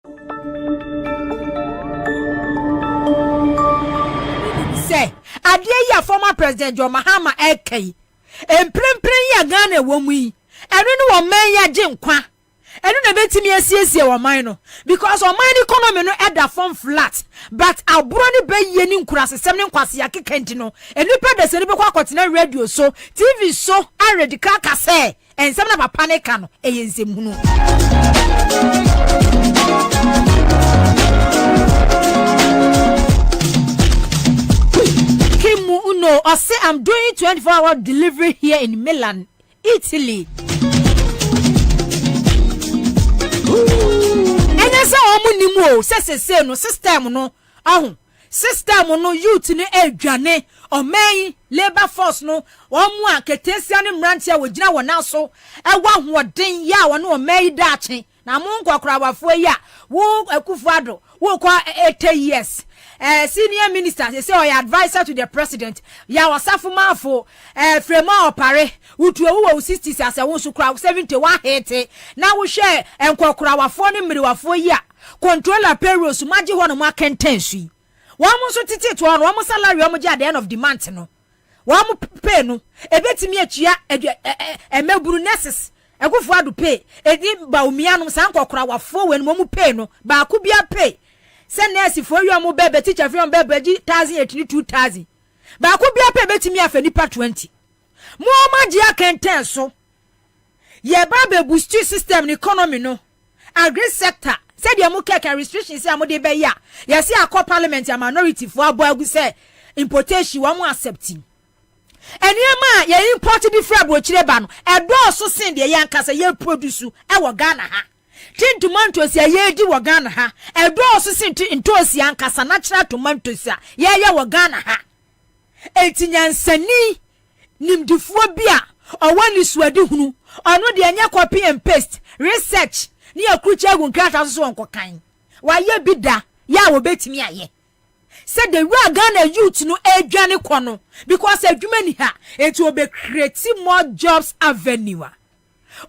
Say, adie ya former president John Mahama Eke. Emprempren ya Ghana womu. Enu no man ya jinkwa. Enu na betimi asiesie wo man no because o man economy no eda form flat but aburo ni be ye ni nkurasesem ni nkwase ya kekenti no enipa de se ni be kwa kotena radio so TV so already kaka say ensem na papa ne ka no eye nsem hunu. Kimu Uno or say I'm doing 24-hour delivery here in Milan, Italy. Enese omunimu se no system no ahun system no youth ni adwane omen labor force no omu aketesia ni mrantia wogina wona so ewa hoden ya wona omen dache na mu nkokora wafo ya wo akufado wo kwa 80 years senior minister say your advisor to the president ya wasafo mafo frema opare wutu wo 60s ase wo so kra 71 hete na wo hwe nkokora wafo ni mmiri wafo ya controller payroll so magi ho no ma kentensu wo mo so titi to no wo mo salary wo mo at the end of the month no wo mo pay no ebetimi atua emeburu nurses ekufo adu pay edi ba umia no san kokora wafo we no mo pay no ba ku bia pay se nurse for you mo bebe teacher for you bebe 1000 2000 ba ku bia pay betimi afa nipa 20 mo magi akenten so ye ba be boost system ni economy no agri sector said the Mukeka restrictions are more de beya. Yes, a co parliament a minority for a boy who say importation one more accepting. And ye ma ye import the frabo chilebano, a door so send the young cassa ye produce our Ghana ha. Tin tomatoes ye di wagana ha, a door so sent into a young cassa natural tomatoes ya wagana ha. 18 yan sani nim di phobia or one is wadu hunu, or no the anya copy and paste research. Ni akrucha gun krata so won kokan wa ye bida ya wo betimi aye said the real Ghana youth no adwane kono because adwuma ni ha it will be creating more jobs avenue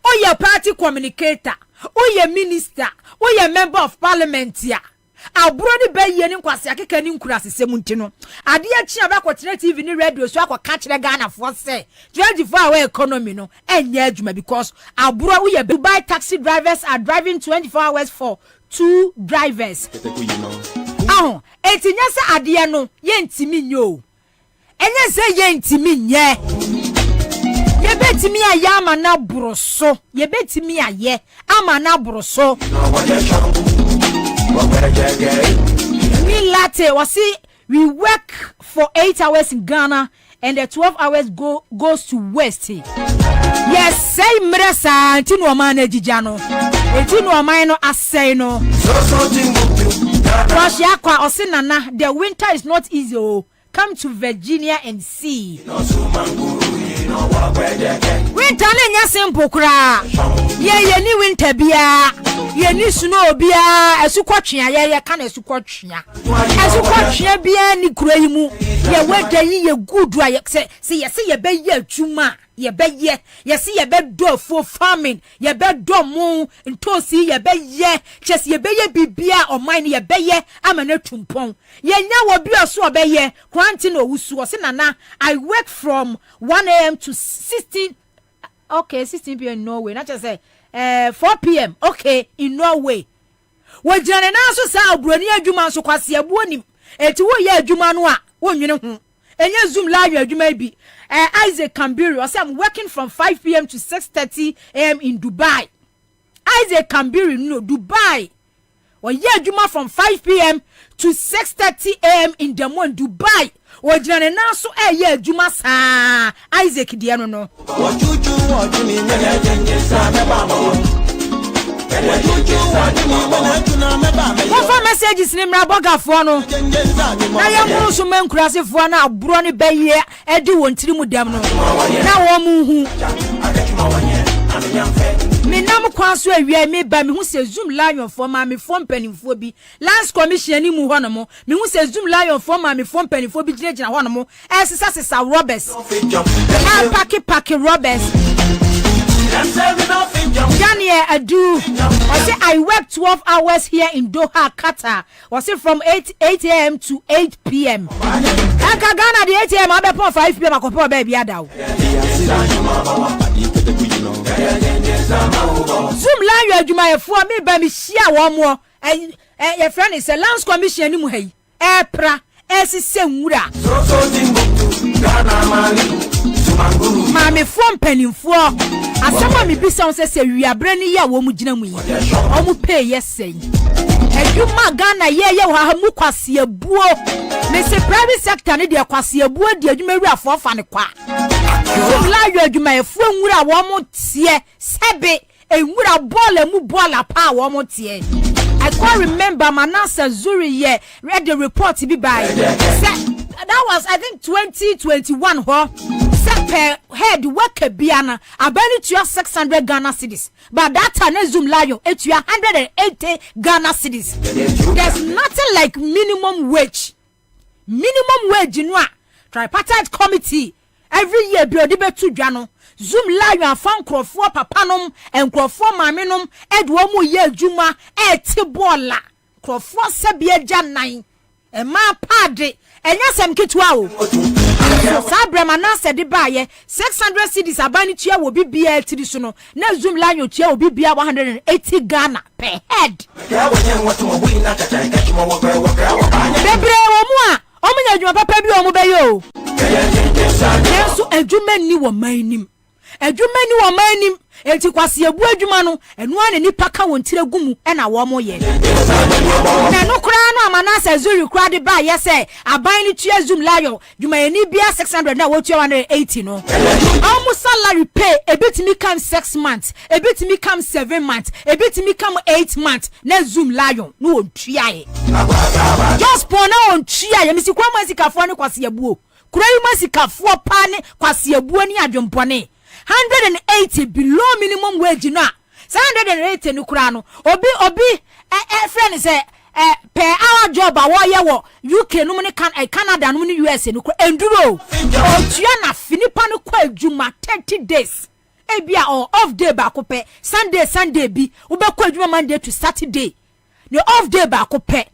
oye party communicator oye minister oye member of parliament ya aburo ni be ye ni nkwase akeka ni nkurasesem ntino ade a chi abakotena TV ni radio so akoka kire Ghana for say 24-hour economy no enya adwuma because aburo we Dubai taxi drivers are driving 24 hours for 2 drivers etinya se ade no ye ntimi nyo enye se ye ntimi nye ye betimi aye ama na broso ye betimi aye ama na broso we latte we work for 8 hours in Ghana and the 12 hours goes to West. Yes, say mresa ntino mana jijano. Ntino amano asay no. Russia kwa osinana the winter is not easy. Come to Virginia and see. Winter nya simple kra. Ye ni winter bia. Ye ni snow bia esukotwea ye ka na esukotwea. Esukotwea bia ni kura yi mu. Ye weda yi ye good a se ye be ye adwuma. Ye be ye be do for farming. Ye be do mu ntosi ye be ye. Chese ye be ye bibia o mine ye be ye amana tumpon. Ye nya wo bia so be ye. Quarantine owusu o se nana I work from 1 a.m. to 16 p.m. in Norway. Not just say 4 p.m. Okay, in Norway. We jane na so sa obroni adwuma so kwase abuonim. Eti wo ye adwuma no a wonwene hu. Enye zoom live adwuma bi. Isaac Kambiri I say I'm working from 5 p.m. to 6:30 a.m. in Dubai. Isaac Kambiri no Dubai. We ye adwuma from 5 p.m. to 6:30 a.m. in Demon Dubai. We jane na so ye adwuma sa Isaac de no. What for messages ni mra boga fo no na ya mu so mankurase fo na aburo ne beye edi wontiri mu dem no na wo mu hu me nam kwaso awia me ba me hu se zoom lion fo ma me fo mpanimfo bi last commission ni mu ho no mo me hu se zoom lion fo ma me fo mpanimfo bi gina ho no mo esisa Roberts paki Roberts Jania Adu, I say I work 12 hours here in Doha, Qatar. Was it from 8 a.m. to 8 p.m. I can Ghana the 8 a.m. I be 5 p.m. I can put baby Adao. Zoom line you my for me by me share one more. And your friend is a lands commission ni mu hey. Epra esisewura. Mame from penimfo asema me bisa on se wiabre ni ya wo mu gina mu yi o mu pay yesen eduma Ghana ye ha mu kwase abuo me se private sector ne de kwase abuo de adwuma wi afofa ne kwa la yo adwuma efo nwura wo mu tie sebe enwura ball mu ball pa wo mu tie. I can't remember Manasa Zuri ye read the report to be by that was I think 2021 ho set per head work biana abani to 600 Ghana cedis but that time Zoom lion it 180 Ghana cedis. There's nothing like minimum wage you know tripartite committee every year be to Jano Zoom lion and fan crofo papanom and crofo mamenom edwo mu ye adwuma etibola crofo sebie janan e ma pade enya sem kitwa o so sabrema na se de baaye 600 cedis abani tua wo bibia tiri so no na Zoom lion tua wo bibia 180 Ghana per head bebre wo mu a omunya adwuma papa bi o mu beyo yesu adwuma ni wo manim adwuma ni wo manim enti kwase abu adwuma no eno ane nipa ka won tire gumu e na wo mo ye na no kura no amanasa zuri kura de ba ye se aban ni tua Zoom layo dwuma ye ni bia 600 na wo tua 180 no almost salary pay ebitimi come 6 months ebitimi come 7 months ebitimi come 8 months na Zoom layo no won tua ye just pona won tua ye misi kwa masikafu ne kwase abu kura yi masikafu pa ne kwase abu ni adwompone 180 below minimum wage na 180 ni kura no obi friend say per hour job a ye wo UK no ne Canada no ne US no kura enduro otua na finipa no kwa adwuma 30 days ebia off day ba ko pe Sunday bi wo be kwa adwuma Monday to Saturday the off day ba ko pe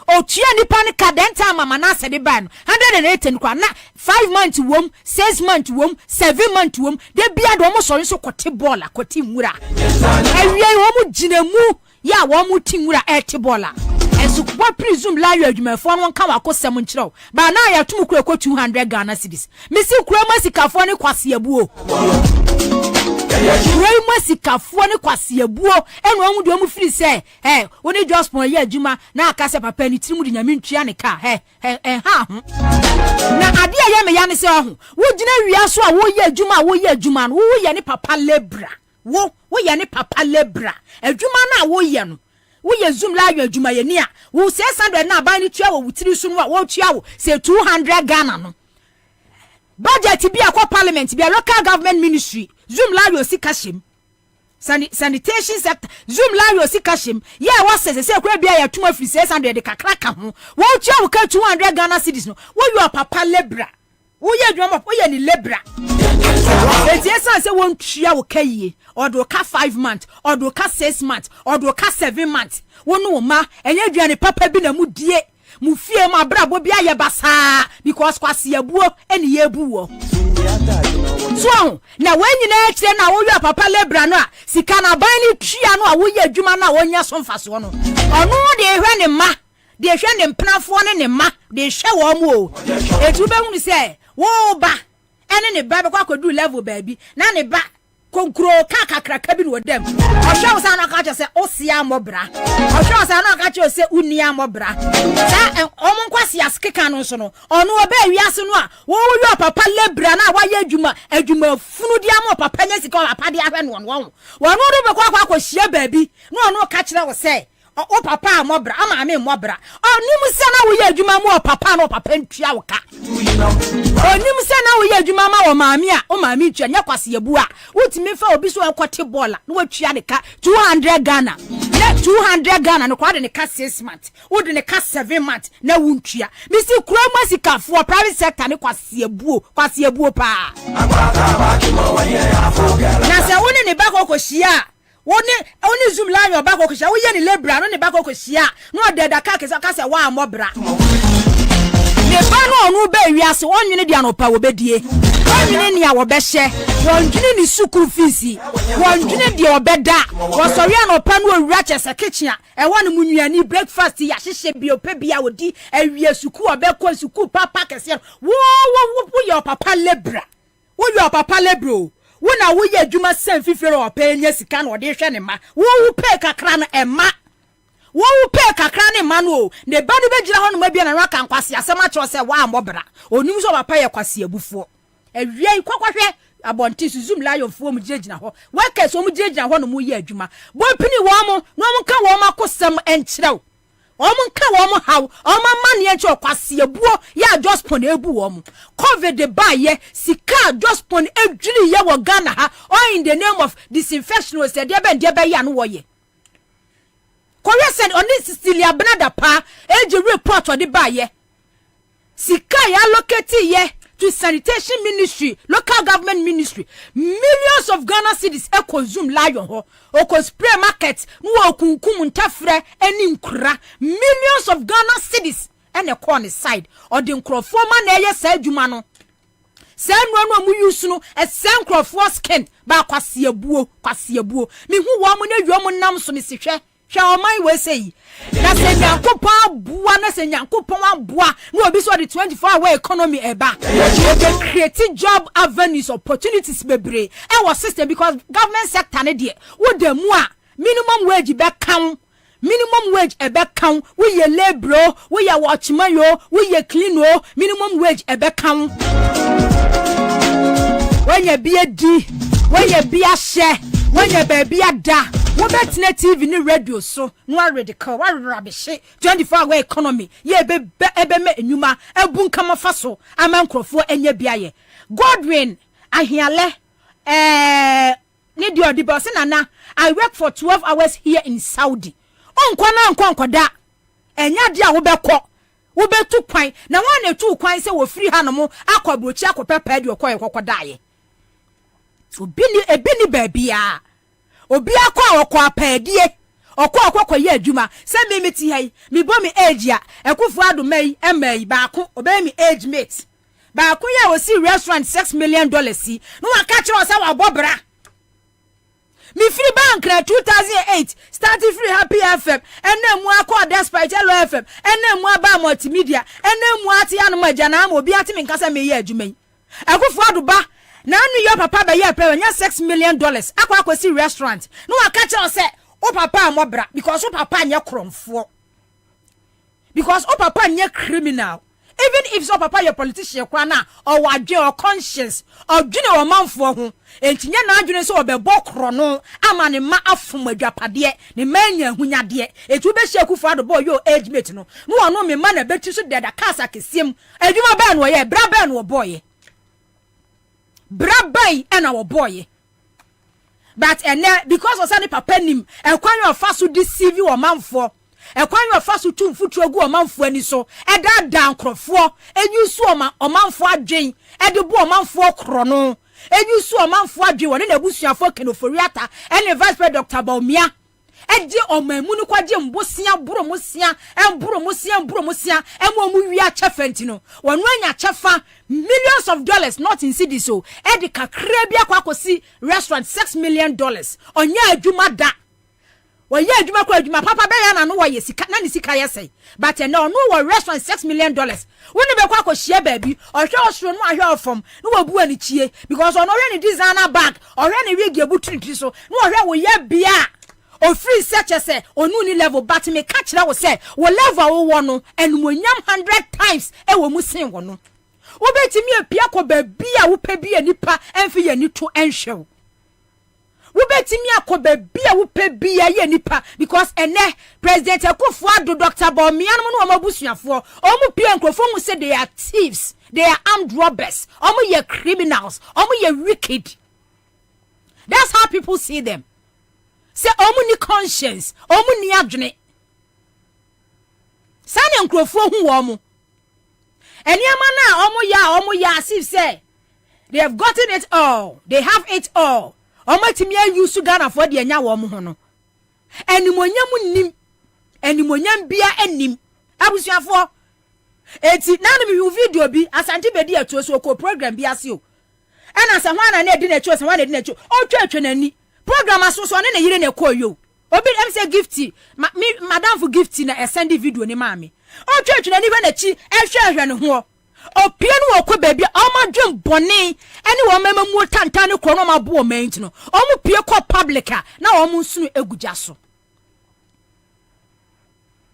otua nipa ne kadenta mama na se de ban 180 kwa na 5 months wom 6 months wom 7 months wom de bia do mo so so kote bola kote nwura awie wo mu ginemu ya wo mu tinwura ete bola enso kwa presume la yo adwumafo no nka wakosem nkyerɛw ba na ya tum kura ko 200 Ghana cedis misi kura masikafo ne kwase abuo Ray Masikafu ne kwase abuo eno amu do mu firi se woni just pon ye adwuma na akase papa ni tirimu de nyame ntua ne ka ha ho na ade a ye me ya ne se ho wo gina wia so a wo ye adwuma no wo ye ne papa lebra wo ye ne papa lebra adwuma na wo ye no wo ye Zoom la yo adwuma ye ni a wo 600 na aban ni tua wo wutiri so no wo tua wo se 200 Ghana no budget bi akwa parliament bi local government ministry Zoom la yo sikashim sanitation sector Zoom la yo sikashim yeah what say kura bia ya tuma free 600 de kakraka ho wo tua wo ka 200 Ghana cedis no wo yo papa lebra wo ye dwuma wo ye ni lebra etiesa say won tua wo kaye or do ka 5 months or do ka 6 months or do ka 7 months wo no ma enye duane papa bi na mu die mu fie ma brabo bia ye basa because kwase abuo eni ye buwo so na wenyi na ekire na wo yo papa lebra no a sika na ban ni tua no a wo ye adwuma na wo nya so mfaso no ono de ehwe ne ma de ehwe ne mpenafo ne ma de ehwe wo mu o etu be hu se wo ba ene ne ba be kwa kodu level baabi na ne ba konkro kakra bi no dem ohwe sa na ka che se osia mobra ohwe sa na ka che se unia mobra sa omo nkwase askeka no so no ono oba wiase no a wo yo papa lebra na wa ye adwuma funu dia mo papa nya sika papa dia hwe no wo no do be kwa hia baabi no ono ka kire wo se o papa mobra ama me mobra onim se na wo ye adwuma mo papa na papa ntua wo ka onim se na wo ye adwuma ma wo maami a o maami ntua nya kwase abu a wotimi fa obi so enkote bola na watua ne ka 200 Ghana na 200 Ghana no kwa de ne ka 6 months wo de ne ka 7 months na wuntua misi kura masika for private sector ne kwase abu pa na se woni ne bako koshia woni zoom la yo bako koshia wo ye ne lebra no ne bako koshia no de da ka kese wa amobra ne ba no onu ba wiase wonwene dia no pa wo bedie wonwene ne a wo behye wonwene ni school fees wonwene dia obeda wo sori an opa no owura chese kitchen e wonu munnuani breakfast ya hyehye bi opa bia wodi awie suku obekọ suku papa kese wo your papa lebra wo your papa lebro wona wo ye adwuma san fifere opa enya sika na ode hwe ne ma wo pay kakra na ema wo pay kakra ne ma no ne ba no begira ho no ma bia na raka nkwase asema cho se wa ambobra onim so papa ye kwase abufo awie kwakwahwe abonti zoom lion fo mu gina ho waka so mu gina ho no mu ye adwuma bo pini wo mo no mo ka wo makosam enkirew Omun ka wo how oma mane enche okwase abuo ya just pon ebu wo mu covid de ba ye sika just pon edwiri ye wo Ghana ha or in the name of disinfection we said de be ya no wo ye Korea said on this Cecilia Benada pa eje report o de ba ye sika ya locate ye to sanitation ministry, local government ministry, millions of Ghana cedis e consume lion ho, o spray market, no kunkum ntafre eni nkura, millions of Ghana cedis and a corner side, or the crofoma na ye say adwuma no. Say no mu use no, e say crofo skin ba kwase abuo. Me hu wo mo na dwo mo nam so me sihwe. Shall my way say, that's a Yankopon Buana, and Yankopon Bois, no be so the 24-hour economy eba. Creating job avenues, opportunities, baby. Our system because government sector, what the moi minimum wage back count. Minimum wage e back count. We ye labor, we ye watchman yo, we ye clean yo. Minimum wage e back count. When ye be a D, when ye be a share, when ye be a da. What bet net TV ni radio so no already call what rubbish 24-hour economy ye be me enuma ebun kama faso amankrofo enye biaye Godwin ahiale ni di odibo se nana I work for 12 hours here in Saudi onkoda enya dia wo betu kwan na wan etu kwan se wo free hanomo akwabrochi akopepa di okodaye obi ni babia obi akwa okwa paadie okwa ye adwuma se me meti hai me bo me age a ekufu adomai emai baako obey me age mate baako ye o si restaurant $6 million si no aka kire o wa bobra me free bank na 2008 starting free happy FM ene mu akwa despite hello FM ene mu aba multimedia ene mu ati anoma jana ma obi ati me nkasa me ye adwuma ekufu adoba na anu your papa be ye pray nya $6 million akwa si restaurant no aka kire say o papa amobra because o papa nya kromfo because o papa nya criminal even if so papa your politician kwa na or wadwe or conscience or dwene o manfo ho entinya na adwene so obebo kro no ama ne ma afom adwapade ne manya hunyade etu be hye ado boy yo age mate no no ono me ma na beti so deda kasa kesiem adwuma ba no ye bra ba no boy brabai and our boy but and because of any papa nim and kwan your faso deceive you or manfo and kwan your faso tu futu agu o manfo ani so e da dan krofo enyu su o manfo adwen e de bo o manfo kro no enyu su o manfo adwen woni na busuafo kenoforiata and vice president Dr. Baumia eje omamu ni kwaje mbosia bromosia embromosia emu wi achefenti no wonu anya chefa millions of dollars not in cedis so edi kakra bia kwakosi restaurant $6 million onya adwuma da woye adwuma kwa adwuma papa be ya na no woye sika na ni sika yesai but no wo restaurant $6 million woni be kwakohia baabi ohwe osoro no ahwe ofom no wabu ani chie because ono hwe ni designer bag ohwe ni wig ebutri so no ohwe wo ye bia o free search say onu ni level but me catch that wo say wo level wo wo no enumonyam 100 times e wo musin wo no wo betimi apia ko ba bia wo pa bia nipa enfi ye ni to enhwew betimi akoba bia wo pe bia ye nipa because ene president Akufo-Addo Dr. Bawumia no omabusuafo omu pia nkrofo mu say they are thieves, they are armed robbers, omu ye criminals, omu ye wicked. That's how people see them. Say omu ni conscience, omu ni adwene. Sane nkrofo hu wo mu. Eniama na omu ya as if say they have gotten it all, they have it all. Omatimi use Ghana for the anya wo mo ho no. Enimonyam nim, enimonyam bia enim. Abusuafo. Eti na no me video bi asante bedi atuo so ko program bi ase o. Ena se hwana na edi na atuo se hwana edi na atuo. O twatwa nani. Program aso so ne yire na ko yo. Obi em say gifty, madam for gifty na send video ni maami. O twatwa nani hwe na chi ehwe ne ho. Opie no okọ baby amadwem bone ene wo mema mu tantane kro no mabo o main no omu pie ko publica na omu nsunu egugya so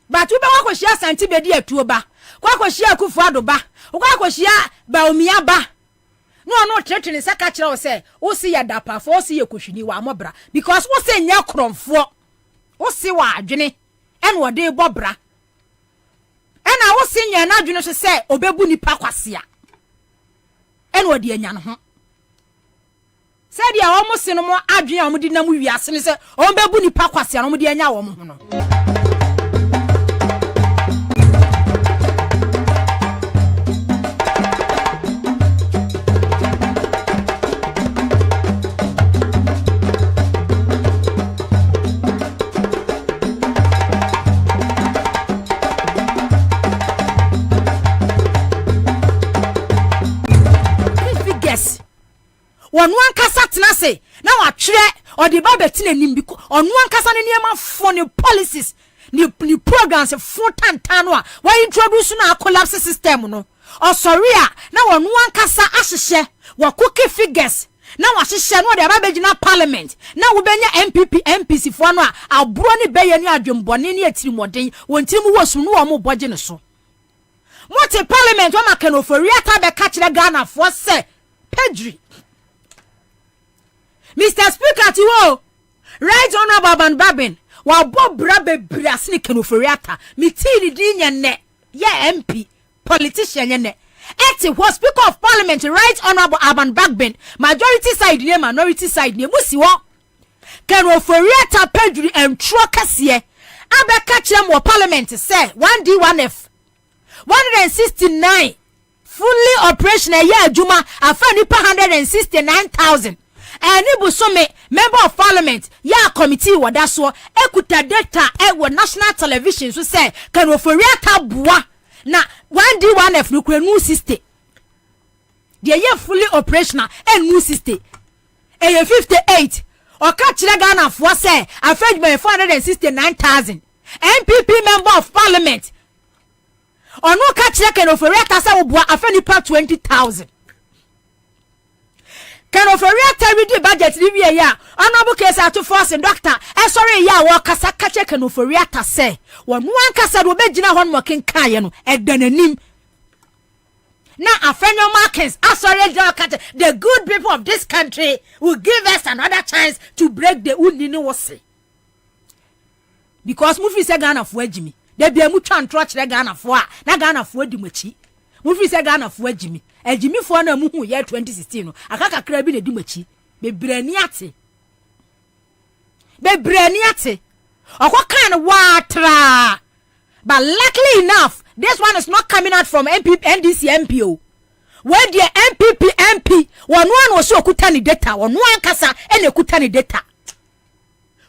but ube wakohia santi bedi atuo ba kwakohia Akufo-Addo ba kwakohia Bawumia ba no no tretene saka kire wo se wo se ya dapa fo wo se ye kohwini wa mobra because wo se nya kromfo wo se wa adwene ene wo de bobra ena wo sinya na adwene so se obebu nipa kwasea ena odi anya no ho se dia wo mo sino mo adwene a mo di na mo wiase ne se obebu nipa kwasea no mo di anya wo mo ho no wonu ankasa tena se na wa twere odi ba betina nimbiko onu ankasa ne niema for ne policies ni programs for tantano a wa introduce na collapse system no osori a na wonu ankasa ahyehye wa cookie figures na wa hyehye no de ba begina parliament na wo benya MPC fo no a aburo ne beye ne adwembone ne atirimodin wontirim wo sum no wo mo boje ne so mote parliament wa maka no for riata be ka kire Ghana fo se pedri Mr. Speaker tiwo Right Honorable Babin wa bobra bebrase ne kenoforiata mitini dinye ne ye MP politician ye ne eti was Speaker of Parliament Right Honorable Aban Bagbin majority side ne minority side ne musi wo kenoforiata pedri entro kase abeka kire mo parliament say 1D1F 169 fully operational ye adwuma afa nipa 169,000 Enibu some member of parliament ya committee wada so ekuta data ewo national television so say kenoforiata boa na 1D1F no kura new system de ye fully operational and new system e 58 oka kire Ghana fo say afedme 469,000 MPP member of parliament onu ka kire kenoforiata say boa afenipa 20,000 kenoforiata ready budget liwie ya honorable case to force doctor sorry ya wo kasa kache kenoforiata say wonu ankasa do begina ho no kenkaye no edananim na afenyo markets sorry the good people of this country will give us another chance to break the unini wose because mufi say Ghana fo agimi da bia mu twa ntro kire Ghana fo a na Ghana fo adi machi mufi say Ghana fo agimi Ejimi fo na muhu ye 2016 no akaka kra bi na di machi bebrani ate okokan watra but luckily enough this one is not coming out from NDC MPO where the MPP MP one was so okuta ni data one ankasa ene okuta ni data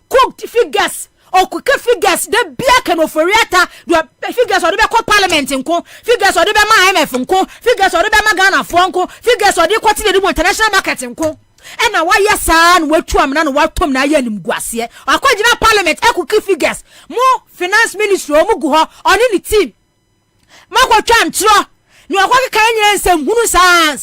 cooked figures okuka figures de bia kenoforiata do figures o de be ko parliament nko figures o de be ma IMF nko figures o de be ma Ghana fo nko figures o de ko ti de international market nko ena wa yesa na watu amna na watom na ya nimguase akwagina parliament ekuka figures mo finance ministry o mugu ho oni ni team makwatwa ntro ni akwaka kan nyere nsem saa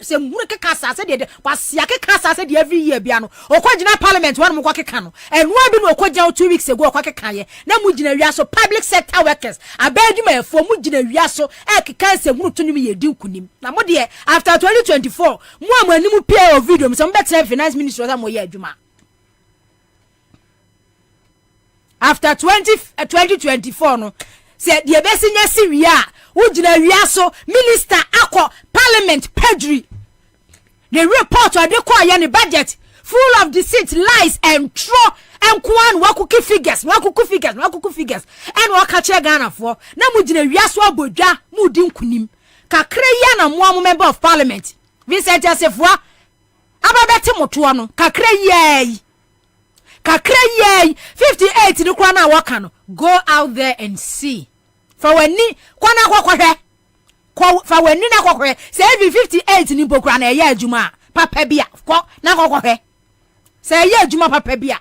semhunu keka sase de kwasia keka sase de every year bia no okwagina parliament wan mo kwakeka no enwa bi no okwagina 2 weeks ago okwakeka ye na mugina wiaso public sector workers abadwuma efo mugina wiaso ekeka semhunu tunim ye di nkunim na mo de after 2024 mo amanimu pia o video mo se mo betre finance ministry za mo ye adwuma after 2024 no say the besinya siria ugina wiaso minister akọ parliament perjury the report or the kwa yani budget full of deceit, lies and throw and kwan wakuki figures and wakache Ghana for na mugina wiaso abodwa mudi nkunim kakre ya na mo member of parliament Vincent Asefua ababete moto no kakre ye 58 ni kwa na waka no go out there and see for when ni kwa na kwakwe for when ni na kwakwe say 58 ni bokura na ye adwuma papa bia kwa na kwakwe say ye adwuma papa bia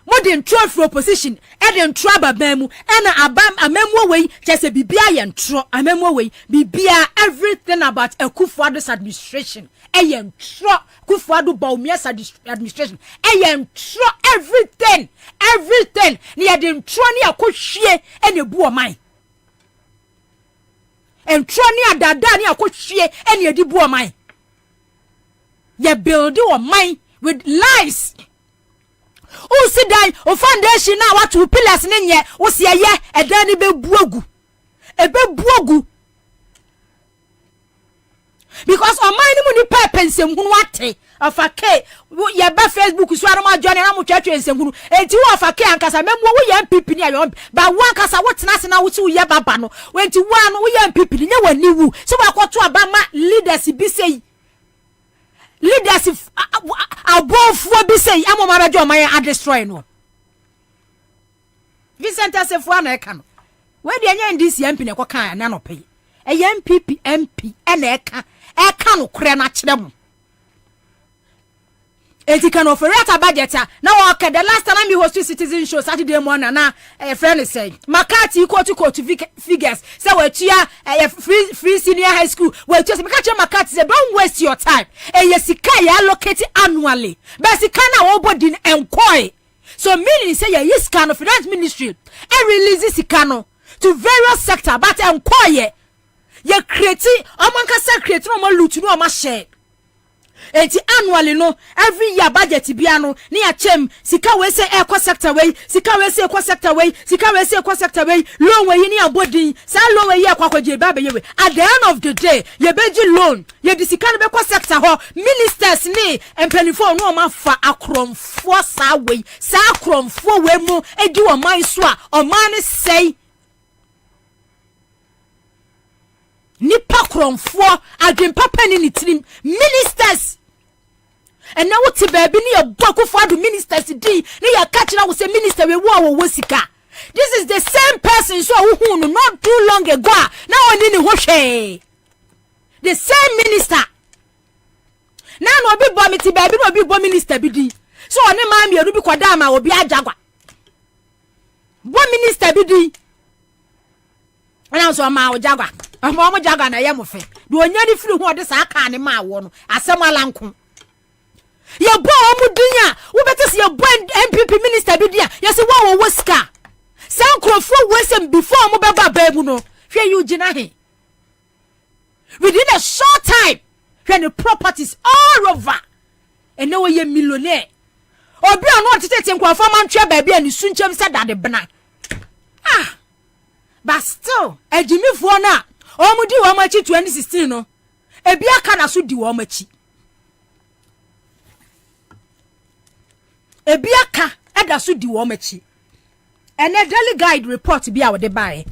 modern trophy opposition and then trouble bemu and abam amemo way just a bibia yen tro amemo way bibia everything about a Kufuor's administration yen tro Kufuor Bawumia's administration yen tro everything near them tro ni akohwie and a buo man and tro ni adada ni akohwie and ye di buo man ye build your mind with lies. O sit down o foundation na what two pillars ne nye o se ye edan ni bebuogu because o mind mu ni pepensem hunu ate afake ye ba Facebook so arama join na mo twatwe ensem hunu enti wo afake ankasa memwo wo ye MPP ni ayo ba wo ankasa wo tena se na wo ti wo ye baba no wenti wo no wo ye MPP ni nye wani wu so wa kwoto abama leaders bi sei leaders above what be say amomara jo man a destroy no Vincent Asefua na eka no we de anya ndisi MP ne kokan na no pay e MPP MP na eka no kure na kire mu eti kan operate budget na okay the last time we host citizen show Saturday morning na friend say makati quote figures say we tua free senior high school we tua say makati say don't waste your time sika ya allocate annually but sika na wo body enquire so meaning say ya sika no finance ministry and release sika no to various sector but enquire ye create omanka say create no loot no ma share enti annually no every year budget bia no ni achem sika we say eco sector way sika we say eco sector way sika we say eco sector way loan we ni abodin sa loan we akwaje ba be yewe at the end of the day ye beji loan ye di sika no be eco sector ho ministers ni empanifo no ma fa akromfo sa we sa akromfo we mu edi o man so a o man say nipa kromfo adwen papa ni nitrim ministers and now what baby ni your boku for the ministers di ni ya catch na we say minister we wo sika this is the same person so who not too long ago now oni ni ho hwe the same minister na no bi bo meti baby no bi bo minister bi di so oni ma mi enu bi koda ma obi ajagwa bo minister bi di ana so ma o jagwa mo jaga na ye mo fe do onya ni firi ho de sa aka ne ma wo no asem alanko ye bo mu dinya wo betes ye bo MPP minister bi dia ye se wo sika san krofo wesem before mo beba babu no hwe you gina he within a short time when the properties all over and now ye millionaire obi anu otete nkwafo man twa ba bia ni sunchem se dade bena but still ejimifo na omudi wo machi 2016 no ebi aka na so di wo machi ebi aka eda so di wo machi ene daily guide report bi a wo de bae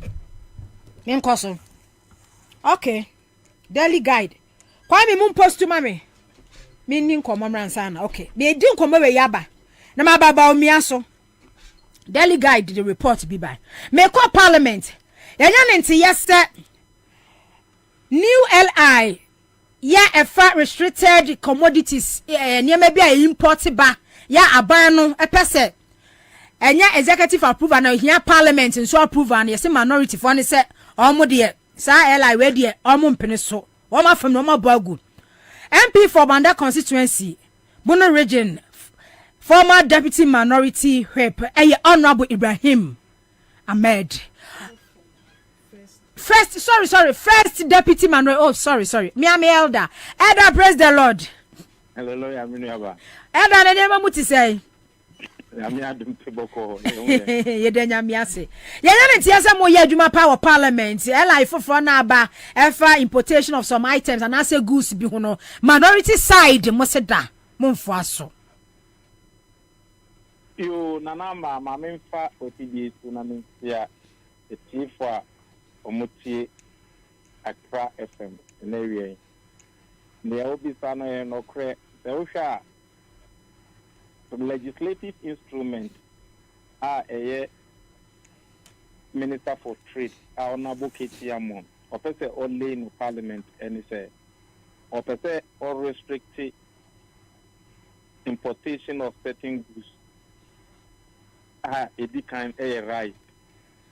nkoso okay daily guide kwa mi mun post ma me ni nkomo mransa na okay be di nkomo we yaba na ma baba omia so daily guide the report bi bae me call parliament yanya nti yeste new LI ya efa restricted commodities niam bia import ba ya aban no epese enya executive approval na hia parliament nso approval na yese minority for ne se omo de sa LI we de omo mpene so omo afam no omo bagu MP for Banda constituency Bono region former deputy minority whip honorable Ibrahim Ahmed first deputy minority sorry me am elder praise the Lord. Hallelujah, Elder na name muti say Yedenya miase. Yenya ntiasa mo ye adwuma power parliament. Ela ifofro na aba efa importation of some items and as a goods bi ho no. Minority side mo se da. Momfo aso. Yo nana ma memfa otibie tu na mentia etifo omutie Accra FM na wie. Ne obi sano e no kre se wo hwa legislative instrument Minister for Trade Honorable Ketiamon opese only in Parliament and say opese or restrict importation of certain goods edi kind rice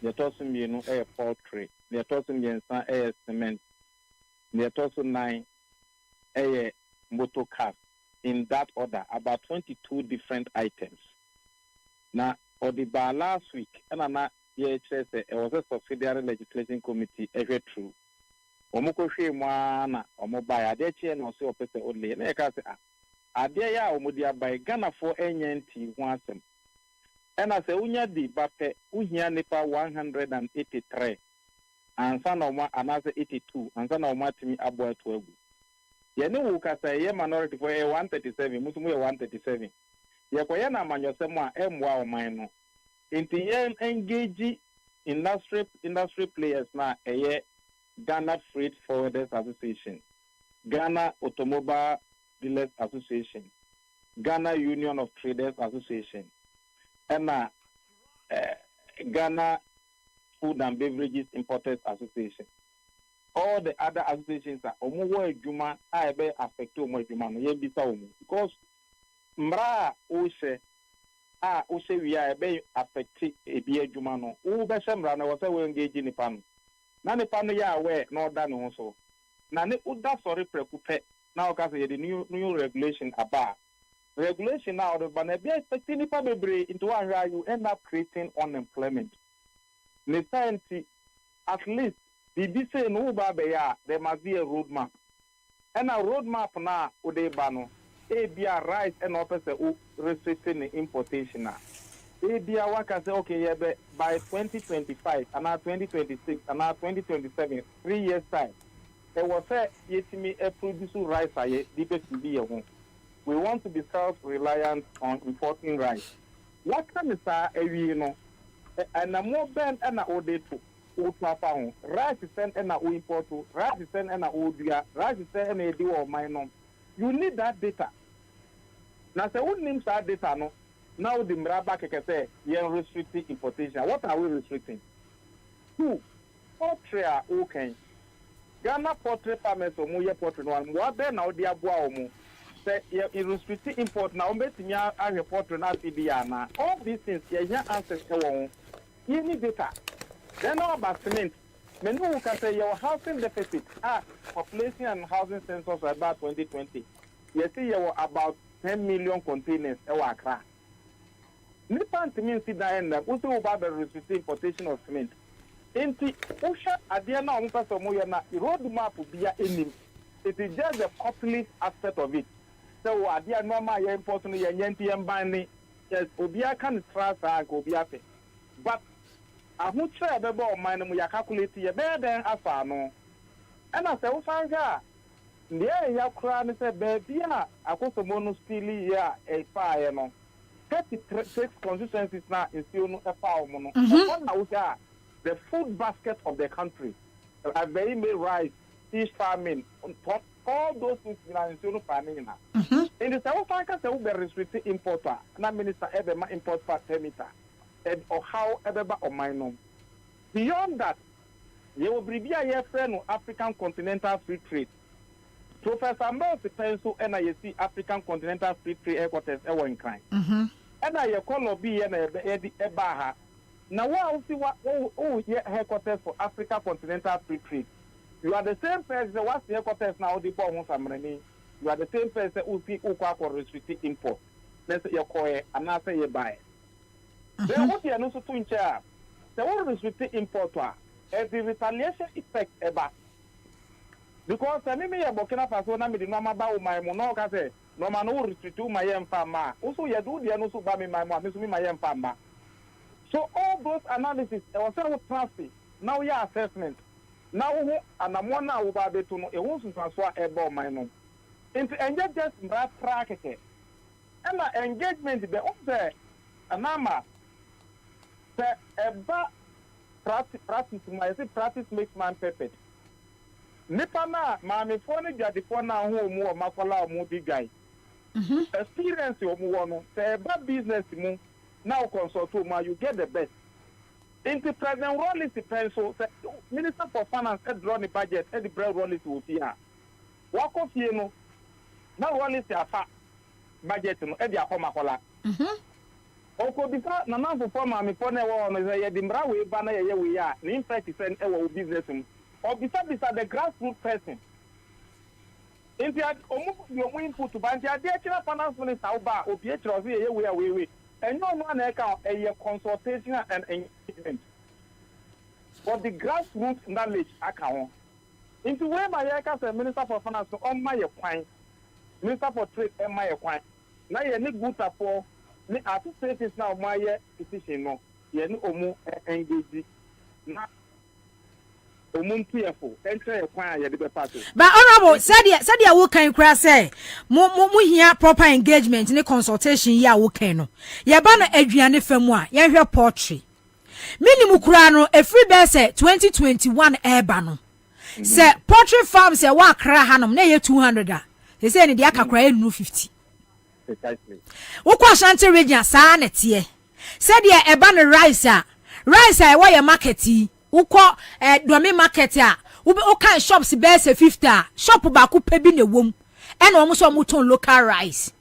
the tossing poultry the tossing cement the tossing 9 motor cars in that order about 22 different items. Now, or the bar last week, and it was a subsidiary legislation committee, every true. Omoko she mwana omobaya de che no se opese only na ka se ade ya omodia by Ghana for NNT ho asem. And as a unya di bape uhia nipa 183 ansa na oma anase 82 ansa na oma timi abo to agu. Ye ne wo kasa ye minority for 137 musumu ye 137. Ye koye na amanyosem a emwa oman no. Inti ye engage industry players na Ghana Freight Forwarders Association, Ghana Automobile Dealers Association, Ghana Union of Traders Association, and Ghana Food and Beverages Importers Association. All the other associations are omuwo ejuma be affect omo ejuma no ye bisa omu because mra o se wi be affect ebi ejuma no wo be se mra na wo se we engage ni pano na ne pano ya we na oda no so na ne oda sorry prekupe na o ka say the new regulation about regulation now the ban be expect ni pa bebre into one you end up creating unemployment ne science at least the say no ba be ya there must be a roadmap and a roadmap na o de ba no e bia rice and opese o restricting importation na e bia waka say okay yeah by 2025 and 2026 and 2027 3 years time e was say yetimi e produce rice aye dipe to be home we want to be self-reliant on importing rice what can is ewi no and na more ben and na o de to o papa hon rice send and na o import rice send and na o dua rice send and e di o man you need that data. Now, say what names that data no? Now the mraba keke say you're restricting importation. What are we restricting? 2. Poultry are okay. Ghana poultry farmers or more poultry no one. What then now the abua omo? Say you're restricting import now. Bet me a poultry na CBA. All these things you're answers to you need data. Then now about cement. Many who can say your housing deficit, population and housing census about 2020. You see, you were about 10 million containers. Accra. Nipan to me see that end up. Also about the restricted importation of cement. Enti, Usha Adiana Umpaso Moyana, roadmap will be in it is just the costly aspect of it. So Adiana Maya importing Yanti and Bani, yes, Obia can trust Obiape. But I would say about mine we are calculating a better than a no. And I say, find her. Yeah, ya cry say, baby, I got some mono steely a fire no. 36 constituencies now in still a power mono. The food basket of the country. A very may rise, fish farming, all those things in still farming now. In the South Africa, there will be restricted importer, and minister ever import per meter. Or how ever or minor. Beyond that, you will be a friend of African Continental Free Trade. Professor Mbos pencil and I see African Continental Free Trade headquarters in kind. And I call be a baha. Now what see what headquarters for African Continental Free Trade. You are the same person what's the headquarters now the bomb money. You are the same person who see for restricted import. Let's say you call it and I say you buy it. Then what you are not so in chair. The one restricted importer as the retaliation effect ever. Because I mean, Burkina Faso, I mean, the normal about my monoga say, no man who restrict my farmer. Also, you do the also by me, my mom, my farmer. So, all those analysis, I was saying, transfer. Now, your assessment. Now, and I'm one now about it to know a whole transfer about my name. And just practice. And my engagement, the other, and I'm practice makes man perfect. Nipana, mammy, phone, the phone now, home, or Makola, moody guy. Experience your one, say about business, now consult you get the best. Into President Rollins depends so Minister for Finance had drawn the budget and the bread Rollins will be here. Walk off here no. Now Rollins are budget no Eddie Apomakola. Oko bisa na na for my phone one is a dimbra we banner ye we are in fact send our business or bisa the grassroots person. Into your input to bank the finance minister or PH we are we. And no one account a consultation and engagement for the grassroots knowledge account. Into where my as a minister for finance on my point, minister for trade and my point. Now you need good for the associations now my decision no. You need omu engage now. But honorable said ya wo kan kura say mo hia proper engagement ni consultation ya wo kan no ye ba na aduane famu a ye hwe poetry minimum kura no efri be say 2021 eba no say poultry farms ya wa kra hanom na ye 200 a they say ni dia kakra ye 50 precisely wo kwa Ashanti region sa na tie said ya eba no rice a wa ye market uko domi market a o kan shops be say 50 shop ba ku pe bi na wom e na omo so mo ton local rice.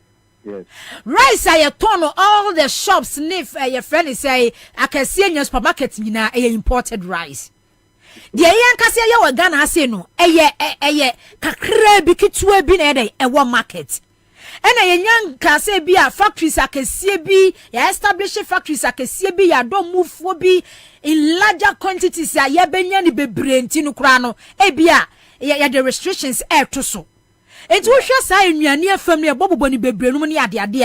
Yes. Rice I ton all the shops nif your friend say akase nya supermarket nyina e imported rice. De yan kase ye wa Ghana ase no eye kakra bi kitua bi na e wo market. Ena yenyan kase bi a factories akese bi ya establish factories akese bi ya do move bi in larger quantities ya benya ni bebre nti no kura no e bia ya the restrictions to so enti wo hwe sa enuane afam ne bobobo ni bebre no ni ade a de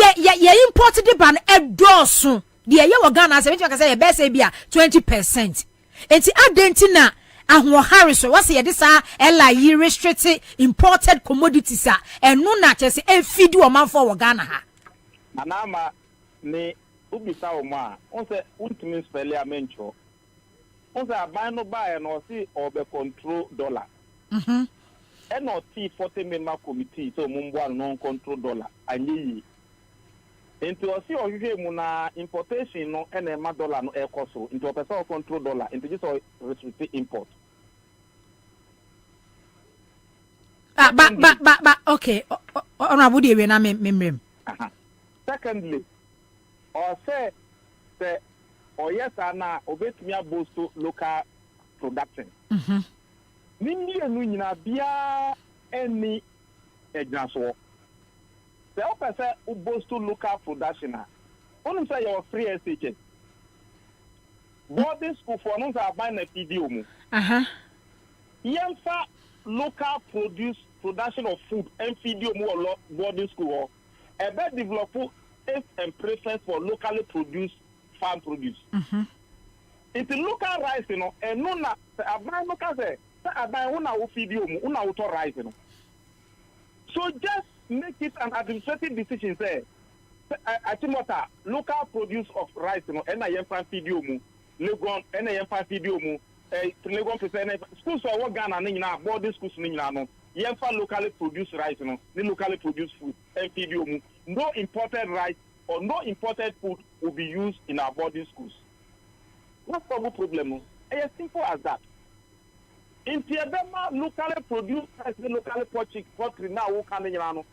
ya import de ban edoso de ye wo Ghana se ka say ya be say bia 20%. Enti adenti na ahwo hariso wase ye de sa ela yi restrict imported commodities a enu na chese e feed wo manfo wo Ghana ha manama ni ubisa o ma on se ultimate spell ya mencho on se aban no buy no see obe control dollar e no T 40 member committee so mumbo non control dollar anyi into o see ohwe mu na importation no e na ma dollar no e koso into o person control dollar into just restrict import but okay honorable dey we na memrem. Secondly, or say or yes na obetumi abosto local production. Nini enu nyina bia eni egnaso. Se o pese abosto local production a onum say your free SHS. Boarding school for no say buy na video mu. Yemfa local production of food and video mu or boarding school a better develop taste and preference for locally produced farm produce. It's local rice, you know, and no na aban local say aban una wo video mu una wo to rice, you know. So just make it an administrative decision say atimota local produce of rice, you know, and I farm video mu Legon and I farm video mu Legon present schools for what Ghana ni na boarding schools ni na no yemfa locally produced rice, you know, the locally produced food and video mu. No imported rice or no imported food will be used in our boarding schools. What's the problem? It's as simple as that. In Tiabema, locally produced rice, locally poultry now who can and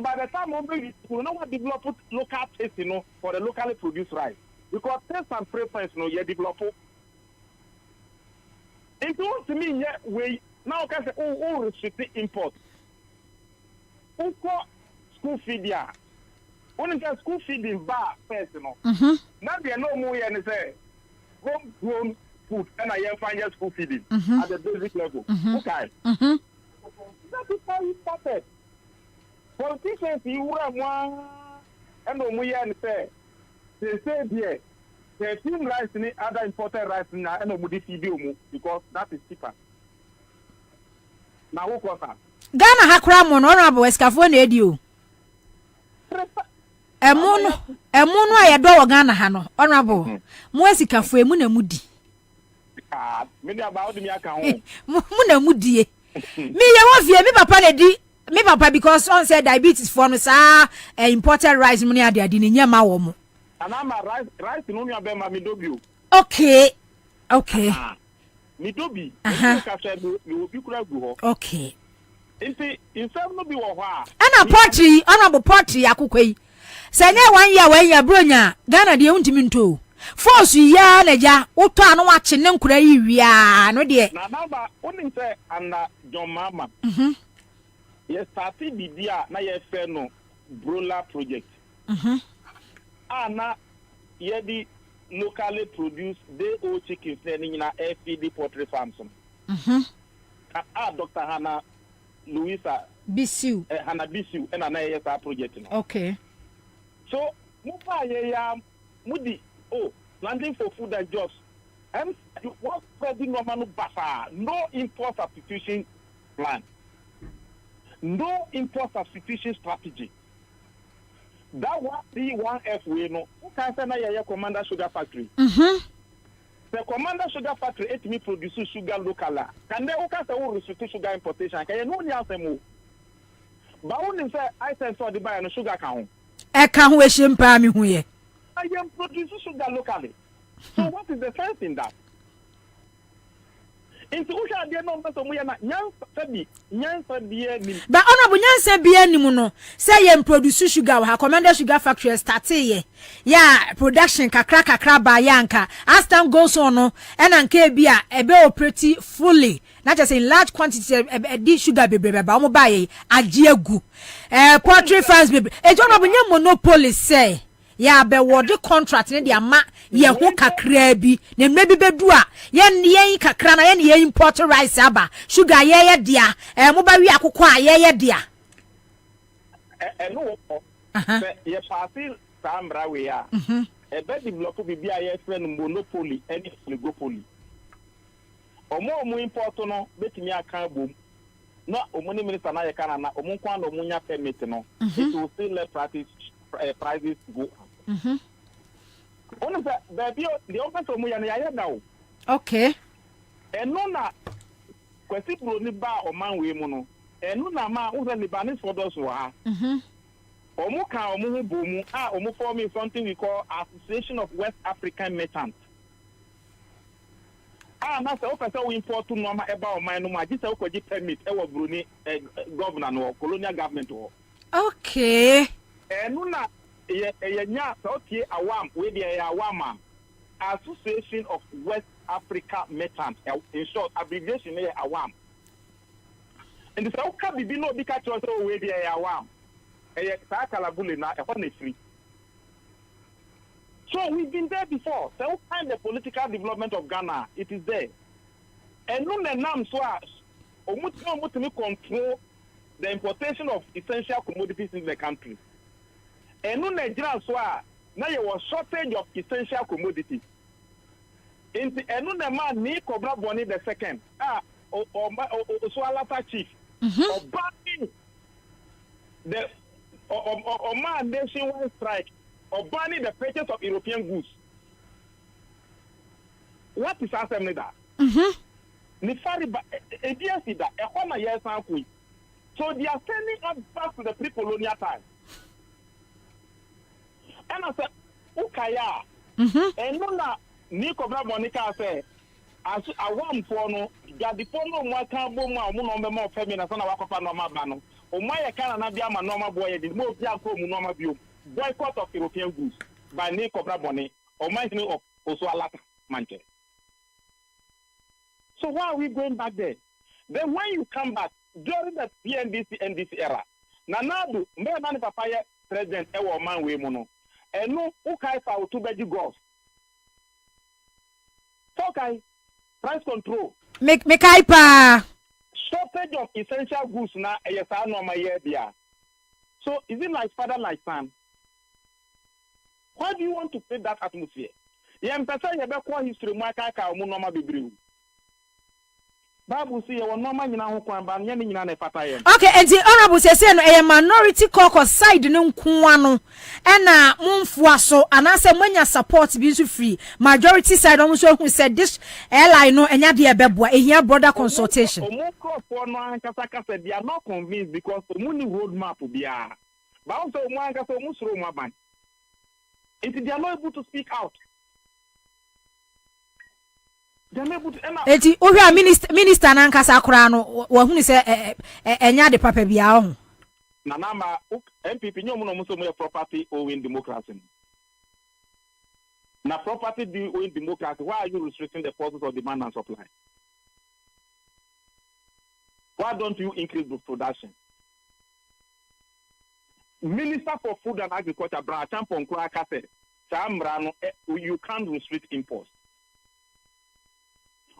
by the time we will not develop local taste, you know, for the locally produced rice. Because taste and preference, you know, you develop. It wants to mean we now can say restrict import. Uko school feed ya. Only get school feeding bar first, you know. Now there no more and say homegrown food and I find school feeding at the basic level. Okay. That is how it started. Politicians, you were one, and Omuya say, they say here, the team rice in other important rice in and Omudi Fidium because that is cheaper. Now, what was that? Ghana Hakram on Honorable Escafone Edio. Emono ayado Ghana hano Honorable. Mwesika fo emu na mudi. Me about me account. Mu na mudi. Me ye wo fie me papa na di me papa because on say diabetes for no sa imported rice money ade ni nyama wo mo. And I'm a rice no me abema me dobio. Okay. Me dobi. Okay. Inti insem no bi wo ho a. Ana potri, honorable potri akokwei. Se nye 1 year bronya Ghana de untimi nto. Force ya na ja uto anu wache ne nkura yi wia no de. Na baba onim say ana John Mama. Yes started bibia na ye fe no broiler project. Ana ye di locally produced day-old chickens na FPD poultry farms. Dr. Hannah Louisa Bisiu. Hannah Bisiu and an ASR project. Okay. So, Mudi, planting for food and jobs. And what spreading normal basa, no import substitution plan, no import substitution strategy. That was the 1F we know. Who can say na Commander Sugar Factory? The Commander Sugar Factory it me produce sugar local. Can they who restrict sugar importation? Can you know the answer? But only say I said so the buy no sugar can. I can't wish him pa me huye. I am producing sugar locally. So what is the sense in that? Into usha de no mbeso mu ya na nyansa biye ni. But honorable nyansa biye ni mu no say ye produce sugar wa Commander Sugar Factory start ye. Ya production kakra ba yanka as time goes on no and anka bia ebe operate fully. Not just in large quantity di sugar bebre ba omo ba ye agiegu. Poultry farms bebre. E honorable nya monopoly say ya be word contract ne dia ma ye ho kakra bi na mmebi bedu a ye kakra na ye import rice aba sugar ye dia mo ba wi akokọ a ye dia no ye party sambra we a e be develop bi a ye friend monopoly any oligopoly omo import no betimi aka bom no omo ni minister na ye kana na omo kwa no munya permit no it will still let prices go up. Only the office of Muyana now. Okay. And no na kwesi pro ni ba o man we mu no. Enu na ma wo the Libanese for those who are. Omo ka omo hu bomu omo forming something we call Association of West African Merchants. Na se o pese we import no ma eba o man no ma ji se o koji permit e wo Brunei governor no colonial government wo. Okay. Enu na nya so awam we dey awam Association of West Africa Merchants in short abbreviation dey awam and so ka bibi no bi ka cho so we dey awam sa kalabule na na free. So we've been there before. So kind the political development of Ghana it is there and no nam so omutimi control the importation of essential commodities in the country. And no Nigerian so now you was shortage of essential commodities. And no man ni Kwabena Bobie the second. So Alata chief. Or banning the man nationwide strike or banning the purchase of European goods. What is assembly that? Nifari ba ADS that a home years and so they are sending us back to the pre-colonial time. And I said, Ukaya, and no, ni Kwabena Bobie say, as a one for no, that the phone no can boom, no feminine, son of Waka Norma Bano, or my Canada Biama Norma boy, the most young Norma view, boycott of European goods by ni Kwabena Bobie, or my name of Oswalata Manche. So why are we going back there? Then when you come back during the NDC era, Nanadu, Mbemani Papaya President Ewa Man Wemono. And no, okay, for two bed golf. Okay, price control. Make I pa. shortage of essential goods now. Yes, I know my idea. So is it like father like son? Why do you want to create that atmosphere? Yeah, person you be call history mo aka mo normal bebreu. Bible say you normal nyina ho kwan ba nya nyina na fata ye. Okay, and the honorable say no a minority caucus side no nko no e na monfua so anase manya support bi so free majority side almost who said this airline no enya de ebeboa ehia border consultation. Omo crop no ankasa kasa they are not convinced because omo ni road map bia. Ba o say omo ankasa omo suro omo aban. They are not able to speak out. Eti ohia minister na nkasa akora no wa hunu se enya de papa bia ho na nama MPP nyomu no muso mo property owing democracy na property owing democracy. Why are you restricting the forces of demand and supply? Why don't you increase the production? Minister for Food and Agriculture Bra Champon Kwaka said you can't restrict imports.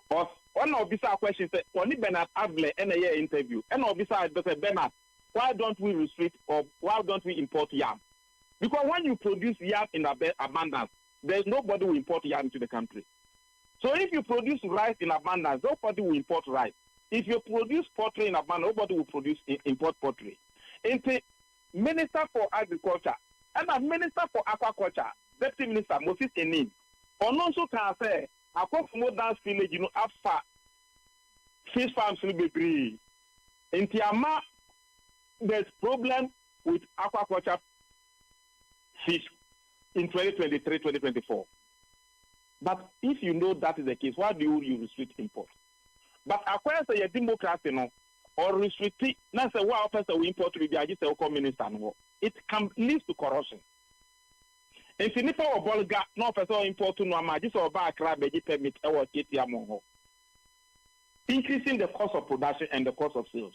Or one of these questions said, only Bernard Avle in a year interview. And of these said, Bernard, why don't we restrict or why don't we import yam? Because when you produce yam in abundance, there's nobody will import yam into the country. So if you produce rice in abundance, nobody will import rice. If you produce poultry in abundance, nobody will import poultry. Into Minister for Agriculture and a Minister for Aquaculture, Deputy Minister Moses Enin, on also can say, I come from dance village, after fish farms will be free. In Tiama, there's problem with aquaculture fish in 2023-2024. But if you know that is the case, why do you restrict import? But according to your democracy, no, or restrict it, not say what person we import to the just a minister, no, it can lead to corruption. And if you need a Bolga, no person import to no just or back crab permit or KTM, increasing the cost of production and the cost of sales.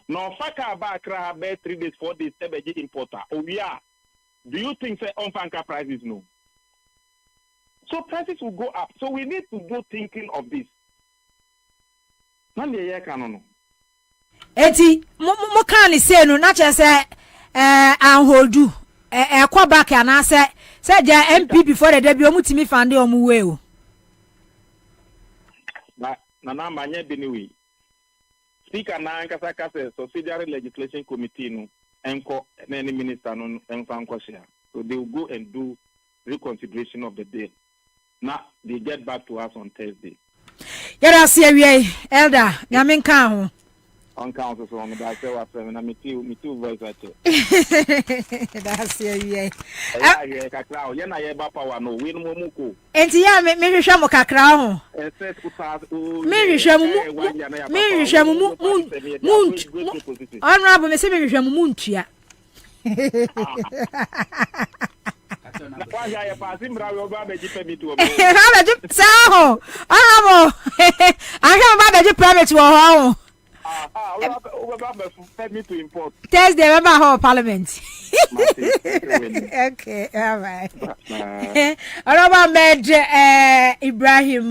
Now, Faka back crab 3 days, 4 days, EBG importer. Oh, yeah. Do you think say on Fanka prices no? So prices will go up. So we need to do thinking of this. Eti mo kan say no na che say anholdu kwa back ana say ja MP before the debut omutimi fande omuwe o na manye biniwi speaker na nkasa kasa subsidiary legislation committee no enko na any minister no enfa nko share, so they will go and do reconsideration of the bill. Now they get back to us on Thursday. Yara see we elder nyame kan ho on council so on that say what na me too voice at that's see we ya kakra ye na ye ba power no we no muko enti ya me hwehwa mo kakra ho me hwehwa mo honorable me say me hwehwa mo ntua Why ya passing bravo ba beji permit wo. Ha beji saho. Honorable. I have beji permit wo ho. Permit to import. Thursday remember how parliament. Okay, all right. Honorable Med Ibrahim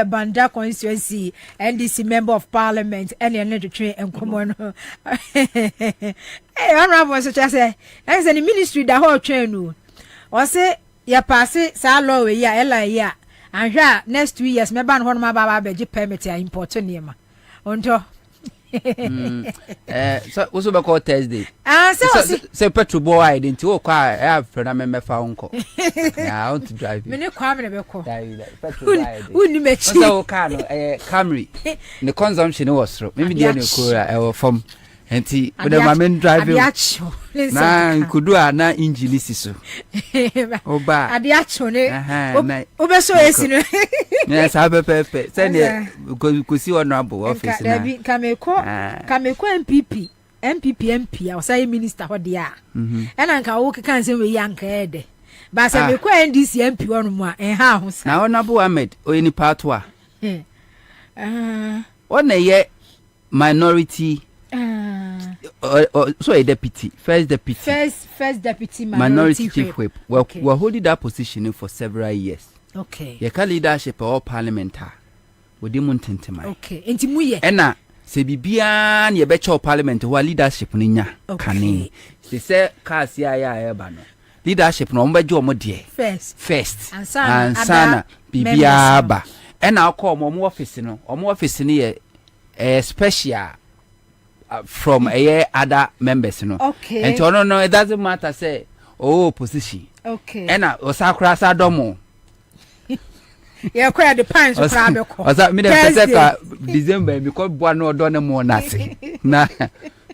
Banda constituency NDC member of parliament and the train and common. Hey, honorable so just say that's the ministry the whole train no. O say ya pass sa law we ya ela ya anhwa next 2 years me ban ho no ma baba beji permit ya import niema onto so we so be call Thursday so petrol boy didn't wo kwa ya freda me fa unko I want to drive you me ne kwa me be ko petrol boy uni me chi so car no Camry the consumption was through maybe dey no ko from enti with the main driving na kudu na engine siso oba adiacho ne obeso esi no yes abepepe send ko si honorable office na kameko MPP I say minister ho dia ena nka wo kan se we yanka ede ba se me ko NDC MP wonu mu a ha ho sa na honorable Ahmed oyini part 1 ona ye minority so a deputy, first deputy minority chief whip. Well, we're holding that position for several years. Okay. Your leadership or parliamentar with the Muntintima. Okay. Intimuye. And se bibia na ye be cho parliament wa leadership ni nya kane se cars ya ba no leadership no mo beje omo de first ansana bibia ba ena akọ omo office no ye special from other members no and no it doesn't matter say position ena osakura sa domo yeah, quite the pants of Rabeko. As I mean, December because one or done more nasi. Na,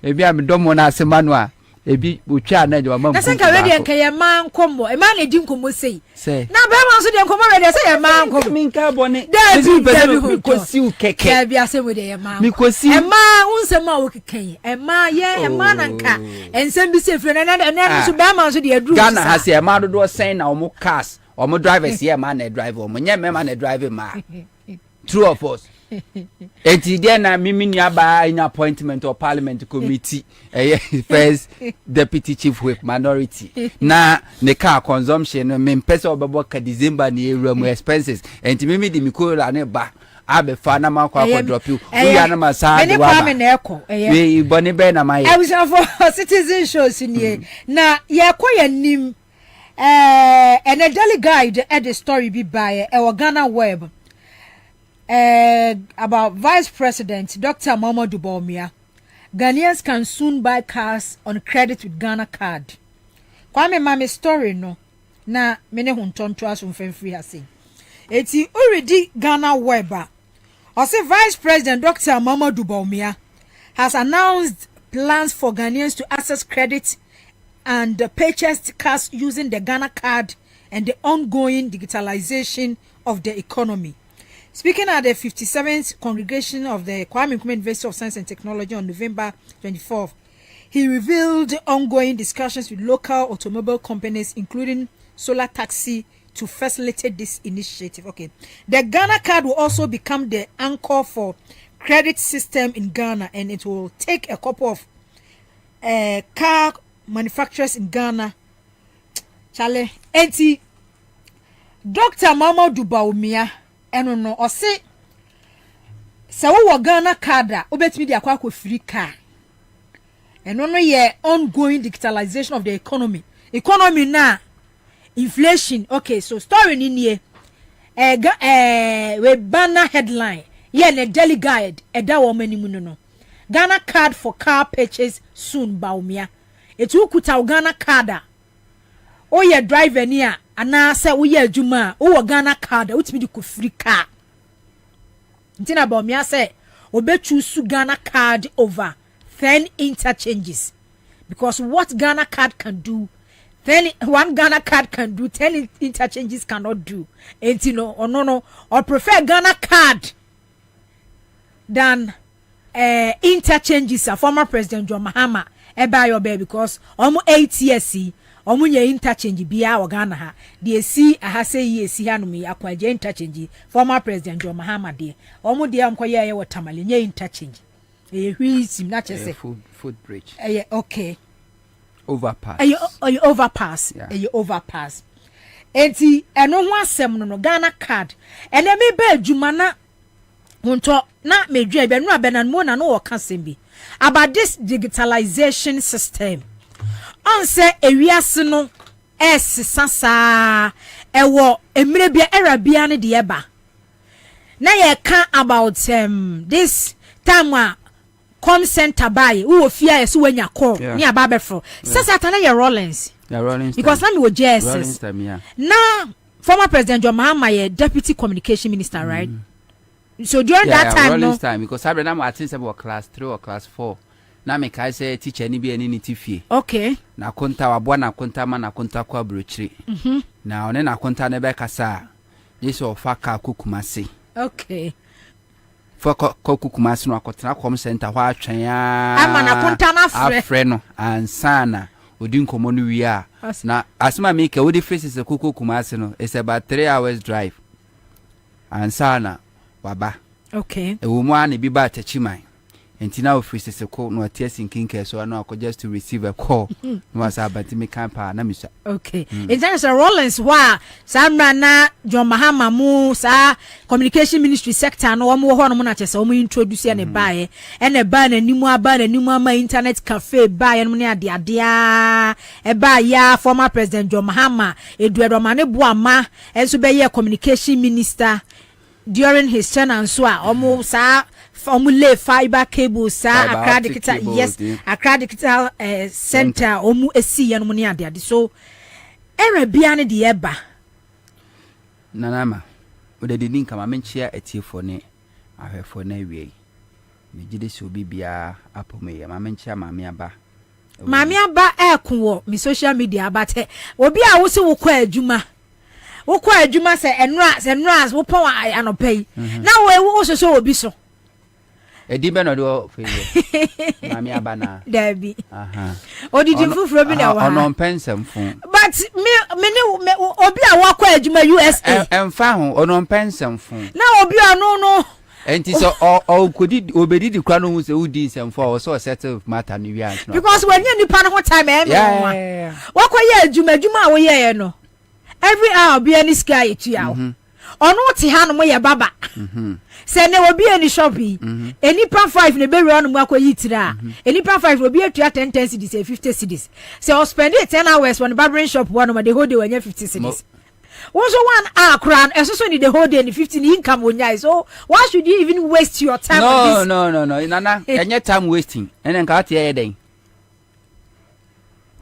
maybe I'm domona semanua. Ebi ucha na jo mama. Na senka ready enka ye man kombo. E man edi nkomo sei. Na be man so de nkomo ready say ye man kombo. Mi nka bone. David ko siu keke. Ya bia se we de ye man. Mi ko siu. E man unsem a wo keken. E man ye e man nanka. Ensem bi se fre na so be man so de aduru. Ghana has e man do sen na omo cars. Omo drivers here man na drive omo nya me man na drive ma. True of us. Eti dia na mimi ni aba in appointment or parliament committee first deputy chief whip minority na ne car consumption no me pesa obebo ka December ni ewura expenses enti mimi di mikola ne ba abe fa na makwa drop you we ya na masa de wa we boni be na maye I was for citizen shows ni na ye kwa nim and a daily guide at the story be by Ghana web about Vice President Dr. Kwabena Bobie Ansah. Ghanaians can soon buy cars on credit with Ghana card. Kwame mame story no na mene huntonto aso free ase. Eti already Ghana web or say Vice President Dr. Kwabena Bobie Ansah has announced plans for Ghanaians to access credit and purchase cars using the Ghana card and the ongoing digitalization of the economy. Speaking at the 57th congregation of the Kwame Nkrumah University of Science and Technology on November 24th, he revealed ongoing discussions with local automobile companies, including Solar Taxi, to facilitate this initiative. Okay, the Ghana card will also become the anchor for credit system in Ghana, and it will take a couple of car manufacturers in Ghana. Chale, enti Dr. Kwabena Bobie Ansah eno no o se wo Ghana card a obetimi de akwa free car eno no ye ongoing digitalization of the economy na inflation. Okay, so story ni nie we banner headline ye na daily guide da wo manimu no Ghana card for car purchase soon baumia etu kuta Ghana card a o ye driver ni a ana se wo ye adwuma wo Ghana card utimi di ko free car ntina ba me say obechusu Ghana card over 10 interchanges, because what Ghana card can do, then one Ghana card can do 10 interchanges cannot do. And you know, no, or prefer Ghana card than interchanges. A former President John Mahama eba your baby, because almost 8 years omunye interchange bia o Ghana ha de si aha say yes ha no me akwaje interchange former President John Mahama de omu de amkoye ye watamale nye interchange hwisim na chese food bridge okay overpass overpass overpass enti eno ho asem no Ghana card ene me ba adwuma na hunto na medwa be no abenan mo na no wo kasem bi about this digitalization system. Onse ewiase no sasa ewo emire bia erabia ne de eba na ye kan about this time com center buy wo fia yeso wanya call ni aba befro sasa atana ye Rollins because na me wo JSS na former President John Mahama ye deputy communication minister, right? So during that time Rollins time, because I remember I think about class 3 or class 4 na me kai say teacher ni bi ani ni tifie. Okay. Na konta wabo na konta ma na konta kwa brochiri. Na one na konta ne be kasa. Yeso ofaka kukumase. Okay. For kukumase no akotena com center hwa atwen ya. Ama na konta na afre no ansana odi nkomo no wi a. Na asema me ke odi faces kukumase no it's about 3 hours drive. Ansana waba. Okay. Ewo mu an bi ba tachiman. enti na ofiri sese ko no atia sinkin so no akọ just to receive a call no was about me kan pa na misa okay in terms of Rollins wa samra na John Mahama mu sa communication ministry sector no wo ho no na chese wo introduce ne bae e na ba na nimu ama internet cafe bae no ne ade e ba ya former president John Mahama Eduardo Mane Boama enso be ye communication minister during his tenure so omo sa formula fiber cables sa Accra Digital yes Accra Digital center omu esi ya no ne ade so era bia ne de eba nanama ode de ninka ma menchia etiefo ne ahwefo na wie me gide so bibia apome ya ma menchia maame aba ekunwo mi social media abate obi a wo se wo kwa adwuma se enra wo pon anopai na wo so obi so edi be no do fe maame aba na dabi odidi fufuro bi na wa ono pensem fun but me obi a wo kwa adwuma USA emfa ho ono pensem fun na obi ono no enti so kodi obedi di kwa no hu se udi nsem so settle matter no wi an because when you nipa no time e wo kwa ye adwuma a wo ye no every hour be any sky to you ono ti ha no mo ye baba se ne obi any shopping any pa 5 ne be run mo akwa yitira any pa 5 obi atua 10 cedis 50 cedis se o spend 10 hours when barbering shop one the whole day when you 50 cedis also 1 hour crown so need the whole day and 15 income on you so why should you even waste your time on this no nana any time wasting and then ka tie den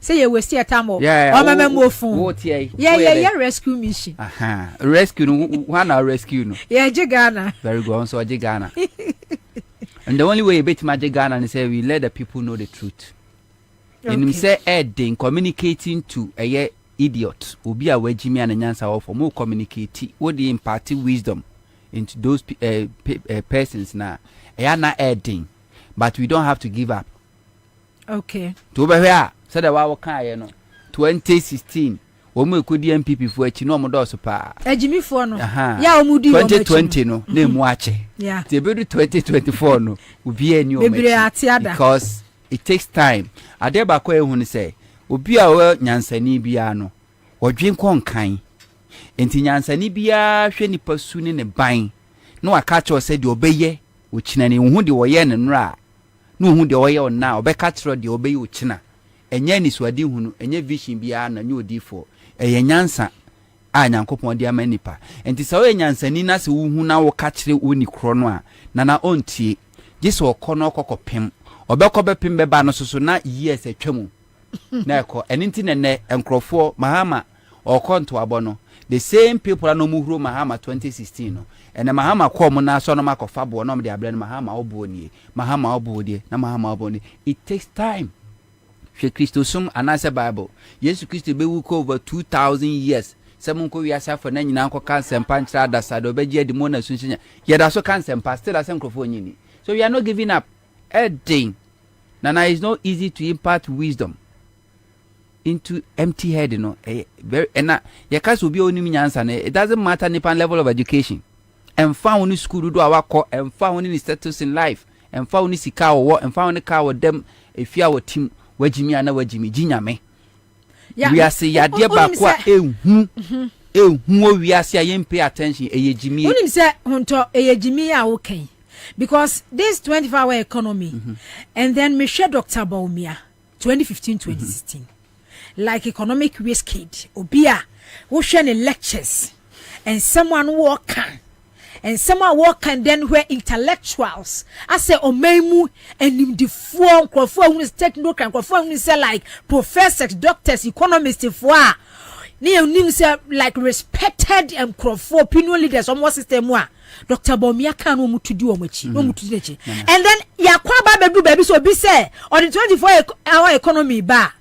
say you waste your time or mama mo phone what tie yeah rescue mission rescue no one rescue no yeah Ghana very good so Ghana and the only way bit magic Ghana is say we let the people know the truth and him say adding communicating to a idiot obi a wajimi ananyansa of more communicate what the impart wisdom into those persons na na adding but we don't have to give up okay to be here said that wa kan no 2016 omo ekodi MPP fo achi no omodo so pa ajimi fo no ya omudi 2020 no na emu ache te bedu 2024 no obi ani o because it takes time adeba ko ehun say obi a wa nyansani bia no odwen konkan enti nyansani bia hwe nipa su ne ban no aka cho se de obeye ochina ne hu de woye ne nra no hu de woye onna obeka chro de obeye ochina enye ni suade hunu enye vision bia na nyu odifo eye nyansa a nyankopon de ama nipa enti se wo nyansani na se wo hu na wo ka kire oni kro no a na ontie gise okono okokopem obekobepem beba no soso na years atwamu na eko eninti nene enkrofo Mahama okonto abono the same people no muhuro Mahama 2016 no ene Mahama kom na so no makofa bo no de abre no Mahama obuoni Mahama obuodie na Mahama obuoni it takes time hwe Christosum anase Bible Yesu Christo bewu ko over 2000 years semunko wi asafo na nyina anko cancer panchra da sado beje di mona sunsinya yeda so cancer pa still as enkrofo nyini so we are not giving up everything nana is not easy to impart wisdom into empty head no very and ya kaso obi onim nyansa na it doesn't matter nipan level of education and found school do awakọ and found ni status in life and found ni sika wo and found ni ka wo dem efia wo tim wajimi ana wajimi jinyame we are say ya de ba kwa ehu we are say yen pay attention eyejimi unim say honto eyejimi a wo kan because this 24-hour economy and then me share Dr. Baumia 2015-2016 like economic risk kid obia wo share the lectures and someone walk and then where intellectuals I say omemu and in the form who is technical who is like professors doctors economists for ni say like respected and opinion leaders almost system wa Dr. Baumia kan wo mutudi wo machi wo mutudi nechi and then yakwa ba bedu baby so be say on the 24-hour economy ba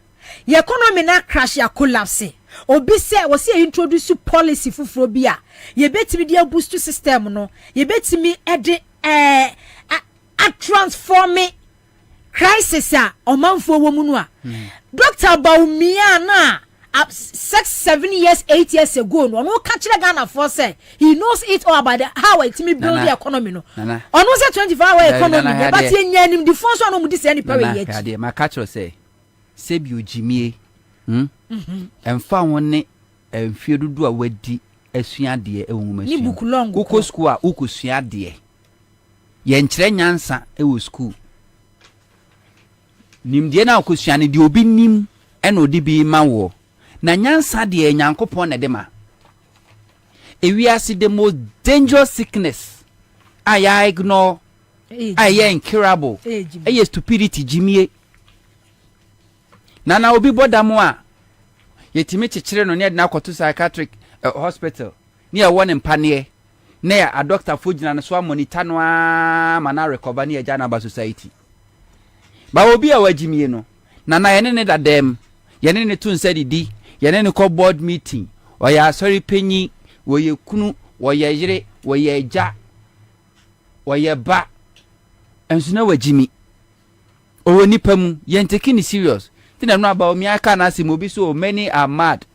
your economy na crash ya collapse obi say we say introduce policy fufuro bia ye betimi dia boost system no ye betimi ede a transform crisis a omanfo wo mu no a Dr. Baumia na 7 years 8 years ago no catch the Ghana for say he knows it all about how it me build the economy no ono say 24-hour economy but yen nim the force no mu dis any per yet ya dey my catch say bi ojimie emfa wonne emfie dudu a wadi asua de e won ni bukulong kuko school a ukosua de ye nkyere nyansa e wo school nim de na ukosua ne de obi nim e na odi bi ma wo na nyansa de nyankopon na de ma ewiase the most dangerous sickness I ignore I incurable e stupidity jimie na obi bodamo a yetimi chechire no ne de na kwato psychiatric hospital ne ya won mpane na ya a doctor fogina no so monitor no a ma na recover ne ya jana ba society ba obi a wajimie no na yene ne dadem yene ne tun se didi yene ne ko board meeting o ya sorry penyi wo ye kunu wo ye yire wo ye ja wo ye ba enso na wajimi o nipa mu ye nteki ni serious tina no aba o mi aka na se mo bi so many are mad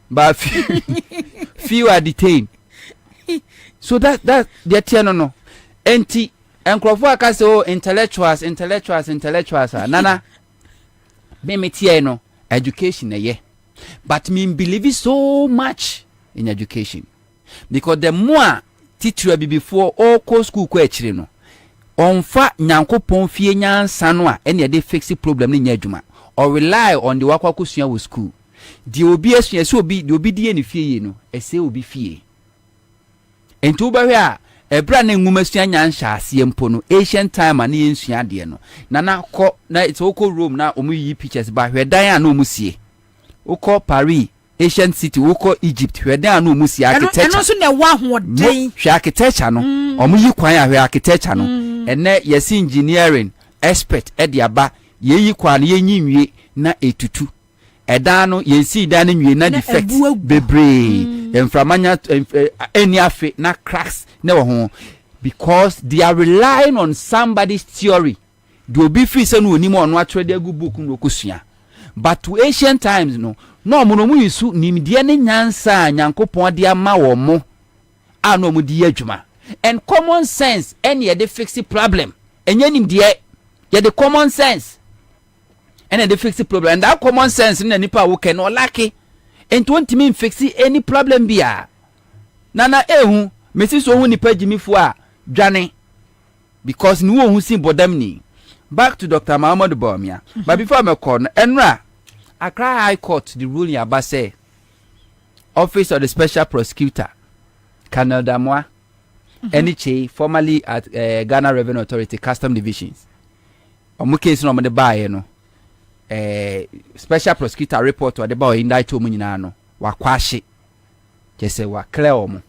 but few are detained so that the tiano no enti enkrofo aka se o intellectuals nana be metie no education ye but me believe so much in education because the more teacher before all co school ko akire no onfa nyankopon fie nyansa no a ene de fix problem ni nyadwuma or rely on the wakwakusua wo school di obi asua so obi di obi die ne fie ye no ese obi fie ento ba hwe a ebra na nwumasua nyansa ase mpo no ancient time na yensua de no na ko na it's oko Rome na omu yi pictures ba hwe dan a na omu sie oko Paris ancient city oko Egypt hwe dan a na omu sie architecture eno so na wa hoden hwe architecture no omu yi kwan a hwe architecture no ene yes engineering expert e de aba yeyi kwan yenyi nwie na etutu edan no yensi dan nwie na defect bebre enframanya eni afe na cracks na wo ho because they are relying on somebody's theory do obi fi se no onimo ono atwede agu book no kosua but to ancient times no mu yisu nimdie ne nyansa nyankopon de ama wo mo ano mu di adwuma and common sense any dey fix the problem enye nimdie ye the common sense and dey fix the problem and that common sense na nipa wo ken o laki and don't mean fix any problem bia nana ehu mesi so hu nipa jimifo a dwane because ni wo hu sin bodam ni back to Dr. Kwabena Bobie but before me call enra Accra High Court the ruling about say Office of the Special Prosecutor Colonel Damwa NHA formerly at Ghana Revenue Authority Custom Divisions omo case no mo de baaye no special prosecutor report wa de ba o indict omo nyina no wa kwahye jese wa clear omo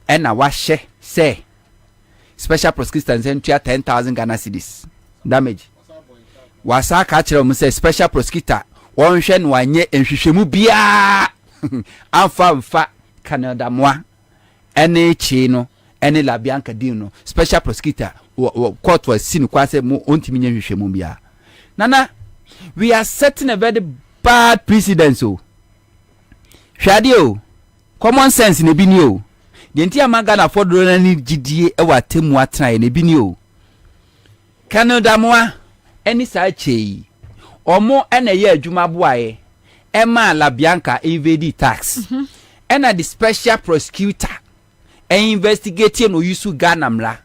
ena wa hye say special prosecutor ntua 10,000 Ghana cedis damage wasa ka kire omo say special prosecutor won hwe no anye enhwehwemu bia amfa Colonel Damwa ene chi no ene Labianca din no special prosecutor court was seen kwase mo ontimi nya hwehwemu bia nana we are setting a very bad precedent so hwade o common sense ne bi ni o de ntia magana fodoro na ni gidie e wa temu atran ne bi ni o Colonel Damwa eni sa chei omo ena ye adwuma boae e ma Labianca evade tax ena the special prosecutor investigate no yusu Ghana mra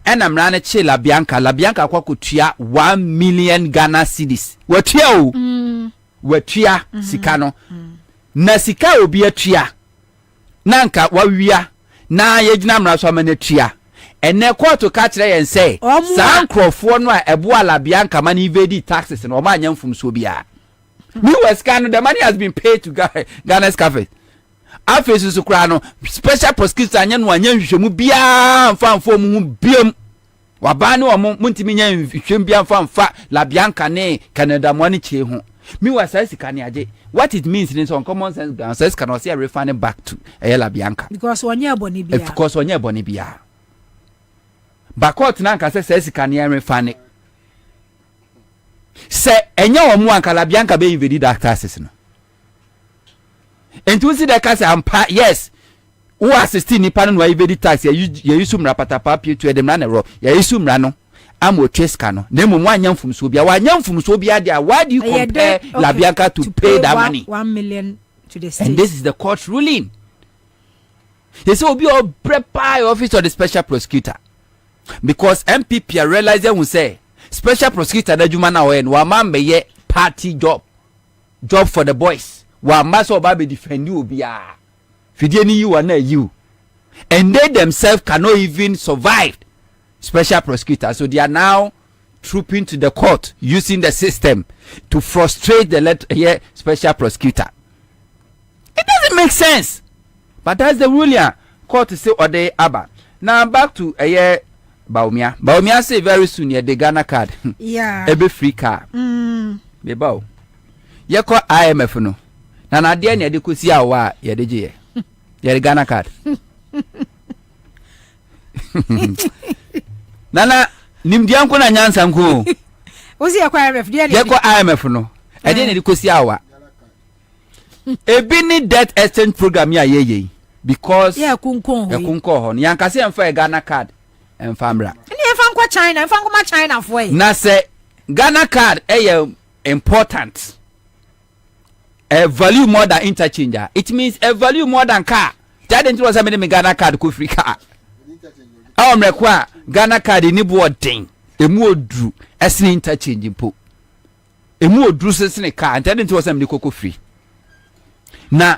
ena mra na che Labianca kwa kotua 1 million Ghana cedis watua o watua sika no na sika obi atua nanka wawia na yegyina mra so amana tua ene court ka kire yen say san crofo no a ebo Labianca man evade taxes no ma nyamfum so bia me was can the money has been paid to Ghana's cafe afesu su kra no special prosecutor anya no anya hwehwemu bia mfamfo mu biem waba ne omo muntimi nya hwehwem bia mfamfa Labianca ne Canada money che ho me was say sika ne age what it means in some common sense Ghana says can say refund back to Labianca because onya boni bia because onya boni bia bakot na nka say sika ne refund se enya omo anka Labianca be invade that taxes no and you see that case ampa yes who assist nipa no wa evedi tax ya yusu mra patapa pie to edem na ne ro ya yusu mra no amo treska no na mum wanya mfumso bia wanya mfumso bia dia why do you compare Labianca to pay that money 1 million to the state? And this is the court ruling. They say obi o prepare office of the special prosecutor because MPP are realizing we say special prosecutor da juma na we no amambe ye party job for the boys wa maso ba be defend you bia fidie ni you na you and they themselves cannot even survive special prosecutor, so they are now trooping to the court using the system to frustrate the special prosecutor. It doesn't make sense, but that's the ruling. Court say ode aba. Now back to Bawumia. Bawumia say very soon the Ghana card. Yeah. Ebe free car. Be baw. Ye ko IMF no. Na de na de kosi awa ye de je. Ye Ghana card. Nana nimdia nko na nyansa nko. Osi ye ko IMF de ye ko IMF no. E de na de kosi awa. Ebi ni debt exchange program ya ye because yeah kunkon ho yankase emfa Ghana card emfamra ni emfa nko China emfa nko ma China for na se Ghana card important value more than interchange. It means a value more than car. That didn't was me Ghana card ko free car mrekwa Ghana card ni boarding emu odru esne interchange po emu odru sesne car that didn't was me ko free. Na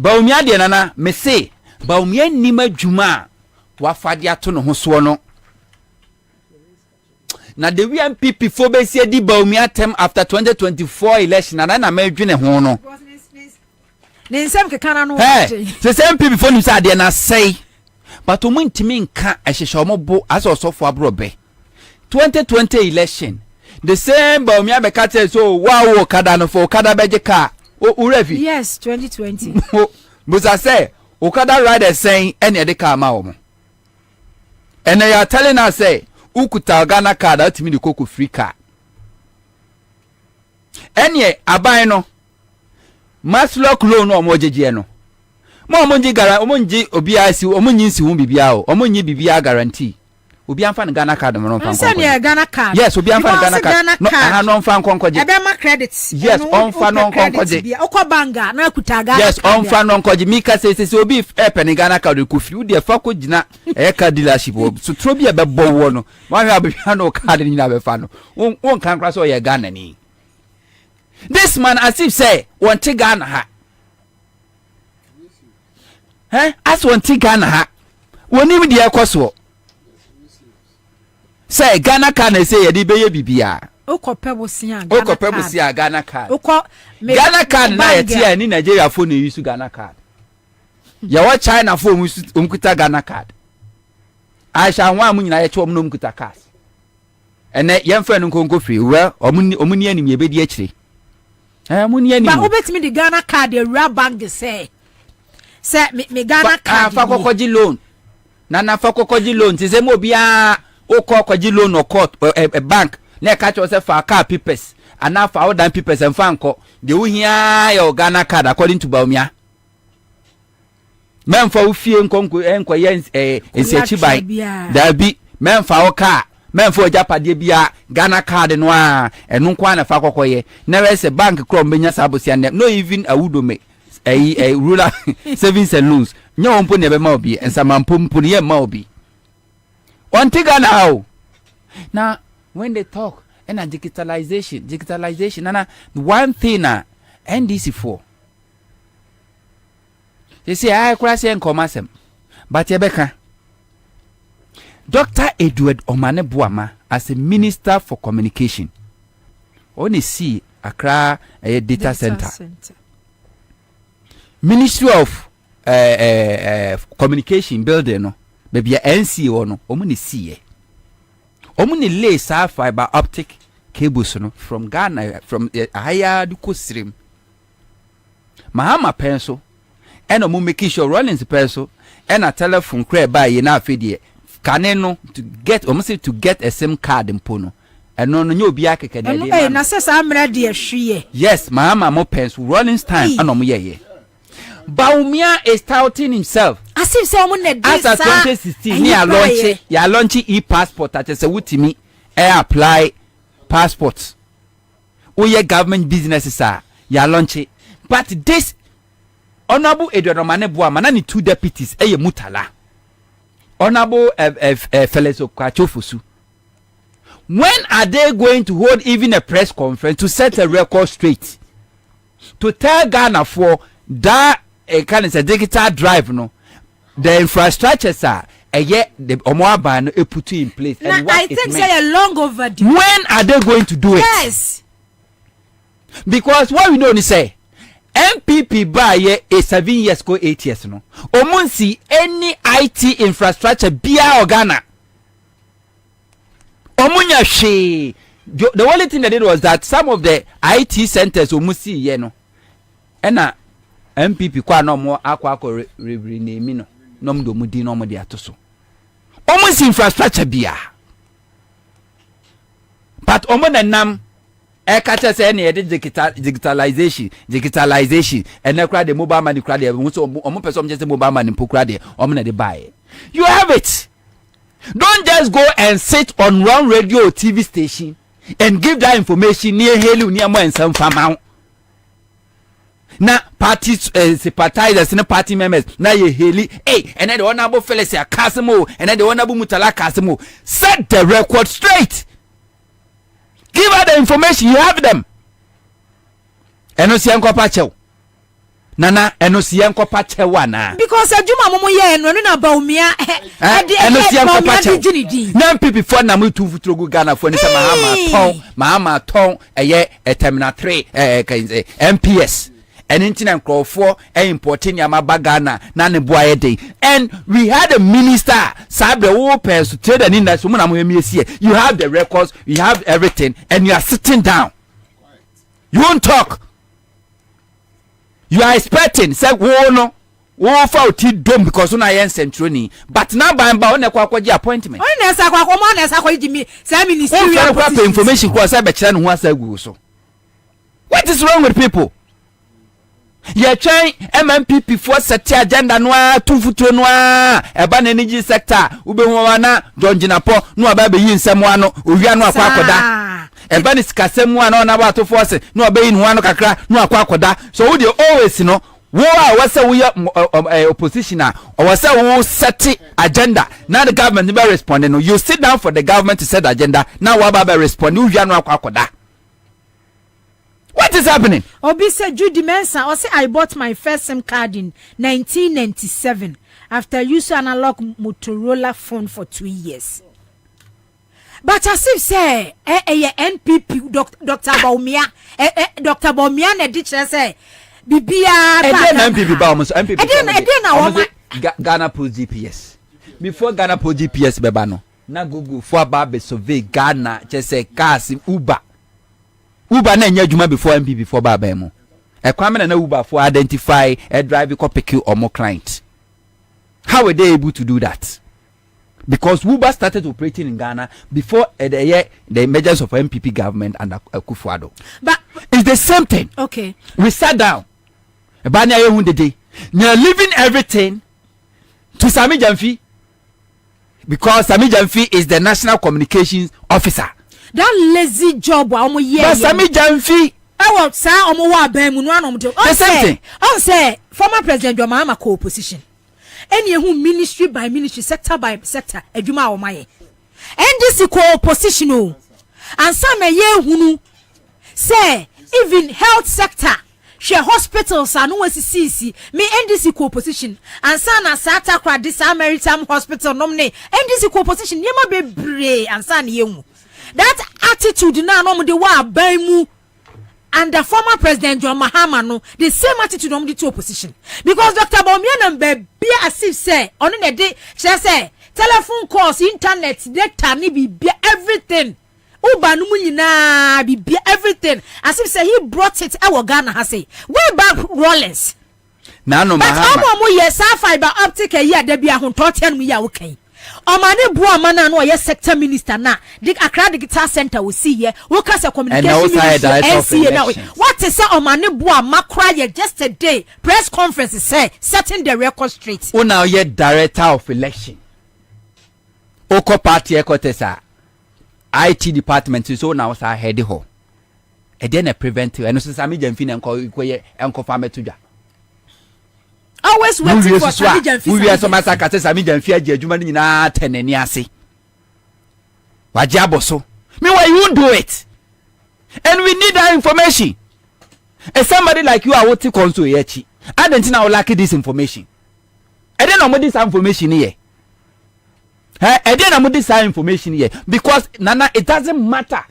Bawumia de nana me say Bawumia nima dwuma wa fade ato no ho so no na the MPP for be say di Bawumia term after 2024 election na ma adwene ho no ne nsem kekana no se same MPP for nim say de na say but o ntimi nka ehhehye omobo asa osofo abrobe 2020 election the same Bawumia be ka say so wa kada no for kada beje ka Urevi. Yes, 2020. But say, Okada rider saying any other car ma. And they are telling us say, Ukuta Ghana card out me the cocoa free car. Any abino Maslock loan or mojegiano. Momonji gara omonji obiasi omonyi si hu bibia o omonyi bibia guarantee. Obi amfa Ghana card no fan konko. Ghana card. Yes, obi amfa Ghana card. No no fan konko je. Ebe ma credits. Yes, on fan non konko je. Okobanga na kuta Ghana. Yes, on fan non konko je. Mika say obi pen Ghana card ku fi de fa ko gina card dealership. So trobi ebe bo wo no. Ma hwa be hwa no card ni na be fa no. Won kan kra so ye Ghana ni. This man as if say won te Ghana ha. As won te Ghana ha. Woni bi de ekoso. Say Ghana card say ye di beye bibia. Okopebusia Ghana card. Ghana card na ye tie ni Nigeria phone use Ghana card. Ya wa China phone use umkuta Ghana card. Aisha nwa mu nyina ye che omno umkuta card. Ene ye mfa no nkonko free we omuni anim ye bedi akire. Omuni anim. Ba obetimi di Ghana card e rubber bank say me Ghana card. Fa kokoji loan. Na fa kokoji loan ti se mo bia o kokoji loan or court a bank na catch yourself for car papers and now for other papers and fanko the uhia your Ghana card according to Bawumia men for ufie nkonko enkoye ensechi by there be men for car men for japade bia Ghana card no a enu kwa na fa kokoye na we say bank krom benya sabosia no even awudome a rural savings and loans nyo mpo ne be ma obi ensamampo mpo ne ma obi on tiga now. Now, when they talk and digitalization, and one thing NDC for. They say I cross and commerce, but Yebeka. Dr. Edward Omane Buama as a minister for communication. Only see Accra a data center. Ministry of communication building no. Baby NCO no omuni see omuni lay sa fiber optic cables no from Ghana from higher duko stream mahama pencil and omu make sure Rollins pencil and a telephone crab by ye na afedie kane no to get almost to get a SIM card mpo and no nyo obi akeke na dey na sesa amra de ahwie yes mahama mo pencil Rollins time and omu ye Bawumia is touting himself as if someone had as a 2016 ya launch e-passport at a wutimi apply passport. Oye government businesses are ya launch but this Honorable Edward Omanebua manani 2 deputies mutala. Honorable Felix Okwachofusu. When are they going to hold even a press conference to set a record straight? To tell Ghana for that kind of a digital drive, no, the infrastructures are yet the Omoaban put in place. And what I think they are long overdue. When are they going to do it? Yes. Because what we know is say MPP by a 7 years go 8 years no. Omunsi any IT infrastructure bia Ghana. Omunya she. The only thing they did was that some of the IT centers omusi ye no. Ena MPP kwa no mo akwa rename no. Nom do mudi no mo de atoso. Omunsi infrastructure bia. But omuna nam catch say any digitalization and na the mobile money crowd there so omo person just mobile money po crowd there omuna dey buy. You have it. Don't just go and sit on one radio or TV station and give that information near Helu near more and some farm. Na parties sympathizers and party members na ye Heli hey and then the honorable fellas say Kasimo and then the honorable Mutala Kasimo set the record straight. Give her the information, you have them. Enosi enko pachew. Nana enosi enko pachew wana. Because adwuma momo ye no na Bawumia enosi enko pachew. Na MPP for na mu tu futuro gu Ghana for ni se mahama ton eye terminal 3 MPS. And internet crowd for importing Yamaba Ghana, Nane Boyede. And we had a minister, Sabre Opens to trade an industry. You have the records, you have everything, and you are sitting down. You won't talk. You are expecting, say, no. Wo fa oti dom because una yen centroni but now by one kwa appointment. Ona sa kwa mo na sa kwa jimi say ministerial information kwa say be kire no ho asagu so. What is wrong with people? Ye try MMPP for set agenda no tu futuro no eba na energy sector ube ho na John Jinapo no aba be yi nsem ano owia no akwa akoda eba ni sikasem ano na ba to force no aba yi no ano kakra no akwa akoda so we dey always no wo a say we opposition or say we set agenda now the government be responding no you sit down for the government to set the agenda now we aba be respond owia no akwa akoda. What is happening? Obi said Judy Mensah or say I bought my first SIM card in 1997 after using analog Motorola phone for 2 years. But as if say NPP Dr. Bawumia Dr. Bawumia na teacher say bibia MPP Bawumia MPP Ghana Post GPS. Before Ghana Post GPS beba no na Google for ba survey Ghana just say cars Uber na nya adwuma before MPP for baba mo e kwame na Uber for identify a driver ko pick you or more client. How were they able to do that? Because Uber started operating in Ghana before the emergence of MPP government and Akufo-Addo. But it's the same thing. Okay, we sat down banya ye hunde day you're leaving everything to Sami Jamfi because Sami Jamfi is the national communications officer. That lazy job omo ye but Sami Jamfi e wo sa omo wa ban mu no anom de on say former president John Mahama co-opposition any who ministry by ministry sector by sector adwuma wo maye NDC co-opposition o and some ye hunu say even health sector share hospitals and no CC me NDC co-opposition and sana sata kwa this Maritime Hospital nomne NDC co-opposition yema bebre and sana ye that attitude na no de wa ban mu and the former president John Mahama no the same attitude no to opposition because Dr. Bawumia na be asif say on na dey say telephone calls internet data ni bi everything Uber no nyina bi everything as if say he brought it e Ghana ha say way back Rollins na no Mahama but omo mo ye sa fiber optic e ya da bi ahonto 10 mu ya wo kan omane bua mana no ye sector minister na Accra Digital Center we see here we can say communication minister NCA now what is say omane bua makra ye yesterday press conference say setting the record straight o now ye director of election oko party ekotesa IT department so now say head ho e dey na preventive eno so sami jamfi na enko ye enko fa metodwa always waiting for sami jamfi we are so masaka say sami jamfi age adwuma ni nyina tenani ase waje aboso me why you do it and we need that information and somebody like you are what console yechi adentina will lack this information and then no this information here and then no this information here because nana it doesn't matter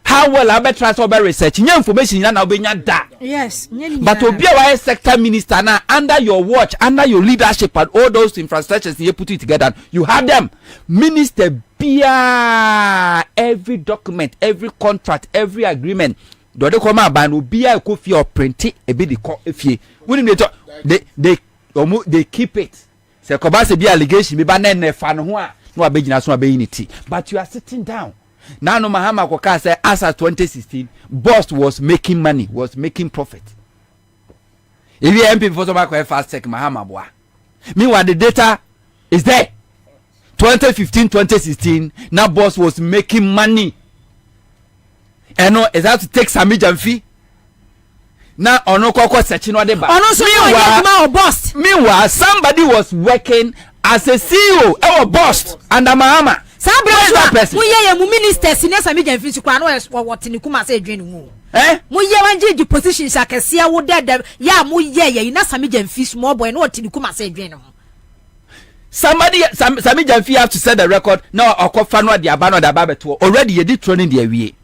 how well I better trust over research new information na obenya da yes but obi a sector minister now under your watch under your leadership and all those infrastructures you put it together you have them minister bia every document every contract every agreement do they come about no bia ko fi or print it e be the efie they keep it say ko ba se bi allegation bi ba na nefa no ho a no abegina so abeyiniti but you are sitting down now no Mahama Koka said as at 2016 boss was making money was making profit if you MP for some fast check Mahama boy meanwhile the data is there 2015-2016 now boss was making money and no is that to take Sami Jamfi now ono koko search no dey ba meanwhile somebody was working as a CEO our boss under Mahama mu ye mu ministers ni Sami Jamfi su kwa no what ni kuma say dwen mu mu ye wanje position shakese wo dede ya mu ye na Sami Jamfi small boy no what ni kuma say dwen mu somebody Sami Jamfi have to set the record now okofa no de aba no da ba beto already you did training the awie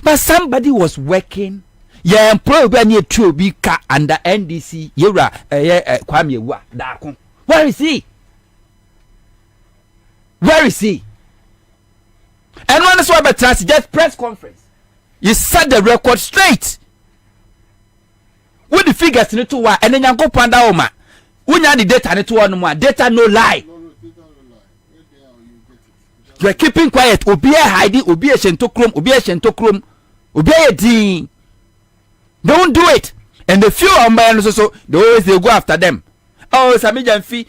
but somebody was working ye employee be na etu obi ka under NDC yewra Kwame Ewa da ko where is he and when so about just press conference you set the record straight with the figures in to wa and then yanko panda oma unya the data ne to one more data no lie you are keeping quiet obi e hide obi e shentokrom obi e din don't do it and the few on so they always they go after them. Oh, Sami Jamfi,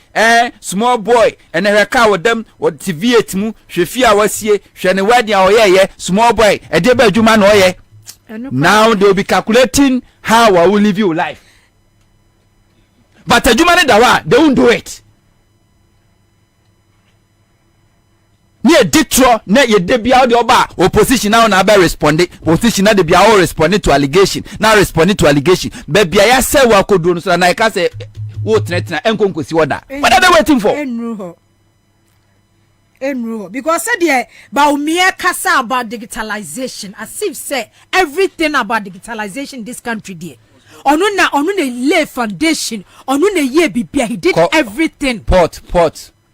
small boy, and a car with them, what TV it mu, Shefia was here, Shane wedding or ye, small boy, a debut juman or ye. Now they'll be calculating how I will live your life. But a juman dawa, they won't do it. Near Ditro, near your debut out your bar, opposition now never responded, position now they be all responding to allegation, now responding to allegation. Baby, I say what could do, so I can say. What threaten enkonkosi order what are they waiting for enruho because said there Baumia kasa about digitalization as if say everything about digitalization in this country there onu na lay foundation onu na ye bibia he did everything port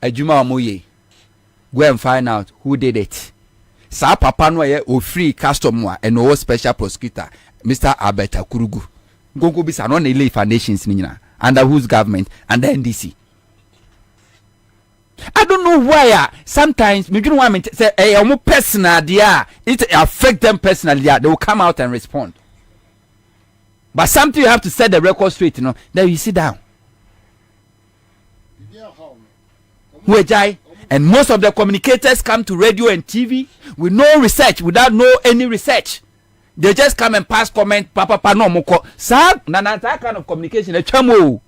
adwuma omoye go and find out who did it sa papa no ye o free custom wa and no special prosecutor Mr. Abeta Kurugu gongo bisa no na lay foundations ni nyina under whose government? Under NDC. I don't know why sometimes me don't want me say a personal dia it affect them personally they will come out and respond. But something you have to set the record straight, you know. Then you sit down. And most of the communicators come to radio and TV with no research, without any research. They just come and pass comment, papa no moko. Sir, that kind of communication, a chamo.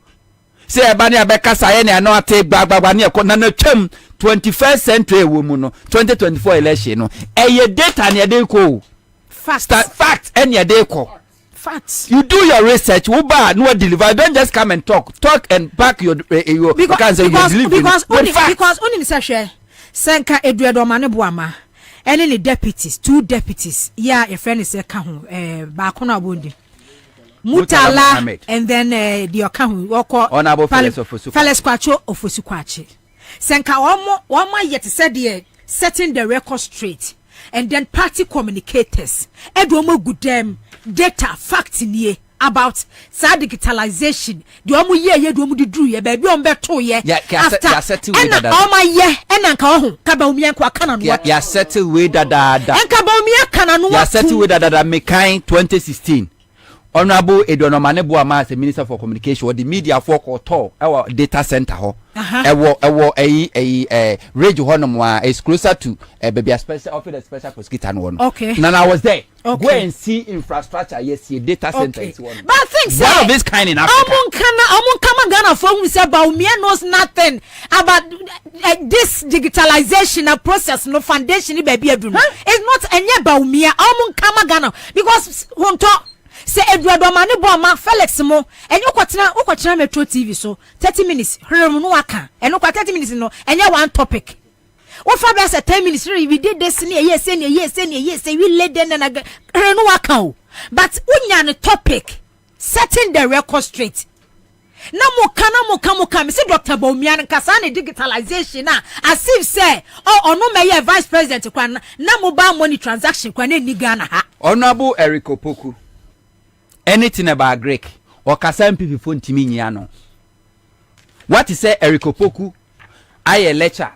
Say abani abeka sayene ano ate bagbani e na cham 21st century woman no 2024 election no. Eye data ne dey ko. Facts any dey ko. Facts. You do your research, wo ba no deliver. Don't just come and talk and back your because only say share. Senka Eduardo Manebuama. Any deputies, 2 deputies. Yeah, a friend is a kahu, Bakuna Bundi. Mutala, and then the Okahu, Honorable Felix Kwacho of Fusukwachi. Senka one more yet said here, setting the record straight, and then party communicators. Edwomo good them, data, fact in ye, about sad digitalization. The omu ye do omu di dru ye baby on beto ye. After and my ye and anka kabaumian kwa kana no. Ya settle way dada. And kabaumia kana no. Ya settle way dada mekai 2016. Honorable Edonomane Boama, the Minister for Communication, or the media for Koto, our data center, a radio honor is closer to baby a special office, a special prosecutor one. Okay. Now I was there. Okay. Go and see infrastructure. Yes, see data center is one. But things one of this kind in Africa. I'm on Ghana phone. We say Baumia knows nothing about this digitalization process. No foundation, baby. It's not any Baumia. I'm on Ghana because one talk. Say Eduardo Mane Boama Felix mo and you kwatena Metro TV so 30 minutes hurry no aka and no 30 minutes no and ya one topic what for be say 10 minutes we did this yes we led then and hurry no aka but unya the topic setting the record straight na mo kan me say Dr. Bawumia nkasa na digitalization na as if say ono me vice president kwan na mobile money transaction kwan ni Ghana ha Honorable Eric Opoku anything about Greek or Kasam people phone to me no. What is say Eric Opoku? I lecture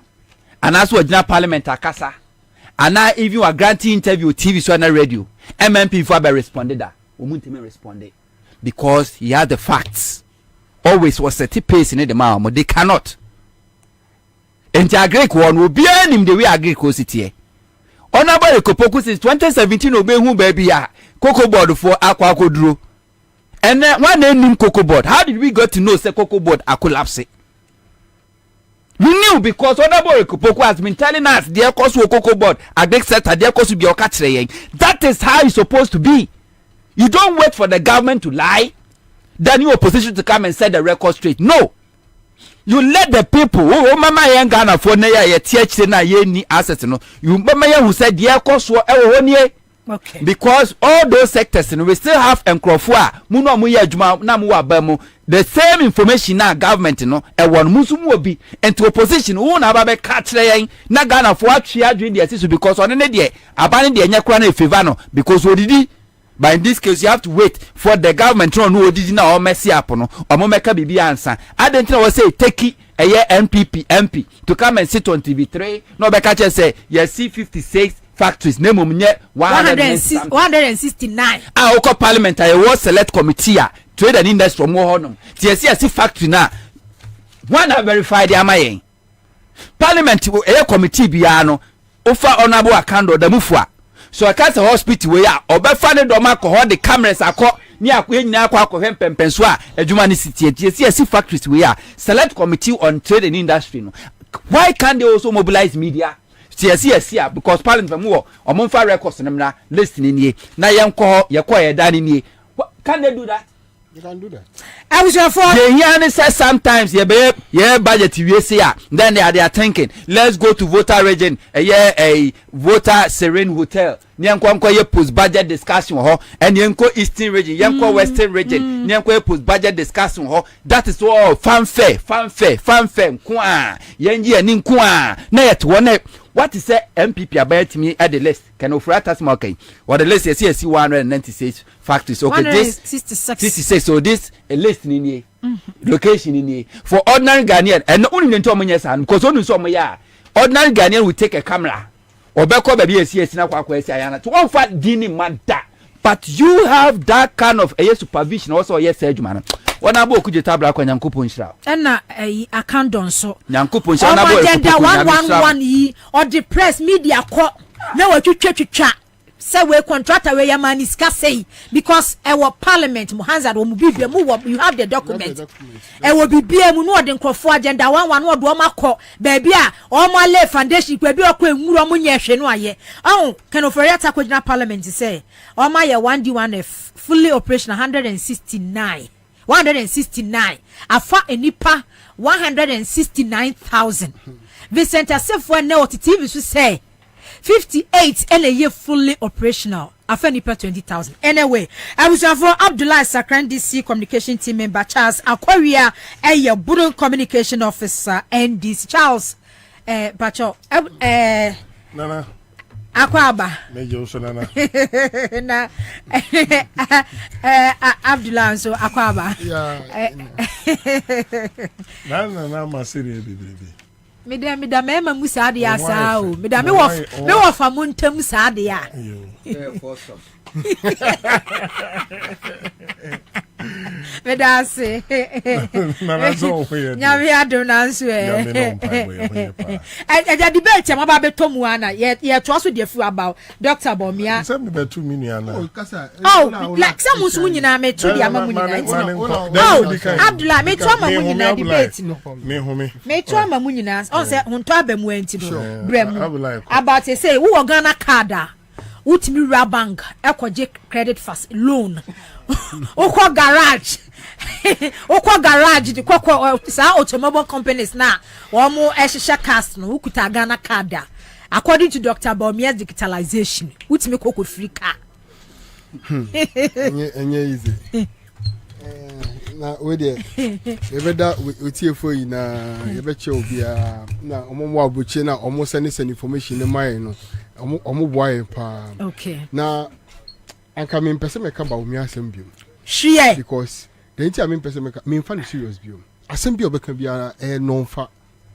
and as well Parliament akasa and now if you are granting interview TV so na radio MMP for be responded that omuntime responded because he had the facts always was set pace in the mouth they cannot enter Greek one will be him the way Greek was it here. Honorable Eric Opoku since 2017 obey who baby Cocoa board for aqua dro. And then one name Cocoa board. How did we get to know say Cocoa board are collapsing? We knew because Honorable Ekopoku has been telling us their cost will Cocoa board against set their cost will be okatre. That is how it's supposed to be. You don't wait for the government to lie, then you opposition to come and set the record straight. No. You let the people who mama yan Ghana for na ye TH na ye ni assets no. You mama yan who said their cost will okay. Because all those sectors we still have enkrofo muno mu ye adwuma na mu abamu the same information na government no e won musumu obi and to opposition who na ba be ka kire yen na Ghana for atwe adwen de asisu because on ne de abane de enya kura na favor no because odidi but in this case you have to wait for the government no odidi na o mess up no o mo meka bibi ansa adentina we say take a year MP to come and sit on TV3 no be ka say you see 56 factories name nye 169 oko parliament I was select committee trade and industry from honum TSC factory na one have verified amayen parliament a committee bia no ofa honorable akando da mufua so akasa hospital we ya obefa ne do makọ the cameras akọ ni akọ nyina akọ akọ hempempenso a adwuma ne city TSC factories we ya select committee on trade and industry no why can't they also mobilize media yes because parliament from wo omonfa records na list ni na yenko ye can they do that? You can do that. I was for the say sometimes yeah budget we say then they are thinking let's go to voter region a voter serene hotel nyanko ye post budget discussion ho and yanko eastern region yanko western region nyanko post budget discussion ho that is all fanfare nko a yenji ani nko a na yet one what is say MPP about me at the list can offer us marking what the list is 196 factories okay this 66 so this a list in location in for ordinary Ghanaian and only to me because only some ya ordinary Ghanaian will take a camera or back up baby see na kwa ayana to one fat dini mada but you have that kind of a supervision also yes man wana abo kuje tabla kwa nyankopon hira na account don so nyankopon hira na abo agenda 111 yi or the press media ko na watwetwetwa say we contractor we yamani ska say because our parliament mu hands at mu bibia mu you have the document e wo bibia mu no de nkrofo agenda 11 no do makọ baby a o ma lay foundation kwa bi okọ enwuro mu nye hwe no aye can operate akogina parliament say o ma ye 1D1F fully operational 169 afa enipa 169,000 Vincent Asefo na OTTV so say 58 and a year fully operational afa nipa 20,000 anyway I was for Abdullah Sakran DC communication team member Charles Aquaria a Burun communication officer NDC Charles Bacho Nana Akwaba. Major Sonana. Na Abdullah so Akwaba. Yeah. Na masiri baby. Mida mema musa de asa o. Mida me wo fa muntam sa de ya. Mida se. Na so we. Nyame adom na so eja debate am ba beto mu ana ye to so de fu about Dr. Bomia. Some be 2 million na. Oh, like some musu nyina me to dia mamu nyina. Oh, Abdullah me to mamu nyina debate no. Me to mamu nyina. On say hunto abamu anti no. Brem. About say wo Ghana card a utimi ra bank ekoje credit fast loan. Okwa garage. Okwa garage di kokwa sa automobile companies na wo mo ehhehye cars no ukuta Ghana card a according to Dr. Bomia's digitalization utimi kokko free car. Enye easy. Na we dey ebeda otiefo yi na yebeche obia na omomo abuche na omo send information in my no omo boy pa. Okay. Na anka me pese me ka ba omi asem biom. Sure. Because the entire me pese me ka me fan serious biom. Asem bi obeka bia no fa.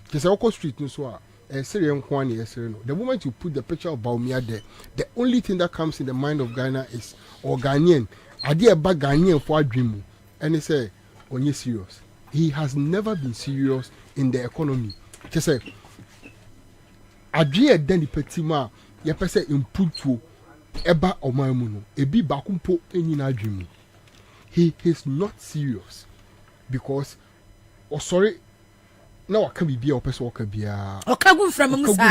Kese okọ street no so a serious nko na yesere no. The moment you put the picture of Baumia there, the only thing that comes in the mind of Ghana is or Ghanaian. Ade eba Ghanaian for adwim. And he say, onye serious. He has never been serious in the economy. Just say, adrie den petima ye pese input to eba omamuno. Ebi bakumpo eni na adwim. He is not serious because sorry na waka bibia opese waka bia. Okagu from musa.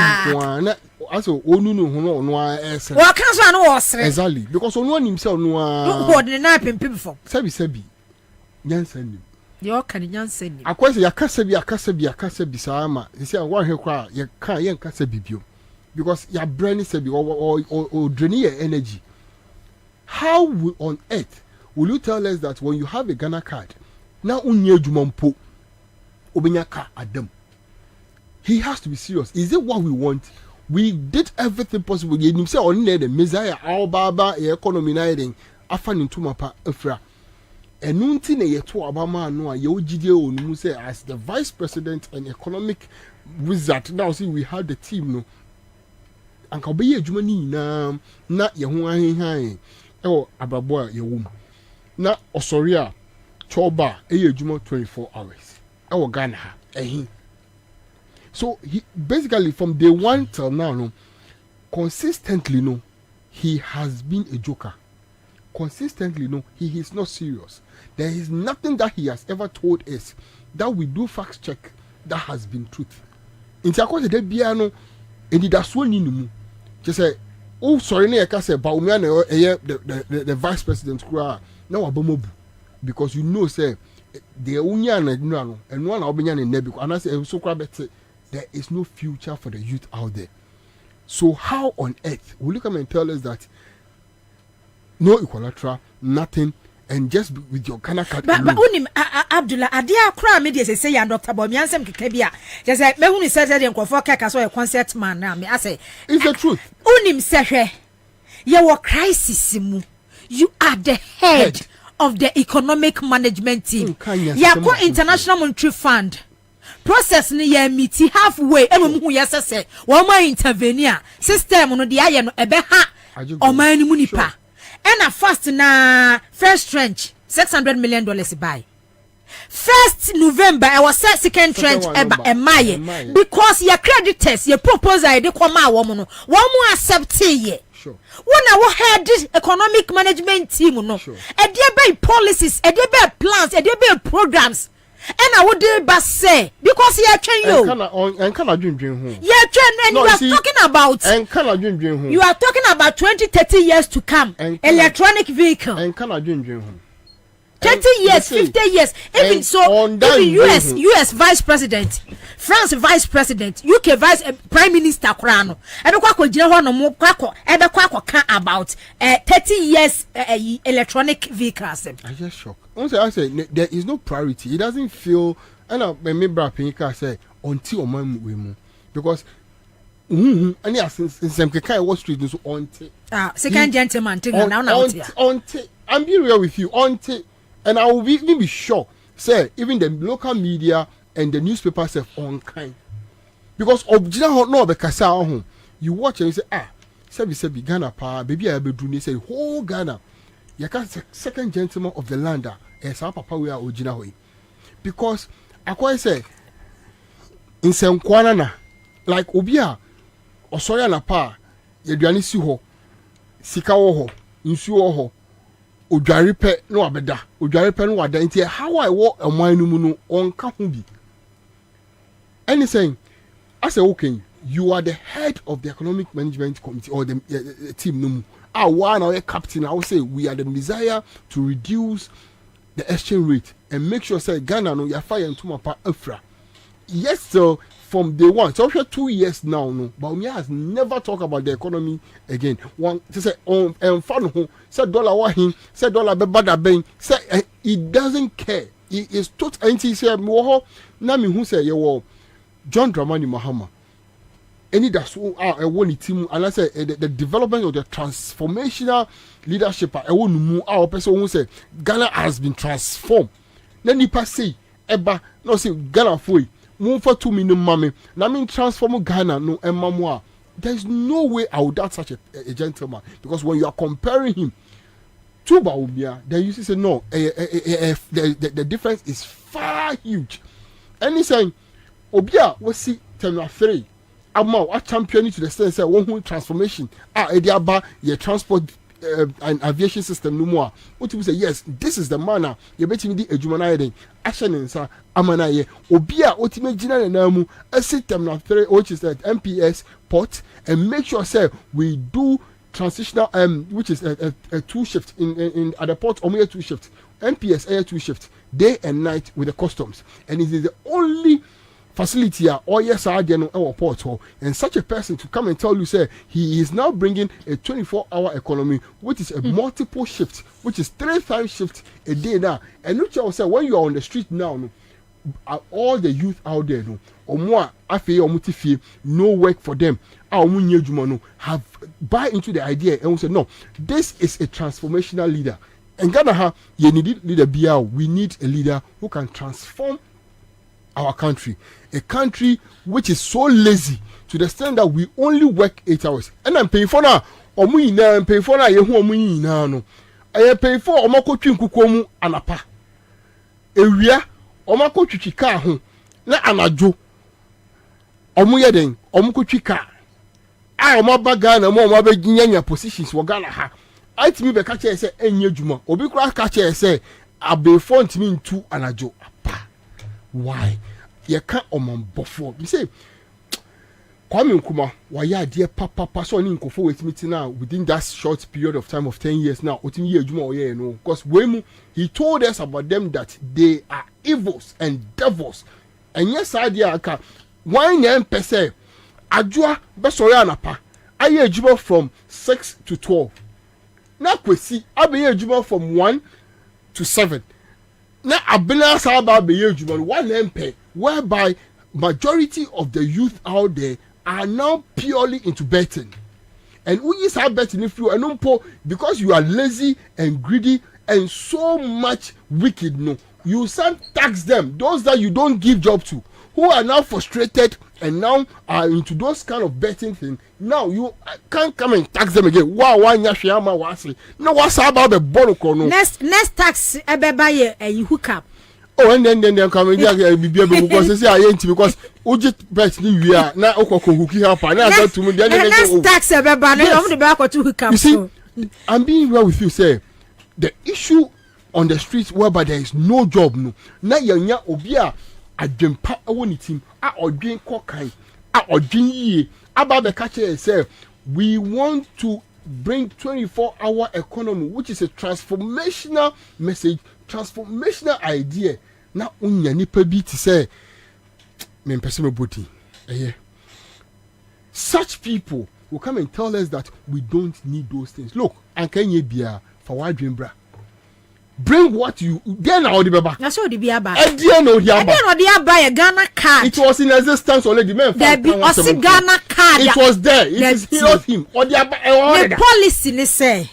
Na aso onu no ho no ese. Waka so na wo sere. Exactly because onu anim se onu a. Don't hold the knife and people for. Sebi. Nyansa nim. Yo kan nyansa nim. Akwese yakasa bi sama. You see one here kwa ye kan ye nkasa bibio. Because your brain is sebi or draining your energy. How on earth will you tell us that when you have a Ghana card, now unye jumampo obenya ka adam? He has to be serious. Is it what we want? We did everything possible. You say only the Messiah, our baba, economy na afan into mapa efra. Enunti ne yeto abama no a ye ogide onu say as the vice president and economic wizard. Now see we had the team no. Anka obeye adwuma ni na ye ho ahenhan e abrabo a ye wom. Na osori a choba eye adwuma 24 hours. E Ghana ha ehin. So he basically from day one till now no consistently no he has been a joker. Consistently no he is not serious. There is nothing that he has ever told us that we do fact check that has been truth. In Tiakote de bia no enidaso ni numu. Just say oh sorry na yeka say ba umia na the vice president kura na wabomobu because you know say the unya na no eno na obenya na nebi and say so kura bet there is no future for the youth out there. So how on earth will you come and tell us that no equilateral, nothing, and just with your Ghana card? But unim Abdullah adia kra me dey say ya Dr. Bomi Ansah keke bia. Just say me hu ni say dey nkofo keka so a concert man na me I say it's the truth. Unim say hwe ye wo crisis mu. You are the head of the economic management team. Ya ko International Monetary Fund. Process ni ya meet halfway emu hu yes say wo ma intervene system no de aye no ebe ha o man ni mu nipa. And a first na first trench $600 million buy. 1st November I was second trench eba emaye because your creditors your proposal dey come a wo no wo mo accept ye. Sure. When I head this economic management team no e dey be policies e dey be plans e dey be programs. And I would but say because you are train you. And can I dream home? You are train and no, you are talking about. And can I dream home? You are talking about 20-30 years to come. Electronic vehicle. And can I dream home? 30 years, 50 years. Even so, even US Vice President, France Vice President, UK Vice Prime Minister Kurano. About 30 years electronic vehicles. I just shocked. I say there is no priority. It doesn't feel. And when me bra pinika say until my we because Any some kind Wall Street so on second gentleman thing now I'm being real with you on and I will even be sure say even the local media and the newspapers have on kind because original no be kasa ho you watch and you say say Ghana pa baby I be do say whole Ghana you can second gentleman of the land sa papa we are original ho because akwa say in some kwana na like obia osoya na pa yaduane si ho sika wo ho nsu wo ho odware pe no abeda odware pe no wada nti how I wo aman no mu no onka ho bi anything as a okay you are the head of the economic management committee or the team no mu one or a captain I will say we are the desire to reduce the exchange rate and make sure say Ghana no ya fire into mapa afra yes so from day one so for 2 years now no but me has never talked about the economy again one to say on fan say dollar wa him say dollar be bad ben say he doesn't care he is total anti say me wo na me hu say ye John Dramani Mahama any that's a one team and I say the development of the transformational leadership I want to move our person who say Ghana has been transformed then nipa say eba no say Ghana foi move for 2 million mommy na mean transform Ghana no emamwa there's no way I would doubt such a gentleman because when you are comparing him to Baubia then you say no the difference is far huge and he's saying Obia we see terminal 3 a champion to the sense that one whole transformation ediaba your transport and aviation system no more what you say yes this is the manner you bet me the ejumana den action nsa amana ye obia otime gina na mu a system na 3 which is at MPS port and make sure say we do transitional which is a 2 shift in at the port only 2 shift MPS air 2 shift day and night with the customs and it is the only facility or yes I no our port and such a person to come and tell you say he is now bringing a 24-hour economy which is a multiple shift which is 3 times shift a day now and look I say when you are on the street now no, all the youth out there no or more afei or mutifie no work for them no have buy into the idea and we say no this is a transformational leader and Ghana you need leader we need a leader who can transform our country, a country which is so lazy to the extent that we only work 8 hours. And I'm paying for now. Omu ina I'm paying for now. Yehu omu ina no. I pay for omako twinkukomu anapa. Ewia omako twitwika ho na anajo. Omu yeden omako twika. Omo baga na mo be ginyanya positions wo Ghana ha. Aitimi be ka che say enye djuma. Obi kura ka che say abefo ntimi ntu anajo. Why? You can't before. You say, Kwame Nkrumah, why ya dear papa so ni nkofo with me now within that short period of time of 10 years now. Because when he told us about them that they are evils and devils. And yes, idea aka why name per se adwa besoya anapa. Aye ejuma from 6 to 12. Na kwesi abe ejuma from 1 to 7. Now, abena saba be ejuma one MP whereby majority of the youth out there are now purely into betting. And we is have betting if you and because you are lazy and greedy and so much wicked no you can't tax them those that you don't give job to who are now frustrated and now are into those kind of betting thing now you can't come and tax them again wow nyashiyama wasi no what's about the boroko no next tax ebeba ye hook up oh and then come because say because ojit bet ni wia na okoko hooki help na that to me next tax ebeba no am the back to hook up. You see I'm being real with you say the issue on the streets whereby there is no job no na yanya obi a adwempa woni team a odwen kokan a odwen yie aba be catch say we want to bring 24-hour economy which is a transformational message transformational idea na unya nipa bi ti say me person me boti such people will come and tell us that we don't need those things. Look, and can you be for why dream bra bring what you then all the baba. That's what the biaba. Ghana card. It was in existence already. There be also Ghana card. It was there. It is not him. The policy they say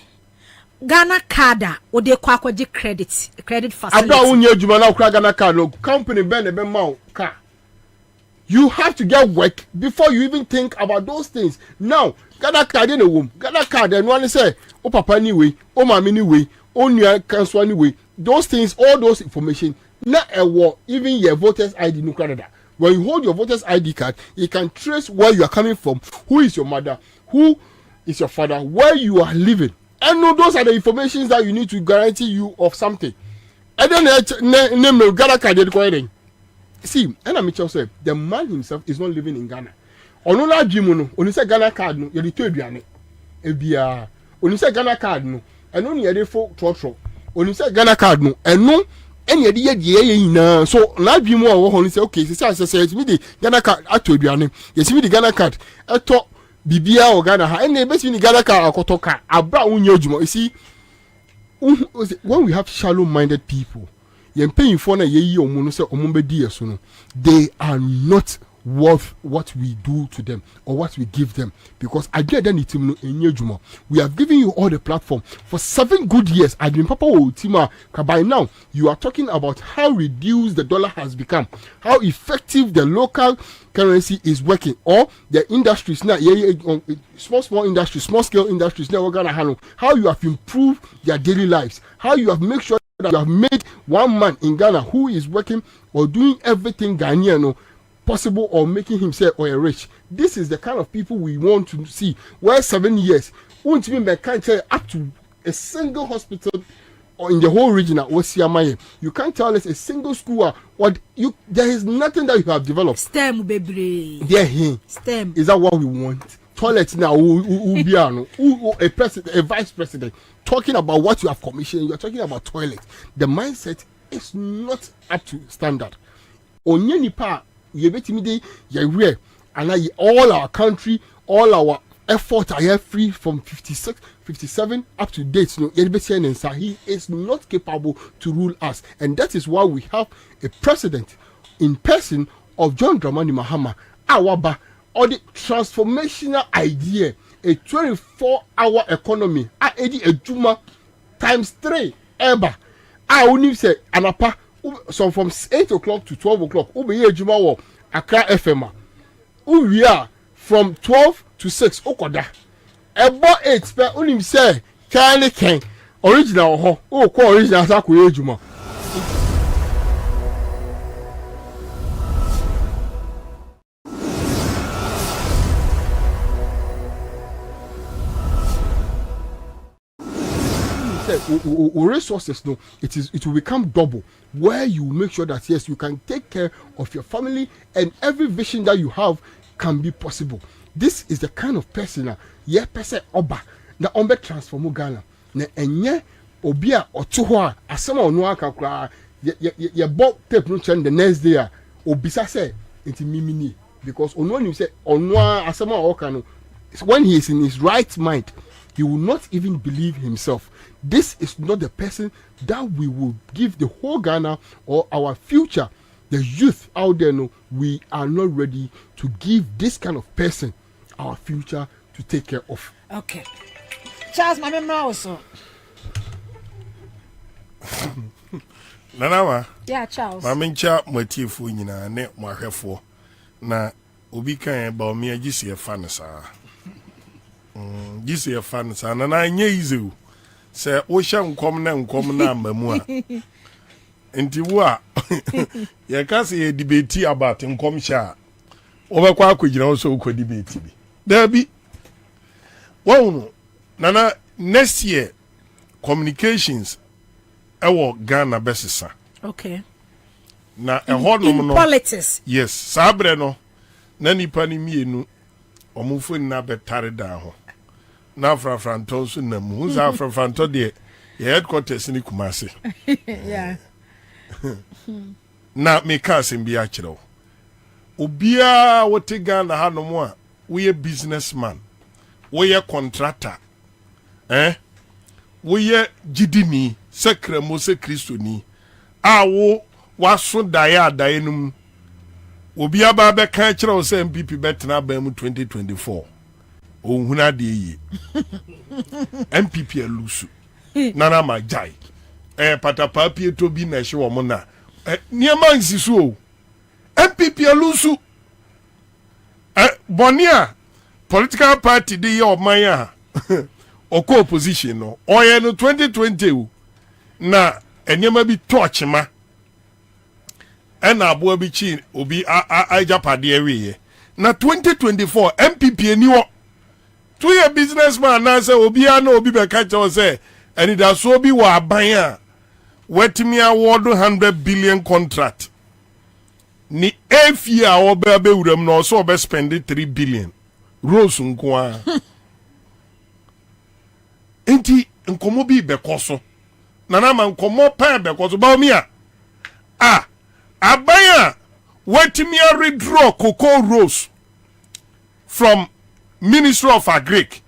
Ghana card or they kwaji credit facility. Abra unye juma na ukra Ghana card no company ben mau car. You have to get work before you even think about those things. Now, Ghana card in a womb. Ghana card and one say, oh papa anyway, oh mommy anyway, oh new council anyway. Those things, all those information, not a war, even your voters ID no Canada. When you hold your voters ID card, you can trace where you are coming from, who is your mother, who is your father, where you are living. And no, those are the informations that you need to guarantee you of something. And then name Ghana card. See, and I'm say the man himself is not living in Ghana. Onola Jimono, oni say Ghana card no, yedi to aduane. Ebia, oni say Ghana card no, eno ne yedi fo trotro. Oni say Ghana card no, eno eni yedi ye nyina. So na Jimo wo ho ni say okay, say me the Ghana card ato aduane. Yes me the Ghana card eto bibia o Ghana ha. Eni be the Ghana card akoto ka abra unye adwuma. You see, when we have shallow minded people, they are not worth what we do to them or what we give them, because I get them we have given you all the platform for 7 good years. I mean, Papa Tima, by now you are talking about how reduced the dollar has become, how effective the local currency is working, or the industries now, small industries, small scale industries now, we're gonna handle how you have improved their daily lives, how you have made sure that you have made one man in Ghana who is working or doing everything Ghanaian possible or making himself or a rich. This is the kind of people we want to see. Where 7 years won't mean can't tell up to a single hospital or in the whole region at Osiamaye. You can't tell us a single school or there is nothing that you have developed. STEM baby. There STEM. Is that what we want? Toilet now, a president, a vice president, talking about what you have commissioned. You are talking about toilet. The mindset is not up to standard. Onyenipa, yebetimide, yewe, and all our country, all our efforts are here free from 56, 57 up to date. He is not capable to rule us, and that is why we have a president in person of John Dramani Mahama, Awaba. Or the transformational idea, a 24-hour economy, a juma times 3 ever. I only say anapa, so from 8 o'clock to 12 o'clock, ube juma wo Accra FM. We are from 12 to 6 okoda. Ebo 8 spare unim say Charlie Ken original ho. Oh, ko original sa ko juma. Resources, no, it will become double, where you make sure that yes, you can take care of your family and every vision that you have can be possible. This is the kind of person person oba na ombe transform Ghana na enye obia otoho asema onu aka kra ye bought tape no the next day obisa say enti mimini, because onu you say onu asema oka no, when he is in his right mind, he will not even believe himself. This is not the person that we will give the whole Ghana or our future. The youth out there, no, we are not ready to give this kind of person our future to take care of. Okay. Charles, my memory also. Nanawa. Yeah, Charles. My mencha motifu nyina ne mwahwefo na obi kan ba omi agisi e fan sa. Gisi e fan sa na nye izu. Se wo hye nkom na mamu a enti wo a ye ka se ye debate about nkom hye wo be kwa akogina wo so ko debate bi da bi wo nana next year communications ewo Ghana besisa. Okay. Na ehodom no politics. Yes, sabre no na nipa ni mienu omufo na betare da ho na frafranto so na mu za frafranto de headquarters ni Kumasi. Yeah. Na me ka sembi a kire wo obia wote Ghana ha no mo a we businessman, we contractor, we gidini sekremo se kristoni awo waso dae num obi aba be kan kire o se MPP betena ba mu 2024 ohuna de yi MPP elusu nana majai patapa pieto bi na hye wo mo na niema nsisu o MPP elusu bonia political party de ye oman a oko opposition no oye no 2020 na eniema bi torchma ena abo bi chi obi ajapade awie na 2024 MPP eni wo to ye businessman na say obi na obi be ka che say eni da so bi wa aban a wetimi award 100 billion contract ni efia oba be wuram no so oba spend 3 billion rose nko a enti nkomo bi be koso nana man nkomo pa be koso ba omi a abaya wetimi redraw cocoa rose from Ministry of Agric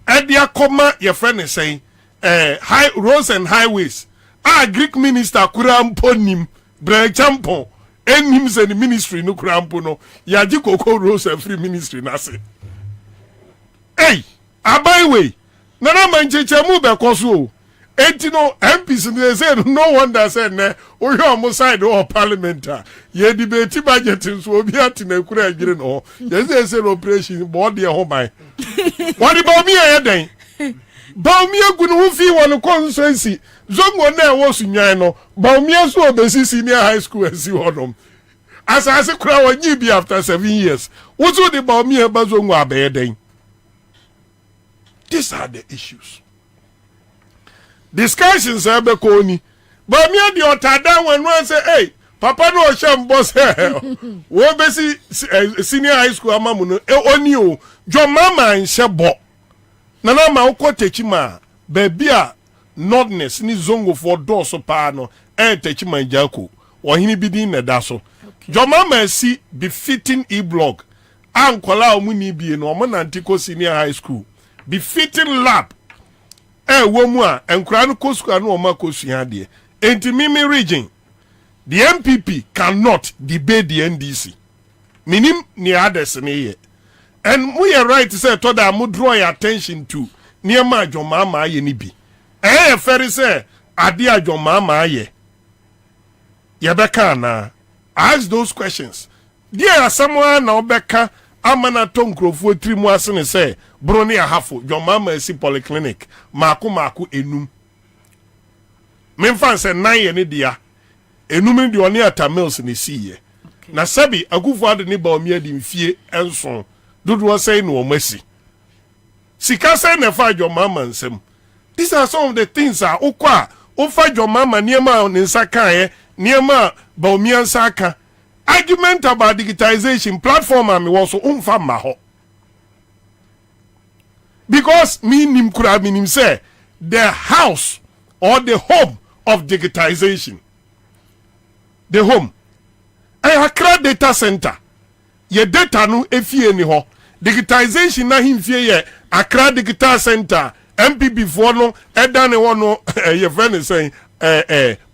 edia koma your friend is saying high roads and highways Agric minister kurampo nim branchampo enim se the ministry no kurampo no yaji cocoa rose and free ministry na se hey abaiwe nana mancheche mu be koso enti no MPs they say no wonder say ne o hwe omo side o parliament ye debate budget so obi atina kura agire no ye say operation board ye ho ban what about me e den ba mi agu no ho fi won constituency zongo na e wo sunwan no ba mi aso obesi senior high school asi hodom asase kura wonyi bi after 7 years wo so the ba mi e ba zongo abe den. These are the issues. Discussions ebe ko ni ba mi adi otada wan wan say hey papa no sham boss wo be senior high school amamu no oni o jo mama nshebo nana ma ukotechima ba bia nordness ni zongo for door so pa no techima jako ohini bidin na da so jo mama si befitting e-blog ankola omuni bie no mo nantiko senior high school befitting lab wo mu a enkura no kosuka no ma kosua de enti mimi region the MPP cannot debate the NDC minim ni others ne ye and we are right to say to that mu draw your attention to near ma adwoma ma aye ni bi very say ade adwoma ma aye ye beka na ask those questions there are someone na obeka amana to nkrofo trimu ase ne say broni ahafo adwoma ma si polyclinic maku enum memfa se nan ye ne dia enum ni de oni atamils ne siye na sabi agufo ade ne ba omi adi mfie enso dodo say no omasi sika say na fa adwoma ma nsem. These are some of the things are okwa ofa adwoma ma niema ne nsaka ye niema ba omi ansaka argument about digitization platform am was umfa ma ho because me nim kura me nim say the house or the home of digitization the home Accra data center ye data no efie ni ho digitization na himfie ye Accra digital center MPP for no edane wo no ye friend say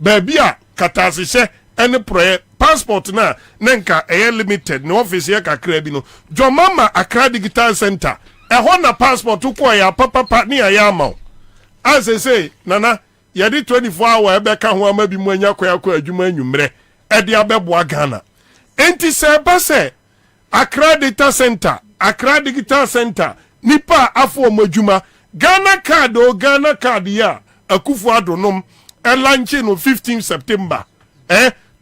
baby a katasehye any prayer passport na nka limited no office ye kakra bi no jomama Accra digital center ho na passport ko ya papa ni ya ma as say nana ye di 24 hour ebe ka ho ama bi mu anya kwa adwuma anwumre e di abeboa Ghana enti se ba se Accra data center Accra digital center nipa afo madwuma Ghana card ya akufu adonom e launch no 15 September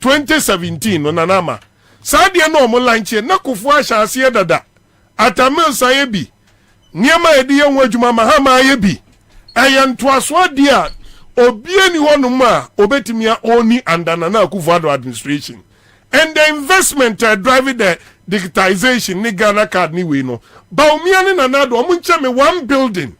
2017 no nanama sadie no mo launch na kufu ahase dada atamil sayebi niema edi ye adwuma mahama ayebi ayentoaso dia obie ni honum a obetimia oni andanana akufu ado administration and the investment driving the digitization ni Ghana card ni we no ba omia ni nanado omunche me one building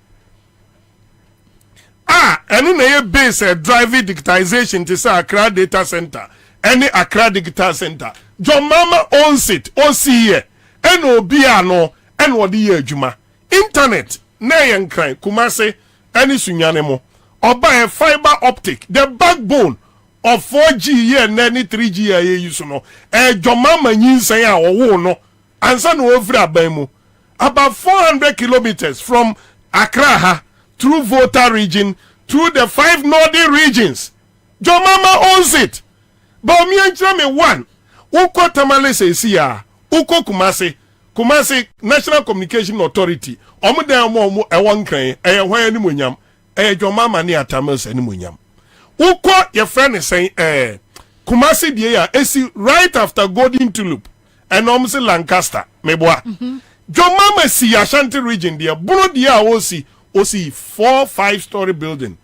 enu na ye base driving digitization to say Accra data center any Accra digital center John Mama owns it OCE and obi ano and wodi ye adwuma internet na ye nkran Kumase any sunyane mo oba a fiber optic, the backbone of 4G here and any 3G here you know. Jomama nyinsan a owo no. Ansa no ovri abamu. About 400 kilometers from Accra through Volta region through the 5 northern regions. Jomama owns it. But me and one. Uko Tamale says here. Uko Kumasi National Communication Authority. Omo de omo e won kan e hwan ni monyam. E Jomama ni Atamels ni monyam. Uko your friend is saying Kumasi dia esi right after Golden Tulip and almost Lancaster meboa. Jomama si Ashanti region dia buno dia osi 4-5 story building.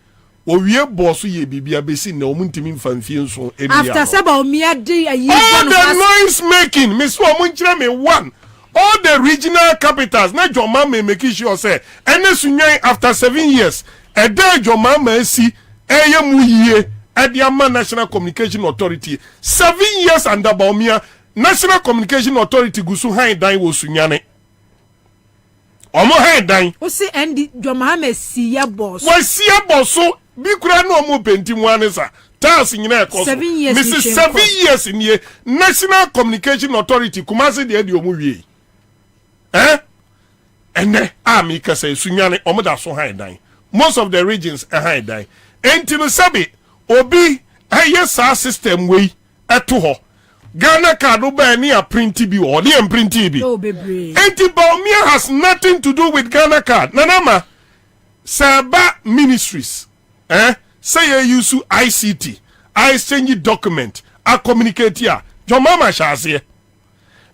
Owie boss ye bibia besi na omuntimi mfamfie nso ebi ya. After seba omia di ayi. All the noise making, Miss Omunchire me one. All the regional capitals na Jomama make sure say ene sunyan after 7 years e dey Jomama esi eye mu yie Ediama National Communication Authority 7 years under Baumia National Communication Authority gusu han dan wo sunyane. Omo han dan. O si endi Jomama si ya boss. Wa si ya boss so bi kura no omo penti mu anesa. Tas nyina ekoso. 7 years. Mrs. 7 years in National Communication Authority Kumasi de omo wie. Ene ami kase sunyane omo da so han dan. Most of the regions han dan. Enti no sabi obi ayesa system we eto ho. Ghana card oba ni a printi bi or the printi bi. Oh baby. Enti Baumia has nothing to do with Ghana card. Nanama Saba Ministries. Say you use ICT. I exchange document. I communicate here. Jomama shall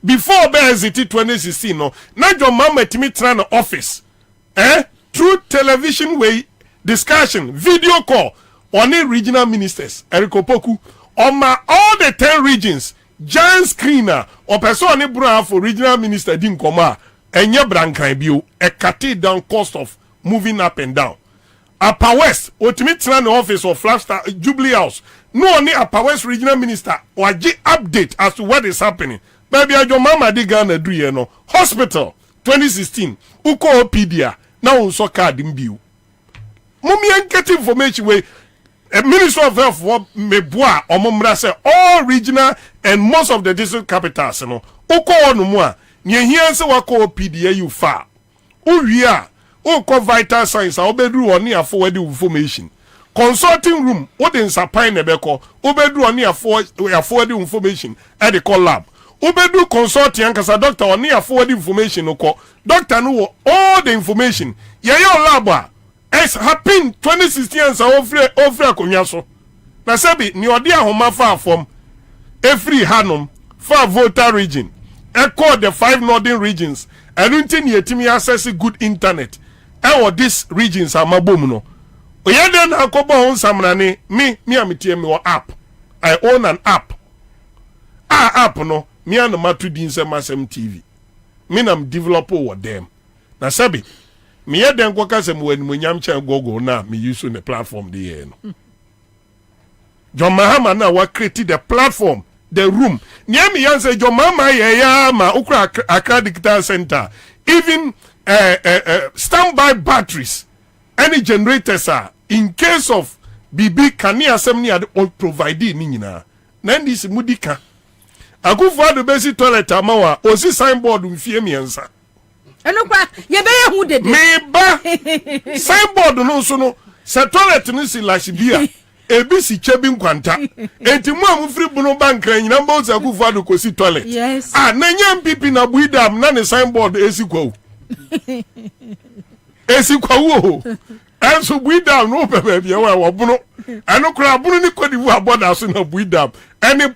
before Beziti 2016 no. Na Jomama timi tran office. Through television way discussion, video call on the regional ministers. Eriko Poku. On my all the 10 regions. Giant screener or person ni bra for regional minister din koma enye brankan bio e cut down cost of moving up and down. Upper West ultimate tran office of Flagstaff Jubilee House no only Upper West regional minister or update as to what is happening. Baby ajo mama di Ghana do ye no hospital 2016 uko opedia na unso card mbio. Mummy and get information way a Minister of Health meboa omomra say all regional and most of the district capitals no uko onumu a nye hia se wako PDA you fa uwia uko vital signs a obedru oni afoward information consulting room odin sapan nebeko obedru oni afoward information at the call lab obedru consulting ankasa doctor oni afoward information uko doctor no all the information ye lab a es happen 2016 ansa ofre akonya so na sebi ni odi ahoma fa afom every hanum for Volta region echo the 5 northern regions enunti ni etimi access good internet these regions amabom no oyede na akobo on samrane me ametie me app I own an app app no me and matu din se masem TV me nam developer with them na sebi me ye den kwa kasem when munyam chen Google na me use on the platform the year no John Mahama na wa create the platform the room near me yan say John Mahama ya ma ukra Accra Digital Center even standby batteries any generators are in case of BB kani assembly ad provide ni nyina na ndisi mudika akufu ado besi toilet amawa osi signboard mfie miensa eno kwa ye be ye hu dede me ba signboard no so no se toilet no si lash bia ebi si chebi nkwanta enti mu amfiri bunu bank nyina mba osi akufu ado kosi toilet yes na nya MPP na buidam na ne signboard esi kwawo esi kwawo enso buidam no bebe bia wa bunu eno kra bunu ni kodivu aboda so na buidam any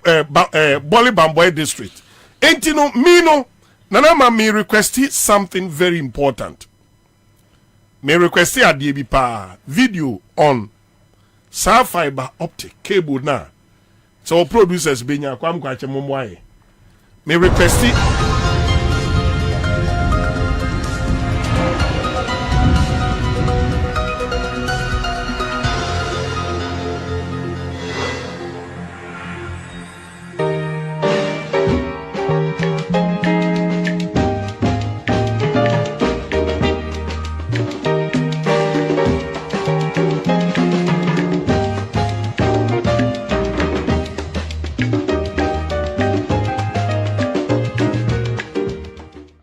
Boli Bamboy district enti no me no Nana ma me request something very important. Me request adie bi pa video on sa fiber optic cable na. So producers benya kwam kwache momwaye. Me request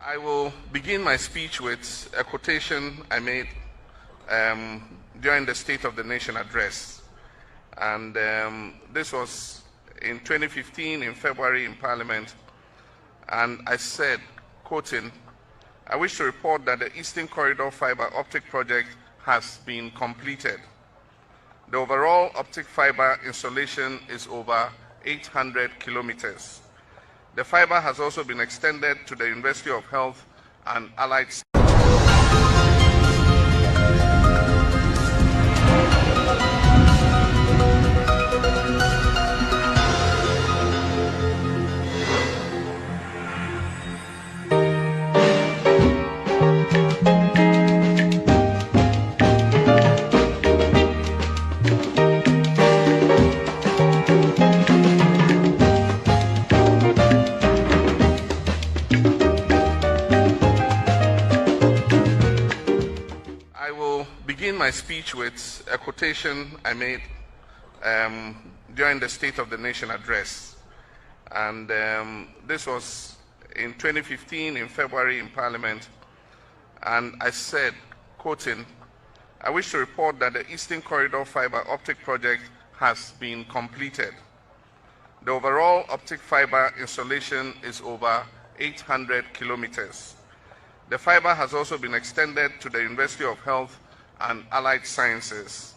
I will begin my speech with a quotation I made during the State of the Nation address. And this was in 2015 in February in Parliament. And I said, quoting, "I wish to report that the Eastern Corridor fiber optic project has been completed. The overall optic fiber installation is over 800 kilometers. The fiber has also been extended to the University of Health and Allied Sciences. My speech with a quotation I made during the State of the Nation address. And this was in 2015 in February in Parliament. And I said, quoting, "I wish to report that the Eastern Corridor fiber optic project has been completed. The overall optic fiber installation is over 800 kilometers. The fiber has also been extended to the University of Health and Allied Sciences.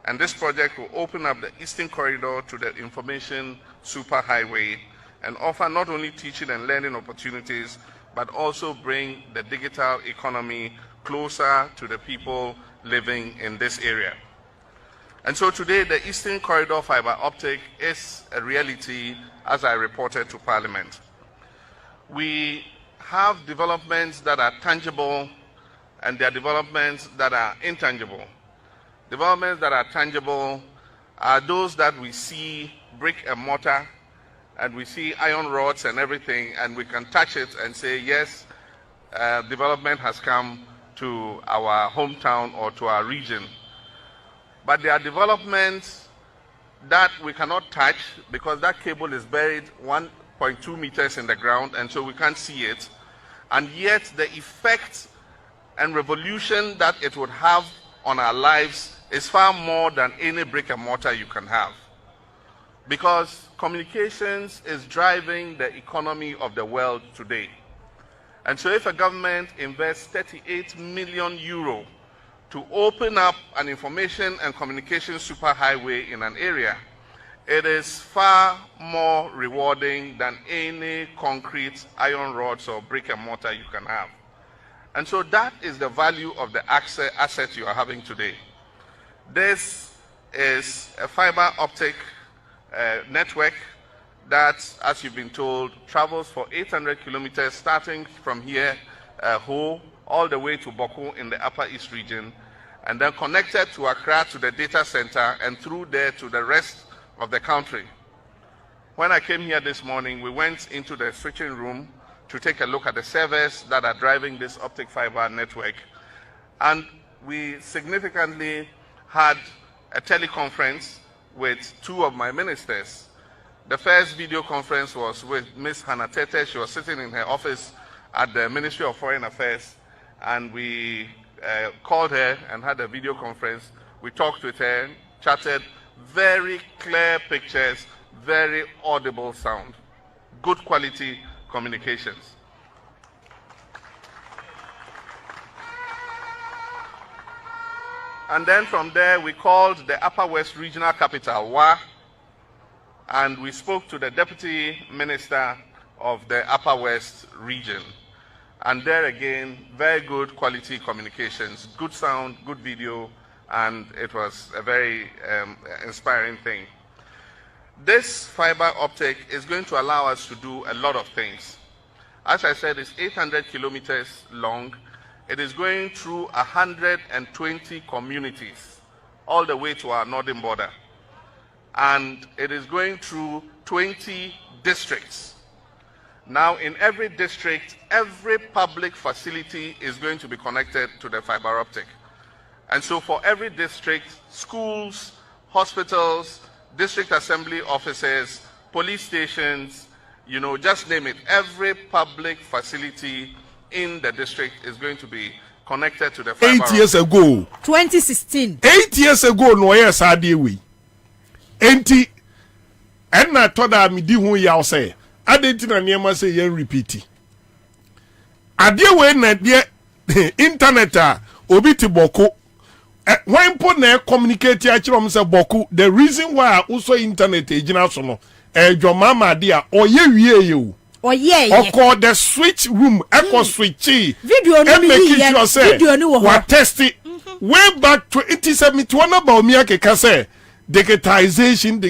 And this project will open up the Eastern Corridor to the information superhighway and offer not only teaching and learning opportunities, but also bring the digital economy closer to the people living in this area." And so today, the Eastern Corridor fiber optic is a reality, as I reported to Parliament. We have developments that are tangible, and there are developments that are intangible. Developments that are tangible are those that we see brick and mortar, and we see iron rods and everything, and we can touch it and say, yes, development has come to our hometown or to our region. But there are developments that we cannot touch because that cable is buried 1.2 meters in the ground, and so we can't see it. And yet the effect and revolution that it would have on our lives is far more than any brick and mortar you can have. Because communications is driving the economy of the world today. And so if a government invests 38 million euro to open up an information and communication superhighway in an area, it is far more rewarding than any concrete, iron rods or brick and mortar you can have. And so that is the value of the asset you are having today. This is a fiber optic network that, as you've been told, travels for 800 kilometers starting from here, Ho, all the way to Boko in the Upper East region, and then connected to Accra to the data center and through there to the rest of the country. When I came here this morning, we went into the switching room to take a look at the servers that are driving this optic fiber network. And we significantly had a teleconference with two of my ministers. The first video conference was with Ms. Hannah Tete. She was sitting in her office at the Ministry of Foreign Affairs, and we called her and had a video conference. We talked with her, chatted, very clear pictures, very audible sound, good quality communications. And then from there, we called the Upper West Regional Capital, Wa, and we spoke to the Deputy Minister of the Upper West region. And there again, very good quality communications, good sound, good video, and it was a very inspiring thing. This fiber optic is going to allow us to do a lot of things. As I said, it's 800 kilometers long. It is going through 120 communities, all the way to our northern border. And it is going through 20 districts. Now, in every district, every public facility is going to be connected to the fiber optic. And so for every district, schools, hospitals, district assembly offices, police stations, you know, just name it, every public facility in the district is going to be connected to the fiber. 8 years ago. 2016. 8 years ago, no yes, I did we. Enti, and I thought that me di hu ya say. I didn't know say yen repeat. Adeɛ we na deɛ internet a obi ti boko. When put na communicate achiro say boku, the reason why also internet ejina so no your mama dia oye wie ye o. Oye. Oko the switch room echo switch video no make sure say video no wo test it way back to 2071 about me akeka say digitization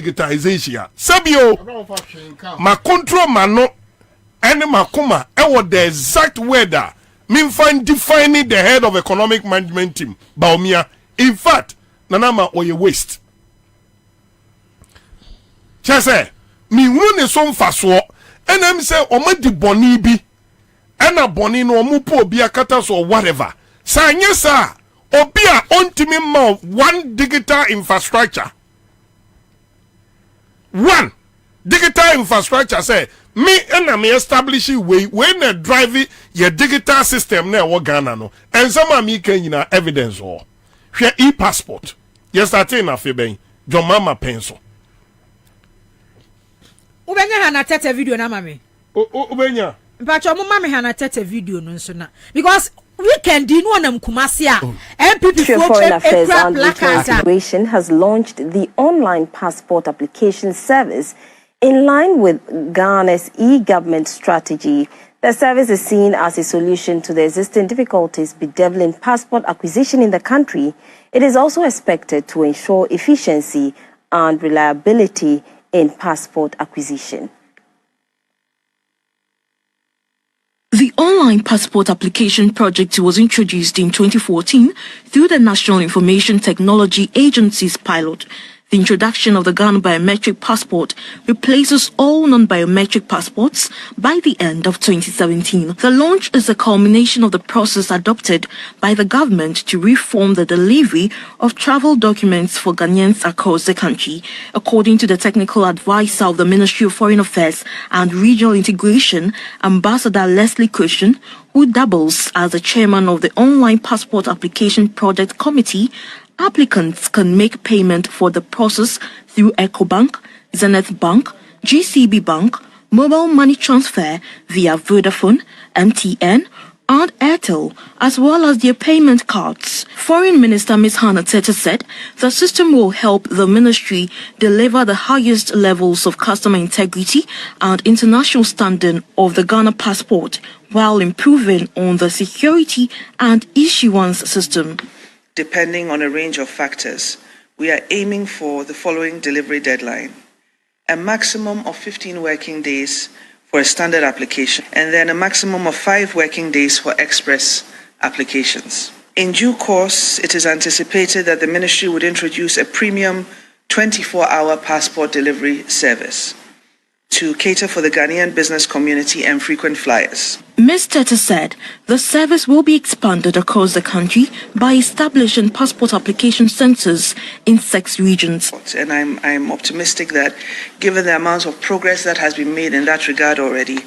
sabio ma control mano ene makoma e was the exact word that me find defining the head of economic management team baomia. In fact nanama oye waste chese mi hu ne so mfaso enam say omadi boni bi ena boni no omupo obi akata so whatever sanye sa obi a ontimi ma one digital infrastructure say me ena me establish we na drive your digital system na wo Ghana no and some me kan nyina evidence o hwe e-passport yesterday na feben John Mama penso ubenya hana tete video na mame ubenya mpacho mo mame hana tete video no nso na because weekend no onam Kumasi a MPP Foreign Affairs and Immigration has launched the online passport application service in line with Ghana's e-government strategy. The service is seen as a solution to the existing difficulties bedeviling passport acquisition in the country. It is also expected to ensure efficiency and reliability in passport acquisition. The online passport application project was introduced in 2014 through the National Information Technology Agency's pilot. The introduction of the Ghana biometric passport replaces all non-biometric passports by the end of 2017. The launch is a culmination of the process adopted by the government to reform the delivery of travel documents for Ghanaians across the country. According to the technical advisor of the Ministry of Foreign Affairs and Regional Integration, Ambassador Leslie Cushion, who doubles as the chairman of the Online Passport Application Project Committee, applicants can make payment for the process through EcoBank, Zenith Bank, GCB Bank, mobile money transfer via Vodafone, MTN, and Airtel, as well as their payment cards. Foreign Minister Ms. Hannah Tete said the system will help the ministry deliver the highest levels of customer integrity and international standing of the Ghana passport while improving on the security and issuance system. Depending on a range of factors, we are aiming for the following delivery deadline: a maximum of 15 working days for a standard application, and then a maximum of 5 working days for express applications. In due course, it is anticipated that the ministry would introduce a premium 24-hour passport delivery service to cater for the Ghanaian business community and frequent flyers. Ms. Tete said the service will be expanded across the country by establishing passport application centers in 6 regions. And I'm optimistic that given the amount of progress that has been made in that regard already,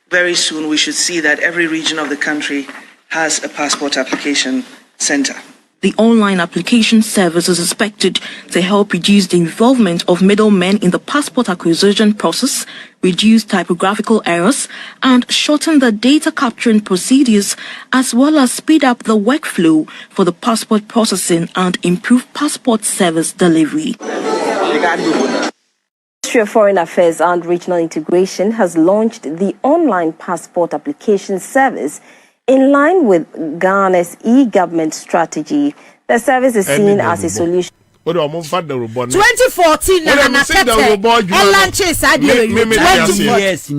very soon we should see that every region of the country has a passport application center. The online application service is expected to help reduce the involvement of middlemen in the passport acquisition process, reduce typographical errors, and shorten the data capturing procedures, as well as speed up the workflow for the passport processing and improve passport service delivery. The Ministry of Foreign Affairs and Regional Integration has launched the online passport application service in line with Ghana's e-government strategy. The service is seen as a solution. 2014 na Hanatete launches adie 9 years.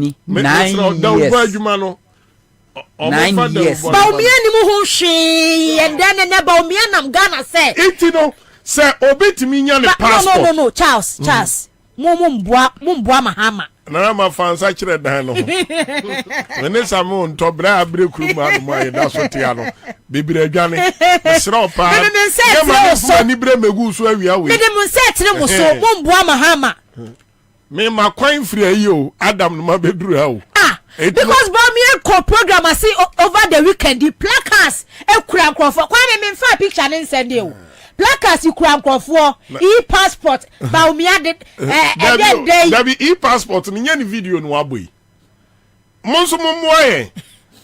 Baumia ni mu ho hwe and then na baumia nam Ghana say. Itino say obetimi nya ne passport. No, Charles. Mumboa mahama. Na ma fansa kire dan no. When samu nto bra abre kuru ma no ayi da so tia no. Bibire adwane. Sra opa. Me ni bre megu so awia we. Me dem se tire mo so mumboa mahama. Me ma kwan free ayi o Adam no ma beduru ha o. Because Bamia co program I see over the weekend the placards e kura nkrofo kwa me mfa picture ne send you placards kura nkrofo e-passport ba umiade that be e-passport ni nya ni video no aboyi monso momoe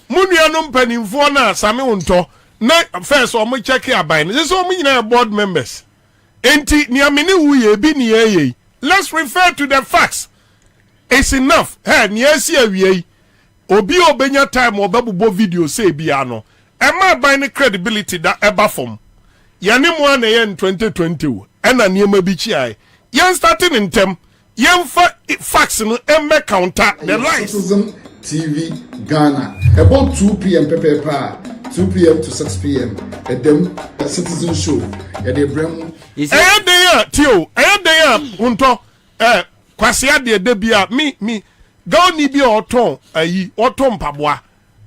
munuanom mpanimfo na same wonto na first o mo check aban so o nyina board members enti ni amene wuye bi ni yeye let's refer to the facts it's enough hey ni esi awie obi obenya time obabubo video say bia no e ma aban credibility da eba form yane mo na ye 2020 ena niema bi chi ai yen starting in tem yen facts no emme counter the lies. Citizen TV Ghana about 2 p.m. Pepe 2 p.m. to 6 p.m. at them Citizen Show at the Brem. Tio unto kwasia de bia me go ni bi oton ayi oton paboa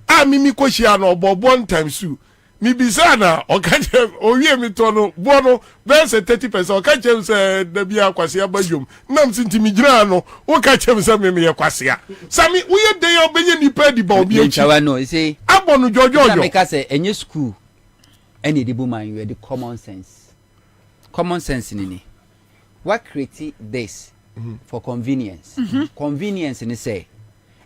a mi koshia no obo time su mi bisa na okache owie mi to no bo no be say 30% okache say da bia kwasia bajom nam sinti mi gira no okache say me ye kwasia sami uye de ya obenye ni pedi ba obi echi no say abonu jojo na make say enye school any the woman you the common sense ni what create this for convenience convenience ni say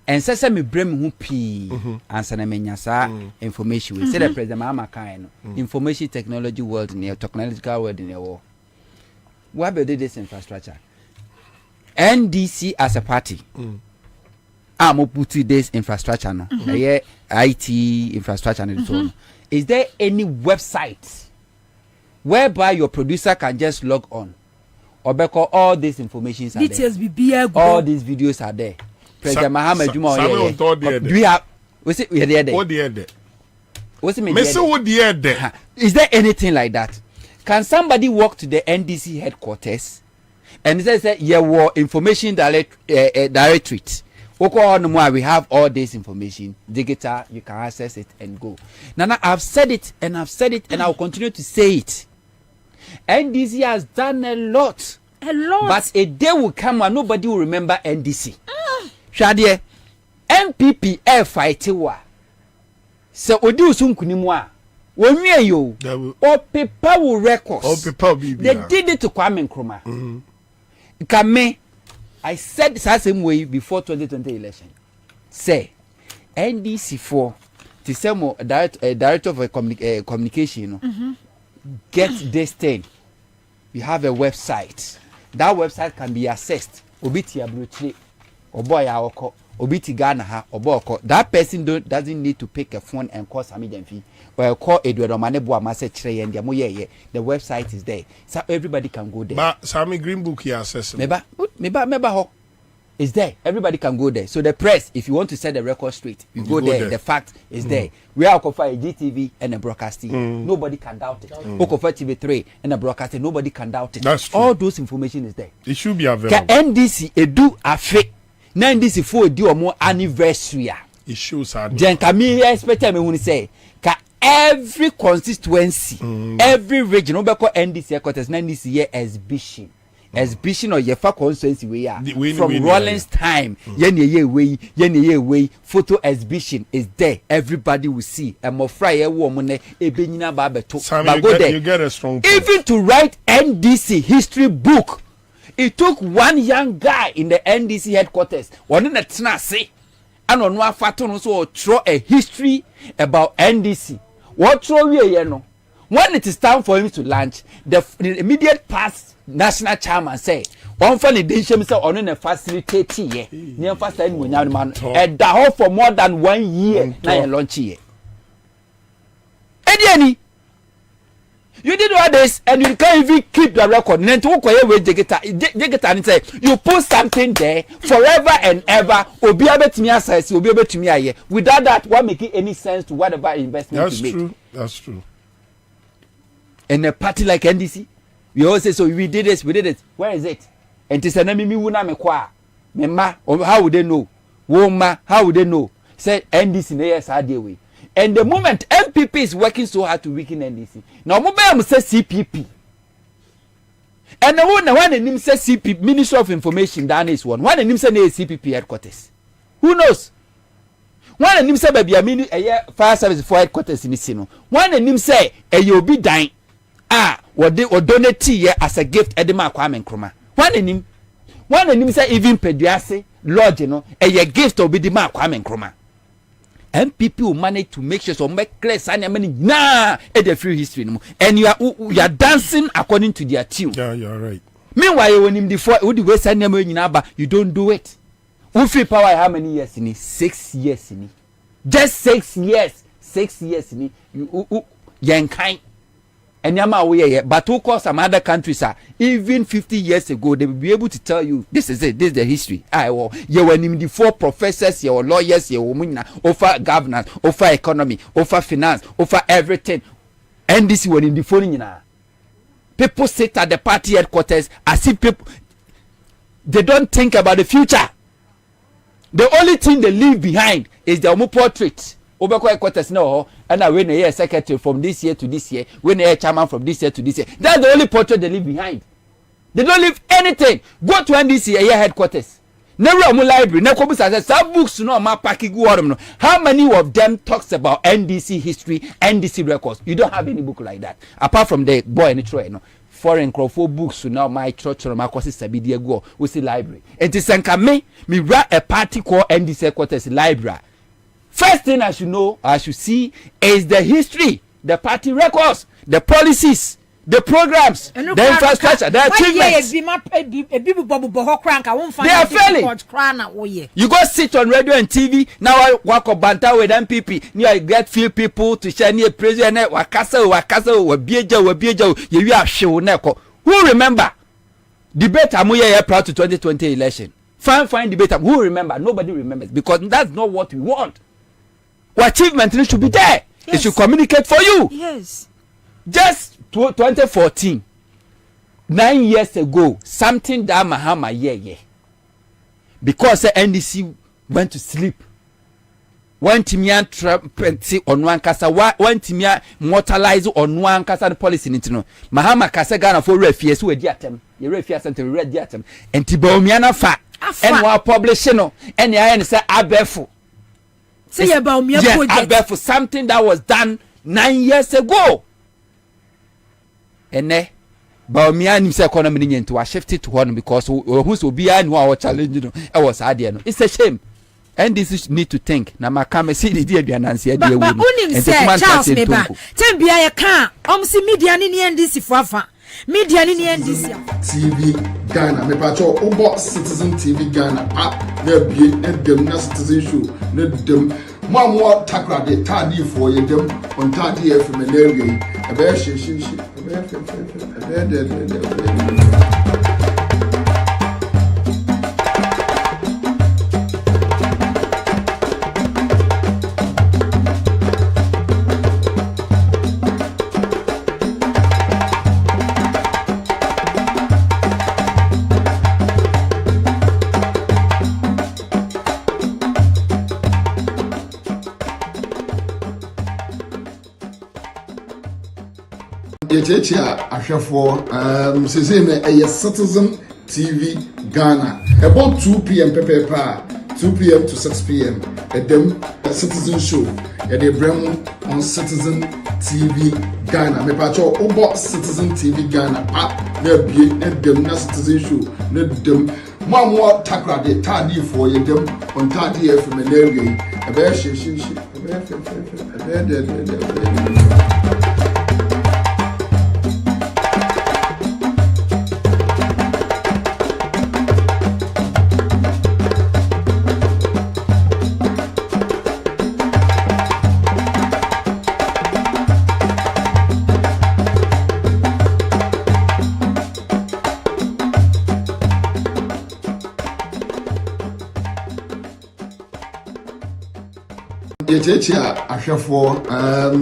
and say me brem hu pi answer na menya sa information we say the president mama kan no information technology world ni technological world ni wo what build this infrastructure NDC as a party am put this infrastructure no IT infrastructure and so on. Is there any website whereby your producer can just log on or because all these informations are details there? All these videos are there. President Muhammad Juma do we have what's it there? What there? What's it there? Is there anything like that? Can somebody walk to the NDC headquarters and say yeah, information directorate? We have all this information digital, you can access it and go. Nana, I've said it and I'll continue to say it. NDC has done a lot, but a day will come when nobody will remember NDC. Shadie MPP air fight wa so odi usunkunimwa wonwe yo o paper will records they did it to Kwame Nkrumah. Kame I said the same way before 2020 election. Say NDC for the same director of communication get this thing. We have a website. That website can be accessed. Obiti abrochi oboya oko obiti Ghana ha oboko. That person doesn't need to pick a phone and call Sami Demfi or call Edward Manebo Amase Chire and the website is there. So everybody can go there. But Sami Green Book here accessible. Meba ho. Is there. Everybody can go there. So the press, if you want to set the record straight, you go there. The fact is there. We are offer a GTV and a broadcasting. Nobody can doubt it. Offer TV3 and a broadcasting. Nobody can doubt it. That's true. All those information is there. It should be available. Can NDC edu afe. Na NDC for do more anniversary. It shows hard. Then can me expect me when say ka every constituency, every region, we call NDC headquarters. NDC here exhibition or yefa constituency we are from Rollins time ye photo exhibition is there. Everybody will see and more fry woman ebenyina ba beto but go there. You get a strong point. Even to write NDC history book, it took one young guy in the NDC headquarters one na tena say and on one fato no so throw a history about NDC what throw we no when it is time for him to launch the immediate past national chairman say one funny day say on a facilitate here near first time when man and the for more than 1 year now launch here any you did all this and you can't even keep the record then to go away digita and say you put something there forever and ever obi abetimi access obi abetimi aye without that what make it any sense to whatever investment you make. That's true. In a party like NDC, we all say, so we did this, Where is it? And to say, me wuna me kwa. Me ma, how would they know? Woma, how would they know? Say NDC yes are the way. And the moment MPP is working so hard to weaken NDC. Now, mobile say CPP. And the one the name says CPP, Ministry of Information, that is one. One the name say CPP headquarters. Who knows? One and him say baby amini fire service for headquarters in Sino. One and him say you be dying. What they or donate tea as a gift Edema Kwame Nkrumah. One and him say even pediase lodge a gift or be the mark Kwame Nkrumah. And people manage to make sure so make clear sign at the free history and you are dancing according to their tune. Yeah, you're right. Meanwhile, when him before would the way sign you don't do it. Who free power how many years in it? 6 years in it. Just 6 years. 6 years in it. You yankai. And yama we but of course some other countries are even 50 years ago they will be able to tell you this is it, this is the history. You were named the 4 professors, your lawyers, your women, over governance, over economy, over finance, over everything. And this one in the phone. People sit at the party headquarters as if people they don't think about the future. The only thing they leave behind is their own portrait. Obeko headquarters no, and I win a year secretary from this year to this year, win a chairman from this year to this year. That's the only portrait they leave behind. They don't leave anything. Go to NDC a year headquarters. Never a library. Never some books no ma packing go. How many of them talks about NDC history, NDC records? You don't have any book like that. Apart from the boy in the tray, no. Foreign Crawford books now my church or my courses Sabidia go we see library. And to send me write a party called NDC headquarters library. First thing I should know, I should see is the history, the party records, the policies, the programs, the infrastructure, the achievements. They are failing. You go sit on radio and TV, now I walk up banter with MPP, now I get few people to share near president, you are sure neko. Who remember? Debate amuye proud to 2020 election. Fine debate. Who remember? Nobody remembers because that's not what we want. What achievement should be there? Yes. It should communicate for you. Yes. Just 2014, 9 years ago, something that Mahama because the NDC went to sleep. One Timia trumpet on one casa, one Timia mortalize on one casa policy in Intino. Mahama Casagana for refugees who are diatem, your refugees and red diatem, and Tibomiana fat, and while publishing, and the iron say Abefu. Say about me, yes, for something that was done 9 years ago. And ne, but me and himself economy into a shifted to one because who's will be and who challenge I was idea. It's a shame. And this need to think. Now my camera see the dear and answer. But only say Charles Meba. Tell me I can't. See media in the end this fafa. Media in the end this TV Ghana. Me pacho Obo Citizen TV Ghana. There be them na citizen show. Ne them. More takra de tardy for you them on tardy FM and area. A bear she. Yechia Ashafo Sezeme a Citizen TV Ghana about 2 p.m. 2 p.m. to 6 p.m. at them Citizen Show at the Bremo on Citizen TV Ghana. Me pacho about Citizen TV Ghana there be at them na Citizen Show let them more takra de tardy for you them on tardy FM and area. A bear she. Yechia Ashafo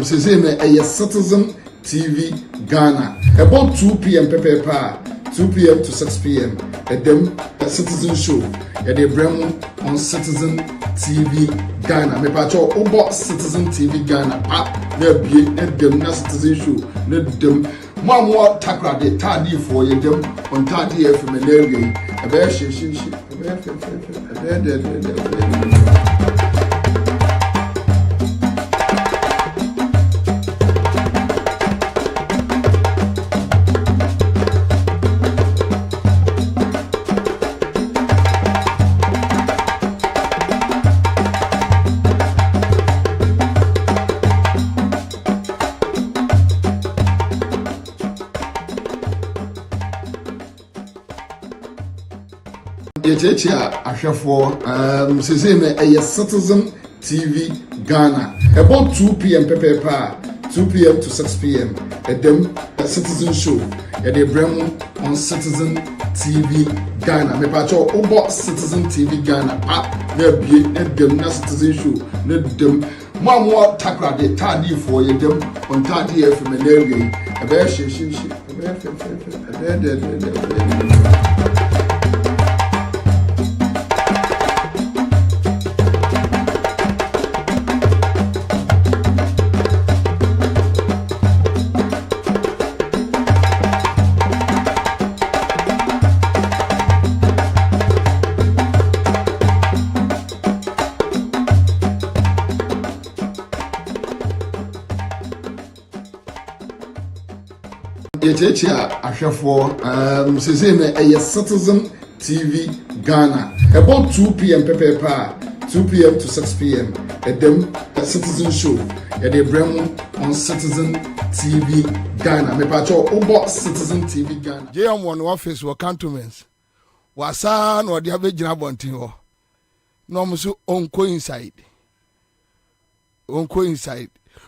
Sezeme a Citizen TV Ghana about 2 p.m. 2 p.m. to 6 p.m. at them Citizen Show at the Bremo on Citizen TV Ghana. Me pacho Obo Citizen TV Ghana there be at them na Citizen Show let them more takra de tardy for you them on tardy FM and area. A bear she. yɛkyerɛkyerɛ a ahwɛfoɔ sesei no ɛyɛ Citizen TV Ghana about 2 p.m. pɛpɛɛpɛ 2 p.m. to 6 p.m. Them Citizen Show yɛde brɛ mu on Citizen TV Ghana mepakyɛ wobɔ Citizen TV Ghana app na abie na dem na Citizen Show na dem mo takra de tadifoɔ yɛdem on tadi FM na awie ɛbɛyɛ hyehyehye ɛbɛyɛ fɛfɛfɛ ɛbɛyɛ yɛkyerɛkyerɛ a ahwɛfoɔ sesei no ɛyɛ Citizen TV Ghana about 2 p.m. pɛpɛɛpɛ 2 p.m. to 6 p.m. Them Citizen Show yɛde brɛ mu on Citizen TV Ghana mepakyɛ wobɔ Citizen TV Ghana JM1 office wɔ cantonments wasa na ɔde abɛgyina abɔnten hɔ na ɔmo so onko inside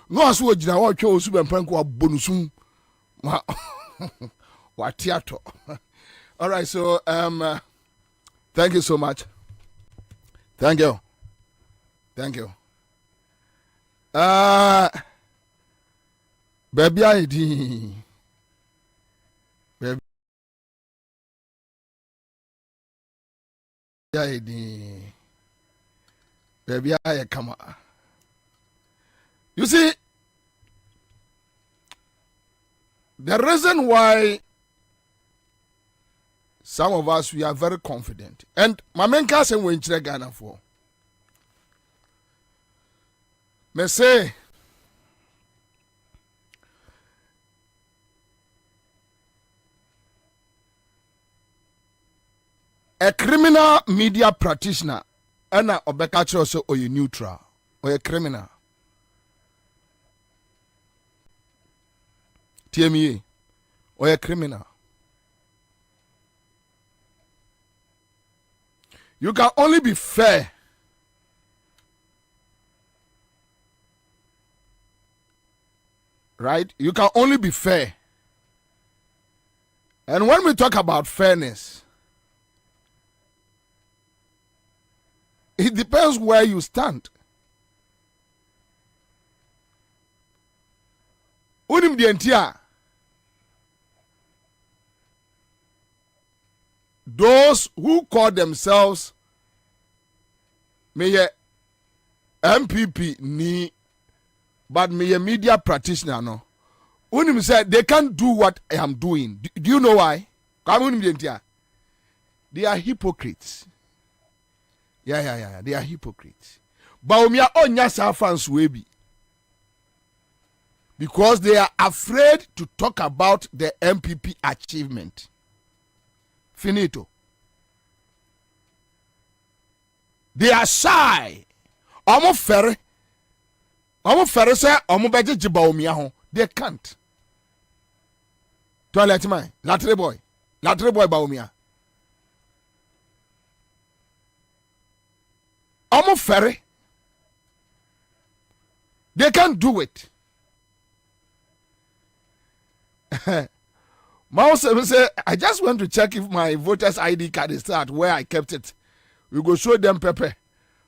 no aso ogyina hɔ twɛ osu bɛmpranko abonusum what theater. All right, so thank you so much. Thank you. Baby ID. Baby I come. You see, the reason why some of us we are very confident, and my main cousin went to Ghana for me say a criminal media practitioner and a obeka also or you neutral or a criminal. TME or a criminal. You can only be fair right? You can only be fair. And when we talk about fairness, it depends where you stand. Unim dientia. Those who call themselves may MPP ni, but may a media practitioner no. Unim said they can't do what I am doing. Do you know why? They are hypocrites. Yeah. They are hypocrites. But we are on fans webi. Because they are afraid to talk about the MPP achievement. Finito. They are shy. Omo ferry say omo beje jiba omia ho. They can't. Toilet man, latre boy ba omia. Omo ferry. They can't do it. Mouse say, I just want to check if my voter's ID card is still at where I kept it. We go show them pepper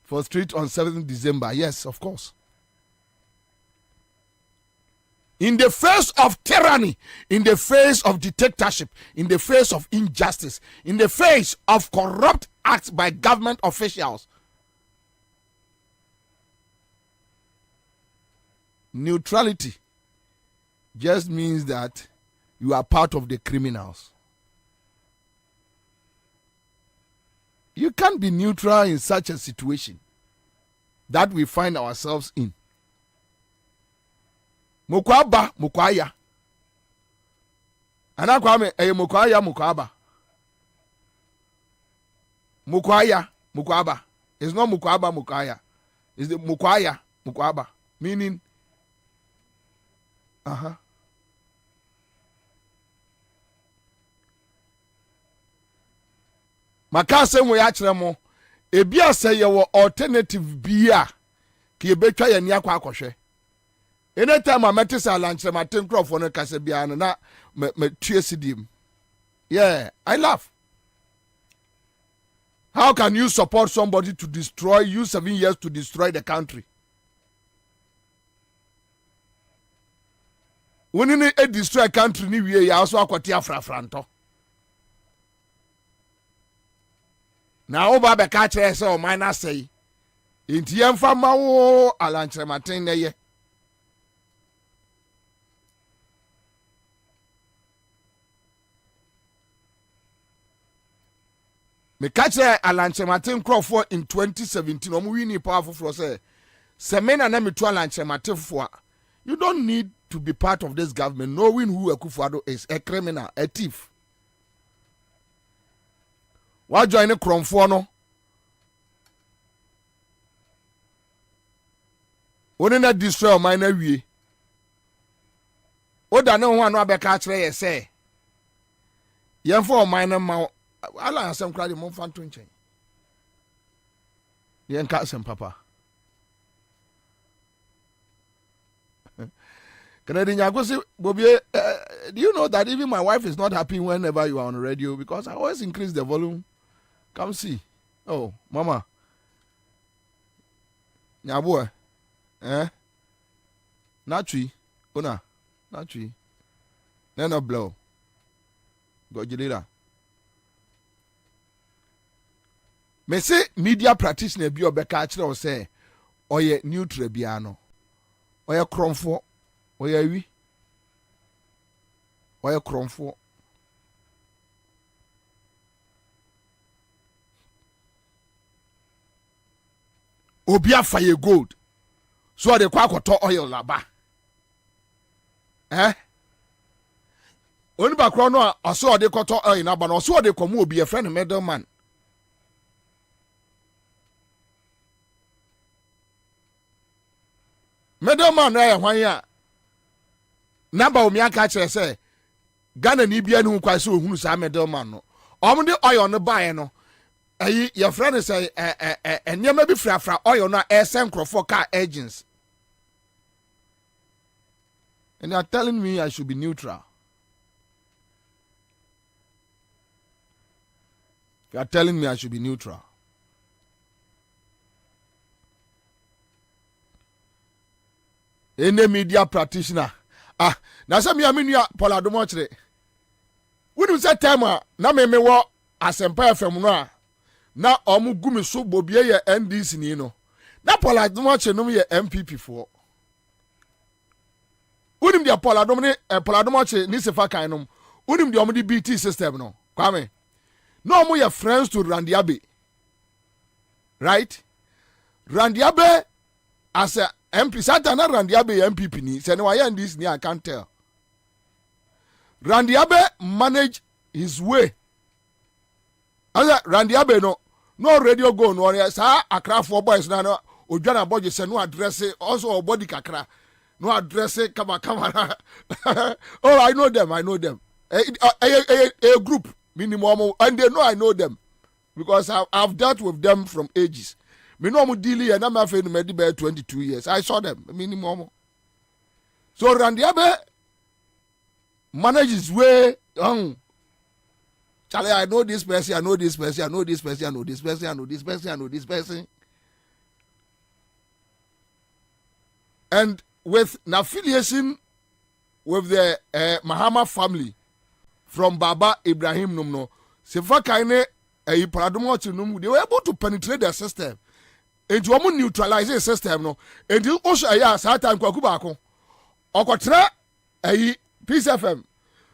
for street on 7th December. Yes, of course. In the face of tyranny, in the face of dictatorship, in the face of injustice, in the face of corrupt acts by government officials, neutrality just means that you are part of the criminals. You can't be neutral in such a situation that we find ourselves in. Mukwaba, mukwaya. Anakwame, mukwaya, mukwaba. Mukwaya, mukwaba. It's not mukwaba, mukwaya. It's the mukwaya, mukwaba. Meaning, makase mo ya kyerɛ mo ebi asɛ yɛ wɔ alternative bia ke betwa yɛ ni akɔ akɔhwɛ anytime I met sa lanche ma ten crofo no kase bia no na me tue sidim. Yeah, I laugh. How can you support somebody to destroy you 7 years to destroy the country? When you destroy a country, you also akwati afrafranto. Now, over the catcher, so mine say, in Tiamfa Mao, Alanche Martin, ye. Me catch Alanche Martin Crawford in 2017. We need powerful for say. Semena na me to Alanche Martin for. You don't need to be part of this government knowing who Akufo-Addo is, a criminal, a thief. Why join a Crawford no? Wouldn't that destroy my name? O da no one no be catch ye say. Yen for minor ma ala asem kra de mo fan to nchen. Yen ka asem papa. Canadian Yagosi Bobie, do you know that even my wife is not happy whenever you are on the radio because I always increase the volume. Come see. Oh, mama. Nyabua. Natri. Una. Natri. Nena blow. Gojilira. Me say media practitioner bi obeka kire o say oye neutral biano. Oye kromfo. Oye wi. Oye kromfo. Obi afaye gold. So de kwa akoto oil laba. Oni ba kro no aso de koto oil na ba no so de komu obi e friend middleman. Middleman na ya hwan ya. Naba omi aka kire say Ghana ni bia ne hu kwa se ohunu sa middleman no. Omo de oil no bae no. Ayi your friend say enyema bi frafra oil no e sen crofo car agents. And they are telling me I should be neutral. You are telling me I should be neutral. Any media practitioner. Now some me you Paula Domochre. When you say time na me wo asempa FM no na omu gumi so bobie ye NDC ni no. Na Paula Domochre no ye MPP for. Unim dia Paula Domochre ni sefa kan no. Unim dia omu di BT system no. Kwame. No omu ye friends to Randy Abe. Right? Randy Abe as a MP Satana Randy Abe MPP ni say no why this ni I can't tell. Randy Abe manage his way. As Randy Abe no radio go no sa Accra for boys na no odwana budget say no address also body kakra no address kama. Oh, I know them. A group minimum and they know I know them because I've dealt with them from ages. Me know I'm dealing and I'm afraid me be 22 years. I saw them minimum. So Randy Abe manage his way. Charlie, I know this person, I know this person, I know this person, I know this person, I know this person, I know this person. And with an affiliation with the Mahama family from Baba Ibrahim Numno, Sefa Kaine Paradomo, they were able to penetrate their system. And to almost neutralize the system, no. And you also a certain Kwakubako. Okotra a Peace FM.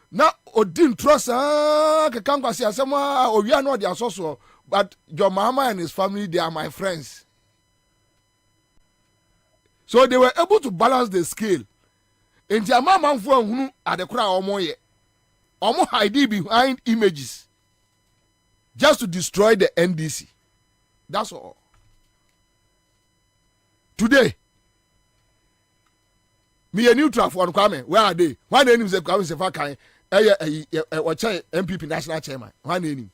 Now, Odin trust Kankasi Asama, or we are not their social, but your mama and his family, they are my friends. So they were able to balance the scale. And your mama who at the crowd almost hide behind images just to destroy the NDC. That's all. Today, me a neutral for Kwame. Where are they? Why name is Kwame Sefa Kai? MPP national chairman. Why name?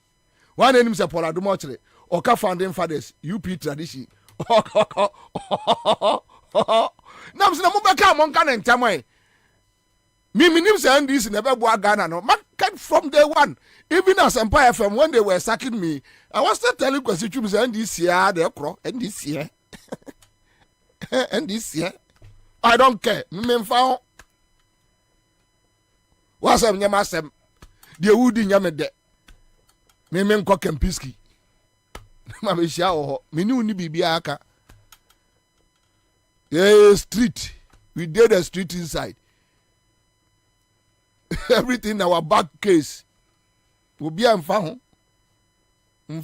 one name say Paul Adumochre Oka founding fathers UP tradition nam se na mobeka monka na ntamai me nim say NDC never boa Ghana no market from day one. Even as Empire FM when they were sacking me, I was still telling Kwasichum say NDC the okro NDC NDC I don't care me found what's up nyama sem the wudi nyame de me nko Kempiski ma be sha ho me ni uni bibia aka street we did the street inside everything our back case obi amfa ho me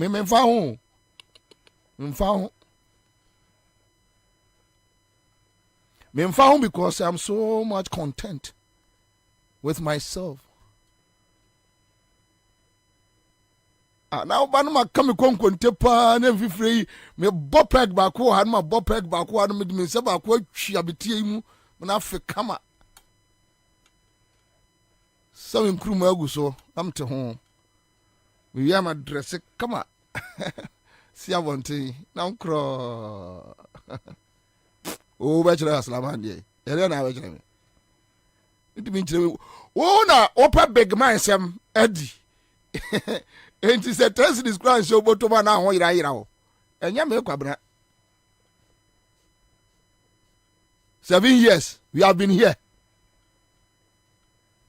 mfa ho because I'm so much content with myself. Now banuma come konkonte pa na fifrei me bopeg ba ko ha ma bopeg ba ko ha me se ba ko atwa betie mu na fe kama so nkruma agu so am te ho we am address kama si avonte na nkro o ba chira salama de ere na ba chira me it mean chira o na opa big man sem adi enti se test this grand show botoma na ho yira ho enya me Kwabena 7 years we have been here.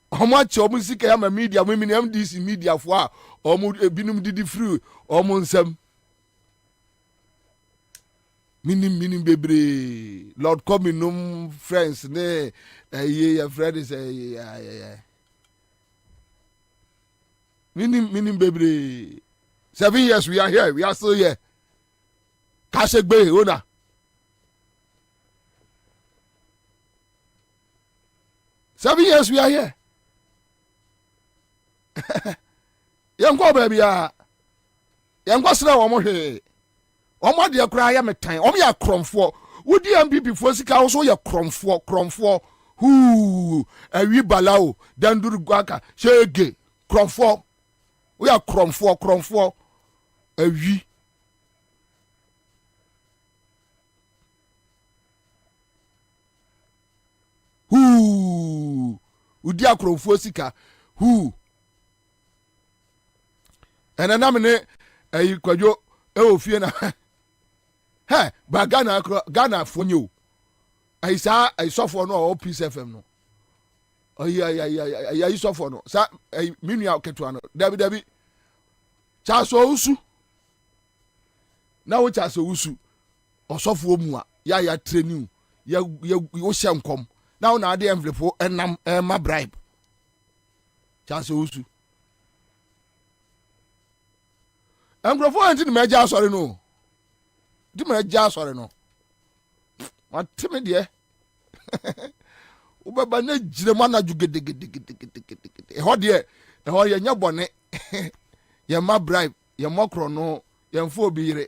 How much music am media women MDC media for or binum didi free or monsem minim bebre Lord coming friends ne your friend is minim bebre 7 years we are still here Kashegbe ona Seven years we are here. Yanko baby yanko sra wo mo hwe o mo de kura ya metan o mo ya kromfo wodi MPP fo sika wo so ya kromfo hu awi balao danduru gwaka shege kromfo wo ya kromfo awi hu udi akromfo sika hu ena na me ayi kwadwo e ofie na he ba Ghana fonyo ayi sa ayi sofo no o Peace FM no ayi sofo no sa ayi minua ketua no dabi chaso usu na wo chaso usu osofo mu a ya training ya wo hyenkom na wo na ade envelope enam ma bribe chaso usu Engrofo anti ni meja sorry no. Di meja sorry no. Matime de. Ubaba na jire mana jugede. E ho de e ho ye nya bone. Ye ma bribe, ye mokro no, ye mfo obi yire.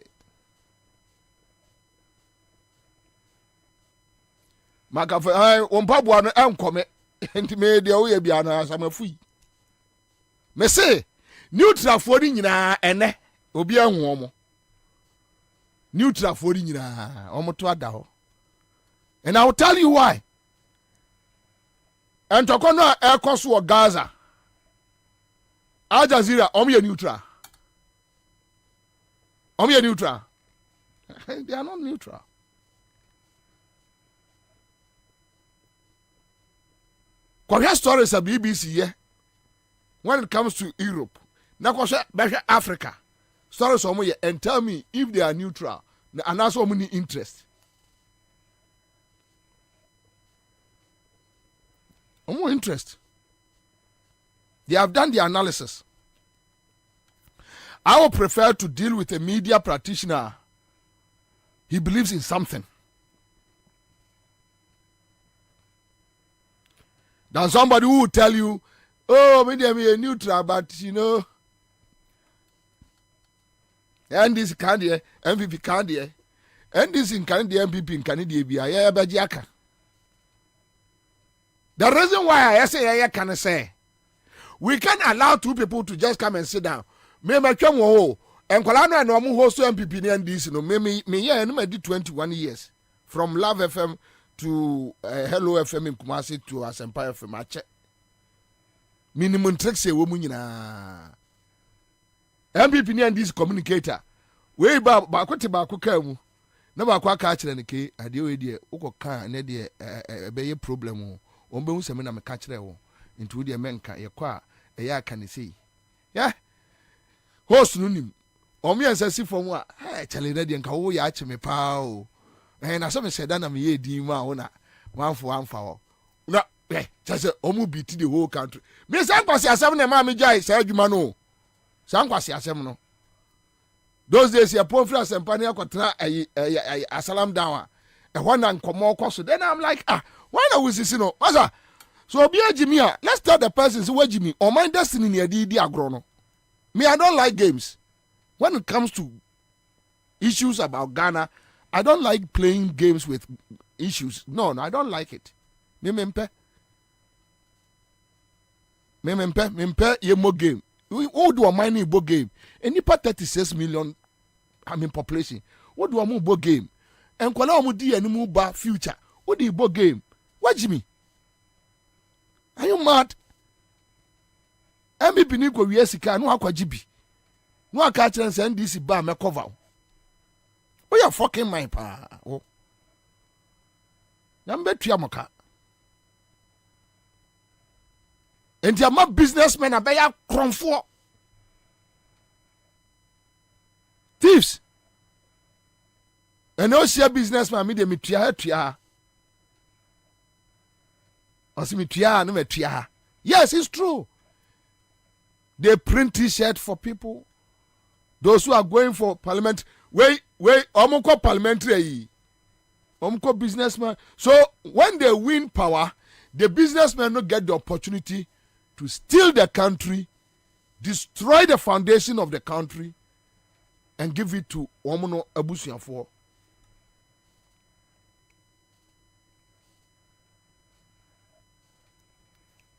Maka fa ai ompabua no enkome. Enti me de o ye bia na asamafui. Me se neutral for ni nyina ene obi ahu omo neutral for nyina omo to ada ho and I will tell you why and to kono ekoso o Gaza Al Jazeera omo ye neutral they are not neutral Korea stories of BBC here when it comes to Europe na kwasha Africa stories omo ye and tell me if they are neutral and also many interest omo interest they have done the analysis. I would prefer to deal with a media practitioner. He believes in something than somebody who will tell you, oh, media be a neutral, but you know, and this can't be MVP can't be, and this in Canada MVP in Canada be a bajiaka. The reason why I say I can say we can't allow two people to just come and sit down. me matwa mo ho enkwala no na omo host MPP ne NDC no me yeah no di 21 years from Love FM to Hello FM in Kumasi to Asempa FM ache minimum tricks e wo mu nyina MPP ne NDC communicator we ba kwete ba kwaka mu na ba kwa ka kire ne ke ade we de ukoka ne de be problem o ombe hu seme na me ka kire wo nti de menka ye kwa ya aka ne sei yeah host no nim omo yensa si fom a chale na de nka wo ya ache me pa o na so me seda na me ye din ma wo na wanfo wo na chase omo beat the whole country me san kwase asem na ma me jai sa adwuma no san kwase asem no those days your poor friends and pania kwatra asalam down e na nkomo koso then I'm like why not we see no masa so obi agimi let's tell the person so wagimi or my destiny near di agro no me I don't like games when it comes to issues about Ghana. I don't like playing games with issues. No, I don't like it. Me mempe ye mo game. Who do a mining bo game? Any part 36 million population. What do a mo bo game? And kwala mo di any mo ba future. What do you bo game? What Jimmy? Are you mad? MB ni ko wiye sika no akwa jibi. No aka chere say NDC ba me cover. We are fucking my pa. Oh. Nambe tuamoka. And the amount businessmen are beya kromfo. Thieves. And no share businessman me de me tua. Osi me tua no me tua. Yes, it's true. They print t-shirt for people. Those who are going for parliament, wait, omoko parliamentary, omoko businessman. So when they win power, the businessmen don't get the opportunity to steal the country, destroy the foundation of the country, and give it to Omono Abusiafo.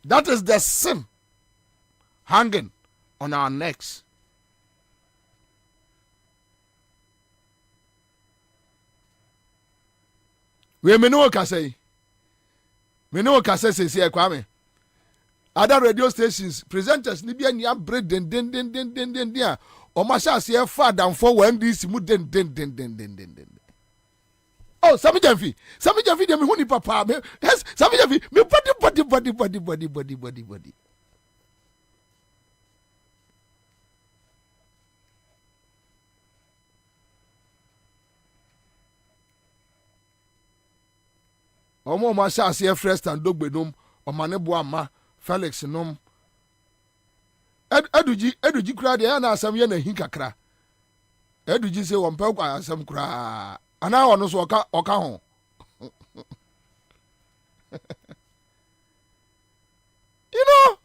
That is the sin hanging on our necks. We me no ka say say Kwame. Other radio stations presenters ni bia ni abre den dia o ma sha se fa dan for when this mu den. Oh, Sami Jamfi de me huni papa. Yes, Sami Jamfi me body. Omo ma sha se fresh and dogbedum o ma ne bo ama Felix nom eduji kura de na asam ye na hin kakra eduji se won pe kwa asam kura ana wono so oka ho you know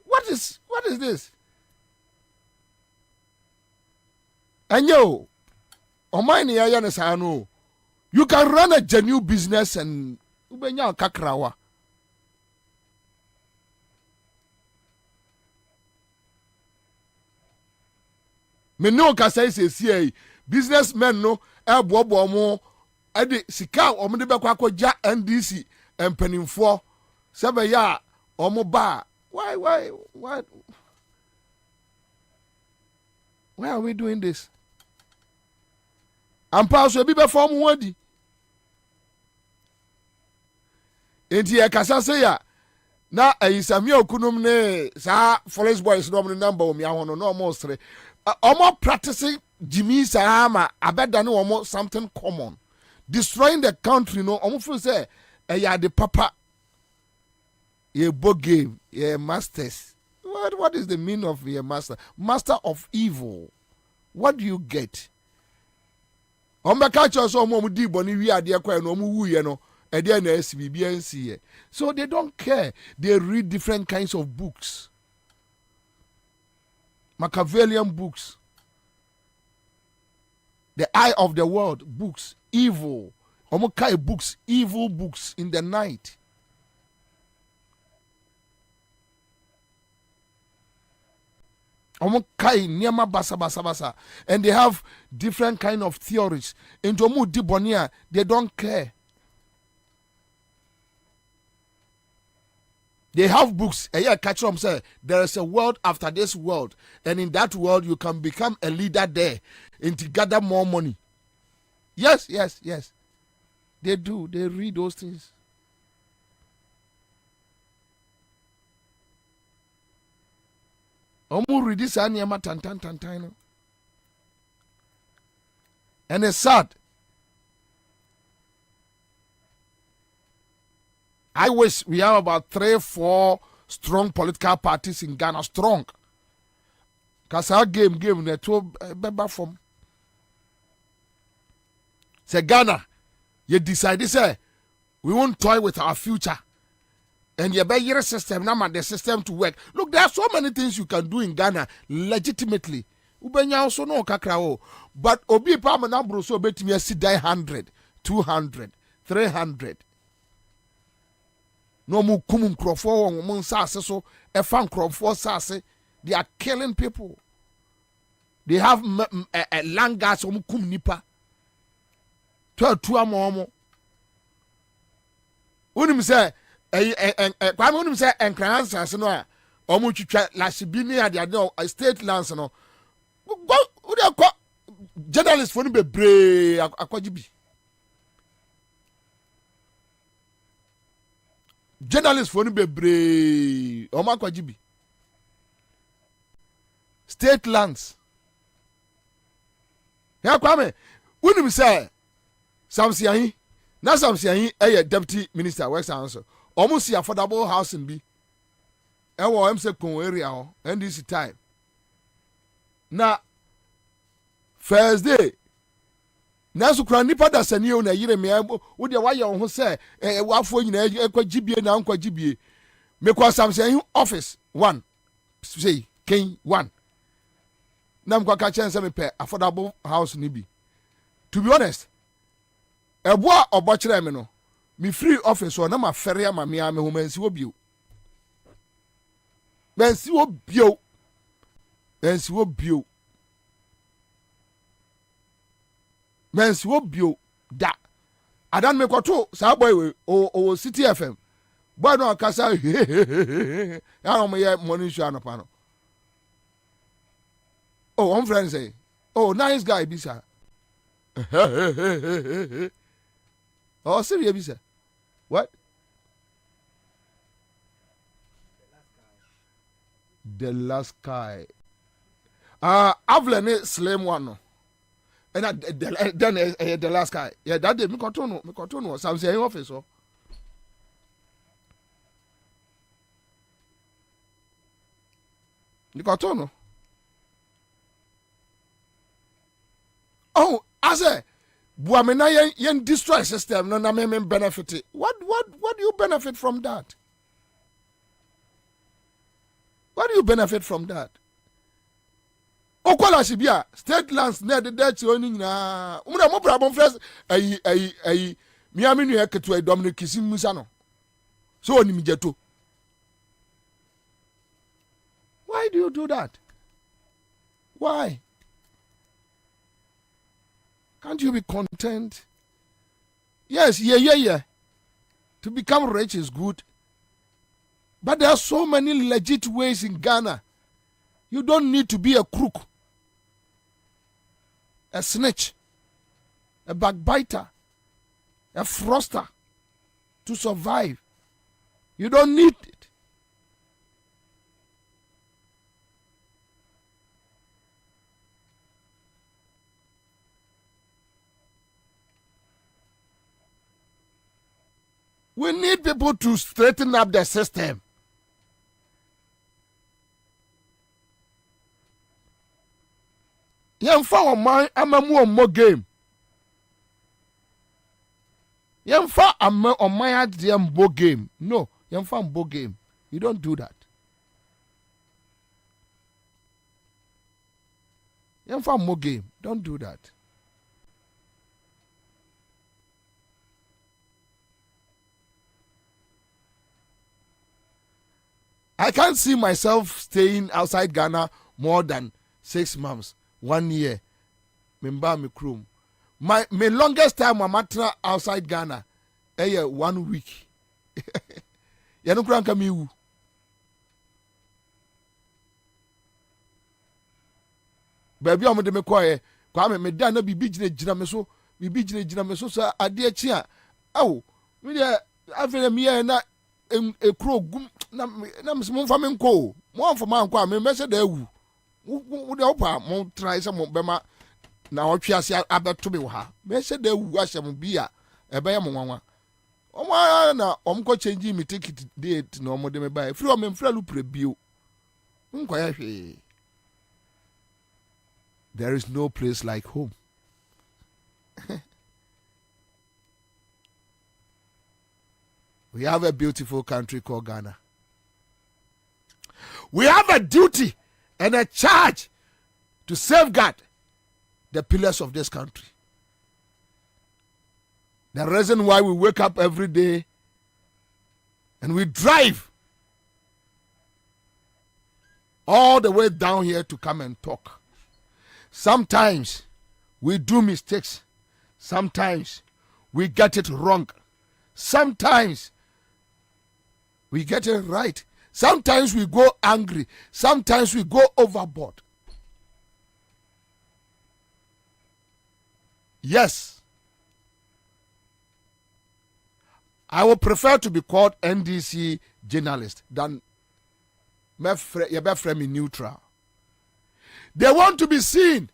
what is this anyo o mine ya na sa no. You can run a genuine business and ubenya kakrawa. Me no ka say businessmen no ebobo mo ade sika omo de bekwa akogya NDC empanimfo sebe ya omo ba why are we doing this? I'm pass we be form wadi. Enti e kasa say ya na ayisami okunum ne sa Forest Boys no number o mi ahono no mo sere omo practicing Jimmy Sahama abeda no omo something common destroying the country no omo feel say ya the papa ye bo game ye masters. What is the meaning of your master of evil? What do you get? Ombe catch so omo di boni wi ade kwa no omo wuye no ede na SBBNC. So they don't care. They read different kinds of books. Machiavellian books. The Eye of the World books. Evil. Omo kai books. Evil books in the night. Omo kai niema basa. And they have different kind of theories. Into omo di bonia, they don't care. They have books. Catch them say there is a world after this world, and in that world you can become a leader there and to gather more money. Yes. They do. They read those things. Omu read this and it's sad. I wish we have about 3-4 strong political parties in Ghana. Strong. Because our game, they told member from. Say Ghana, you decide, say, we won't toy with our future. And you better your system, now the system to work. Look, there are so many things you can do in Ghana legitimately. Ubenya also no kakrao. But obi pa manambro so bet me see die 100, 200, 300. No mu kumum krofo mun sase so e fan krofo sase. They are killing people. They have langas kum nipa. Tu amomo. Unim say kwame unim say enkran sase no a omu twitwa lasibini ade ade state lands no. Go ude ko journalist for no bebre akwajibi. Journalists for bebre Oma Kwajibi. State lands. Ya kwame, unim say Samsiahi, na Samsiahi deputy minister works answer. Almost affordable housing bi. Ewo em se kon area ho, NDC time. Na Thursday nanso kura nipa da sani o na yire me wo de waye ho se wafo nyina ekwagibie na nkwagibie me kwa Samsung office 1 say ken 1 nam kwa ka chen se me pe affordable house ni bi. To be honest, eboa obokire me no me free office o na ma fere ama me ho mansi wo bio. Mansi wo bio. Mansi wo bio. Mensi wo bio da adan me kwato sa boy we o City FM boy no kasa ya no me morning show anapa no. Oh, one friend say, oh, nice guy bisa. Oh, serious bisa. What? The last guy. I've learned slim one no. And then the last guy, yeah, that day me kontono some say office so. Me kontono. Oh, I say, buamena yen destroy system no na me benefit. What do you benefit from that? What do you benefit from that? Okola Shibia, state lands near the Dutch owning na umra mo problem first Miami New York to a Dominic Kisim Musano. So on Mijeto. Why do you do that? Why? Can't you be content? Yes, yeah. To become rich is good. But there are so many legit ways in Ghana. You don't need to be a crook, a snitch, a backbiter, a froster to survive. You don't need it. We need people to straighten up the system. Yemfa oman amamu omo game. Yemfa oman adie mbo game. No, yemfa mbo game. You don't do that. Yemfa mbo game. Don't do that. I can't see myself staying outside Ghana more than 6 months, 1 year. Memba me krom. My longest time I'm outside Ghana, 1 week. Yanu kranka mi wu. Baby omo de me kwaye, kwa me da na bibi gina me so, bibi gina me so sa ade achi a. Awo, me de afere me ye na ekro gum na mo fa me nko. Mo fa ma nko a me mese da awu. Wo de opa mo try se mo bema na otwe ase abeto me wo ha. Mese da awu ahye mo bi a ebe ye mo nwanwa. Omo na omko change me ticket date na omo de me buy. Free o me mfra lu prebio. Nko ya hwe. There is no place like home. We have a beautiful country called Ghana. We have a duty and a charge to safeguard the pillars of this country. The reason why we wake up every day and we drive all the way down here to come and talk. Sometimes we do mistakes. Sometimes we get it wrong. Sometimes we get it right. Sometimes we go angry. Sometimes we go overboard. Yes. I would prefer to be called NDC journalist than me neutral. They want to be seen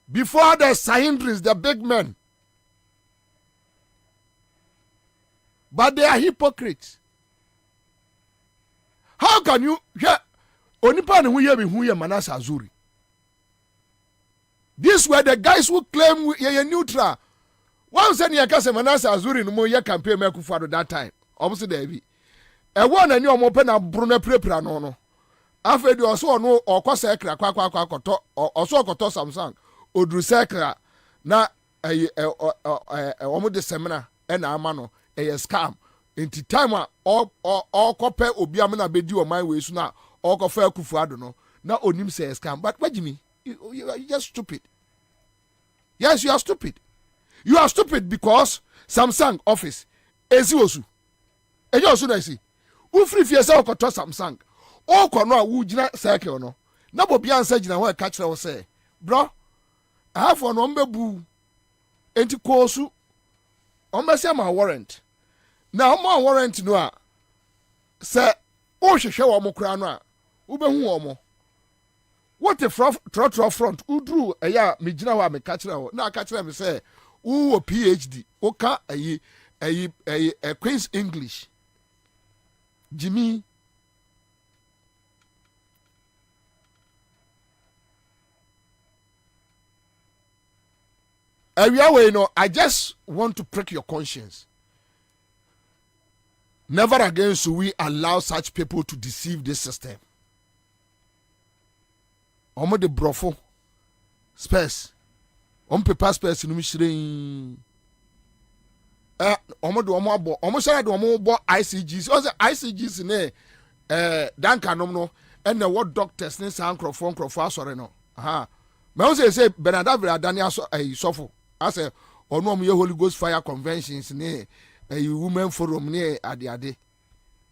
before the Sahindris, the big men. But they are hypocrites. How can you hear Onipa who hear me who hear Manasa Azuri? These were the guys who claim you're neutral. One said you can say Manasa Azuri no more year campaign me Akufo-Addo that time. Obviously there be. E one and you open a Bruno prepra no. After the also no or sekra kwa also koto Samsung odru sekra na omo de seminar e na ama no e scam enti time a all kope obi amna bedi o my way so na all kofa Akufo-Addo no na onim say scam but wajimi you are just stupid. Yes, you are stupid. You are stupid because Samsung office ezi osu eje osu na esi u free fie say okoto Samsung o kono a wu gina cycle no na Bobie Ansah gina ho e ka kire wo say bro half on ombebu enti kosu ombese ma warrant na o ma warrant no a say o hwehwe wo mo kra no a wo behu wo mo what the front udru eya me gina ho a me ka kire wo na ka kire me say wo PhD o ka Queen's English Jimmy. I just want to prick your conscience. Never again should we allow such people to deceive this system. Omo de brofo space. Paper space no mishire. Omo de omo abo. Omo share de omo bo ICGs. O say ICGs ne danka nom no and the what doctors ne san crofon asore no. Aha. Me o say Benadavra Daniel sofo. I say, or no, your Holy Ghost fire conventions, near a women forum near Ade.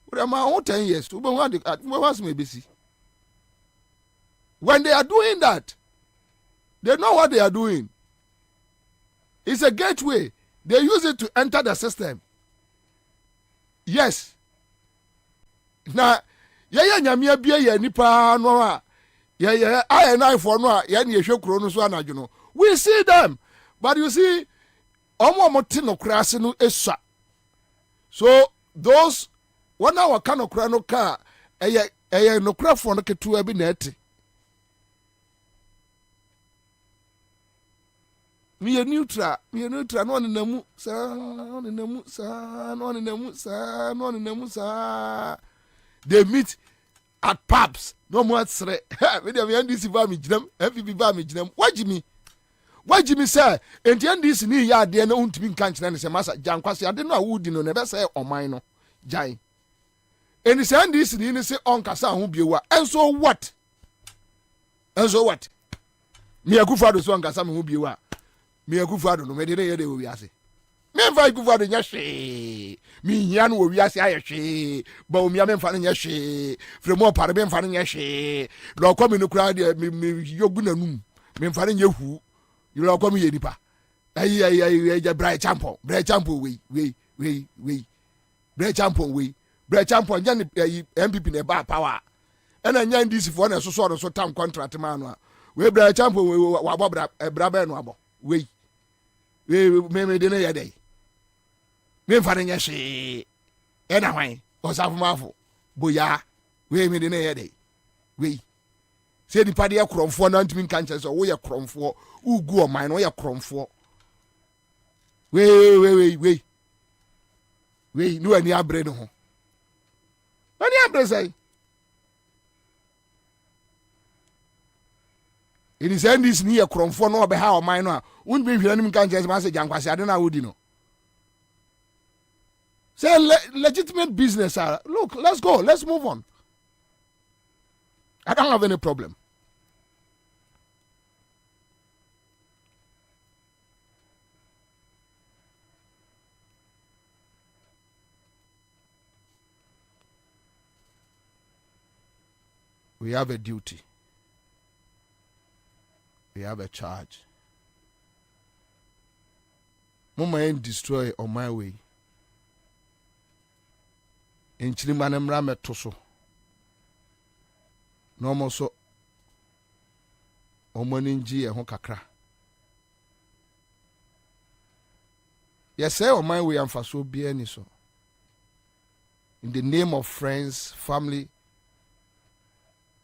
But I'm out 10 years to was maybe see. When they are doing that, they know what they are doing. It's a gateway. They use it to enter the system. Yes. Now, nyamia bia nipa no I for no so we see them. But you see, no crasinu esa. So those 1 hour kind of crano car, no craft for no ketu ebineti. Me a neutral, no one in the mood, sir, no in the mood, They meet at pubs, no more threat. With the NDC vamage them, FB vamage them. What Jimmy? Why Jimmy say, and the NDC ni ya de na untimi kanche na se masa jankwase ade no awudi no ne be say oman no jai. And the NDC ni say on kasa ho biewa. And so what? And so what? Me Akufo-Addo so ankasa me ho biewa. Me Akufo-Addo no me de ye de wo wiase. Me mfa Akufo-Addo nya hwe. Me hia no wo wiase aye hwe. Ba o me mfa no nya hwe. Fremo pare me mfa no nya hwe. Lo kwa me no kura de me yogu nanum. Me mfa no nya hu. Lo kwa me ye nipa. Ayi bra champion we. Bra champion we. Bra champion nya MPP ne ba power. Ena nya ndisi fo na so tam contract man no. We bra champion we wabo bra be no abo. We me de na ye dey. Me fa nya hwe. Ena hwan osafo mafo. Boya we me de na ye dey. We say di pade akromfo na ntimi kan che so wo ye kromfo ugu o man no ye kromfo. We no ani abre no ho. Ani abre say it is endis ni ekromfo no be ha o man no a won be hwira nim kan je ma se jankwase ade na wodi no. Say legitimate business. Look, let's go. Let's move on. I don't have any problem. We have a duty. We have a charge. Mama ain't destroy on my way. In Chilimanem Rame Toso. No more so. Omoninji e honkakra. Yes, sir, on my way I'm for so be any so. In the name of friends, family,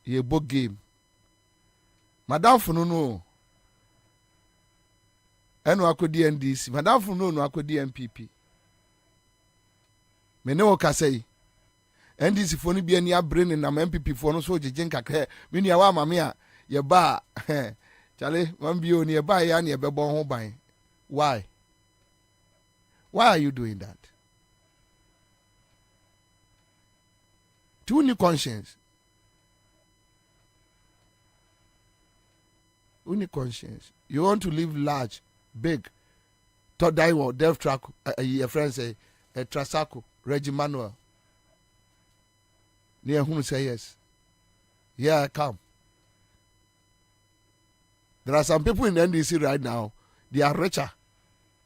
ye book game. Madam Fununo. Eno akodi NDC. Madam Fununo akodi MPP. Me ne o kasei. NDC fo ni bia ni abrene na MPP fo no so jejen kakra. Me ni awa mame a ye ba chale man bi oni ye ba ya na ye bebo ho ban. Why? Why are you doing that? Do you need conscience? Only conscience. You want to live large, big. To die or death track. Your friend say, Trasaco, Reggie Manuel. Near whom say yes. Yeah, I come. There are some people in the NDC right now. They are richer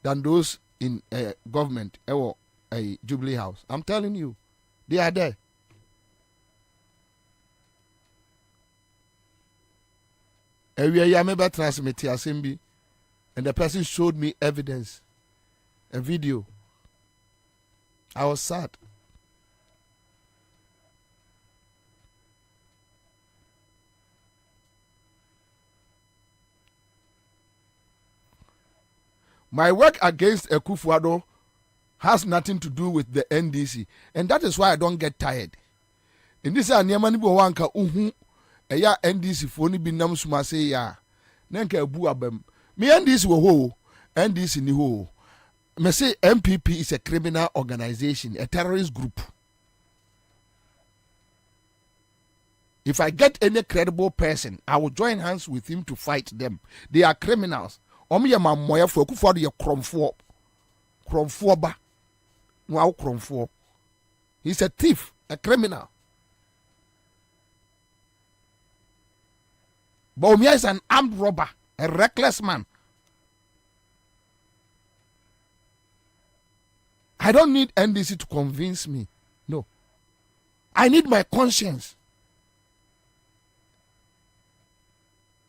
than those in government or a Jubilee House. I'm telling you, they are there. I remember transmit assembly, and the person showed me evidence, a video. I was sad. My work against Akufo-Addo has nothing to do with the NDC, and that is why I don't get tired. In this aniyama ni bo wanka uhu. Eya NDC fo ni bi nam suma se ya na nka abu abam me NDC wo ho NDC ni ho me say MPP is a criminal organization, a terrorist group. If I get any credible person, I will join hands with him to fight them. They are criminals. Omo ye mamoya fo Akufo-Addo ye kromfo ba no kromfo. He's a thief, a criminal. Baumia is an armed robber, a reckless man. I don't need NDC to convince me. No. I need my conscience.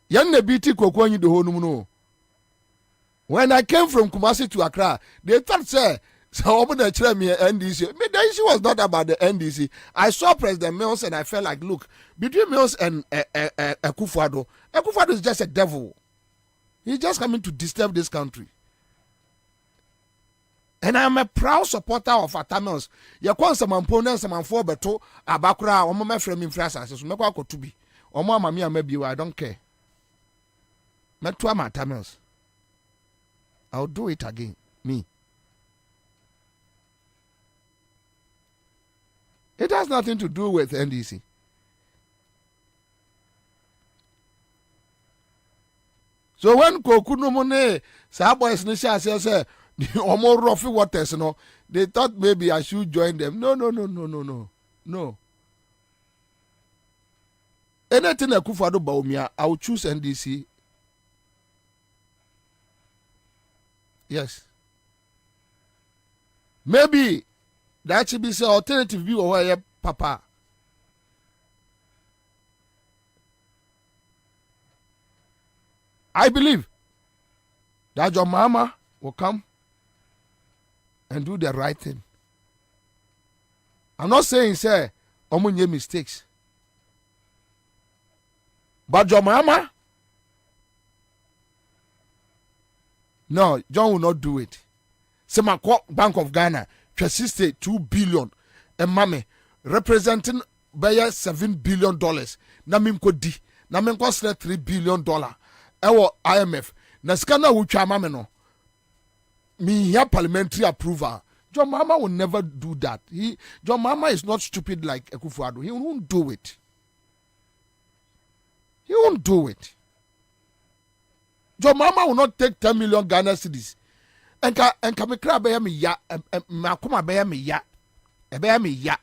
When I came from Kumasi to Accra, they thought, sir, so NDC. The issue was not about the NDC. I saw President Mills and I felt like, look, between Mills and Akufo-Addo, Akufo-Addo is just a devil. He's just coming to disturb this country. And I'm a proud supporter of Atamils. You want some opponents, some for beto, Abakura, or my friend in France, so make what to be. Or more mammy, maybe I don't care. Metwa Atamils. I'll do it again. Me. It has nothing to do with NDC. So when Kokunumone, some boys in say, almost rough waters, no, they thought maybe I should join them. No. Anything Akufo-Addo Bawumia, I will choose NDC. Yes. Maybe that should be the alternative view of Papa. I believe that your mama will come and do the right thing. I'm not saying, say, omunye mistakes. But your mama, no, John will not do it. Say my Bank of Ghana, 62 billion, and mommy representing by $7 billion. Na mimko di, na mimko $3 billion. Ewo IMF. Na skana wucha mame no. Me here parliamentary approval. John Mama will never do that. John Mama is not stupid like Akufo-Addo. He won't do it. He won't do it. John Mama will not take 10 million Ghana cedis. Enka me kra be me ya, makoma be me ya. Ebe me ya.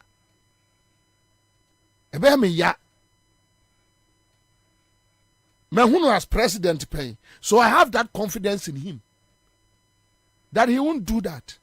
Ebe me ya. Mehuno as president pay. So I have that confidence in him. That he won't do that.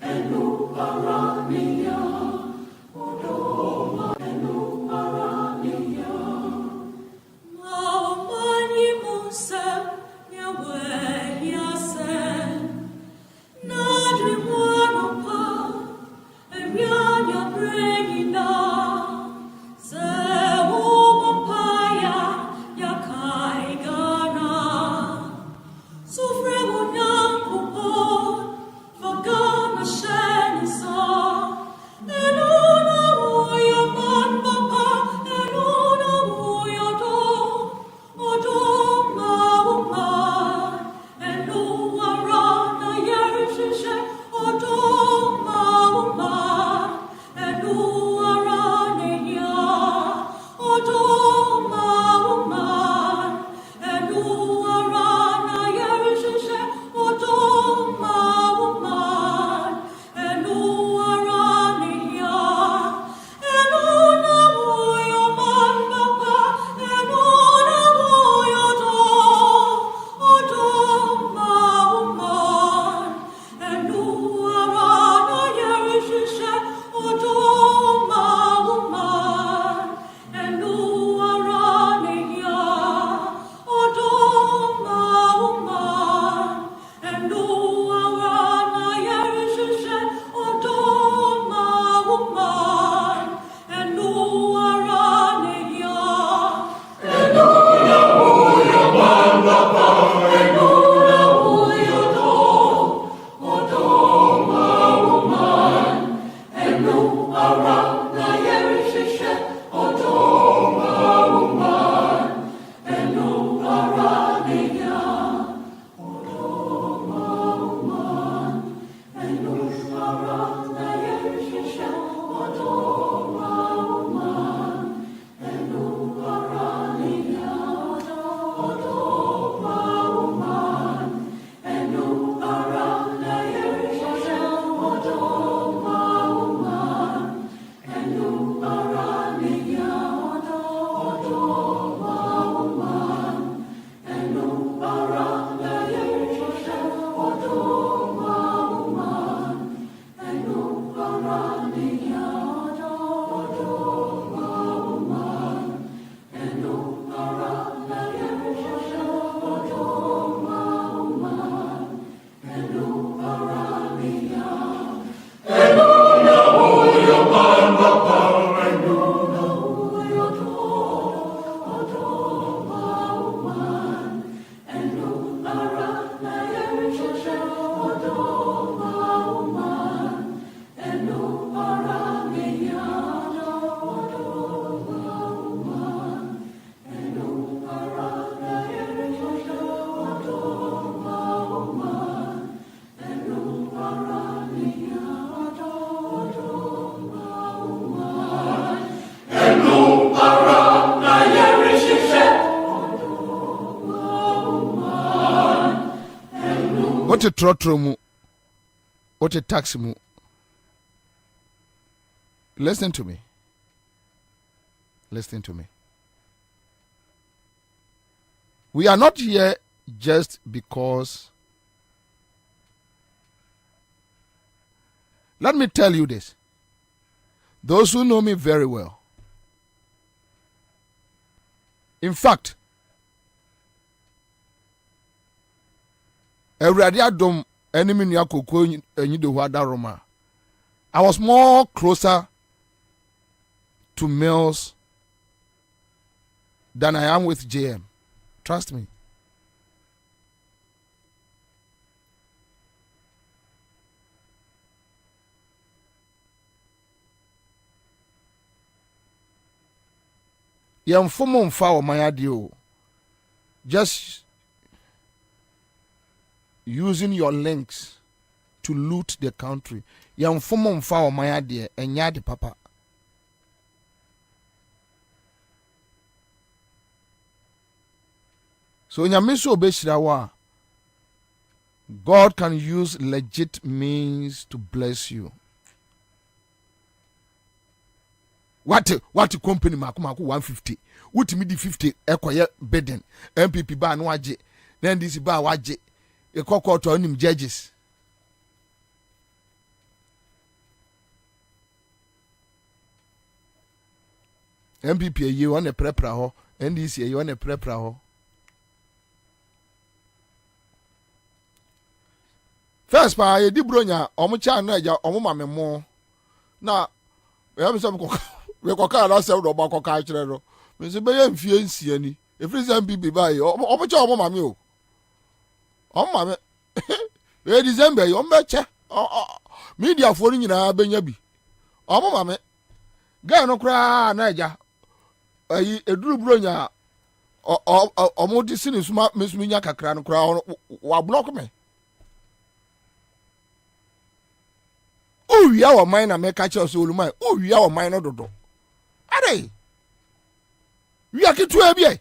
And What a trotro mu. What a taxi mu. Listen to me. Listen to me. We are not here just because. Let me tell you this. Those who know me very well. In fact, Awurade adom enemy nua koko enyi de ho Roma. I was more closer to Mills than I am with JM. Trust me. Yamfomo mfa o mayade o. Just using your links to loot the country. Yamfomo mfa o mayade enyade papa. So nyamiso obeshira wa. God can use legit means to bless you. What company maku 150. Utimi di 50 ekoye bidding. MPP ba no age. Then this ba waje. Ekoko to onim judges. MPP ye won e prepra ho. NDC ye won e prepra ho. First pa ye di bronya omo cha no eja omo mame mo. Na we am some we koka na se do ba koka kire ro. Me se be ye mfie nsia ni. E free MPP ba ye omo cha omo mame o. Omo mame. We December ye omo che. Media for nyina benya bi. Omo mame. Ga no kra na eja. Ayi eduru bronya omo di sini suma mesuminya kakra no kra wa block me. Uwia wa mine na meka che so olumai. Uwia wa mine no dodo. Ade. Wia kitu e bie.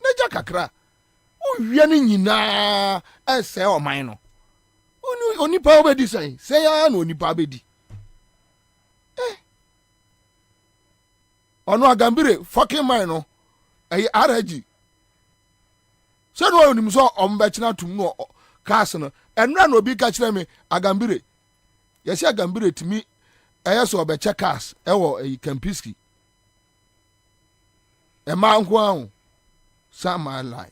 Neja kakra. Uwia ni nyina ese wa mine no. Onipa obedi sai. Say ya no onipa obedi. Ono agambire fucking mine no. Ayi araji. Se no onim so ombechina tum no cars no. Enra no obi ka kire me agambire. Yesi agambire timi eyeso obeche cars ewo Kempiski. Ema nko ahụ sama lie.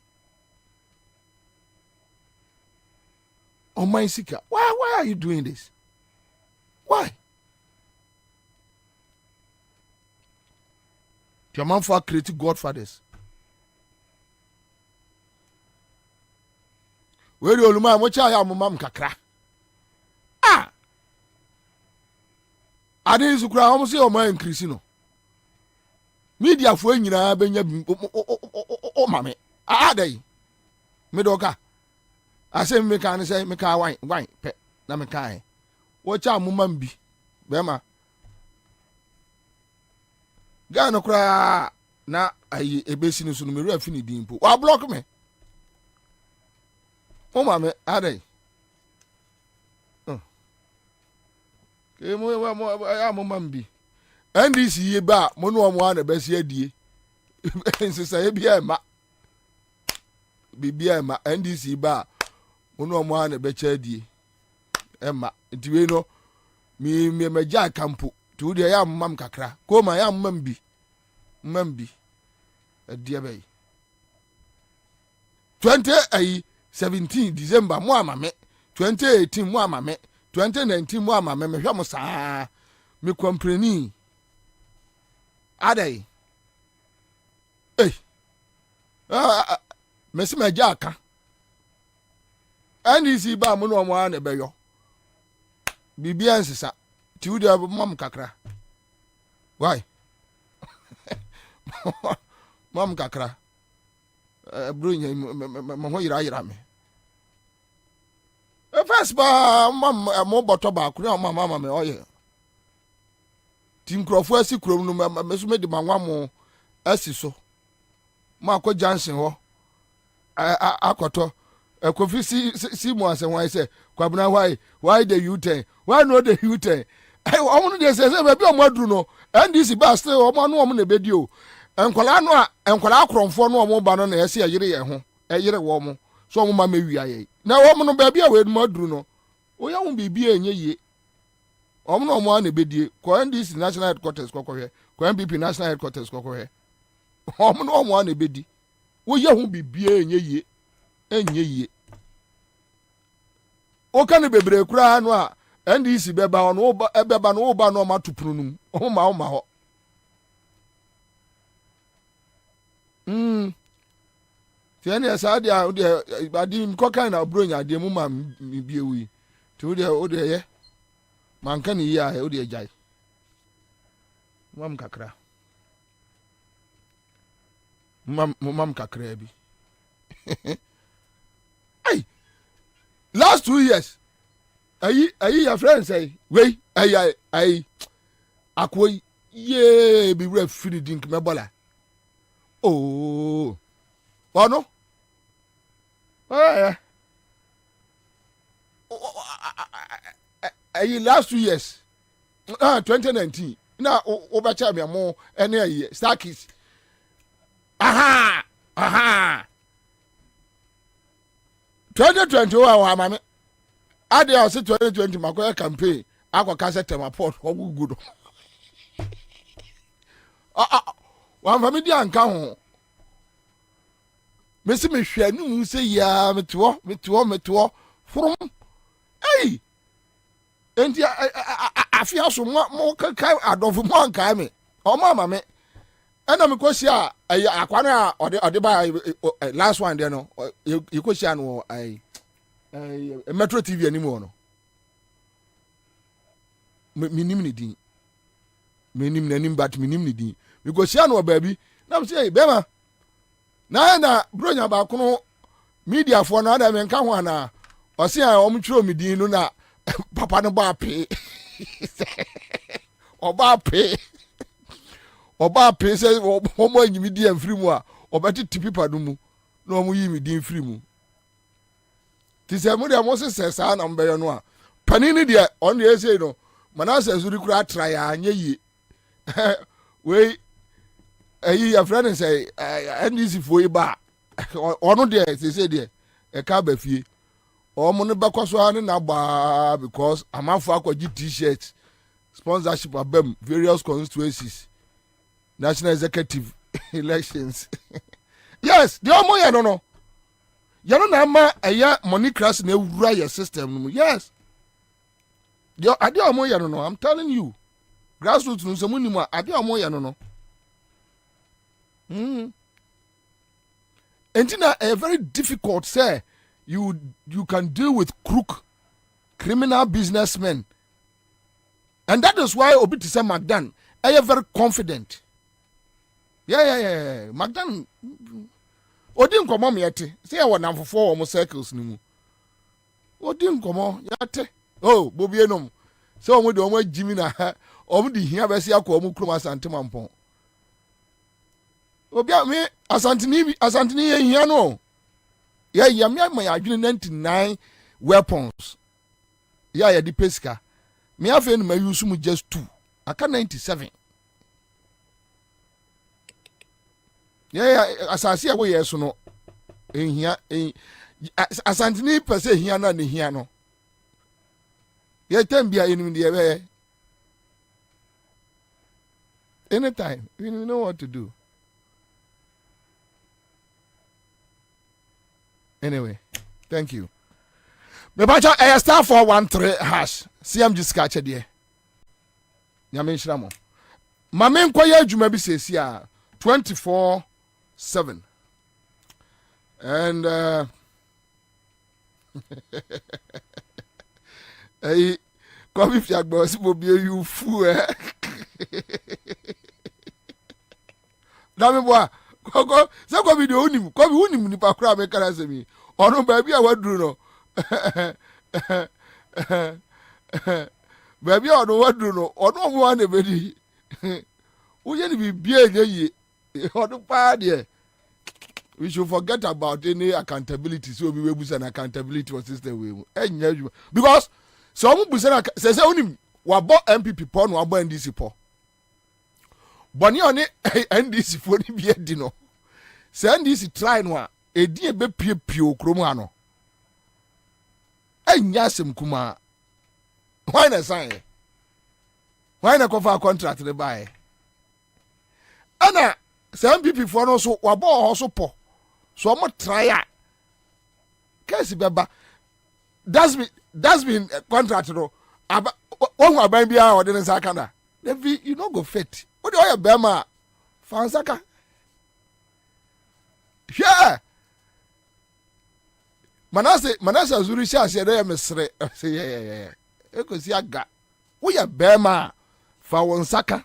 Oh my sika. Why are you doing this? Why? Your man for creating godfathers. Where you oluma mo cha ya mo mam kakra. Ah. Ade sukura homo se o man increase no. Media fo nyina benya o mame. Adai. Me doka. Ase me kan say me ka wine pe na me kan. Wo cha mo mam bi. Be ma. Ga no kra na ayi ebesi no so no me ru afini dimpo. Wa block me. O mame adai. Ke mo ya mo mam bi. NDC ye ba mo no mo ana besi adie. Nsesa ye bia ma. Bibia ma NDC ba mo no mo ana be cha adie. Ema ntiwe no mi meja kampo. Tu de ya mam kakra. Ko ma ya mam bi. Mam bi. Adie bay. 2017 December mo amame. 2018 mo amame. 2019 mo amame me hwa mo saa. Me compreni. Adai. Eh. Mesi meja aka. NDC ba mo no mo ana be yo. Bibia nsesa. Ti wudi mam kakra. Why? Mam kakra. Bro nya mo ho yira me. First ba mam mo boto ba kunu mama me oye. Tim krofo asi krom no meso me de manwa mo asi so. Ma akọ Johnson ho. Akoto Kofi see mo ase why say Kwabena why the U10 why no the U10 omo no dey say baby omo aduru no NDC ba still omo no omo na bedi o enkwala no a enkwala akromfo no omo ba no na yesi ayire ye ho eyire wo mo so omo ma mewia ye na omo no baby a we no aduru no o ya wo bibi enye ye omo no omo na bedi ko NDC national headquarters ko hwe ko MPP national headquarters ko hwe omo no omo na bedi wo ya ho bibi enye ye o kan bebre kura no a NDC beba ono beba no ba no matupunu num o ma ho tiani asa dia o dia adi ko kan na bronya de mu ma mi biewi ti o dia ye man kan yi a o dia jai mam kakra mam kakra bi hey last 2 years ayi your friend say wey ayi akoy ye bi ref fini dink me bola oh no ayi last 2 years 2019 na o ba cha me mo ene ayi Starkis aha 2020 wa mame ade a se 2020 makoya campaign akwa kase tema port ogugudo wa family anka ho mesi me hwe nu se ya meto from hey enti afia so mo kai adofo mo anka me o mama me ena me kosi a akwana ode ba last one there no you kosi no Metro TV anymore no minim ni din minim nanim but minim ni din because ya no baby na say bema na bronya ba kono media for na da men ka ho na o se a o mtwiro mi din no na papa no ba pe oba pe say o mo anyimi di amfiri mu a obeti pipa no mu na o mo yi mi din firi mu ti se mo de mo se sa na mbe no a panini de on de say no manase zuri kura try anye yi we ayi ya friend say NDC fo iba ono de say de e ka ba fie o mo ne bakoso na ba because amafo akwaji t-shirt sponsorship abem various constituencies national executive elections yes the omo ya no yano na ma eya money crash na ewura your system no yes the ade omo ya no I'm telling you grassroots no so munimo ade omo ya no entina a very difficult say you can deal with crook criminal businessmen, and that is why Obi Tisa Magdan are very confident. Yeah. Magdan Odin komo yete. Say I want for 4 almost circles ni mu. Odin komo yate. Oh, Bobie enom. So omo de omo Jimmy na omo di hia be se akọ omo krom asante mampon. Obi a me asantini ye hia no. Yeah, me my adwene 99 weapons. Yeah, the pesca. Me have my use mu just 2. I can 97. Yeah, asasi awo yes no. Ehia asantini pese hia na ne hia no. Yeah, bia enim de be. Anytime, you know what to do. Anyway, thank you. Me bacha star 413 hash. CMG skache de. Nyame nhira mo. Ma me nkoye adwuma bi sesi a 24/7. And hey, come if you go si Bobie you fool eh. Na me boa. Koko se ko video unim, ko bi unim ni pa kura me kara se mi. Ono ba bi a waduru no. Ba bi ono waduru no, ono mo an e bedi. Uye ni bibia enye yi. Ono pa de. we should forget about any accountability. So we will use an accountability for system. Because some business says only wabo MPP pon wabo NDC po. Boni oni NDC for ni bi edino. Say NDC try no a edi e be pie okromu ano. Enyasem kuma. Why na sign? Why na cover contract the buy? Ana some people for no so wabo ho so po. So I'm try a case beba. That's been contract no. Aba one who buy bia or den sakana. You no go fit. What do you bema? Fansaka. Yeah. Manase Zuri sha se dey mesre. Say yeah. E ko si aga. Wo ya bema fa wonsaka.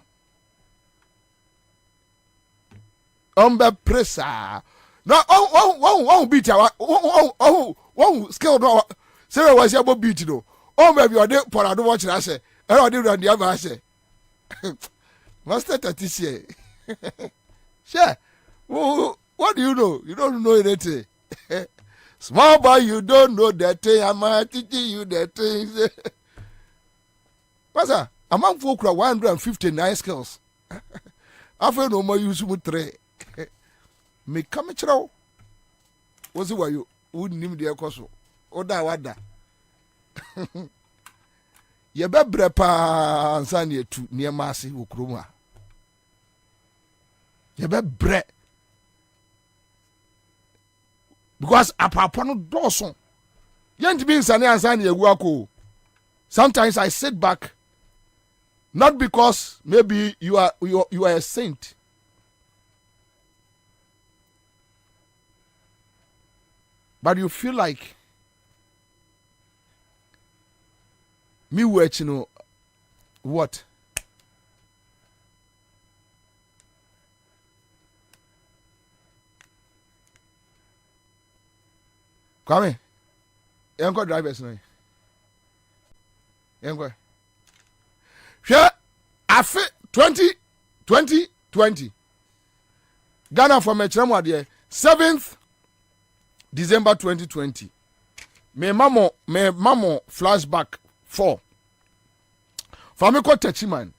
Ombe pressa. No, oh, beat ya. Oh, skill no. Say was ya bo beat no. Oh, maybe you dey for ado watch na say. E o dey run the other say. Master Tatisie. Sure. What do you know? You don't know anything. Small boy, you don't know that thing. I'm teaching you that thing. Master, among folk 159 skills. After no more use with 3. Me come chiro. Was it why you wouldn't name the coso? Oda wada. Ye be brepa ansani tu near Masi Ukruma. Ye be bre. Because apapano doson. Yent be insani ansani wako. Sometimes I sit back. Not because maybe you are a saint. But you feel like me watching, you know, what? Come here. You drivers now. You Sure, after 2020, Ghana from a 7th December 2020. Me mamo flashback 4. Famiko Techiman.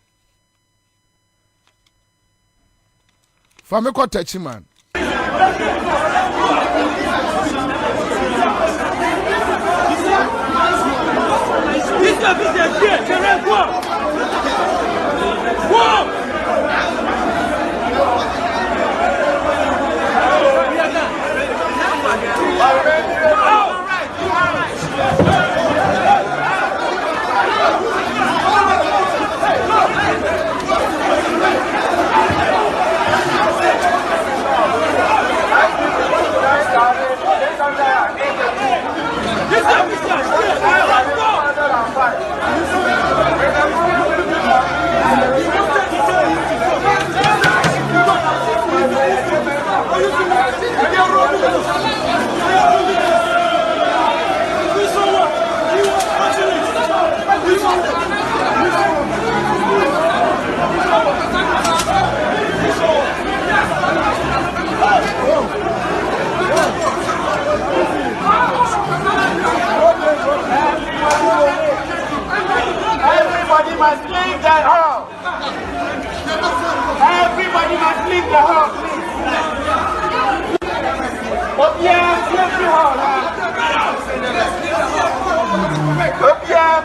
Everybody must leave the hall. Everybody must leave the hall, please. Oh yeah, leave the hall. Oh yeah,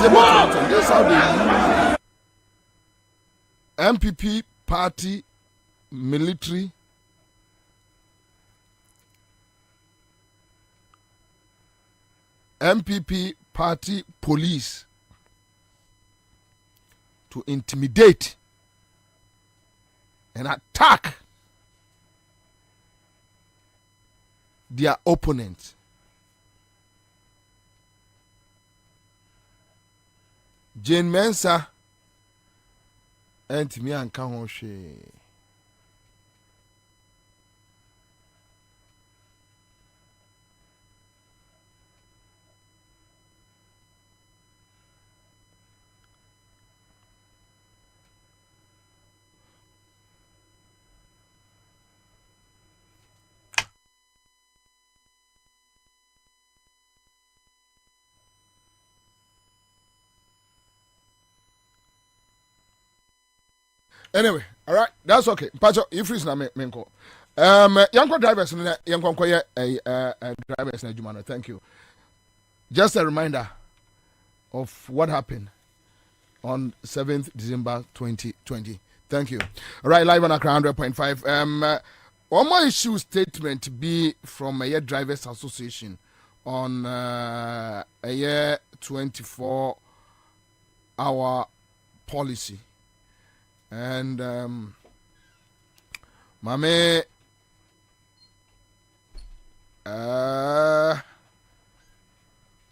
demonstration. This is how they use MPP party, military, MPP party, police to intimidate and attack their opponents. Jane Mensah and me and Kahoshe. Anyway, all right, that's okay. Pacho, you freeze na me menko. Young drivers, young drivers na Jumano. Thank you. Just a reminder of what happened on 7th December 2020. Thank you. All right, live on Accra 100.5. One more issue statement be from a drivers association on a year 24-hour policy. And Mame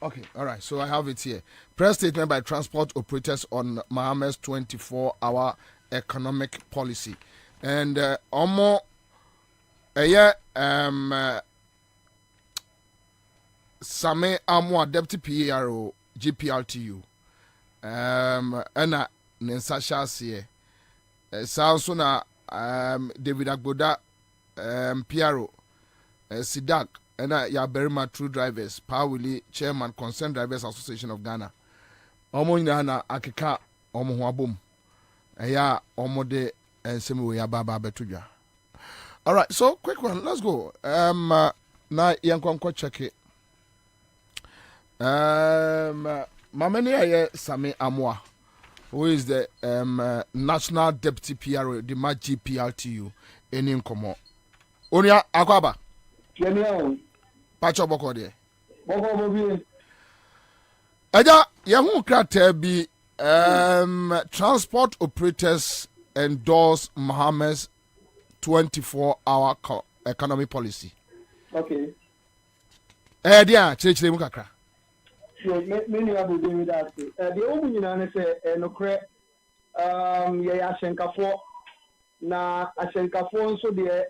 okay, all right, so I have it here. Press statement by transport operators on Mohammed's 24-hour economic policy. And Omo Same Amwa Deputy PRO GPLTU Anna Nensasha Sie Sounds na David Agboda PRO Sidak and Yaberima True Drivers Powili Chairman Concerned Drivers Association of Ghana Omo Nana Akika Omo Wabum Aya Omo de Ensemu Yababa Betuja. All right, so quick one, let's go. Na yankwanko check it. Mamani aye Sami Amwa, who is the National Deputy PRO, the GPLTU, in Nkomo. Onya Akwaba. Pacho boko de. Boko. Aja yahu krate bi transport operators endorse Mohammed's 24-hour economy policy. Okay. Dia chechire mu kakra. So many abu doing that. The omu nyina ne se no kre ye ashenkafo na ashenkafo nso de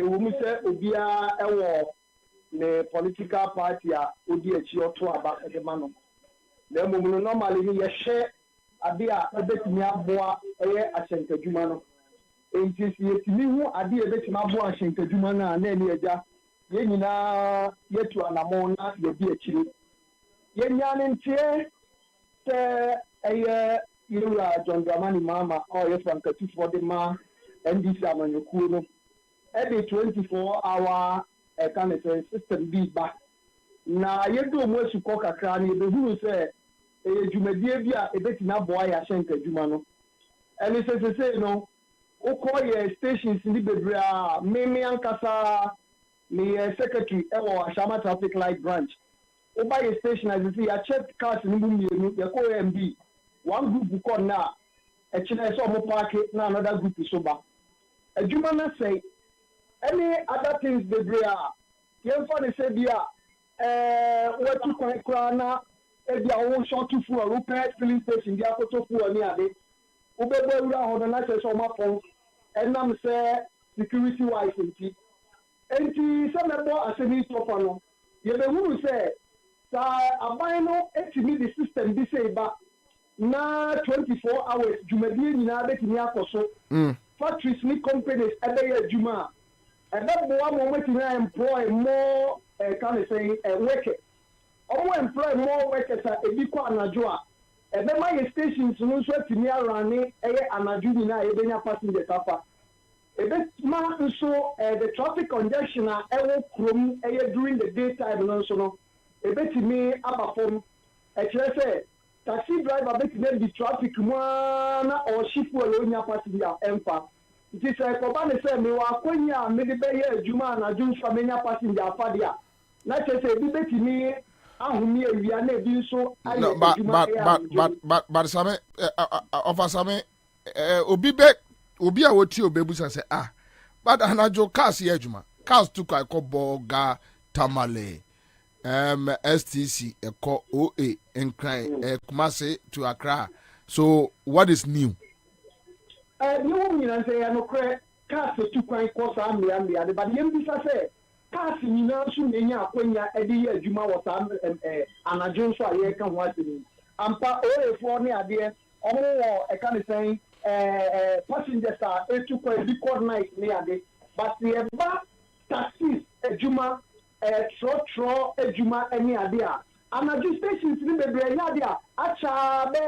wo mu se obia ewo ne political party a odi achi oto aba de ma no. Na emu no normally ye hye ade a ebetimi aboa eye ashenkadwuma no. Enti yetimi hu ade ebetimi aboa ashenkadwuma na na eni agya ye nyina yetu anamo na ye di achire. Yenyan ntie se eye yura John Dramani Mama or yes from Katu for the ma NDC amanyoku no e be 24-hour kind of system bi ba na yedo mo suko kakra na be huru se dwumadie bi a ebetina boa ya hyenka dwuma no ene se no ukoye stations ni bebre a meme ankasa ni secretary ewo Ashama Traffic Light Branch. Over a station as you see, I checked cars in Bumi, the OMB. One group called now, a China saw more parket, now another group is sober. A Jumana say, any other things they bring up. Young father said, yeah, what you call Krana, if they are all short to full, repair filling station, they are photo full near it. Ubebe on the night on my phone, and I'm say security wise, and some of them as a new stop. You will say, abino etimi the system bi say ba na 24 hours dwumadie nyina betimi akoso factories ni companies ebe ya dwuma ebe boa mo betimi employ more can I say workers omo employ more workers ebi kwa anajo a ebe ma ye stations no so atimi arane eye anajo nyina ebe nya passengers afa ebe ma nso the traffic congestion a ewo krom eye during the daytime no so no ebetimi abafom ekire se taxi driver between the traffic na or ship onya passenger emfa it is a kobane say me wa konya me de be ye adwuma na dwunfa menya passenger afadia na chese bi betimi ahumi awia na ebi nso aye adwuma but same offer same obi a woti obebusa say but anajo cars ye adwuma cars to kwa boga tamale STC eko OA enkran Kumasi to Accra. So what is new? New mean say no cre cars to kwa ko sa ambia but yem bisa say cars ni na so nenya akwanya edi adwuma wo sa anajo so aye ka ho asini ampa OA for ne ade omo e kan say passengers are to kwa bi coordinate ne ade but the ba taxis adwuma tro ejuma any idea anaju stations ni bebre nya dia acha be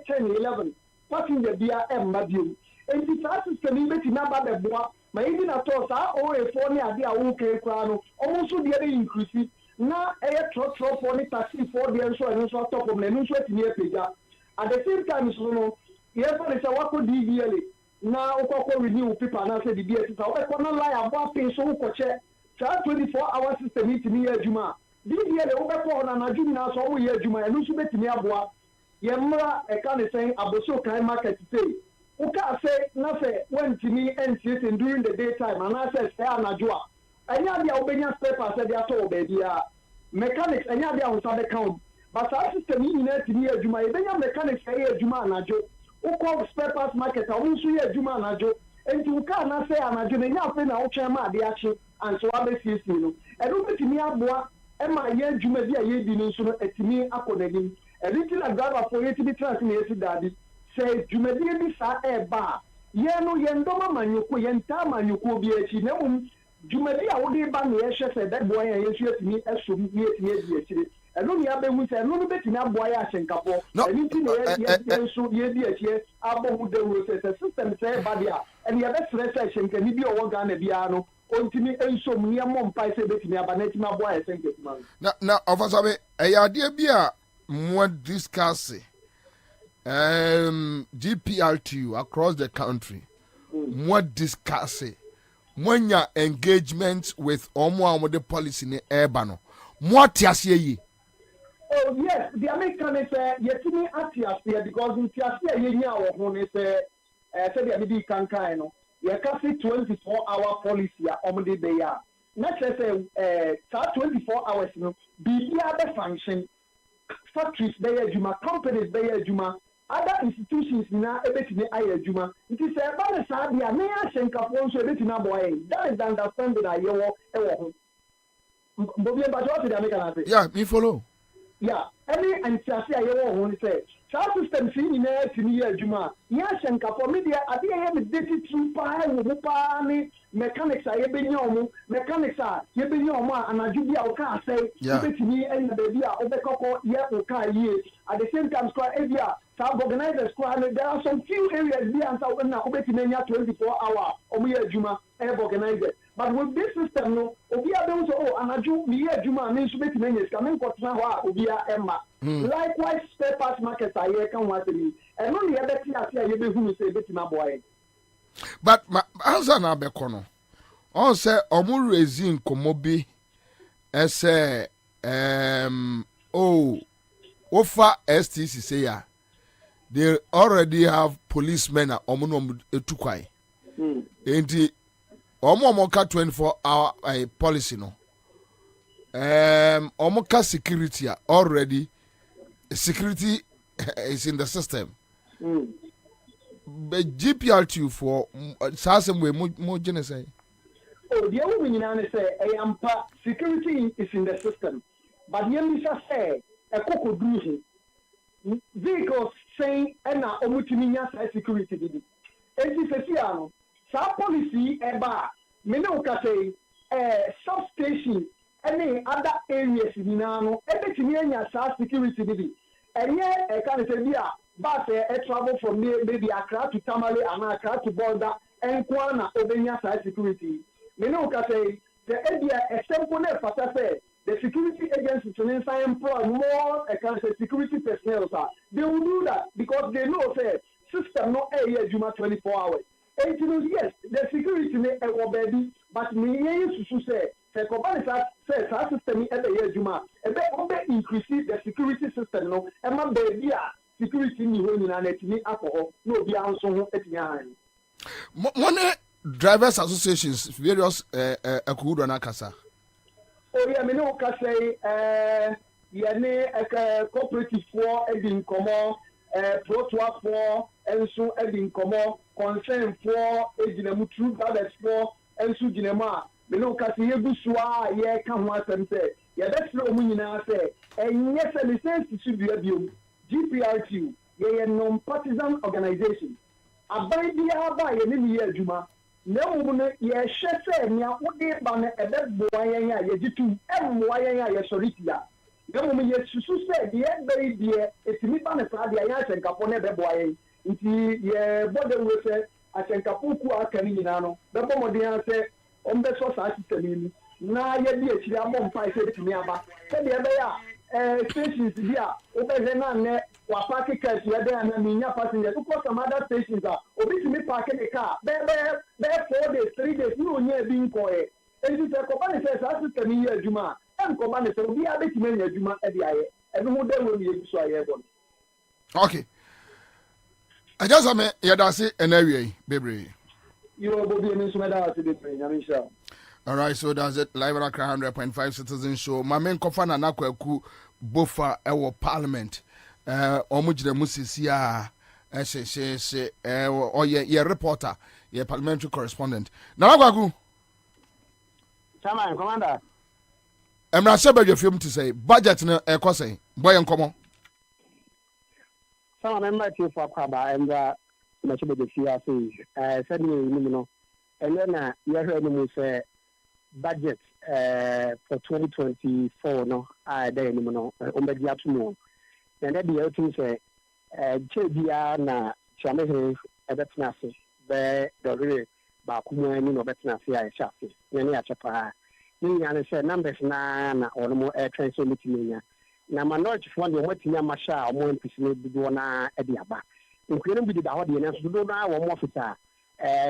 10 11 passenger bia mabio enti sa system beti na ba beboa ma yidi na to sa OA4 ni idea wo ke kwa no omo so de increase na tro for ni taxi for de so top of na so tini epeja at the same time so no yes for say wako DVL na ukoko renew people na say the BS sa we ko na lie abo pin so ko che 24-hour system it me adwuma DVL wo be ko na adwuma na so wo ye adwuma enu so betimi aboa ye mra e ka ne sen aboso kan market say wo ka say na say wentimi NCS during the daytime and I say anadwoa anya dia wo benya spare parts dey ato baby a mechanics anya dia wo sabe count but our system ni na timi adwuma ye benya mechanics ye adwuma anadwo wo ko spare parts market a wo so ye adwuma anadwo enti wo ka na say anadwo na nya fe na wo twen ma de achi and so abesi no edu betimi aboa e ma ye adwuma bi a ye di ni so no etimi akodanim editi na driver for ye tibi trans na yesi dadi say adwuma bi sa e ba ye no ye ndoma manyoko ye nta manyoko bi achi na mum adwuma bi a wo de ba na ye hwe say that boy ye so etimi esom ni etimi edi achi enu ni abehu say enu no betimi aboa ya ahyenkafo editi na ye so ye di achi abohu de wo say system say ba dia and ye be stress ahyenkani bi o wo Ghana bia no ontimi ensom ni amom pai se betimi abanatimi aboa esenke kuma na ofasabe eyade bia mo discuss GPRTU across the country mo discuss monya engagement with omo the policy ni eba no mo tiase yi. Oh yes, the American is yetimi atiase because in tiase ye nya wo ho ni se say the bi kankan no ye ka say 24-hour policy a omde be ya na say 24 hours no bibia be function factories be adwuma companies be adwuma other institutions na ebetimi aye adwuma it is ba na sa bia na ya hyenkafo nso ebetimi aboye that is the understanding that you ewo ho Bobie ba jo the American say yeah me follow yeah any antiase aye wo ho ni say system si ni na timi ye adwuma ya hyenkafo media ade ye be deti tru pa wo pa ni mechanics aye benya omo mechanics a ye benya omo anadwo bia o ka say betimi enya be bia o be kokko ye o ka ye at the same time squad area some organizers squad there are some few areas bia Ansah na o betimi enya 24-hour omo ye adwuma e organizer but with this system no obi abem so anadwo mi ye adwuma me so betimi enya ska me nkotena ho a obi a emma likewise spare parts market aye kan wa temi eno ne ye beti ase aye be hu say betimi aboye but Ansah na be kono on say omu resin komobi ese ofa STC say ya they already have policemen a omu no etukwai enti omu ka 24-hour policy no omu ka security already security is in the system but GPRTU for sasem we mo gene say oh the only thing I say security is in the system but yemi say e kokoduru vehicles saying na omutimi nya security bibi enti sesi ano sa policy eba me no ka say substation any other areas ni na no ebetimi anya sa security bibi enye e kan say bia but travel from maybe Accra to Tamale and Accra to Border enko na obenya sa security me no ka say the area example na fata say the security agency to employ more security personnel sir they they will do that because they know say system no air juma 24 hours. And you know, yes, the security may baby, but me to say Kwabena says our system every year juma, and they increase the security system no, and my baby security ni when na net ni alcohol no be answer ho etian. Money drivers associations various akudo na kasa. Oh yeah, me no ka say yene cooperative for edin komo protoa for enso edin komo concern for ejinamu true brothers for enso jinema me no ka say yegusua ye ka ho asem say ye betro mu nyina say enye say license to be abiom GPRT ye non-partisan organization abai bia ba ye ni ye adwuma na mu no ye hwe say nia wode ba na ebeboa yen a ye jitu emmoa yen a ye soritia na mu ye susu say ye beri die etimi ba na sa dia ya chenkafo na ebeboa yen nti ye bode we say achenkafo ku aka ni nyina no bebo modern say ombe so sa system ni na ye di ekiri amom pa say etimi aba say de be ya stations dia obere na ne wa park cars ya dey na minya passengers because some other stations are obi me park the car be 4 days 3 days no nya bi nko e enti se Kwabena say sa system yi adwuma em Kwabena say obi abetime nya adwuma e dey aye e bi ho dey wo mi ebi so aye bon. Okay, I just am ya da say enawie bebre You Bobie me so me da say bebre nya me sha. All right, so that's it. Live at 100.5 Citizen Show. My main kofana na kwaku bofa ewo parliament. Omujire musisi ya ye reporter, ye parliamentary correspondent. Na kwaku. Chairman, Commander. Emra sebe je film to say budget na ekose. Boy nkomo. Some member to for Kwaba and na sebe je fia say said me no. And then you heard me say budget for 2024 no there ni no ombedi atumo and that the thing say chebia na chamehe ebetna se be dore ba kumu ani no betna se ya shafe ni achapa ni ya say numbers na ono transfer meeting na minority for the matinya masha o mo mpisi bido na edi aba nkwenum bi da ho de na so do na wo mo officer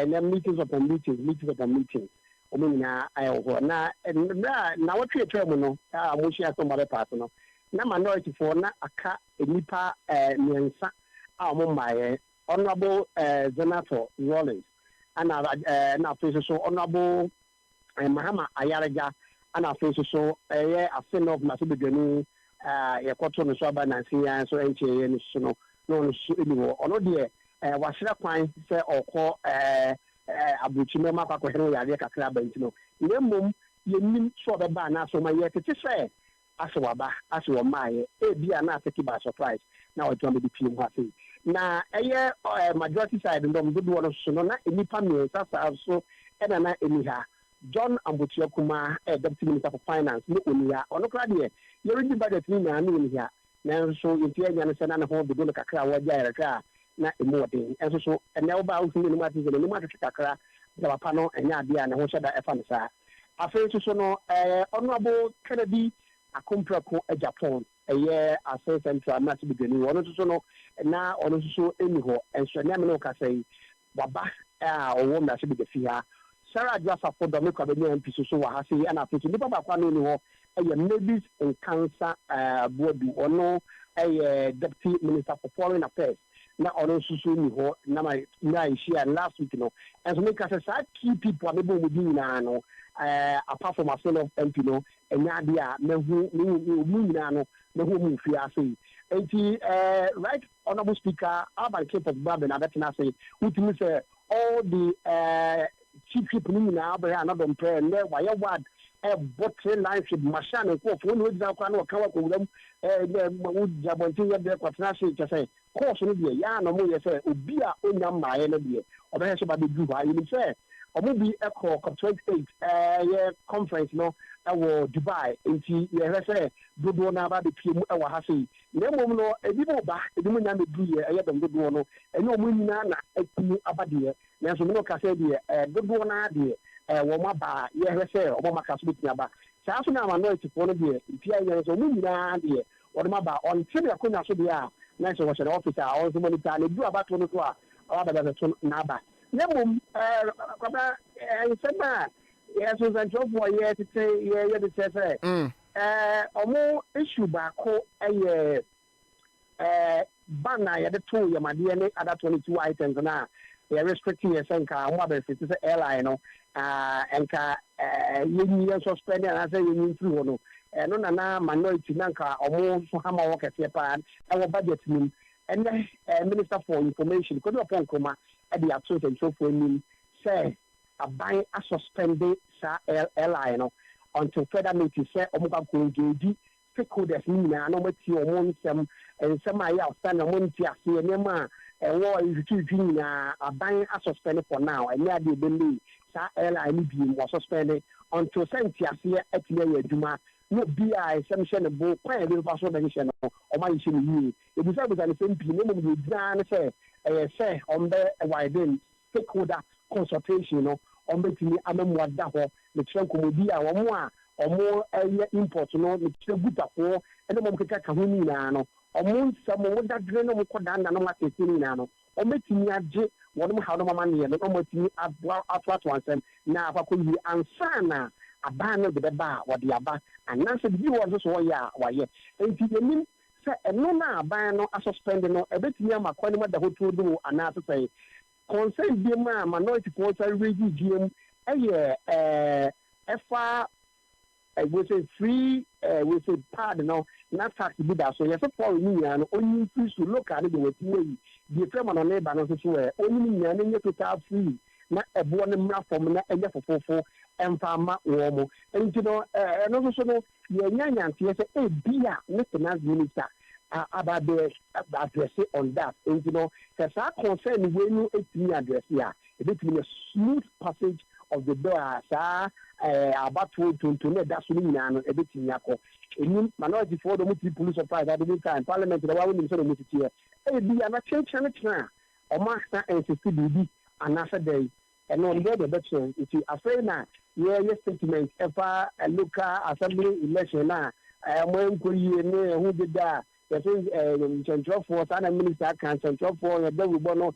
na meetings upon meetings omina ayo na what we tell no mo share some other part no na minority for na aka enipa nyensa mo maye honorable Senator Rollins na face so honorable Mahama Ayaraja ana face so asen of Masubegani ye kwato no so aba na nsia so enche ye no so no so eniwo ono de wahira kwan se okọ abuchime makwa kwere ya de kakra bantino nemom yenim so be ba na so ma ye tete se asewaba asewo maaye bia na ateki ba surprise na o jombe di pim ha sei na eye majority side ndom dodo no so no na enipa me sasa so na eniha John Ambutiokuma deputy minister for finance no oniya ono kra de ye ready budget ni na oniya na so yepia nya no se na ho dodo kakra wa jaira ka na emode enso so ene oba wo ni ma tizele ni ma kakra da papa no enya ade na ho hyeda efa ne sa afen so no honorable Kennedy akomprako Japan eye ase central na ti bigani wono so no na ono so eni ho enso na me no ka sei baba owo na se bigafi ha Sarah Jasa for the Kwabena MP so wa ha sei na afen ni baba kwa no ni ho eye maybes in cancer board ono eye deputy minister for foreign affairs na ono susu ni ho na share last week no and so make us say key people able to do na no apart from myself of MP no enya dia na hu ni na no na hu mu fi ase enti right honorable speaker Alban Cape of Kwabena that na say which means all the chief people ni na abere another prayer and why word bottle life machine ko fo no dza kwa no kawa ko wulam wo jabontin ya de kwatna se say course no de ya no mo ye say obi a onyam maaye no de obe so ba de du ha you say omo bi echo COP28 ye conference no wo Dubai enti ye say dodo na ba de pie mu wo ha sei na mom no ebi mo ba ebi mo nyam du ye ye dom dodo no enyo mo nyina na atu abade na so mo ka say de dodo na de wo ma ba ye hwese o ma ka so bitia ba saa so na ma no eti fo no de pia ye so mu nyina de o ma ba on tebe akonya so de a na so the officer also monitor na do about no to a abada to na aba na mum kwaba nsema yes so central for here to say yeah the say omo issue ba ko ban ya de to yamade ne other 22 items na they are restricting your senka what be fit say airline no enka yenni suspend and say yenni free no no na minority nanka omo so hama work at pa e budget nim and minister for information ko do pon koma e dey absent and so for nim say aban a suspend sa airline no until further notice say omo ka ko engage stakeholders ni na no mati omo nsem ayi outstand omo nti ase enema war is too na aban a suspend for now and ya dey believe sa airline bi was suspended until senti ase etiye aduma no bi some shene bo kwan dey pass over shene o ma yise ni e bi say be the same people no mo dey dan say on the widen stakeholder consultation no on betimi amemwa da ho le tren komodi a omo import no le tren butafo ene mo keka ka ho ni na no omo nsamo da dre no mo koda na no matete ni na no o metimi age wonu ha no mama ne no o metimi atwa ansem na akwa yi ansa na aba no de ba wo de aba ananse bi wo so ya waye enti yenim se eno na aba no asuspend no ebetimi amakwa ne da hoto do ana to say concern bi ma minority culture regime efa we say free we say pardon not tax be that so yes for me and only free to look at the way the frame on neighbor no so where only me and total free na ebo ne mra from na enye fofofo emfama wo mo enti no no so no ye nyanyantie say e bia ne finance minister about the address on that enti no say concern we no etimi address ya it be a smooth passage of the door about to that so na no ebetimi akọ eni minority for the multi police surprise at the time parliament the one we so the multi here e bi ana change na o ma sta insist bi anasa day and on the election it is afraid na your statement ever a local assembly election na mo nkoyi ne hu deda the central force and minister can central for the devil no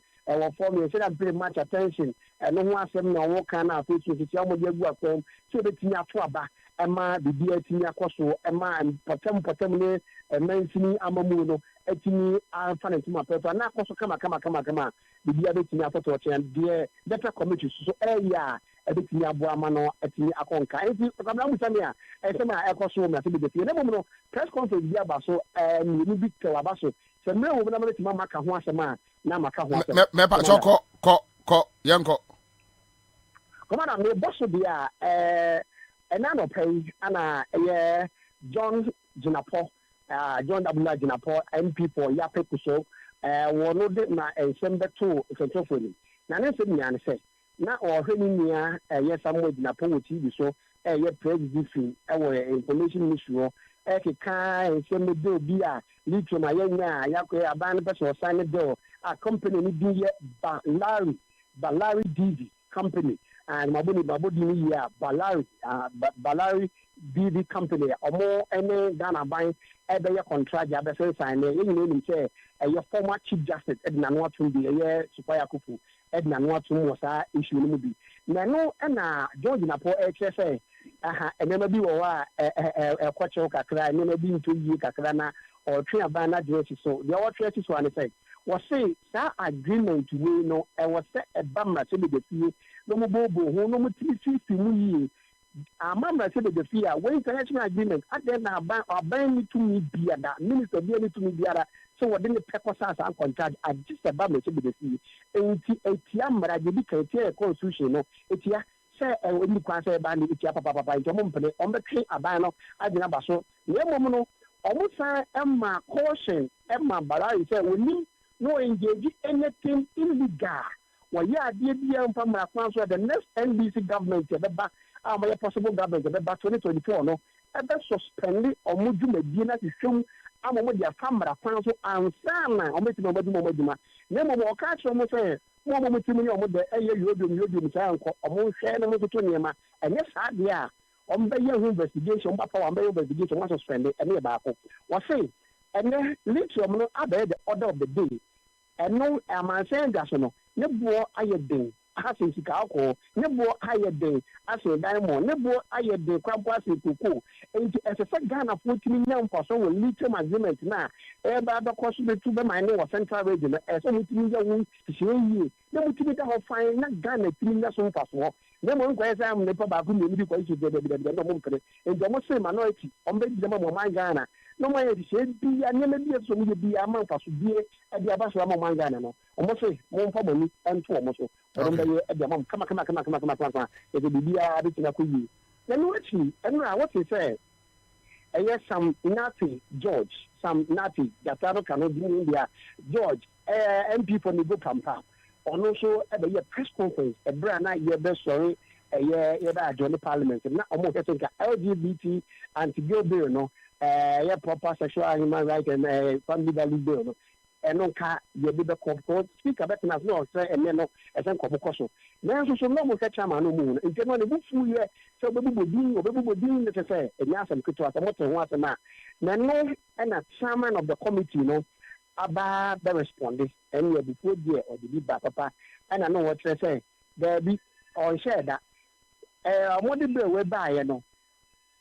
for me say that pay much attention no ho asem na wo kan na face to ti amodi agu akom so be tinya to aba ema bibi atinya koso ema potem ne mansini amamu no atini anfa ntuma pepa na koso kama bibi abetinya foto chen de better committee so area ebetinya abo ama no atini akonka enti kabla mu sami a esema ekoso me ati be de ne no press conference bi aba so ni bi tewa ba so se me wo na meti mama ka ho asema na maka ho asema me pa choko ko yanko komanda me boss bia enano page ana John Jinapo John W Jinapo MP for Yape Kuso wono de na ensembe to centrofoni na ne se nya ne se na ohwani nia Samuel Jinapo wo TV so president fin information ministry keka ensembe do bia lithium ayanya yakwe aban person sign do a company ni bi Balari DV company and mabodi ni ya Balari DV company omo ene Ghana ban ebe ye contract ya be sign e yin ni say your former chief justice Edna Nwatu bi ye Supaya Kufu Edna Nwatu mo sa issue ni mu bi na no na George Napo say enema bi wo a kwache kakra enema bi nto yi kakra na o twe aban na dress so the what dress so an say was say that agreement we no was say e ba ma se be fie no mo bobo ho no mo tisi mu yi amama se be fie a we international agreement at then na aban ni to me bia da minister bia ni to me bia da so what the purpose as an contract at just a ba ma se be fie enti etia mara je bi ka etia constitution no etia say we kwan say ba ni etia papa nto mo mpene on be twe aban no agina ba so ye mom no omusa emma caution emma Balari say we need no engage anything illegal. Well, yeah, dear from the next NBC government, the possible government, the 2024, no, and that's suspended or Muju Medina to show I'm with your family, council, and Sana, or making nobody more. Never more catch on the say, more with me on the air you do, or more share the motor and yes, I on the young investigation, but for investigation was suspended, and about what say. and then lithium no abe the order of the day and no am saying that no ne bo ayedin ase sika akọ ne bo ayedin ase diamond ne bo ayedin kwabwa ase koko enti ese Ghana fotimi nyam faso wo lithium agreement na e ba da koso betu be mine wo central region e so mutimi ya wo hyeyi ne mutimi da ho fan na Ghana timi na so faso ne mo nkwa esa am ne pa ba ku ne bi kwa isu de no mo nkere enti mo se minority on be jama mo man Ghana no mo ye hye bi ya ne bi so mo bi ya man faso bi e bi aba so mo man Ghana no mo se mo mfa mo ni ento mo so e bi am kama e de bi ya bi tina ko yi na no achi enra what he say yes, some Nati George, some Nati Gataro cannot be in India. George, MP for Nigo Kampa. And also at the press conference, a brand year best story, a year join the parliament. And now almost I think LGBT anti-gay bill, no, proper sexual human rights and family value bill, no. And no car, you be the court speak about us, no, say, and then no, as a corporation. Now, so no more catch a man no moon. In general, the book for you, so baby would be the say, and yes, and could to a once a man. Now, no, and a chairman of the committee, no, about the respondents, and you before year or the big papa, and I know what they say. There be or share that. What the bill will buy, you know.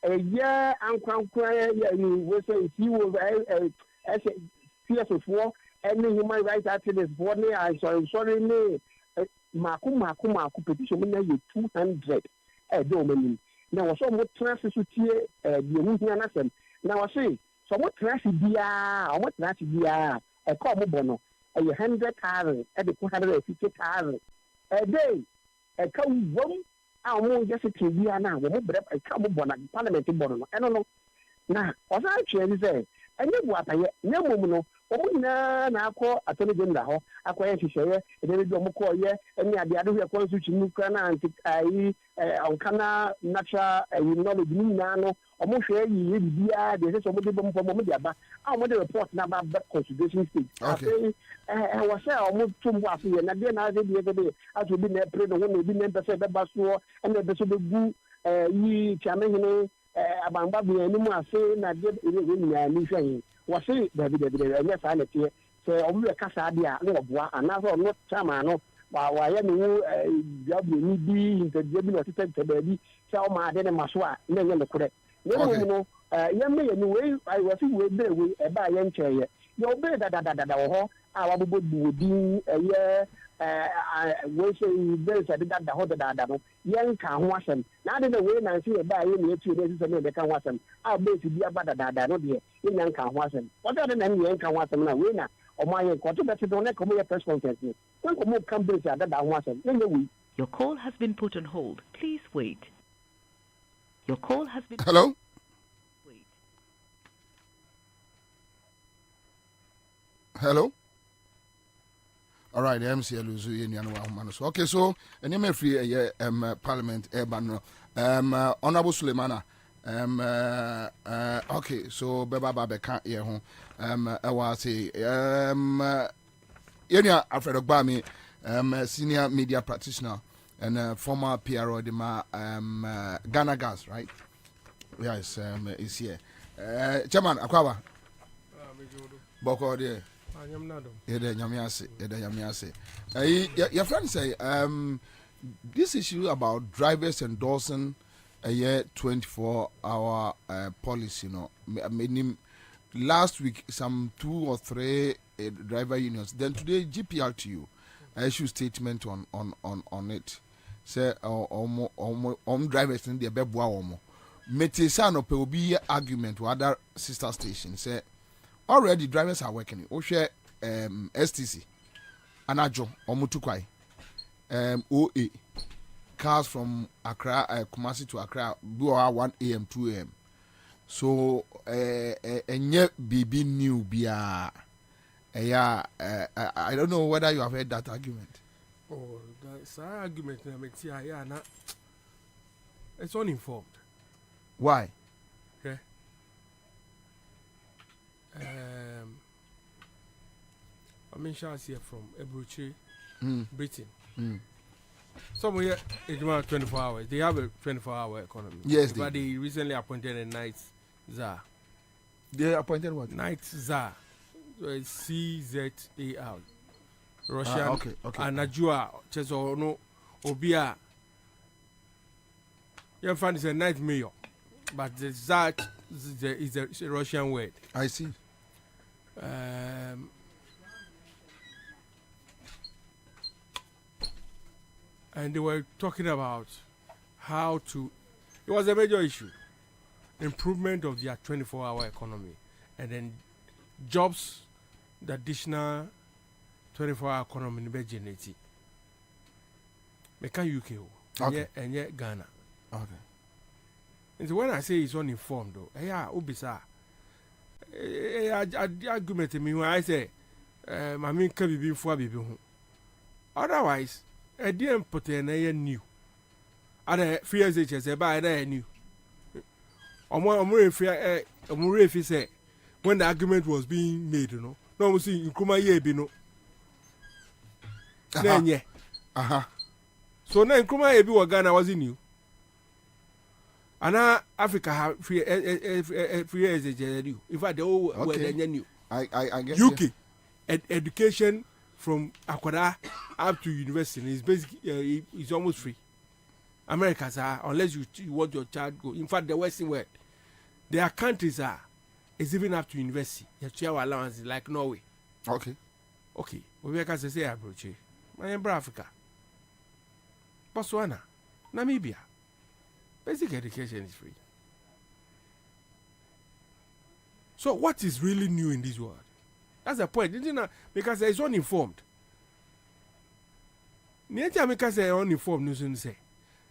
A year and crown cry, you will say, he will, as a CS4. Any human rights activist body I sorry me maku petition na you 200 do many na wo so mo transfer so tie the hu hia na sem na wo say so mo transfer bia o mo transfer bia e ko mo bono e 100,000 e de 250,000 a day e ka wom a mo just tie bia na wo mo bre e ka mo bono parliament bono no e no na o sa tue say enye bu ataye na mom no omuna na akọ atọni general ho akọ ye hihye ede bi omukọ ye eni ade ade ho constitution nukra na anti ai onkana natural knowledge ni na no omuhwe yi ye bibia de se omode bom fo omode aba a omode report na ba constitution state afei wa se omutum bo afi ye na de na de de aso bi na pre no ho bi na pese be ba so ene be so be gu yi chamehene abamba bi eni mu ase na de ni ya ni hwe wasi dabi anya sa na tie se omu kasa dia na oboa anaso no chama no wa ya ni biabu ni bi interview bi no tete baby se o ma de ne maso a na nye lekure ne mo no ya me ni we I wasi we be we e ba ya ncheye ya obe da wo ho a wa bobo bu din we say there is a da ho da no yen ka ho asem na de we na nsi e ba ye ni etu de se ne de ka ho asem a be si bia ba da no de yen ka ho asem o da na yen ka ho asem na we na o ma yen ko to be se do na ko mo ye press conference ni when ko mo come be da ho asem yen we. Your call has been put on hold. Please wait. Your call has been. Hello. Wait. Hello. All right, the MCL is in. Okay, so and you may free Parliament Urban Honorable Suleimana. Okay, so Beba Babe can't hear home. I was say Alfred Ogbami, senior media practitioner and former PRO de Ghana Gas, right? Yes, is here. Chairman Akwawa. Boko there. Your friend say this issue about drivers endorsing a year 24-hour policy, meaning last week some 2 or 3 driver unions. Then today GPRTU issue statement on it. Say drivers in the bebwa omo. Metesa no pe obi argument with other sister stations. Say already drivers are working. O share STC, Anajo, Omutukwai, OA, cars from Accra, Kumasi to Accra, 1 a.m., 2 a.m. So, and yet BB new bia. I don't know whether you have heard that argument. Oh, that's an argument. It's uninformed. Why? Okay. I'm in Charles here from Ebruchi, Britain. Somewhere it's 24 hours. They have a 24-hour economy. Yes, but they recently appointed a night czar. They appointed what? Night Tsar. CZAR. Russian. Okay. And Najua Cheso no Obia. Your friend is a night mayor, but the Tsar is a Russian word. I see. And they were talking about how to. It was a major issue. Improvement of their 24-hour economy, and then jobs, the additional 24-hour economy in Beijing. Make UK, and yet Ghana. Okay. And so when I say it's uninformed, though, ubisa. Argument me when I say, I mean, can be before baby. Otherwise, I didn't put in a new. Other fears HS by a new. If he said when the argument was being made, no we see in Kuma ye be no. Then yeah. So now in Kuma ye be what Ghana was in you. And now Africa have free as a new. In fact, they all were new. I guess UK education from Akwada up to university is basically is almost free. Americans are, unless you want your child go. In fact, the Western world, their countries are, is even up to university. You have your allowance like Norway. Okay. We can say Abroche. My neighbor Africa. Botswana. Namibia. Basic education is free. So what is really new in this world? That's the point. Because it's uninformed. Because it's uninformed, you say.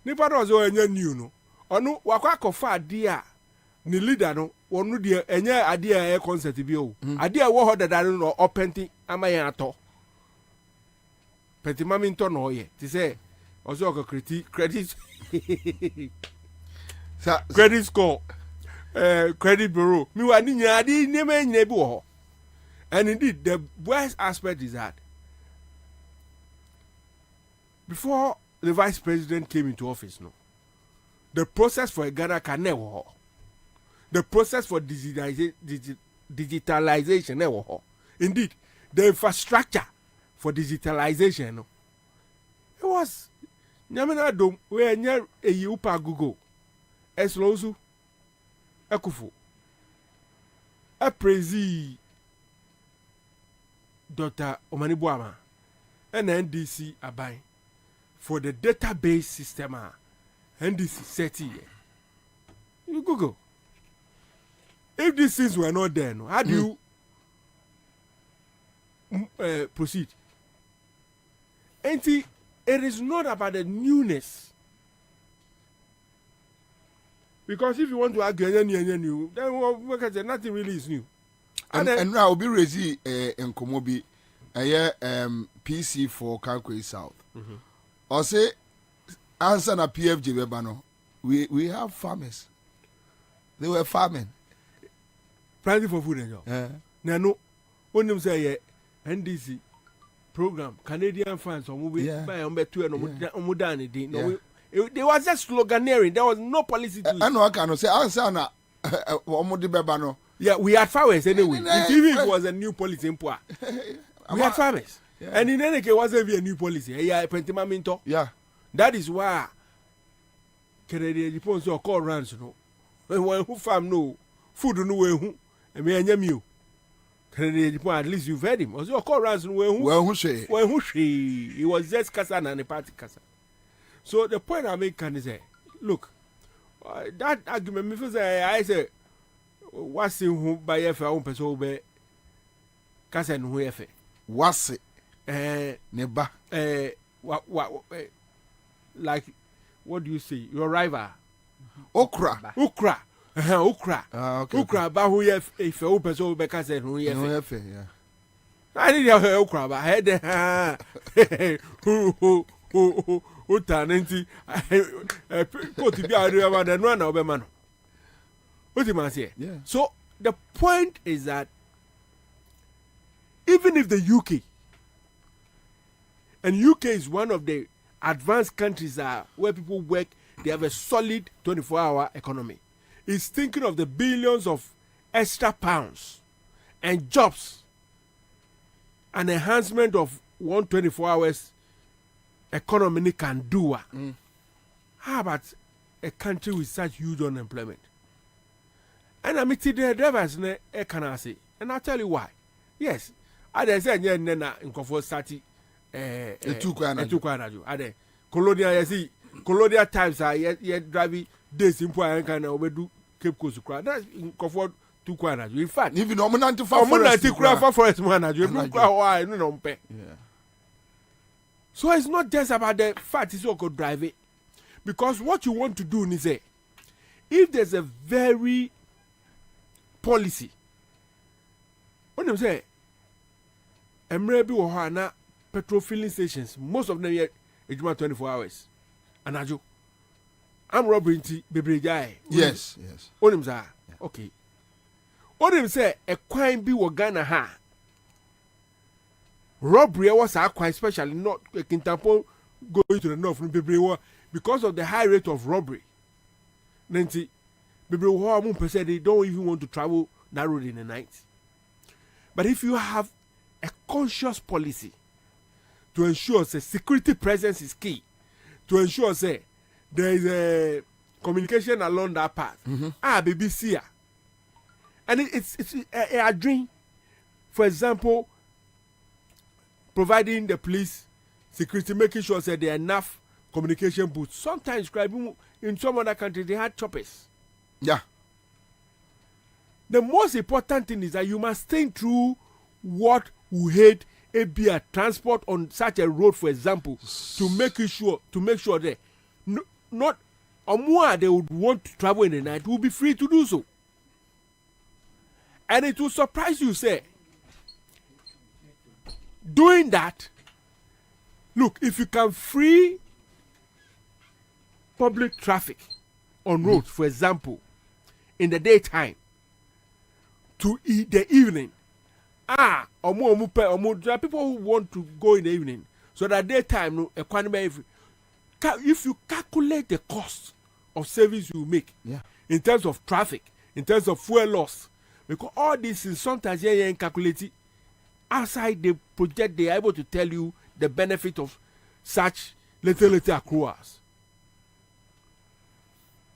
Nipa no zo enya new no onu wakwa akofa ade a ni leader no wonu de enya ade a concept bi o ade a wo ho dada no openti amayan ato penti mami nto no ye ti say ozo ko credit sa credit score credit bureau mi wa ni nya ade ni ma nya bi wo ho. And indeed the worst aspect is that before the vice president came into office, no, the process for Ghana can never. The process for digitalization never. Indeed, the infrastructure for digitalization, no, it was. Nyamina dom we nya eyiupa Google, eslozu, ekufu, prezi Dr. Omanibuama, and NDC abai. For the database system, and this is set here. You Google. If these things were not there, no, how do you proceed? And see, it is not about the newness. Because if you want to argue any new, then we can say nothing really is new. And now we'll be raising in Komobi, PC for Kankwe South. Or say, answer na PFG Webano. We have farmers. They were farming. Planting for food and job. No, when them say NDC program, Canadian funds, or movie by Umbetu and Omudani. There was just sloganeering. There was no policy to it. I know I cannot say, answer na Omudi Bebano. Yeah, we had farmers anyway. Even if it was a new policy in Pua. We had farmers. Yeah. And in any case, it wasn't a new policy. Yeah. That is why Canadian Japan so call runs no. When who farm no food no way who and me and you. Canadian Japan at least you've heard him. Also call runs no who she he was just Kassan and a party Kassan. So the point I make can say, look, that argument me say I say what's in who by your own person be Kassan who efe. What's it? Neba. Like, what do you say? Your rival. Okra. Okra. Okay. Okra. But who have if you open so because who yeah. I need your okra. But I had who tanenti. Put to be out of the run over man. What do you say? Yeah. So the point is that even if the UK, and UK is one of the advanced countries where people work, they have a solid 24-hour economy. Is thinking of the billions of extra pounds and jobs, an enhancement of 124 hours economy can do. How about a country with such huge unemployment? And I mean, the drivers can I say, and I'll tell you why. Yes, I said, yeah, Nena in comfort sati. Two kwanaju. Ade colonial, you see, colonial times are yet driving days in point and can overdo Cape Coast. That's in comfort. In fact, even no 94 forest man, so it's not just about the fact it's all could drive it, because what you want to do is say, if there's a very policy, what you say, maybe or petrol filling stations, most of them yet 24 hours, and I'm robbing baby guy. Yes. What you say? Okay. What him say a crime be wo Ghana ha. Robbery was a crime, especially not a Kintampo going to the north from Bibri because of the high rate of robbery. Nancy Bibri they don't even want to travel that road in the night. But if you have a conscious policy to ensure that security presence is key, to ensure that there is a communication along that path. Baby see ya. And it's a dream. For example, providing the police security, making sure that there are enough communication booths. Sometimes, in some other countries, they had choppers. Yeah. The most important thing is that you must think through what will aid a transport on such a road, for example, to make sure that not or more they would want to travel in the night will be free to do so. And it will surprise you, say, doing that, look, if you can free public traffic on roads, for example, in the daytime to the evening, there are people who want to go in the evening, so that daytime, if you calculate the cost of service you make, in terms of traffic, in terms of fuel loss, because all this is sometimes calculated outside the project, they are able to tell you the benefit of such little accruals.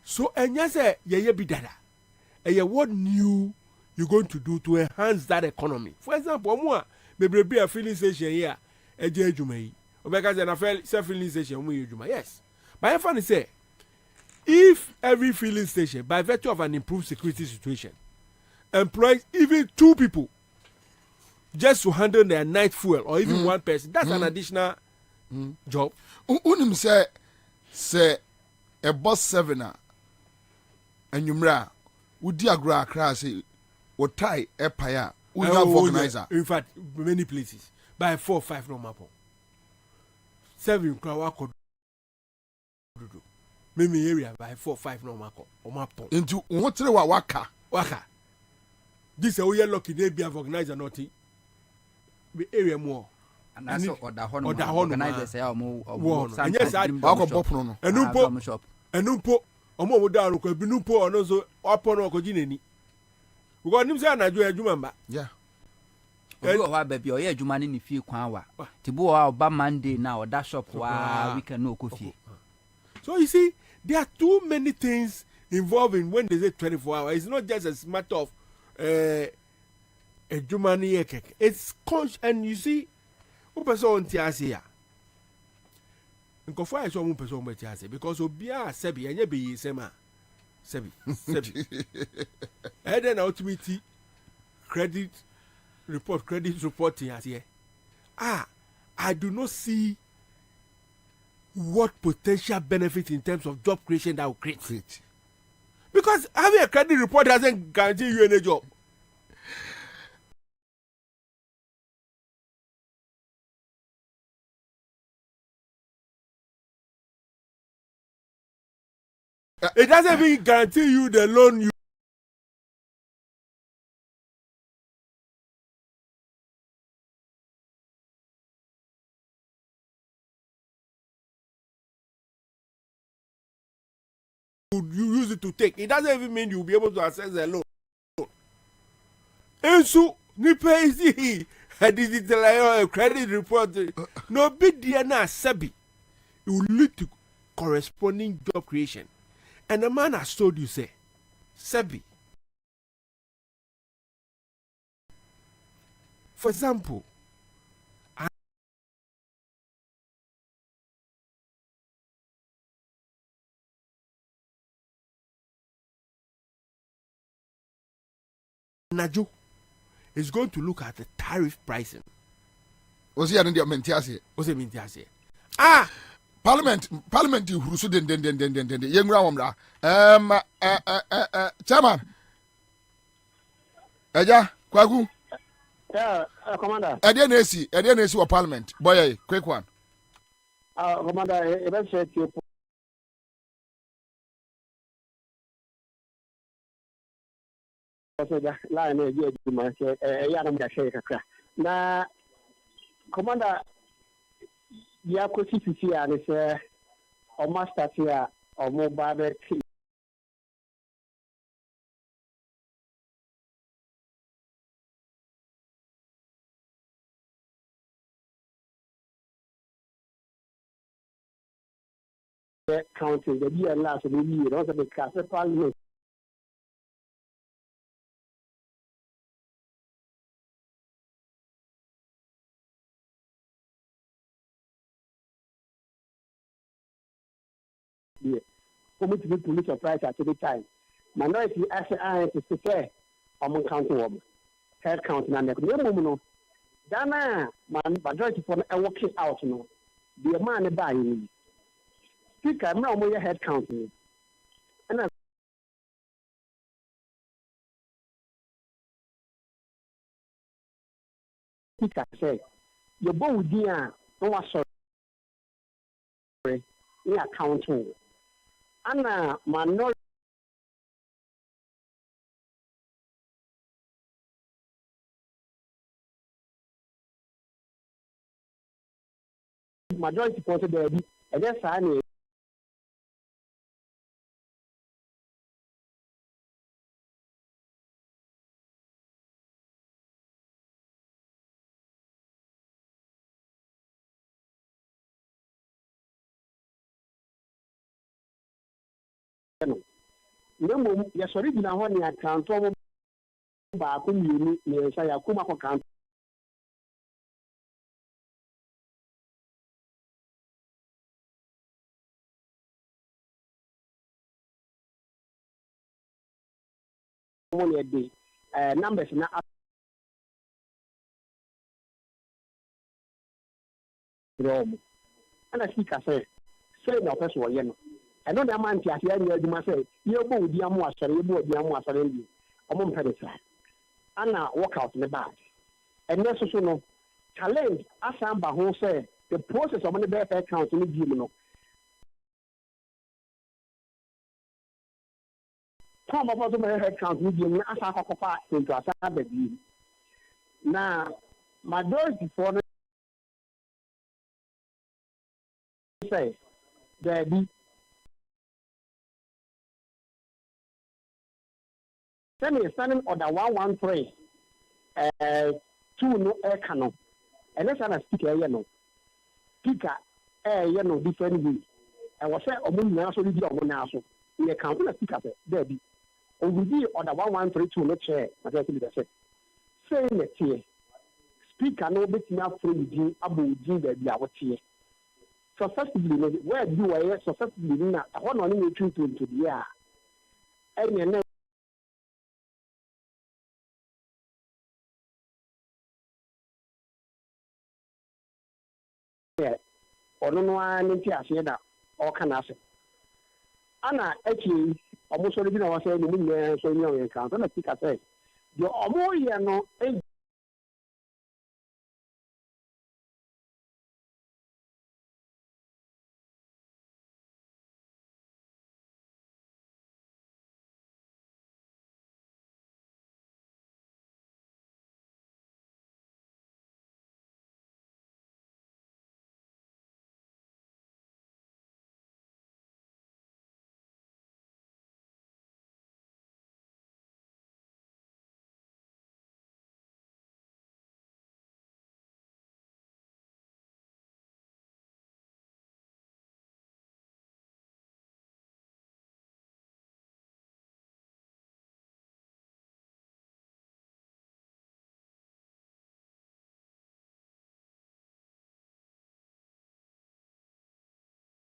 So, and yes, be dada. And what new you're going to do to enhance that economy? For example, maybe be a filling station here, a jumay, or because an affair self filling station, yes. But if I say, if every filling station, by virtue of an improved security situation, employs even 2 people just to handle their night fuel, or even 1 person, that's an additional job. Unim say a bus 7 and you would diagram crash what tie a paya we have organizer. In fact, many places by 4 or 5 normal 7 crowd could do. Maybe area by 4 or 5 normal or map into what waka. This is a lucky they be organizer not the area more. And that's what the organizer say and yes, I shop. And numpo omo da ro ko bi numpo ono so opon ko jineni. Because nim say anajo adwuma mba. Yeah. Obi o wa ba bi o ye adwuma ne fie kwan wa. Tibu o oba Monday na o da shop wa weekend no ko fie. So you see, there are too many things involving when they say 24 hours. It's not just a matter of it's conscious, and you see, who person tiasia. Nkofo I saw one person tiasia because obia sebi enye be sema sebi. And then ultimately credit report tiasia. I do not see what potential benefit in terms of job creation that will create. Because having a credit report doesn't guarantee you any job. It doesn't even guarantee you the loan you. You use it to take. It doesn't even mean you'll be able to access the loan. ensu nipa isi digital credit report no big deal na sabi. It will lead to corresponding job creation. And the man has told you, say, Sebi. For example, Najo is going to look at the tariff pricing. Was he an Indian Mentiasi? Was it Mentiasi? Parliament Hurusu den young Ramra. Chairman. Eja, Kwagu. Yeah, Commander. Edianesi or Parliament. Boy, quick one. Commander, eventually you line na Commander ya ko sisi ya ne se o master ya o mo ba be counting the year last the year also the class parliament yeah committee to police surprise at the time minority as to say I'm counting them head count na no dana man majority for working out no the man buy you speaker na mo head count and speaker say your bow dia no was sorry in account ana minority majority for the and that's any no ya sorry bi na ho ne account o ba ko mi ni ya kuma ko account mo ne dey numbers na rom ana speaker say na person wo ye no eno na man ti ase anya adwuma say ye bo odi amu asore ye bo odi amu asore ndi omo mpede sa ana workout ne bad and so no challenge asamba ho say the process of money bear account ni di mu no come about to head count ni di mu asa akokopa into asa bedi na majority for say daddy send me standing order 113 two no air canon and let's have a speaker no speaker you know different way and was say omo na so di omo na so we count na speaker daddy obi order 1132 no chair na say be say na tie speaker no betina from di abo di daddy a wotie successfully no where do we successfully na ho no ni tru to the ya enye ọno no an nti ase da o kana ase ana eki omo so bi na wase ni mu nye so ni o kan so na speaker say yo omo ye no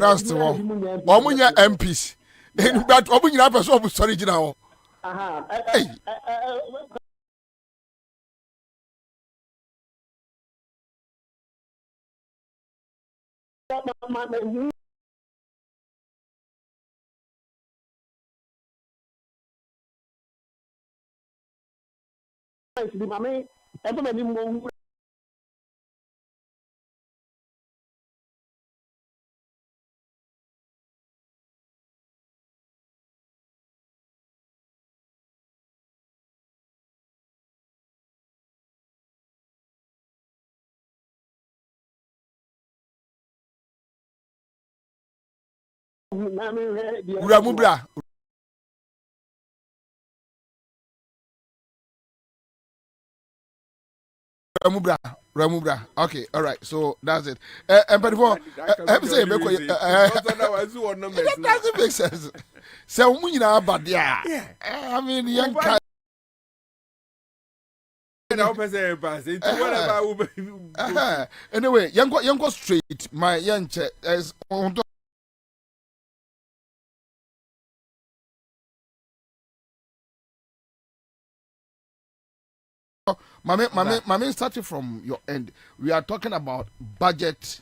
Trust one. Omunya MPs. But omunya person sorry jina. Aha. Ramubra. Ramubra. Okay, all right. So that's it. And but before, I'm saying, that doesn't make sense. So we know about I mean, young guy. Anyway, young go straight. My young is on. Mame, starting from your end, we are talking about budget,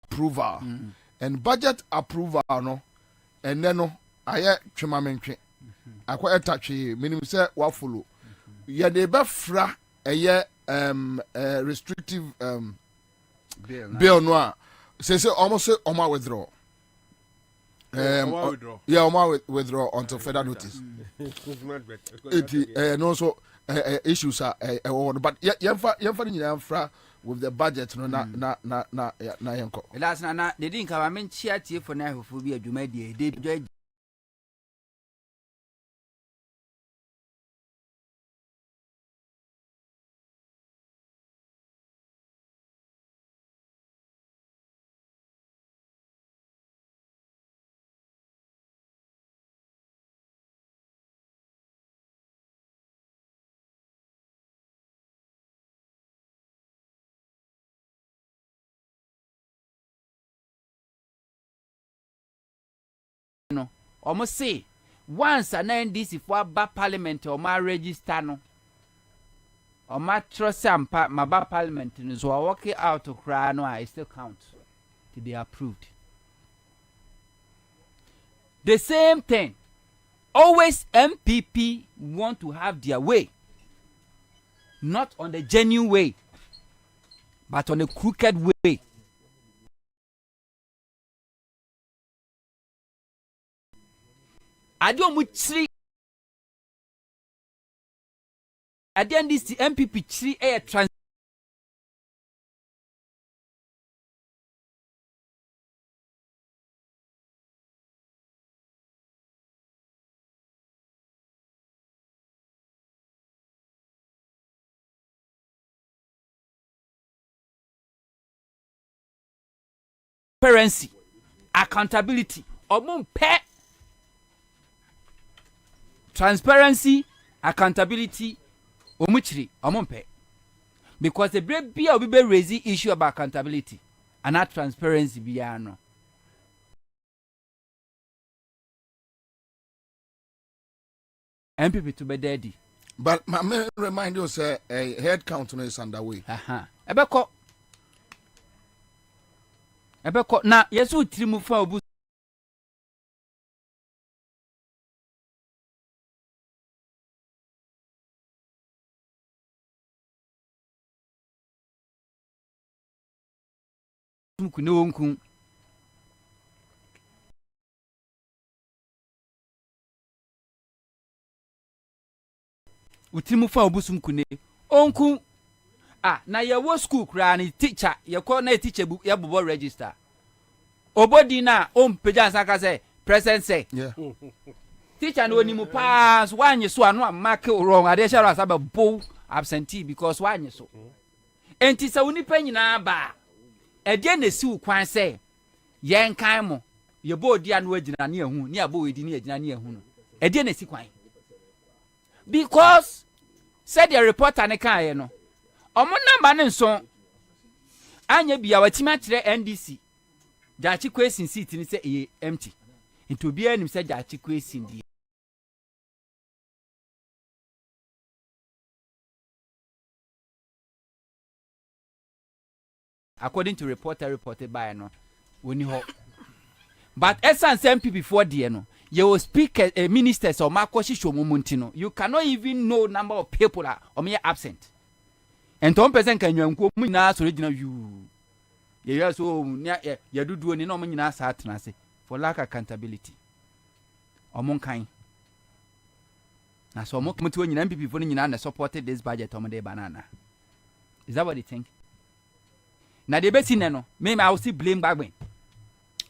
approval, and budget approval, no, and then no, I chumamenche. I quite touch minimum say what follow. Ya de befra a restrictive bill no, say almost say Oma withdraw. Yeah, withdraw until further notice. And also issues are but yeah, with the budget no na yanko. Last na they didn't come. I mean, cheer for now who be a Jumedi. They no almost say once an NDC for ba parliament or my register no or my trust and my ba parliament so I work it out to cry no I still count to be approved. The same thing, always MPP want to have their way, not on the genuine way but on the crooked way. I don't much three. At the end, this MPP 3 air transparency, accountability, or pet. Transparency, accountability, omuchiri, omompe. Because the brave be will be raising issue about accountability and not transparency beyond. MPP to be daddy. But my remind you say a head count is underway. Ebeko na yesu trimu fa obu kune wonkun utimu fa obusum kune onkun na ye wo school kra ni teacher ye ko na teacher bu ye bobo register obodi na ompeja saka say present say yeah teacher no nimu pass wanye so anu mark wrong ade shara asaba bo absentee because wanye so enti sa uni panyina ba ede na si ukwan say yen kan mo ye bo odi anu agina na ehu ni abo edi ni agina na ehu no ede na si kwan because said the reporter ne kan ye no Omo number ne nso anya bia watima kire NDC Jachi question seat ni say empty. Into be anim say Jachi question di. According to reported by no woni ho. But essence MP before the no you will speak ministers or makoshi shomuntino. You cannot even know number of people are absent. And 1% can you na original you. Yeah, so ya do ni no mo nyina sa atena se for lack of accountability. Omon kan. Na so mo committee nyina MPP for nyina na supported this budget omode banana. Is that what they think? Now they bet in no. Maybe I will still blame Kwabena.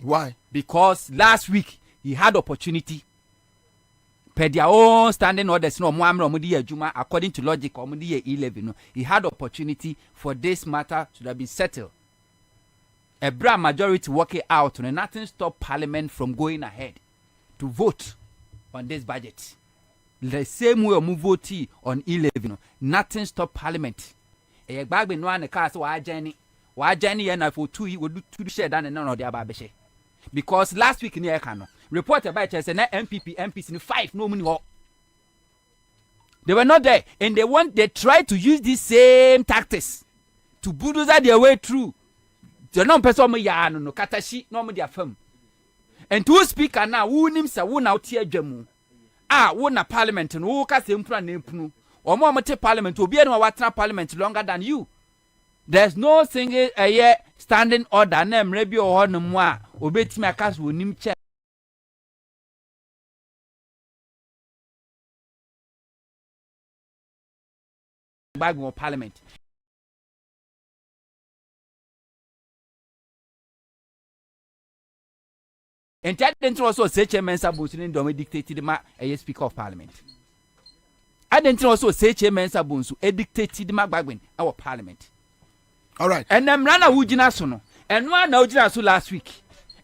Why? Because last week he had opportunity. Per their own standing orders, no more Juma, according to logic, 11. He had opportunity for this matter to have been settled. A broad majority working out and nothing stop Parliament from going ahead to vote on this budget. The same way we vote on 11. Nothing stop Parliament. A bag in one cast why Jenny and for 2 years would do share than none of the ababeshe. Because last week in the Ekano, reported by Chess and MPs in 5 no money. They were not there, and they tried to use these same tactics to bulldoze their way through. The non-person no katashi no media firm. And two speaker now who names a woon out here jemu. Won a parliament and who cast him plan name or more parliament will be no water parliament longer than you. There's no single a year standing order name maybe or no more obey me a cast will nim check. Bag of parliament. And that didn't also say Chairman Sabunsu in Domi dictated a speaker of parliament. I didn't also say Chairman Sabunsu a dictated Kwabena our parliament. All right. And then Rana Wujina Sono. And one Ujina so last week.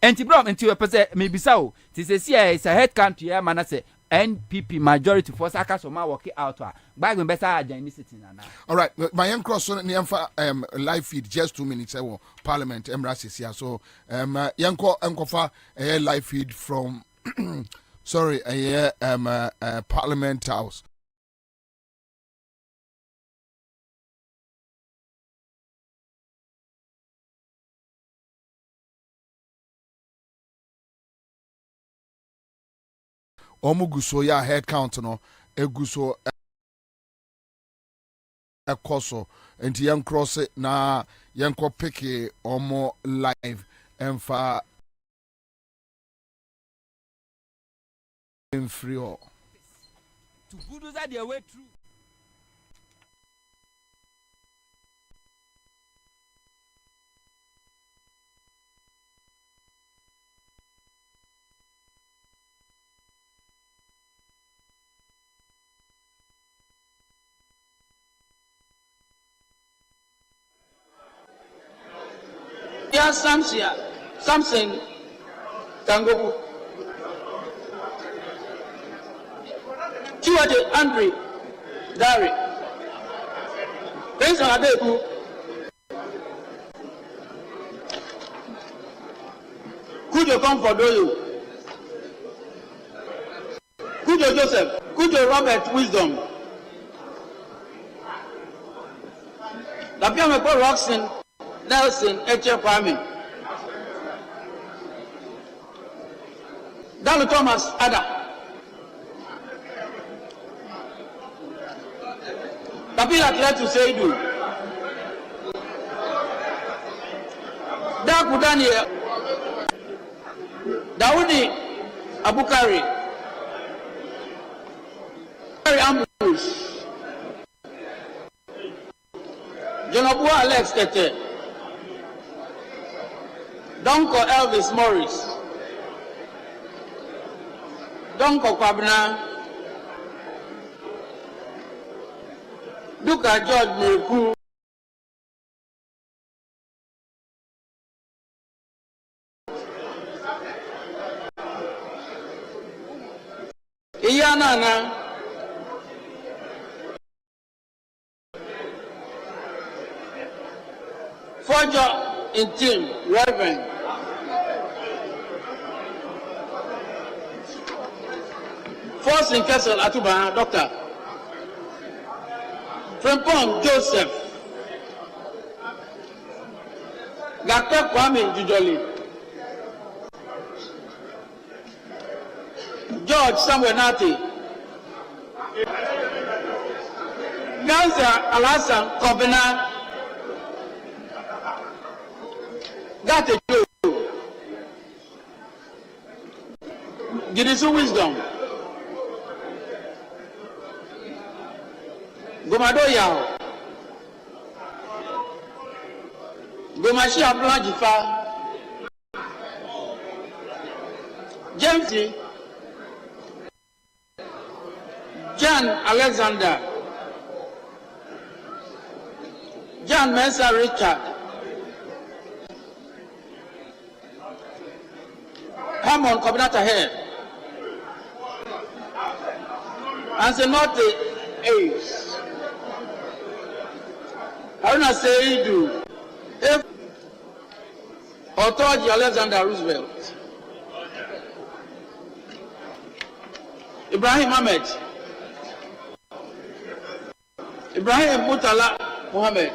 And Tibrom into a person maybe so. This is it's a head country, Manase. NPP majority for Saka Soma working out. Kwabena better than this sitting. All right. My young cross on the live feed just 2 minutes. Parliament Embrace is here. So Yanko Enkofa a live feed from sorry Parliament House. Omuguso ya head count no eguso ekoso enti yan cross na yan ko pick omo live emfa in free all to bulldoze their way through. Something Tangobu. Chiwade Andre Dari. Prince Adeku. Kujo Comfort Doyo. Kujo Joseph. Kujo Robert Wisdom. Lapiame Paul Roxon. Nelson Eche Kwame. Dalu Thomas Ada. Kapila Kletu Seidu. Daku Daniel. Daudi Abukari. Mary Ambush. Jonabua Alex Tete. Donko Elvis Morris. Donko Kwabena. Duka George Meku. Iyanana. Kojo in team, Reverend. First in Kessel, Atuba, Doctor. Frimpong, Joseph. Gakpe Kwame, Jujoli. George Samuel Nati. Ganza Alasan Kwabena. Gate Joe. Gidisu Wisdom. Gomado Yao. Gomashi Abdullah Jifa. James John Alexander. John Mensa Richard. Hammond Kobinata Head. Ansenote Ace. Haruna Seidu. Otoji Alexander Roosevelt. Ibrahim Ahmed. Ibrahim Mutala Mohammed.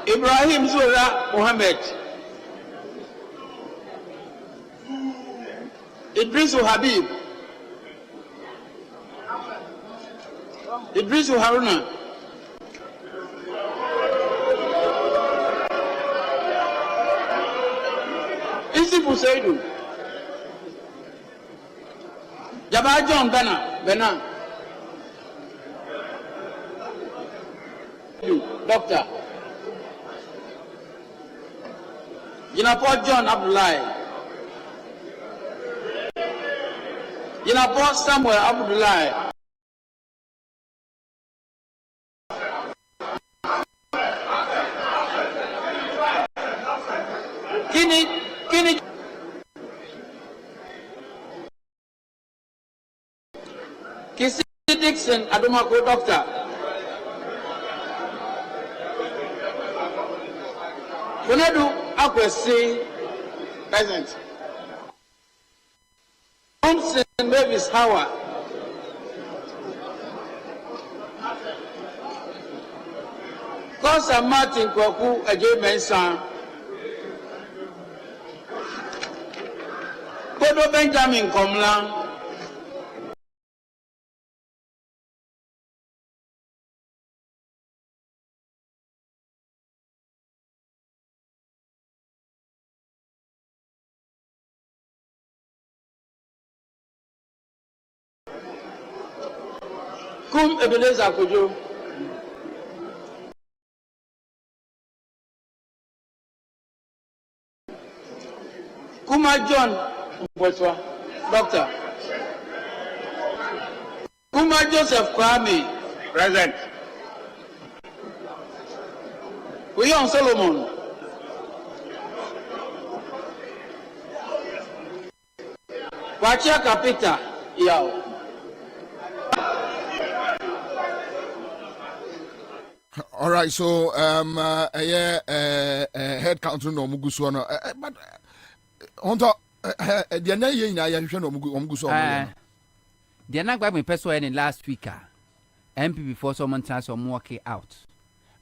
Ibrahim Zura Mohammed. Idrisu Habib. Idrisu Haruna. Isifu Seidu. Jabba John Bena. Doctor. Jinapo John Abdullahi. Jinapo Samuel Abdullahi. Kini Kisi Dixon Adomako Doctor. Bonedu Akwesi present. Thompson Mavis Howard. Kosa Martin Kwaku Aje Mensa. Kodo Benjamin Komla. Kum Ebenezer Kojo. Kuma John Mbwetwa, Doctor. Kuma Joseph Kwame, present. William Solomon. Wachia Kapita, Yao. All right, so head count no mugusu no, but onto the na ye na ya hwehwe no mugusu no. The na gba me person in last week MPP before someone chance some work out.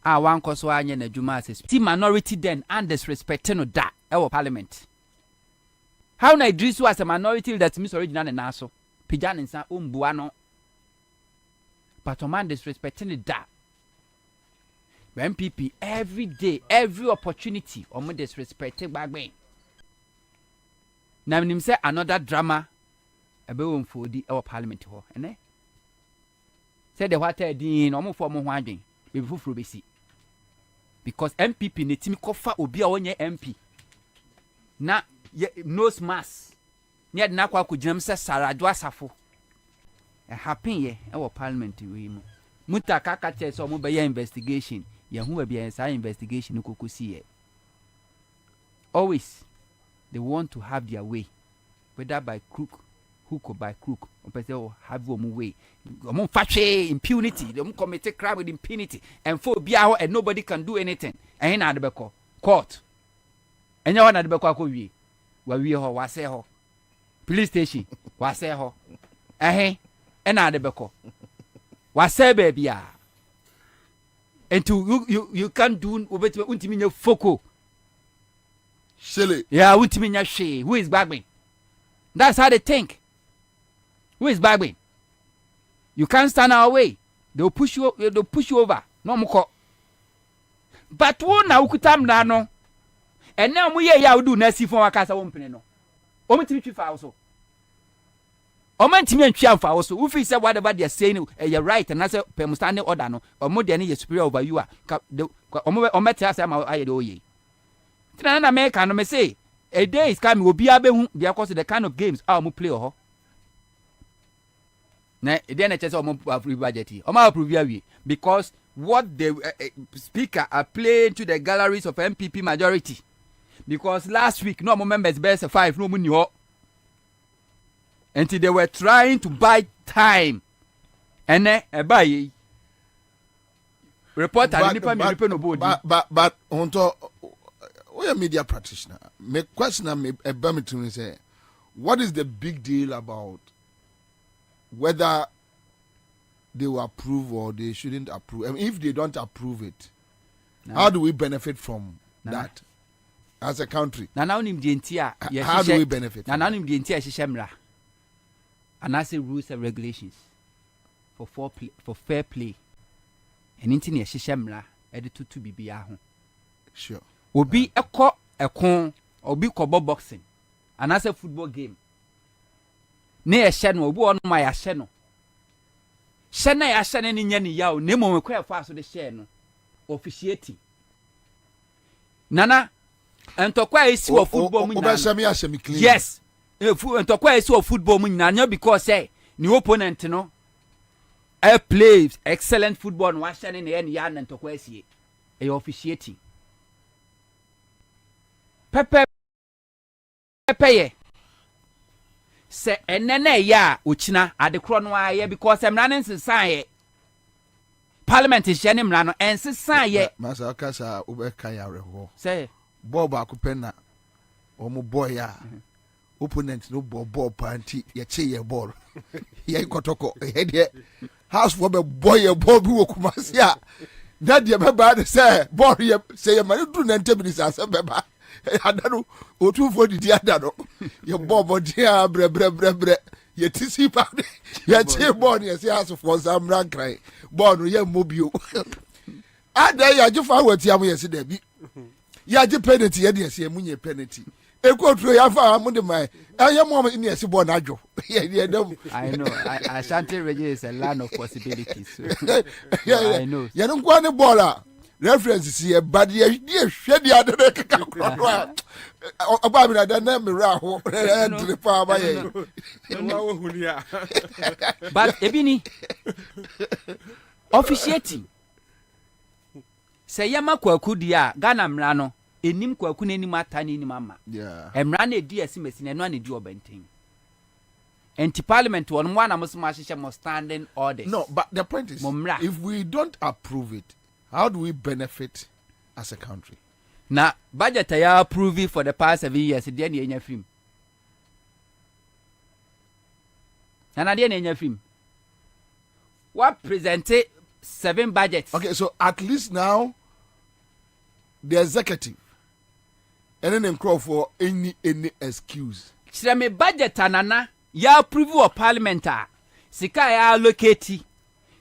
One cause wa anya na djuma as minority then and disrespecting no da e parliament. How na Idrisu as a minority that miss original na so. Pijan nsa ombua no. But man disrespecting da. MPP every day, every opportunity, omo disrespecting bagbe. Na nim say another drama ebe won for di our parliament ho, ene? Say the water din omo for mo ho adwen, be fufuro be si. Because MPP ne timi kofa obi a wonye MP. Na nose mask. Ni ade na kwa kujam say Saradu Asafo. E happen ye our parliament we mu. Mutaka ka che so mo be investigation. Yahuwa be an investigation kokosi. Always they want to have their way, whether by crook, hook or by crook. Or have one way. Impunity. They commit a crime with impunity. And for Biao and nobody can do anything. And in the court. And you're not the Beko. Where we are, was ho. Police station. Was ho. And the Beko. Was baby. And you can't do ultimate foco. Silly. Yeah, ultimate she. Who is bagging? That's how they think. Who is bagging? You can't stand our way. They'll push you over. No more. But one now could tam no. And now we do nasi for our casa opening. No. Omentimi for also. Omentimi and for also. If you say whatever they're saying, you're right, and I say permustane order no, or more than your superior over you are. Ometia say my eye do ye. Then America no me say a day is coming will be able because of the kind of games I will play or. Na then just free budget. Because what the speaker are playing to the galleries of MPP majority. Because last week no more members best 5 no money ho. Until they were trying to buy time. And then buy reporter but onto we are media practitioner. My question is what is the big deal about whether they will approve or they shouldn't approve? I mean, if they don't approve it, how do we benefit from that as a country? How do we benefit? And I say rules and regulations for fair play. And into near Shishemra, edited to be Biaho. Sure. Will be a con or be cobo boxing. And as a football game. Near Shen will go on my Asheno. Shena ya Shen in Yenny Yao, Nemo require fast to the Shen officiating. Nana, and Tokwa is for football. Yes, and Tokwa is for football. Nanya because say new opponent no. I play excellent football and watch in the end yan and Tokwa is a officiating. Pepe say enene ya uchina ade kro no aye because emrane nsesan parliament is shene mrano ensesan ye masa kasa ubeka ya reho say bob akupena omo boy ya opponent no ball party ye che ye ball ye kotoko he de house for be boy ye ball bi wokumasi a that ye be bad say ball ye say ye mari do 90 minutes as beba adano otu for di adano ye bobo dia bre ye tisi pa ye che born ye say as for zamran cry born ye mobile ada ya jufa wati am ye se da bi ya je penalty ye de se munye penalty ekotro ya fa am de mai aye mo ni ye se born adwo ye dem I know Ashanti region is a land of possibilities. I know ye no kwa ne ball references here but ye hwede ade kaka kro oba mi na na me ra ho tripa ba ye but ebini officiating say yama kwaku dia Ghana mra no enim kwaku na enim atani enim ama emra na edi asimesi na no na edi obenten enti parliament won mo na mo standing orders. No, but the point is if we don't approve it, how do we benefit as a country? Na budget ya approve for the past 7 years dey na enya film. Na dey na enya film. What presented 7 budgets. Okay, so at least now the executive and then call for any excuse. Chira me budget anana ya approve of parliament a sika ya allocate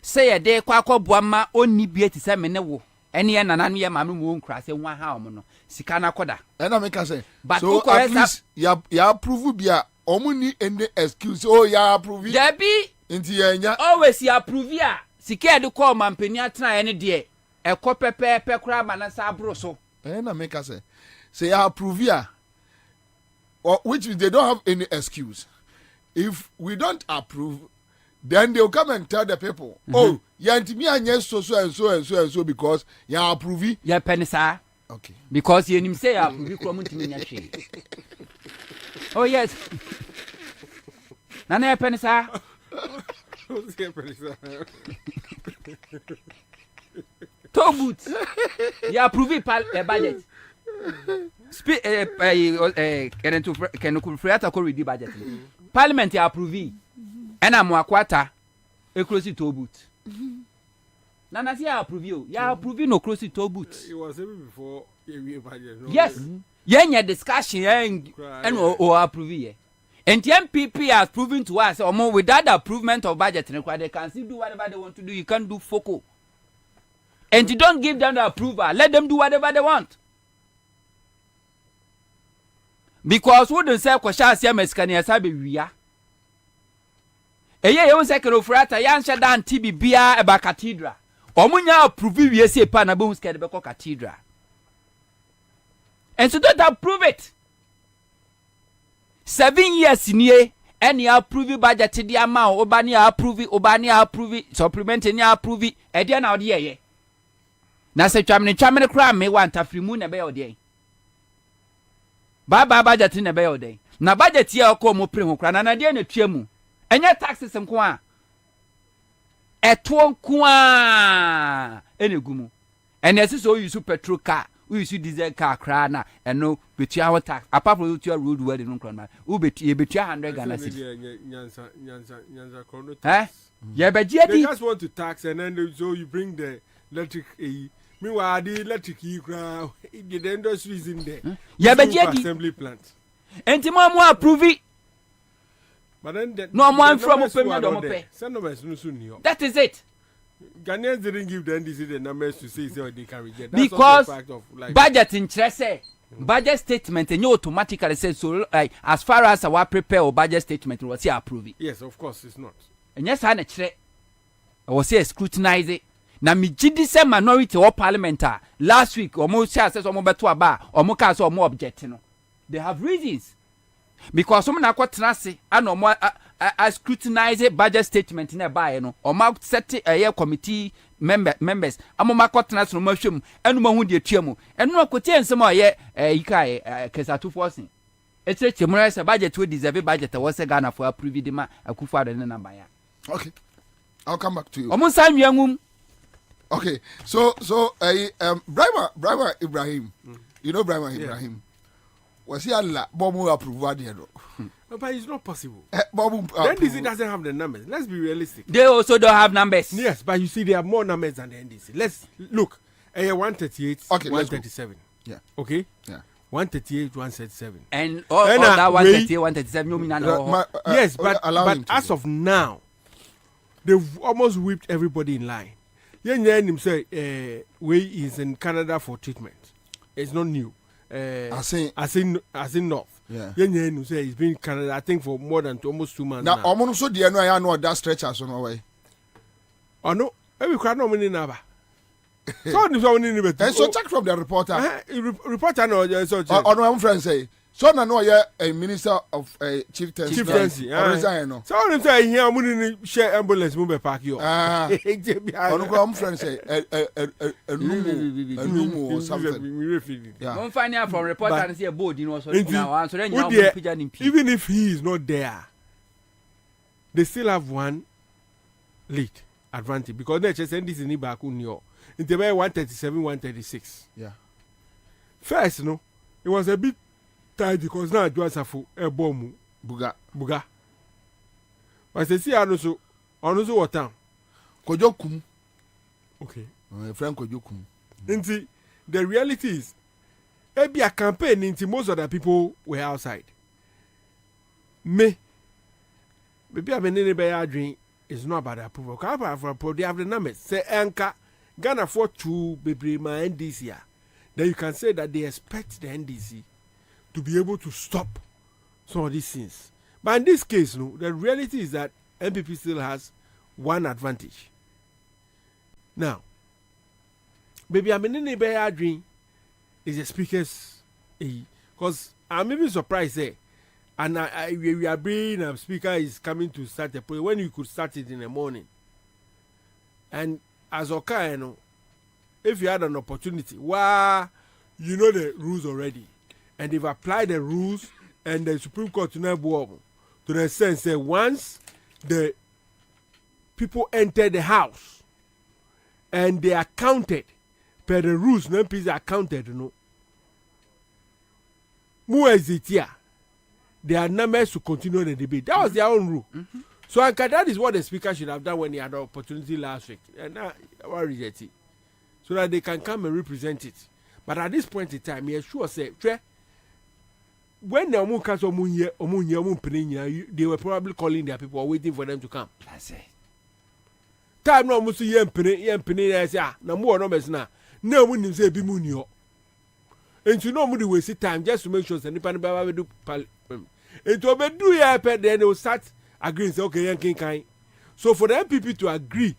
say ye dey kwakọ boama onni bie ti se me ne wo ene ye nana no ye ma me wo nkra se nwa ha omo no sika na koda and I make say so at least ya approve bia omo ni any excuse oh ya approve Debi inti ya nya always ya approve ya sika de call mampani atena ye ne de ekọ pepe kra ma na sa abro so and I make say ya approve ya or which they don't have any excuse. If we don't approve, then they'll come and tell the people, oh, yantimi anye so because ya approve. Ya penisa. Okay. Because you nim say ya approve kro muntimi nya hwe. Oh yes. Nana penisa. Toe boots. You approve budget. Can read budget. Parliament you approve. And I'm wakwata. A close toe boot. Nana see approve you. You approve no close toe boot. It was even before budget. Yes. Yeah, discussion and approve ye. And the MPP has proven to us, or more without the improvement of budget, they can still do whatever they want to do. You can't do focal. And you don't give them the approval. Let them do whatever they want. Because wouldn't say Kwasha Siames can yasabi we are. A year, you second of Rata, Yansha Dan TB Bia about cathedral. Or Munya approve you say Panabons Cadbeco cathedral. And so don't approve it. 7 years in ye, and you approve budget to the amount, Obani approve, supplementing you approve, and then out here. Now, say, Chamini crime may want a free moon a bell day. Baba budget in a bell day. Now, budget here come primo cran and again a chemu, and your taxes and qua. At 1 qua any gumu. And as is all you super true car. We see diesel car crana and no between our tax. Apart from your road wedding on Cronman, who between 100 Ghana. Eh? Yeah, but they just want to tax and then so you bring the electric. Meanwhile, the electric the industry is in there. Yeah, but assembly plant. And Timon approve it. But then no one from pay. That is it. Ghanaians didn't give the NDC the numbers to say they can reject. That's because budget interest, budget statement, and you automatically say so. Like as far as our prepare or budget statement, was here approve it. Yes, of course, it's not. And yes, I was here scrutinize it. Now me GDC minority or parliamentar last week or more says or more better bar or more cars or more objecting. They have reasons because some na quite nasty and no more. I scrutinize a budget statement in a buy no or mark set a year committee members. I'm a market national mushroom and no one dear chimu and no quotation some more yet Kesatu forcing. It's a timorous a budget to deserve a budget. I was a Ghana for a previdima a kufa and a number. Okay, I'll come back to you. Almost time young woman. Okay, so Brahma Ibrahim, you know Brahma Ibrahim. Was he Allah Bomu approved? But it's not possible. NDC doesn't have the numbers. Let's be realistic. They also don't have numbers. Yes, but you see, there are more numbers than the NDC. Let's look. 138, okay, 137. Yeah. Okay? Yeah. 138, 137. And all that 138, 137, yes, but as of now, they've almost whipped everybody in line. Him say, Way is in Canada for treatment. It's not new. As in North. Yeah. Say he's been in Canada, I think, for more than almost 2 months. Now, almost so dear, I know that stretches on our way. Oh, no, every crowd no money never. So check from the reporter. Reporter, no, so no, friend say. So now you're a minister of chieftaincy. So I'm saying here, I'm going to share ambulance move park you. I'm friend say a numu or something. Don't find out from reporter and see a board, you know. So then even if he is not there, they still have one lead advantage because they just send this in Ibaku in the way 137, 136. Yeah. First, no, it was a bit tight because now it was a full bomb. Buga. But I see also what town? Kojokum. Okay. Frank Kojokum. Into the reality is, it be a campaign into most of the people were outside. Maybe I've been in a bad dream. It's not about approval. They have the numbers. Say Anka Ghana for 2 baby my NDC here. Then you can say that they expect the NDC to be able to stop some of these things. But in this case, no, the reality is that MPP still has one advantage. Now, baby, I'm in a bad dream. Is the speakers, because I'm even surprised there. And we are being a speaker is coming to start the program when you could start it in the morning. And as okay, you know, if you had an opportunity, wow, you know the rules already, and they've applied the rules, and the Supreme Court to to the sense that once the people enter the house and they are counted per the rules, no MPs are counted, no. More here, their numbers to continue the debate. That was their own rule. So that is what the speaker should have done when he had the opportunity last week. And now I reject it. So that they can come and represent it. But at this point in time, he sure say, when the they were probably calling their people or waiting for them to come. That's it. Time no musu yempene say na mo no mesna na mu nim say bi mu ni ho. And you know we waste time just to make sure that nipa ba do and to obedu ya pe then they will start agreeing say okay yankin kan. So for the MPP to agree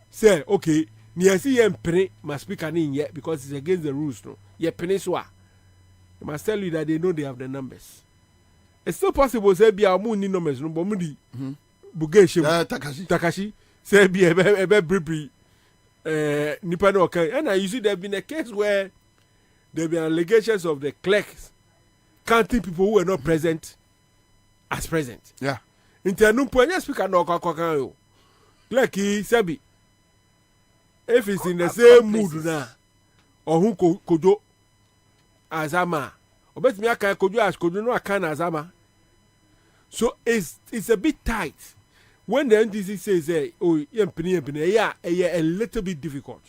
say okay ni asi yempene must speak an in yet because it's against the rules no. Ye peniswa. I must tell you that they know they have the numbers. It's still possible say be amu ni numbers no but mu di bugeshe Takashi say be a briefly nipa no okay. And you see there have been a case where there have been allegations of the clerks counting people who were not present as present. Yeah. Internum point speaker no kwakwakan yo. Clerk sabi if it's in the same mood na ohun kojo azama obetimi aka kojo as kojo no aka na azama. So it's a bit tight. When the NDC says, oh, yeah, a little bit difficult.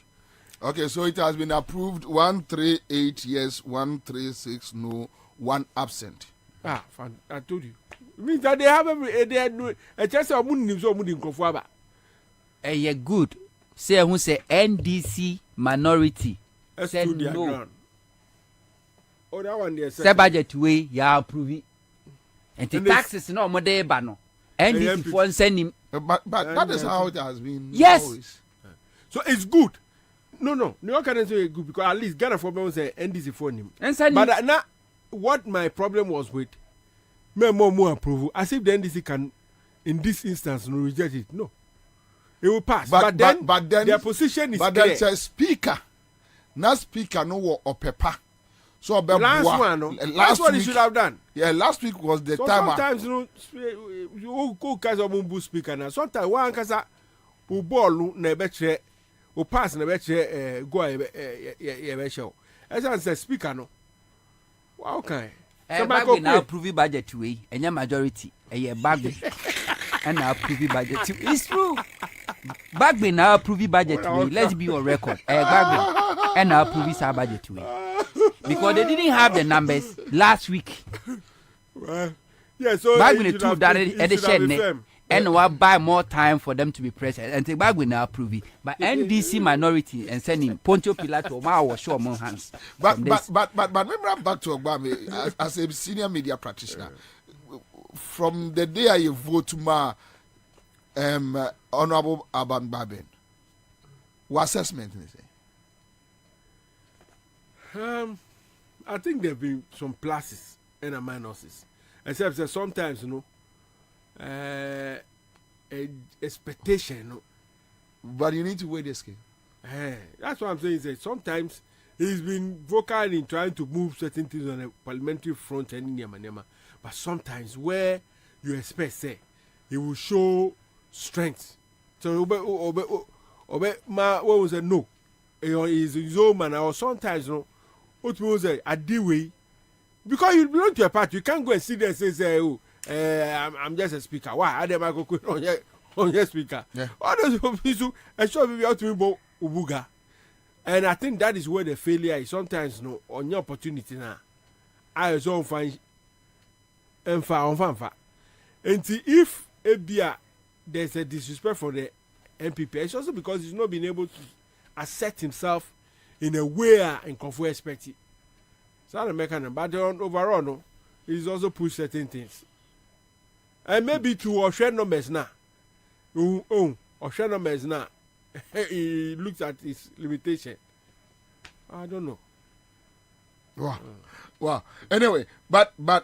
Okay, so it has been approved 138 yes, 136 no, 1 absent. I told you. It means that they have a chance of moving so moving conforma. Good. Say who say NDC minority. Said no. Oh, that one there. Say budget way, ya approve it. And the taxes no more day bano. NDC for send him. But that is how it has been. Yes. Always. So it's good. No, you can't say good because at least Ghana for me say NDC for him. But now, what my problem was with me more approval. As if the NDC can, in this instance, no reject it. No, it will pass. But then their position is but clear. But then speaker, not speaker no or paper. So last one, no? That's what he should have done. Yeah, last week was the so time. Sometimes you go cause of mumbu speaker now. Sometimes one kasa u ball na betre u pass na betre go ye show. As I say speaker no. Wow, okay. Somebody now approve budget way. Enya majority. Bagbe. And now approve budget. It's true. Bagbe now approve budget way. Let's be on record. Bagbe. And now approve our budget way. Because they didn't have the numbers last week. Well, yeah, so back when the two that edition and we'll buy more time for them to be present and take back when they approve it. But NDC minority and sending Poncho Pilato was show among hands. But remember I'm back to Obama as a senior media practitioner. From the day I vote to my Honorable Aban Baben, what assessment is it? I think there have been some pluses and minuses. Except that sometimes, expectation. But you need to weigh the scale. That's what I'm saying. Is that sometimes he's been vocal in trying to move certain things on a parliamentary front and in but sometimes where you expect, say, he will show strength. So, what was a no? He's his own man, or sometimes, what will say, a D-way. Because you belong to a party, you can't go and sit there and say, oh, I'm just a speaker. Why? I never go on your speaker. Yeah. All those people, I show you how to be Ubuga. And I think that is where the failure is. Sometimes, on your opportunity now, I also find and fa. And if there's a disrespect for the MPP, it's also because he's not been able to assert himself in a way and conform expect it. So I'm making but overall, no, he's also pushed certain things. And maybe to share numbers now. Share numbers now. He looks at his limitation. I don't know. Wow. Anyway, but my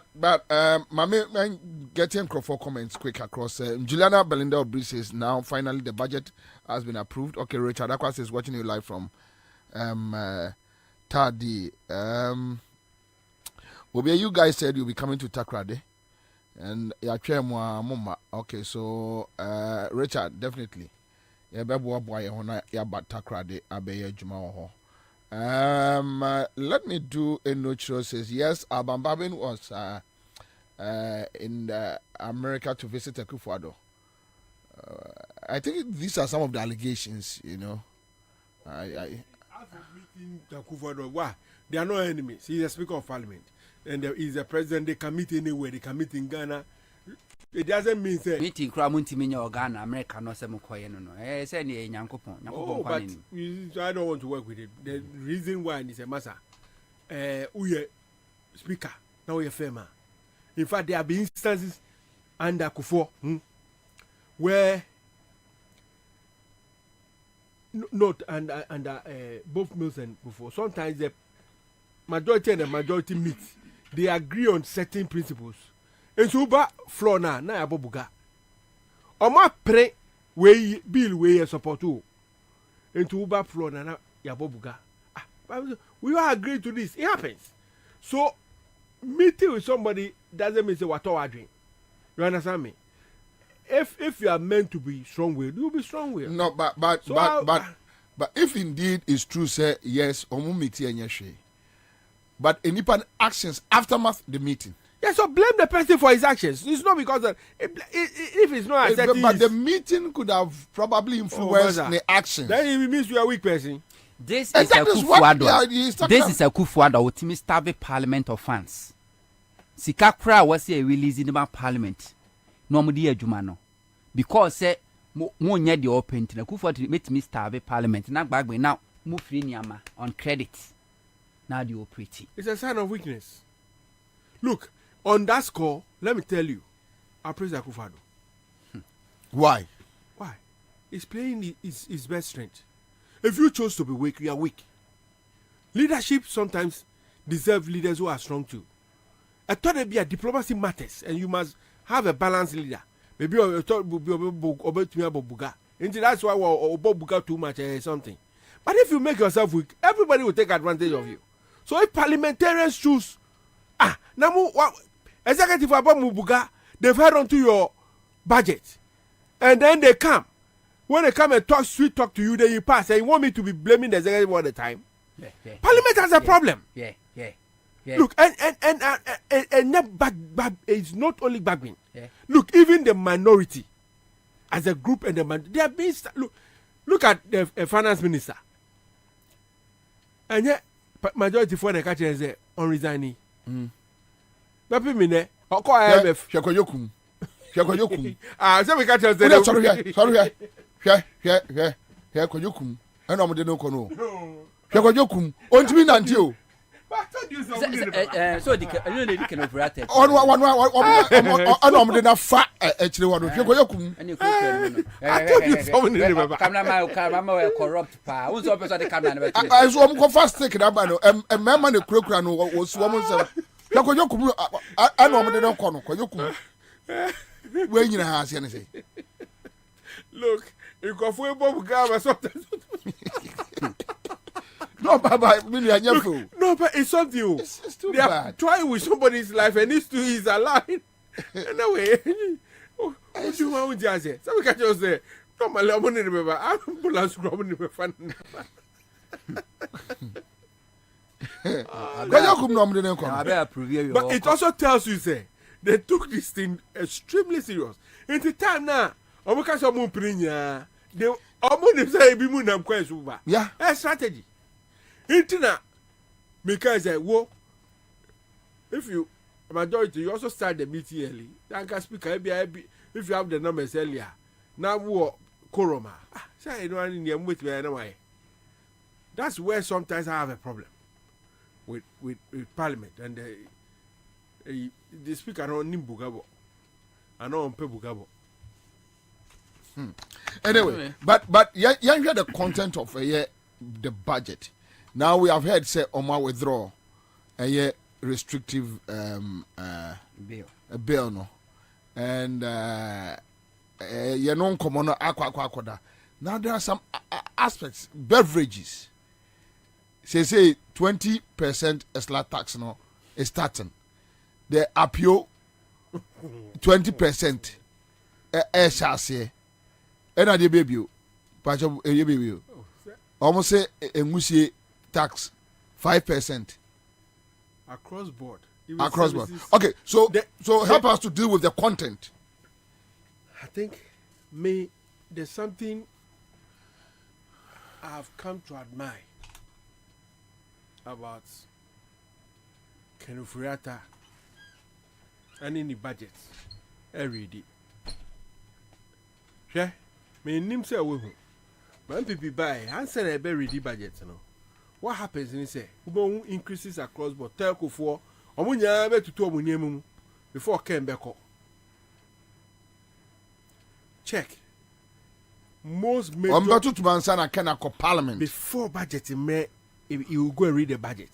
man getting for comments quick across. Juliana Belinda Obri says now finally the budget has been approved. Okay, Richard Aquas is watching you live from Tadi. You guys said you'll be coming to Takrade. and yatwa mu mama. Okay, so Richard, definitely ya bebo boy ho ya batakra de abeye adwuma ho. Let me do a note show says yes, Abambabin was in America to visit Akufo-Addo. I think these are some of the allegations, you know. Meeting Akufo-Addo, why? They are no enemies. He is a speaker of parliament. And he is a president. They can meet anywhere. They can meet in Ghana. It doesn't mean that meeting Kramunti Minya or Ghana, America, no some coin. Say any Yankopon. Oh, but I don't want to work with it. The reason why is a massa. We are speaker. Now we are firmer. In fact, there have been instances under Akufo where not under both Mills and before. Sometimes the majority and the majority meet. They agree on certain principles. And so ba floor na abobuga. Oma pre we bill we support to. And to ba floor na abobuga. We all agree to this. It happens. So meeting with somebody doesn't mean say what our dream. You understand me? If you are meant to be strong-willed, you will be strong-willed. No, but if indeed it's true, say yes, omu meeting and yeshe. But any actions aftermath the meeting. Yes, so blame the person for his actions. It's not because of, if it's not accepted. But the meeting could have probably influenced the actions. Then it means you are a weak person. This is a Akufo-Addo. This is a Akufo-Addo with me starve Parliament of fans. Sikakra was a releasing about Parliament. No more dear Jumano. Because say mo nya the open to Akufo-Addo make me starve Parliament. Now back now move free Nyama on credit. Now the operating. It's a sign of weakness. Look, on that score, let me tell you, I praise Akufo-Addo. Why? Why? He's playing his best strength. If you chose to be weak, you are weak. Leadership sometimes deserve leaders who are strong too. I thought it'd be a diplomacy matters, and you must have a balanced leader. Maybe I thought would be Buga. And that's why we're Buga too much or something. But if you make yourself weak, everybody will take advantage of you. So if parliamentarians choose, executive Buga, they've heard onto your budget, and then they come. When they come and talk sweet talk to you, then you pass, and you want me to be blaming the executive all the time. Parliament has a problem. Look, and it's not only Bagbin. Look, even the minority, as a group, and they are being look at the finance minister, and yet majority for the catcher is on resigning. Papi mine, I call IMF. Shakoyokum. So we catch us. Sorry. Here, Koyokum. I know no kono. Shakoyokum. On to me nanti. So the can overrate. I know I'm the fat actually one. Shakoyokum. I told you someone in the camera corrupt pa. Who's up the camera? I saw him go fast take it up. A man in the crocran was woman. Shakoyokum. I know I'm the kono. Koyokum. When you have anything. Look, you go for a bomb or something. No, Baba, no, but it's something. It's too bad. Trying with somebody's life and these two is alive. Anyway, what you want to say? So we can just say, "Come on, I'm going to remember. I'm going to remember fun." But it also tells you, say, they took this thing extremely serious. In the time now, I'm going to say, they almost say, "Be moon and question." Yeah, a strategy. Intina, because well, if you majority, you also start the meeting early. Then can speak. If you have the numbers earlier, now what koroma? Say you know in the wait me anyway. That's where sometimes I have a problem with Parliament and the speaker on Nimbugabo. I know on Pebugabo. Anyway, but yeah, hear the content of the budget. Now we have heard say Oma withdraw a restrictive bill no, and you know common aqua. Now there are some aspects beverages. Say 20% extra tax no is starting. The appeal 20% shase ena de baby pacho e baby almost say engusie tax 5% across board. Across board. Okay, so help us to deal with the content. I think there's something I've come to admire about Kenufuriata and in the budget every day. Yeah, me name say we when people buy answer a very ready budget, you know. What happens in say we increases across board telco for omunya be tutu omunya mu before came back up. Check. Most major to Mansana can parliament before budget you will go and read the budget.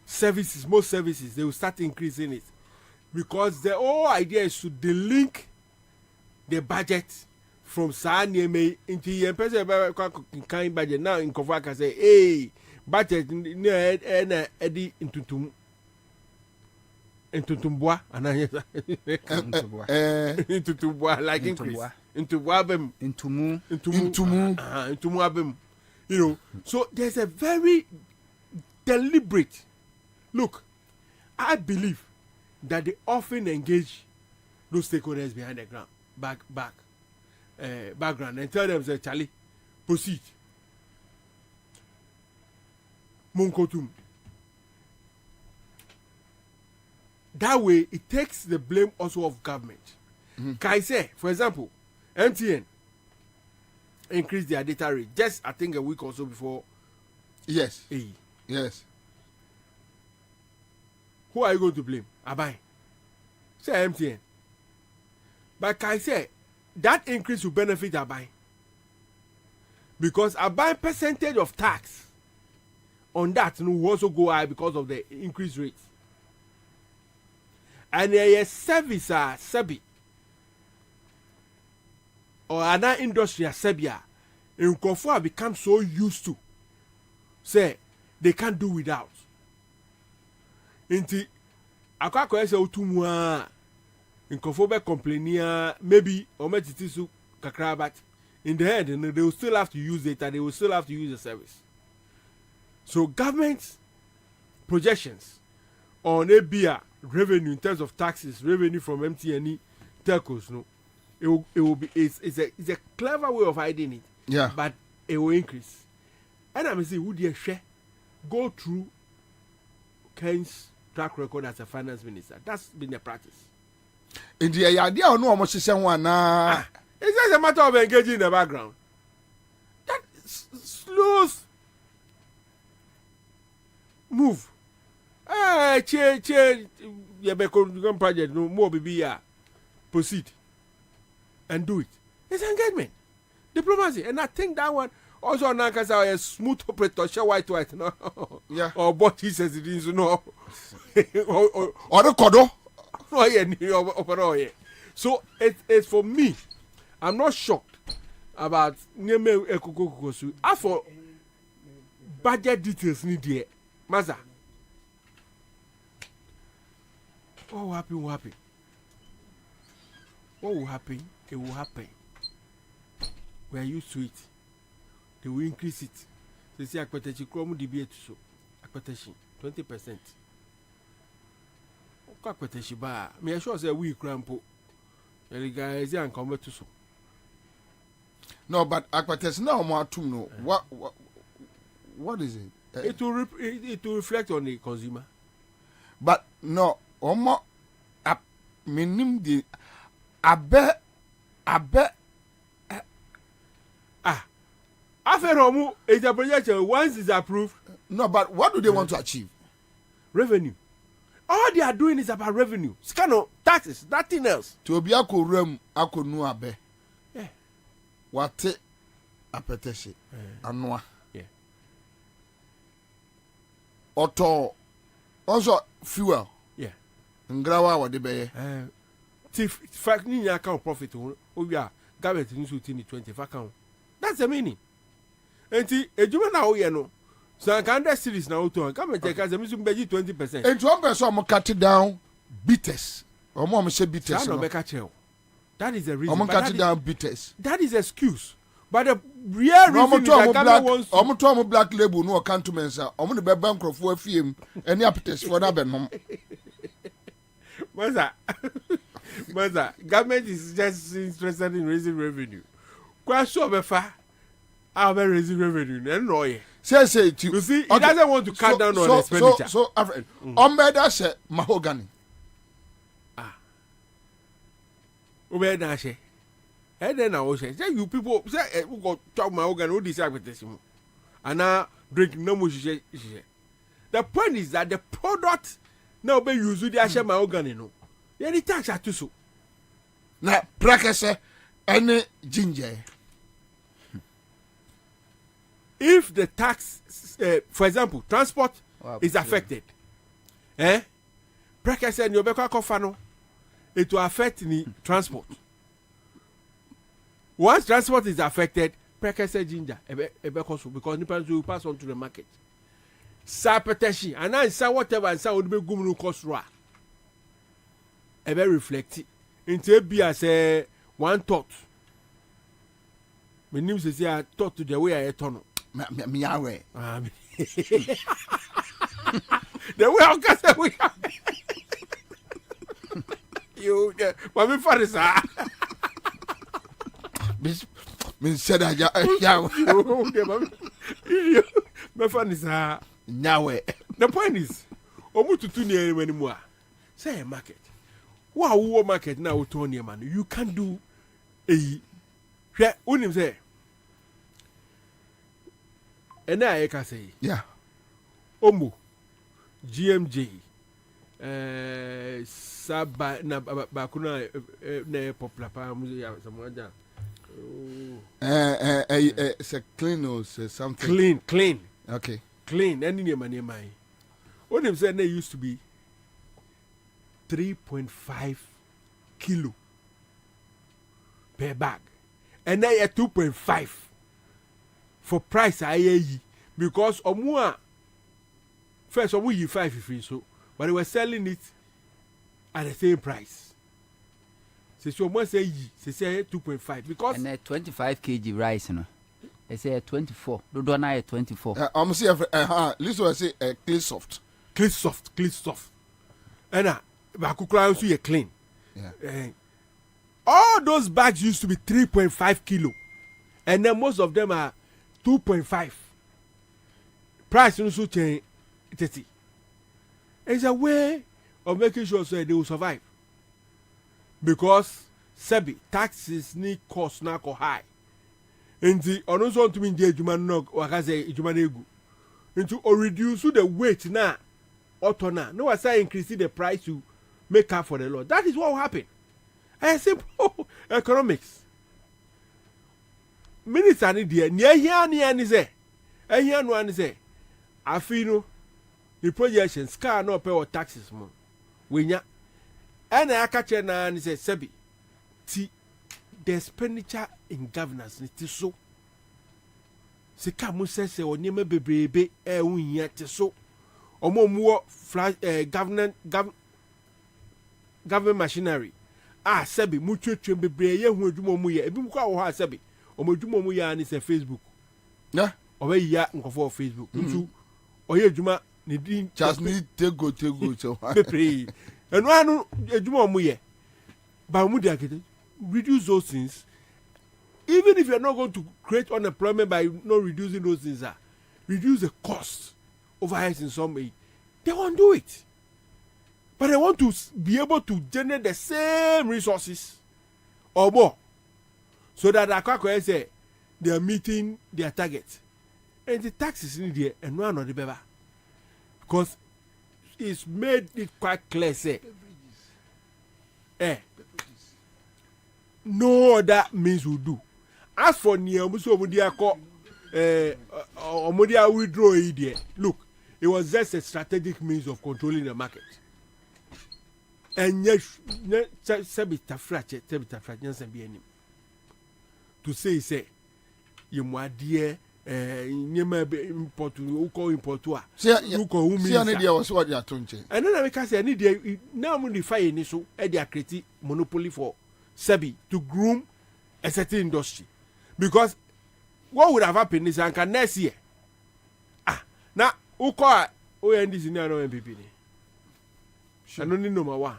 Services, most services, they will start increasing it because the whole idea is to delink the budget from Sanyeme into the kind budget. Now in Kofa can say, hey, budget Eddie into Tumbua and into Tumbua like increase into Wabem into Muabem, you know. So there's a very deliberate look. I believe that they often engage those stakeholders behind the ground, background, and tell them, say, Charlie, proceed. Munkotum. That way, it takes the blame also of government. Can say, for example, MTN increased their data rate just, I think, a week or so before. Yes. Yes. Who are you going to blame? Abai. Say MTN. But can I say that increase will benefit Abai? Because Abai percentage of tax on that will also go high because of the increased rate. And a service Sebi or another industry Sebia in Kofu have become so used to say they can't do without. Inti akwa ese otumwa in Kofu be complaining maybe or metitisu kakra, but in the end they will still have to use data, they will still have to use the service. So government projections on ABA revenue in terms of taxes, revenue from MTN telcos, no, it will be it's a clever way of hiding it. Yeah. But it will increase. And I'm saying, would you share go through Ken's track record as a finance minister? That's been the practice. In the idea or no almost one it's just a matter of engaging in the background. That slows move. Project no more baby proceed and do it. It's engagement, diplomacy, and I think that one also now because I a smooth operator, share white no, yeah, or what he says it is no, or the kodo, oh yeah, so it's for me. I'm not shocked about Nyeme Ekokokosu. As for budget details, need there, Maza. What will happen? What will happen? It will happen. We are used to it. They will increase it. They say akpetechi kromu debate so. Akpetechi 20%. Akpetechi ba. Me sure say we crampo. The guys and come to so. No, but akpetechi now more to know. What is it? It will reflect on the consumer. But no. Omo minim di abe aferomu is a projection once it's approved. No, but what do they want to achieve? Revenue. All they are doing is about revenue. Scano taxes, nothing else. To be akorem akonu abe. Yeah. Wate apetese anwa. Yeah. Auto also fuel. Yeah. Ngrawa wa de beye. Fact ni account profit we are government news within the 20 account. That's the meaning. Enti ejuma na wo ye no. So can that series na auto government take as a 20%. And one person cut down bitters Omo say bitters. That is the reason. Omo cut down bitters. That is excuse. But the real reason is that government wants to... Omo to black label no account to mensa. Omo the be bankrupt for FM. Any appetite for that ben. Maza, government is just interested in raising revenue. Question befa, how be raising revenue? No, say you see, he doesn't want to cut down on expenditure. So, Ombeda say mahogany. Obeda say, and then I will say, you people say we go talk mahogany, who decide with this? And now drink no more. The point is that the product now be used to the mahogany no. Yeah, the tax are too so. Na prakese any ginger. If the tax, for example, transport is affected, prakese ni obekwa kofano, it will affect the transport. Once transport is affected, prakese ginger because the will pass on to the market. Sapeteshi and I say whatever and say would be gumnu cost ra. Ebe reflect into be as a one thought. My name says I thought to the way I turn. Me away. The way I can say we. You, Mami Farisa. Me said I My friend is Nyawe. The point is, Omutu tu ni anymore. Say a market. Wow, market now to man. You can't do a unim say. And I can say, yeah. Omu, GMJ, Saba na bakuna ne popular pa muzi someone. It's a clean or something. Clean. Okay. Clean. Any name and name. Unim say they used to be 3.5 kilo per bag, and now at 2.5 for price IAE because Omua first Omu yi 5 free so, but they were selling it at the same price. So Omu say yi, say 2.5 because and 25 kg rice no. They say 24. Do na 24. Almost listen say clean soft. Clean soft. And Bakukra also you clean. Yeah. All those bags used to be 3.5 kilo, and then most of them are 2.5. Price also change 30. It's a way of making sure so they will survive. Because Sebi taxes need cost now go high. And the also to mean Juman no wakaze Jumanegu. Into or reduce the weight now. Otona. No I say increasing the price to make up for the law. That is what will happen. And simple economics. Minister ni there. Ni say. Here no ani say. Afino the projections car no pay or taxes mo. Wenya. And I catch na ni say Sebi. Ti the expenditure in governance ni so. Sika mu say onyema bebrebe wunya ti so. Omo mu flash government machinery Sebi mu twetwe bebree ye hu adwuma mu ye ebi mu kwa wo ha Sebi omo adwuma mu ya ni se Facebook yeah owe ya nkofo Facebook ntu oye adwuma ni din just need tego so bebree anu adwuma mu ye ba mu dia kete reduce those things even if you are not going to create unemployment by not reducing those things reduce the cost overheads in some way they won't do it. But they want to be able to generate the same resources or more. So that Akako say they are meeting their target. And the taxes in there and one of the better. Because it's made it quite clear say no other means will do. As for Niamuso Mudiako Omodia withdraw it, look, it was just a strategic means of controlling the market. And yes, Sabita Fratch, to say, you my dear, nyema import uko importua uko umi see any dia was what you atonche and then make say any dia now mo defy ni so e dey create monopoly for Sebi to groom a certain industry because what would have happened is anka next year na uko ONDC ni ano MPP ni ano ni number 1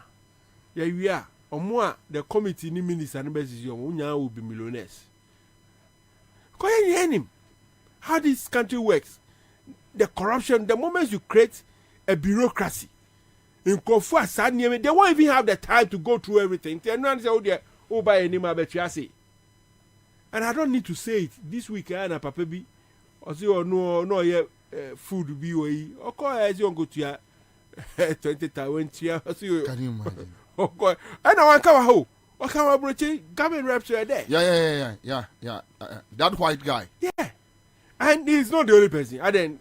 ya wi omo a the committee ni minister no bezisi omo nya will be millionaires ko yen him how this country works. The corruption, the moment you create a bureaucracy, in Kofu Asani, they won't even have the time to go through everything. They don't say, oh, buy any more, but you say. And I don't need to say it. This week, Anna Papabi, or say, oh, no, yeah, food be way. Of course, as you go to your 20,000 years. Can you imagine? Oh, God. And I want to come home. What kind of government reps are there? Yeah. That white guy. Yeah. And he's not the only person. And then,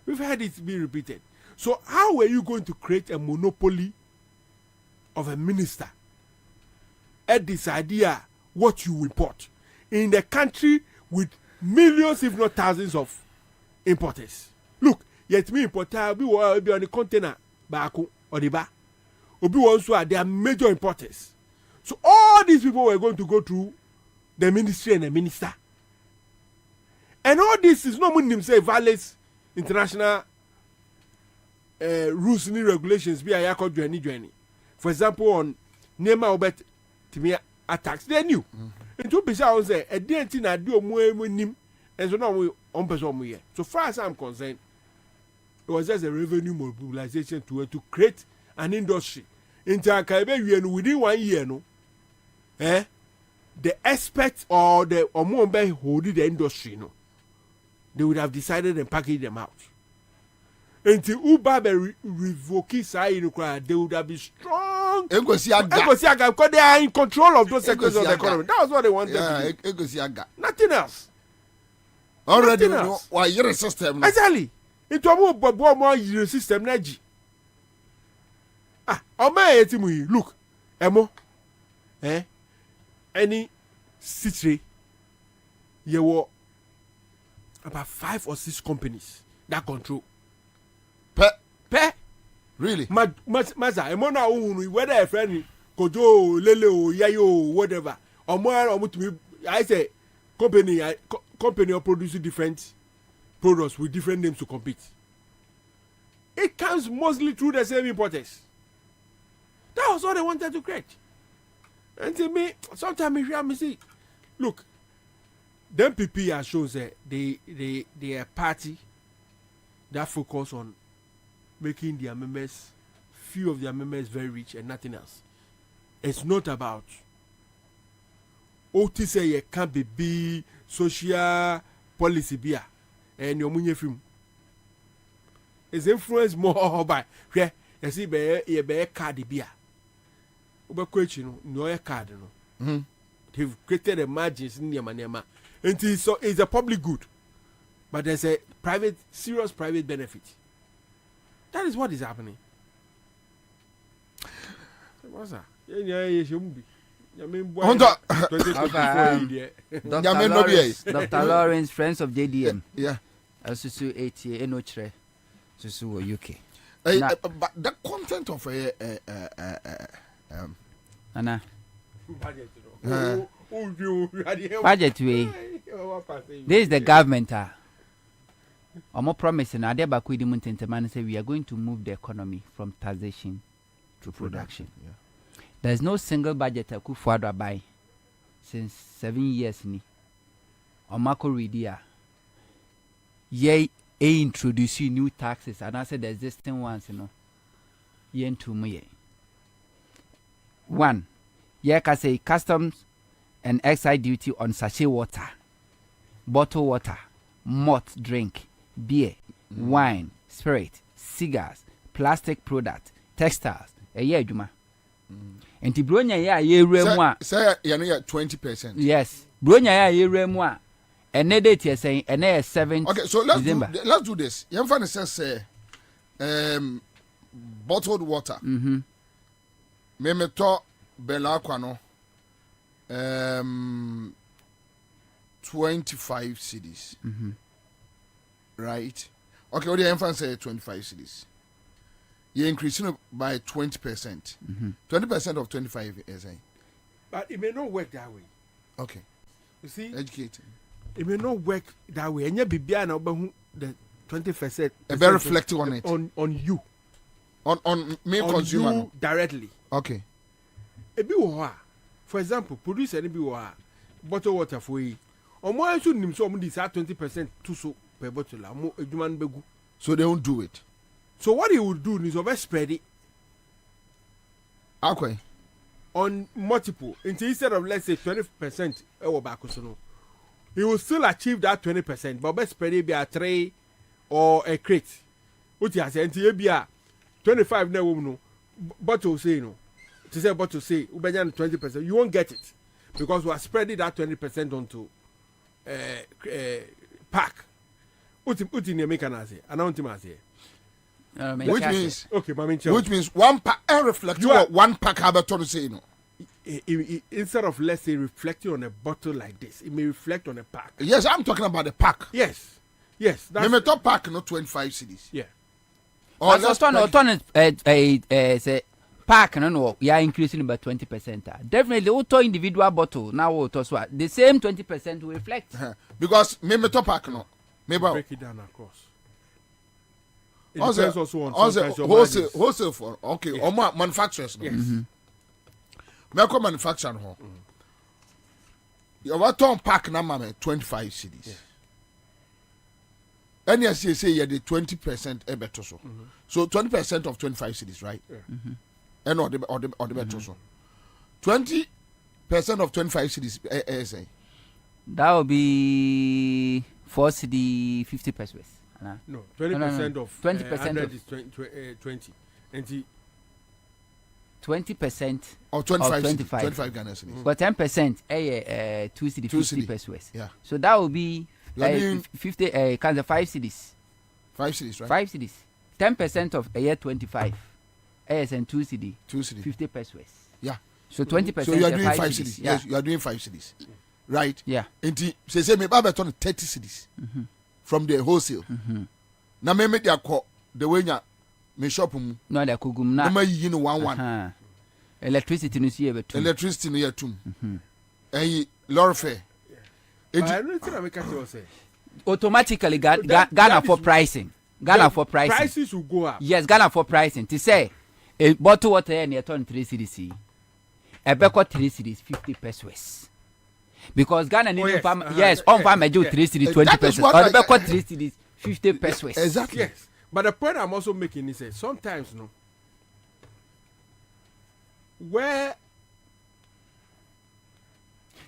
we've had it be repeated. So, how were you going to create a monopoly of a minister at this idea what you import in the country with millions, if not thousands, of importers? Look, yet me importer be on the container back or the bar. Obi also they are major importers. So all these people were going to go through the ministry and the minister. And all this is not meaning say violates international rules and regulations. Be a journey. For example, on Nema Obet Timia attacks, they knew. And to be sure, say a DNT na do more nim, and so now we on person here. So far as I'm concerned, it was just a revenue mobilization to create an industry. Within 1 year, no, the experts or the Omombe holding the industry, no, they would have decided and packaged them out. Until Uber revoke they would have been strong. Because they are in control of those sectors of the economy. That was what they wanted to do. Nothing else. Already, why you're a system. Exactly. It was more your system. Look, Emo, any city, you were about 5 or 6 companies that control. Pe? Really? Maza, Emo na whether a friend Kojo, Lele, Yayo, whatever, or more, I say, company are producing different products with different names to compete. It comes mostly through the same importers. That was all they wanted to create. And to me, sometimes if you see, look, the MPP has shown that they are a party that focus on making their members, few of their members very rich and nothing else. It's not about OT say you can't be social policy beer and your money film. It's influenced more by you see be card beer. No card, no. They've created a margins in Yama. And it's a public good. But there's a serious private benefit. That is what is happening. What's that? Dr. Lawrence, friends of JDM. Yeah. Asusu 80 Enochre. Susu UK. But the content of Anna. Budget way. This is the government. Omo promising Adeba Kwidi Muntenteman say we are going to move the economy from taxation to production. Yeah. There is no single budget Akufo-Addo buy since 7 years ni. Omako Ridia. Ye introduce new taxes and I said the existing ones, yen to me. 1. Ye can say customs and excise duty on sachet water, bottled water, malt drink, beer, wine, spirit, cigars, plastic product, textiles. Juma. And the bronya ya ye remwa. Say 20%. Yes. Bronya ya ye remwa. And the date you're saying, and they 7. Okay, so let's do this. Yemfan says bottled water. Memeto Belaquano. 25 cedis. Right? Okay, what the infant say 25 cedis. You're increasing it by 20%. 20% of 25 is a. But it may not work that way. Okay. You see? Educating. It may not work that way. And you be the 20%. Be reflecting on it. On you. On me consumer. You directly. Okay. A bit for example, produce any bottle water for you. Or more should nim so this 20% to so per bottle. So they won't do it. So what he would do is over spread it. Okay. On multiple. Instead of let's say 20% he will still achieve that 20%, but best spread it be a tray or a crate. What you say until be a 25 now no bottle say no. To say bottle say 20%, you won't get it. Because we are spreading that 20% onto pack. What in make an answer? Which means okay, which means one pack reflect one pack have to say no. Instead of let's say reflecting on a bottle like this, it may reflect on a pack. Yes, I'm talking about the pack. Yes. That's the top pack, not 25 cedis. Yeah. Or let's say pack no, you are increasing by 20%. Definitely, auto individual bottle now auto so the same 20% will reflect. Because maybe top pack no, maybe break it down across. It depends also on wholesale for okay, yes. Or manufacturers. No? Yes. Medical manufacturer no. Your ton pack na mama 25 cedis. Yes. And yes, you say you the 20% a better so. So 20% of 25 cedis, right? Yeah. And or the better so. 20% of 25 cedis that will be 4 cedi 50 pesos. No, 20% of 20% of is 20. And 20% of 25 Ghana cedis. But 10% 2 cedi 50 pesos. Yeah. So that will be 50 kind of 5 cedis. 5 cedis, right? 5 cedis. 10% of a year 25. And 2 cedi. 50 pesos. Yeah. So 20%. So you are doing 5 cedis. Yes, you are doing 5 cedis. Right? Yeah. And say me baba turn 30 cedis. From the wholesale. Na me make the way me shop mu. No, the kugum na. Ma yi no 1 electricity no see betu. Electricity no ye tum. Lorry fare. Automatically Ghana for pricing. Ghana for pricing. Prices will go up. Yes, Ghana for pricing. To say a bottle water near turn 3 cedis. A beko 3 cedis 50 pesos. Because Ghana need yes, on farm do 3 cedis 20 pesos. Or the beko 3 cedis 50 pesos. Exactly. Yes. But the point I'm also making is sometimes no where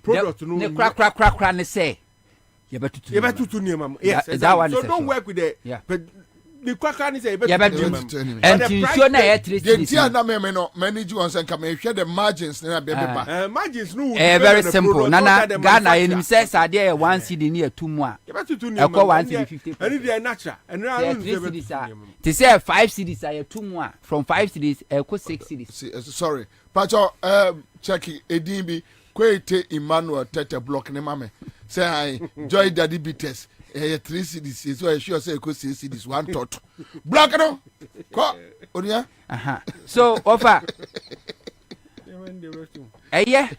product no crack say you better to yes, that one so don't work with the but the cracker is a better and you show na electricity na me no manage one say come share the margins na be ba margins no very simple nana Ghana enim say sadia 1 cedi near 2 mu a e ko 1 cedi 50 and they are natural and they say 5 cedis are 2 mu a from 5 cedis e ko 6 cedis sorry pacho check edin bi Kwete Emmanuel Tete block ne mame say I joy daddy bites 3 cedis so I sure say ko 6 cedis 1 tot block no ko onia so offer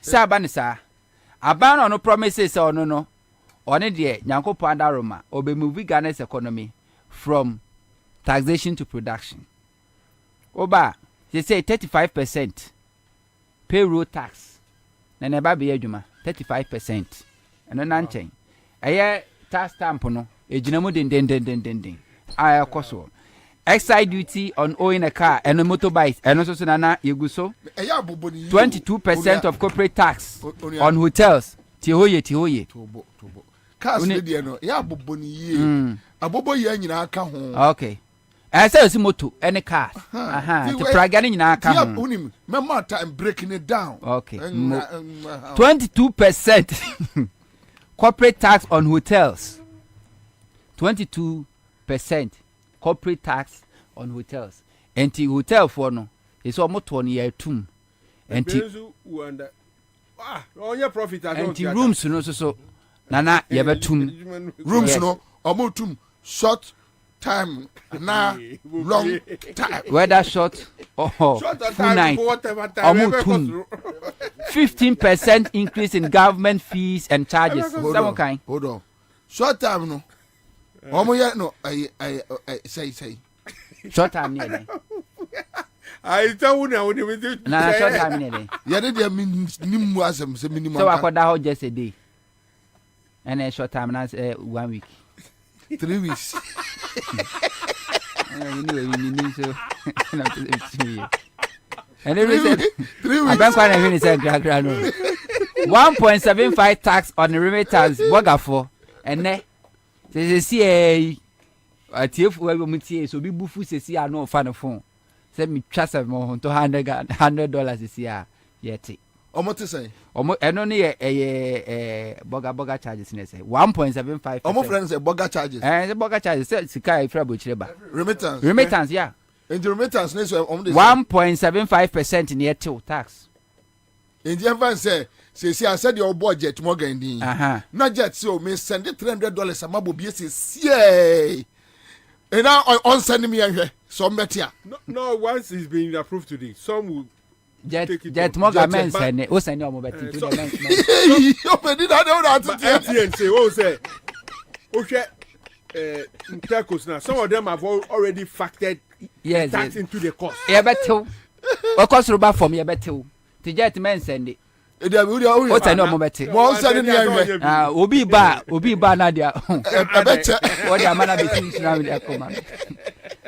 sabanisa abana no promises no one de Nyankopon adaroma obe move Ghana's economy from taxation to production oba they say 35% payroll tax na neba be adwuma 35% eno na nchen eye tax stamp no ejinamu den aya koso excise duty on owning a car and motorbikes eno so na yeguso 22% of corporate tax on hotels tihoye tobo cars ne de no ya boboni ye abobo ye nyina aka ho okay say si moto any cars to praga nyina aka ho unim mema time breaking it down okay 22% corporate tax on hotels 22% corporate tax on hotels enti hotel for no is almost 1 year tum enti on your profit enti rooms no so Nana, you have tum rooms no omo tum short time na long time. Whether short or full night, almost 15% increase in government fees and charges. Hold on. Short time no. Omo ya no. I say. Short time near. I tell you now. Na short time near. Ya de dia minimum asem say minimum. So I how just a day. And a short time na 1 week. 3 weeks. And every said 3 weeks. I don't quite even say 1.75 tax on the remittance Bogafo and ne see a TF where we so be bufu see I know fan phone. Send me trust of more to $100 this year yet. Omo te say omo eno ne boga charges ne say 1.75. Omo friends say boga charges. The boga charges say sika ifra bochireba. Remittance yeah. And the remittance ne so omo 1.75% near till tax. And the fan say I said your budget more gain. Not jet so me send $300 amabo be say and now on send me here so better. No, once it's been approved today, some will Jet Morgan men send o send omo beti to the men. You pedi na dey MTN say o say o share telcos now. Some of them have already factored tax into the cost. E betel. O cost roba from e betel. To jet men send it. O send omo beti. Mo send ni anwe. Obi ba na dia. E beche. O dia mana beti na we dey come.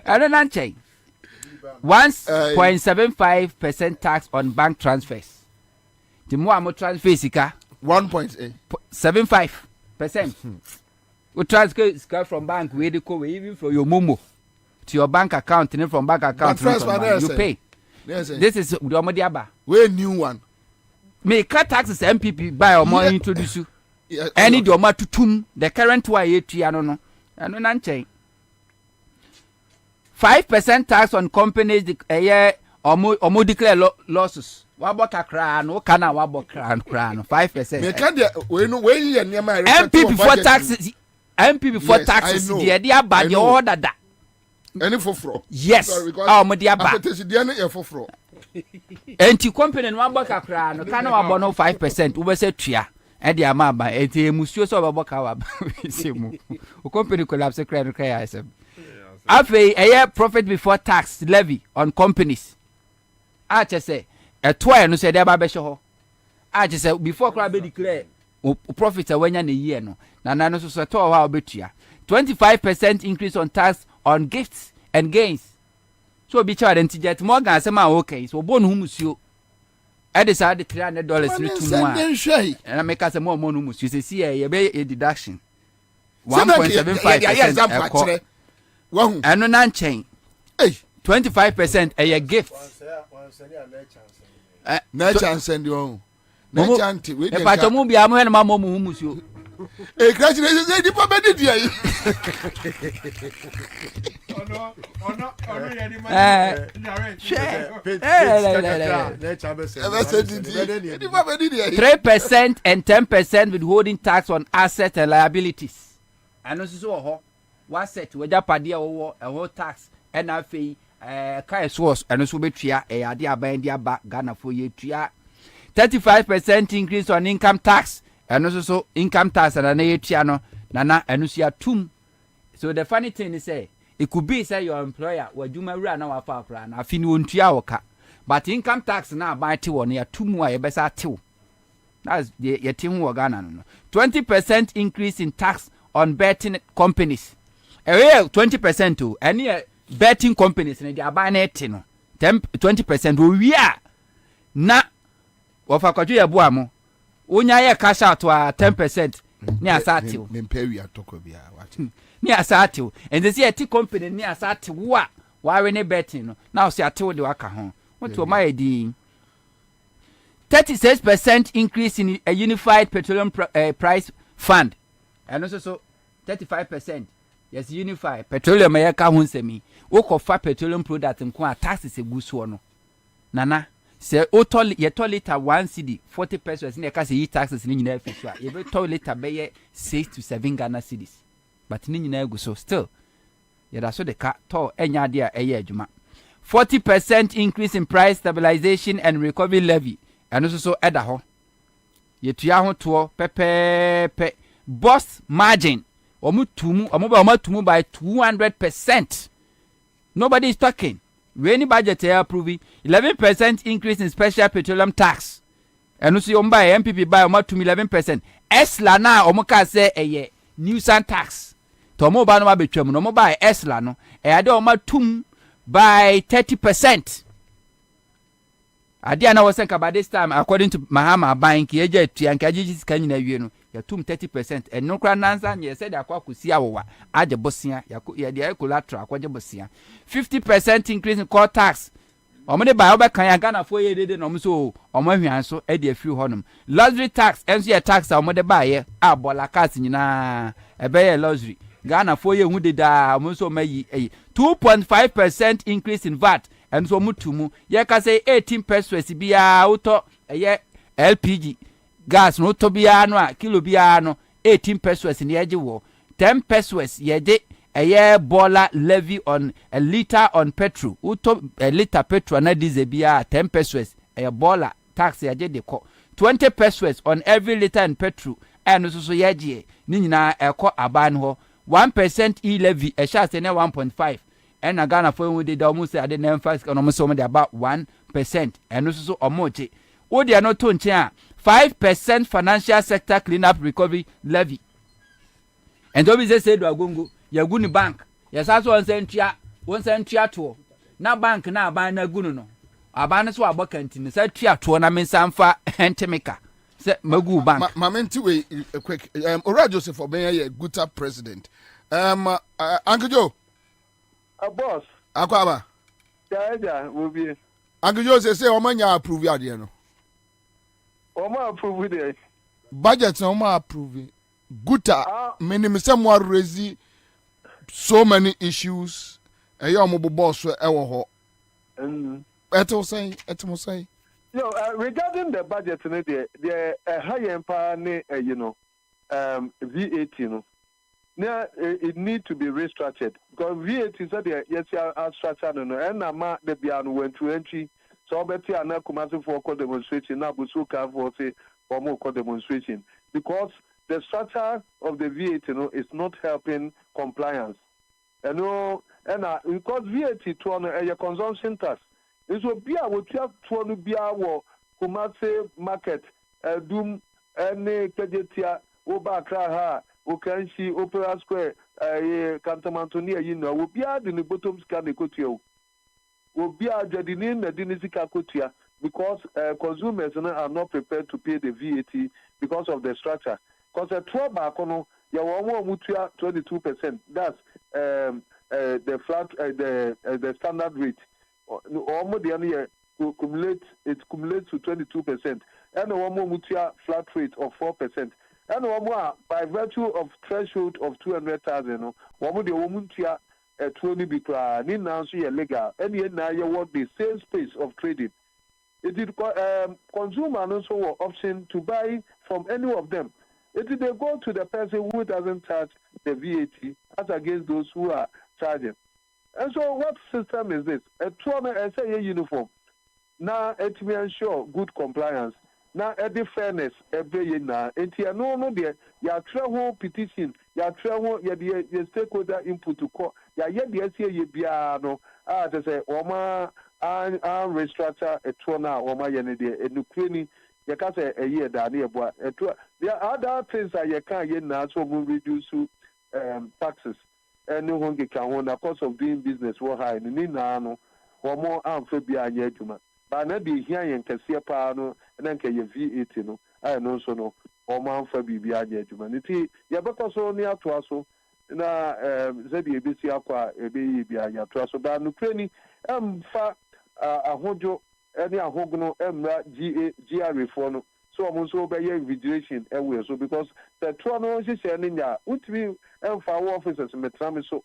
I don't know. 1.75% tax on bank transfers. The more I'm transfer sika 1.75%. We transfer from bank we go even from your Momo to your bank account and from bank account you pay. Yes, this is the Omodiaba. We new one. Me cut taxes MPP buy or more introduce you. Any do ma tutum the current way you no. I no nan change. 5% tax on companies or declare losses. Waboka crown, no kana waboka crown. 5%. MP before taxes. MP before taxes. The idea bad your order that. Any for fraud. Yes. Oh, my dear bad. Enti company no waboka crown, no kana wabono 5%. Ube say tria. And the amaba. Enti musio so waboka wab. O company collapse crown kaya isem. After a year profit before tax levy on companies. I just say a toy no say there ba show. I just say before crowd be declare profit when a year no. Na no so to how betua. 25% increase on tax on gifts and gains. So be charged and jet more than some okay. So bon humusuo. I decided $300 to more. And I make us a more monumus. You see a deduction. 1.75%. And no nan chain. 25% a gift. Na chance and you. Na chance. We pa to mu bia mo he na ma mo mu musuo. Congratulations, the papa did here. Oh 3% and 10% withholding tax on assets and liabilities. And also so what set we japade a whole tax and afi kai source and also betua e ade aban dia ba Ghana for ye tua 35% increase on income tax and also so income tax and na tua no nana anusia tum. So the funny thing is say it could be say your employer waduma wura na wafa akra na afi ni ontua woka, but income tax na ban te won ya tum wa ye besa tew. That's the yetin wo Ghana no. 20% increase in tax on betting companies. 20% to any betting companies in the abaneti no 20% we are na ofa kwaju ya boamo onya ye cash out to 10% ni asati me pay we atoko bia what ni asati and they say a company ni asati wa we ne betting no now say ati de waka ho what to my di 36% increase in a unified petroleum price fund and also so 35%. Yes, unify petroleum ya ka ho nsemi wo ko fa petroleum product nko a taxes eguso no nana Se auto ye liter 1 cedi 40 pesos ne ka se yi taxes ni nyina afi so a ye be liter be 6 to 7 Ghana cedis but ni nyina egu so still ye da so de ka to enya de a eye adwuma 40% increase in price stabilization and recovery levy eno so eda ho ye tua ho to pepepe boss margin omutumu by 200%. Nobody is talking. Rainy budget here approving 11% increase in special petroleum tax. And you see buy MPP buy 11%. Esla na omuka say a nuisance tax. Tomo ba no abetwam no buy Esla no e ade omatum by 30%. Ade na was by this time according to Mahama Bank eje tuanka jiji kan na wie no yatum 30% and no kra nansa ye said akwakusi awowa age bosia ya de collateral akwaje bosia 50% increase in core tax omode ba obekan ya Ghana fo ye dede no mso omahwian so e de afiri honum luxury tax enso ye tax omode ba ye abola cars nyina ebe ye luxury Ghana fo ye hu deda omso mayi 2.5% increase in VAT enso mutumu ye ka say 18 pesos bia auto ye LPG gas no to bia no a kilo bia no 18 pesos ni eje wo 10 pesos ye de eye bola levy on a liter on petrol uto a liter petrol na diesel bia 10 pesos eye bola tax ye de ko 20 pesos on every liter in petrol and so ye je ni nyina eko aban ho 1% e levy e sha say na 1.5 and na Ghana for we dey almost say ade na emphasis on almost about 1% and so omoche wo dey no to nche a 5% financial sector cleanup recovery levy. And don't be say do agongo ya guni bank ya saso on sentia to na bank na aban na gunu no aban so abokanti ne sa tua to na mensamfa entemika se magu bank mamenti we quick Ora Joseph Oben ye Guta president Uncle Joe boss akwaba ja will be Uncle Joe say o manya approve ade no Oma approve it. Budget Oma approve. Guta minimum some raise so many issues. A young boss ever ho. Eto say. No, regarding the budget, the high empire, VAT, now it need to be restructured because VAT is that yes, our structure and Nama the Bian went to entry. So Betty and Nakumasi for demonstration, Nabusuka for say for more demonstration because the structure of the VAT is not helping compliance. And because VAT to a consumption tax, it will be our to be our Kumasi market, Doom, any Kajetia, Obakra, Okanshi, Opera Square, Cantamantonia, will be adding the bottom scan the Kotio. Will be adding the Dinisika Kotia because consumers are not prepared to pay the VAT because of the structure. Because a 12 bacono, you are 22%. That's the flat, the standard rate. Almost the year it cumulates to 22%. And one more flat rate of 4%. And one more by virtue of threshold of 200,000. One more the woman 20 bikra ni now so legal any na you want the same space of trading it did consumer also option to buy from any of them it did they go to the person who doesn't charge the VAT as against those who are charging. And so what system is this? A 2 uniform now it may ensure good compliance. Now, at the fairness, every year, and no, there, your travel petition, your travel, your stakeholder input to court, your the SCA, no, to say, Oma, and restructure a tona, Oma, Yanadi, and Ukraine, you can say a year down here, but there are other things that you can't get now, so we reduce taxes. And no one can own the cost of doing business, what high, and in no, or more amphibia, yet, but not be here in Cassia Pano. And then can you VAT no? I know so no. Or man for BBI humanity. Ya because so near to us so na ZBC aqua BBI ya to us but Ukraine fa a hojo any a hogno GRA for no. So I'm also by vigilation everywhere. So because the Toronto is sharing ya, which we fa officers metrami so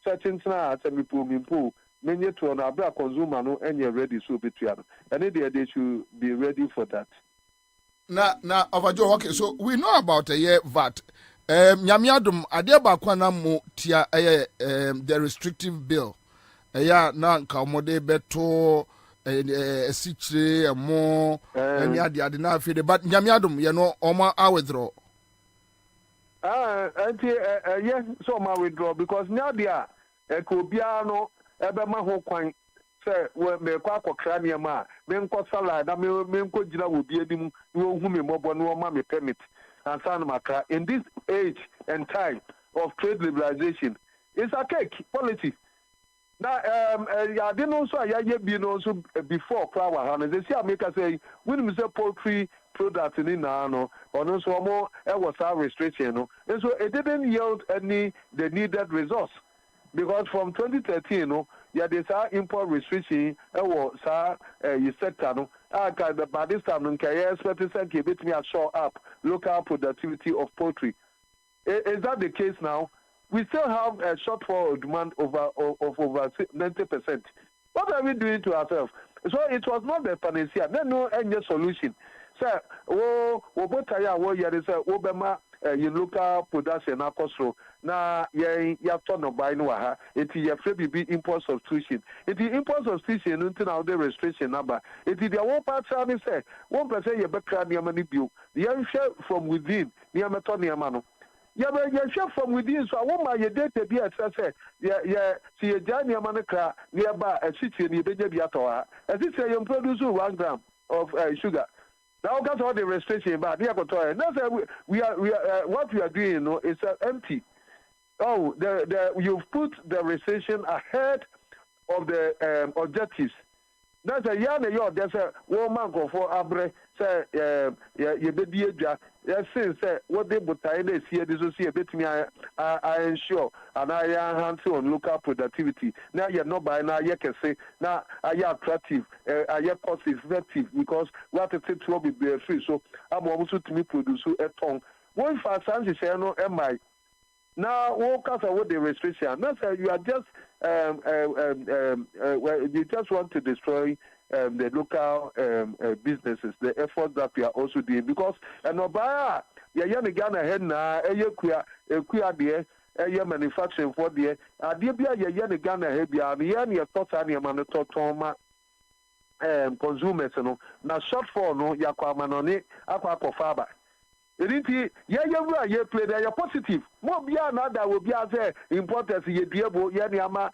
certain na at me pool many to an abra consumer no any ready so between. And they should be ready for that. Now, overjoy. Okay, so we know about a year VAT. Nyamiadum adeba kwana mo tia the restrictive bill. Na nkamode beto sichire mo any ade na afide but nyamiadum ye no oma withdraw. Yes, so my withdraw because now dia ekobiano ebe ma ho kwan say we me kwa kokra ne ma me nko salad na me nko gina obi anim no hu me mobo no ma me permit and san makra in this age and time of trade liberalization it's a cake policy. Now ya dey no so ya bi no so before flower ha no they see make say when me say poultry product in no or no so more was our restriction no and so it didn't yield any the needed resource because from 2013 no yeah there's our import restriction was sector no by this time no can expect to bit me show up local productivity of poultry. Is that the case now? We still have a shortfall of demand over 90%. What are we doing to ourselves? So it was not the panacea. There no any solution. So, Obama, local production, na ya turn of buying waha. It is a free be import substitution. It is import substitution until now the restriction number. It is the one part say 1% you back near money bill. The share from within near metoniamano. Yeah, but you share from within, so I want my data be as I said. Yeah, see a giant manacra nearby a city in the Bejabiatoa. As it say, you produce 1 gram of sugar. Now, that's all the restriction, but we are what we are doing, you know, is empty. Oh, you've put the restriction ahead of the objectives. That's a yarn, there's a woman go for Abre, say, you be yes, say, what they put in here, this will see a bit me, I ensure, and I am hands on local productivity. Now you're not by now, you can say, now I am attractive, I am cost effective because what it will be free. So I'm also to me produce a tongue. One fast answer, say, no, am I? Now, what cause of the restriction? That's you are just you just want to destroy the local businesses, the effort that we are also doing because Obaya, Ghana head na kuya there, manufacturing for there. Adibia Ghana head bia thoughts and man toma consumers no na shortfall no yakwa manone akwa kofaba. Edinti ye play there positive. Mo bia na da will be as importers ye diebo ye niama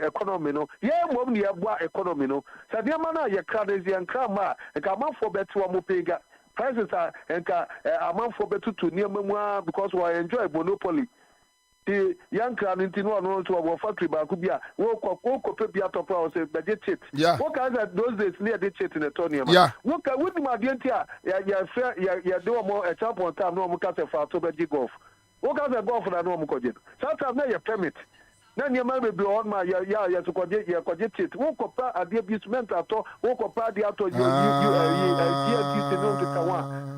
economy no. Ye mom ni eboa economy no. Sa dia na ye crazy and crama e ka man for betu mo pega. Prices are enka amount for betu to near memoir because we enjoy monopoly. The young crowd in no to our factory bakubia woke bia top house budget chit. What kind of those days near the chit in the Tonium? Yeah. What would my dientia ya do more a champ on time no mukase for to be golf. What kind of golf for no mukojin? Sometimes na your permit. Then your man will be on my ya to kojit chit. Woke up at the abusement at all, woke up at the auto you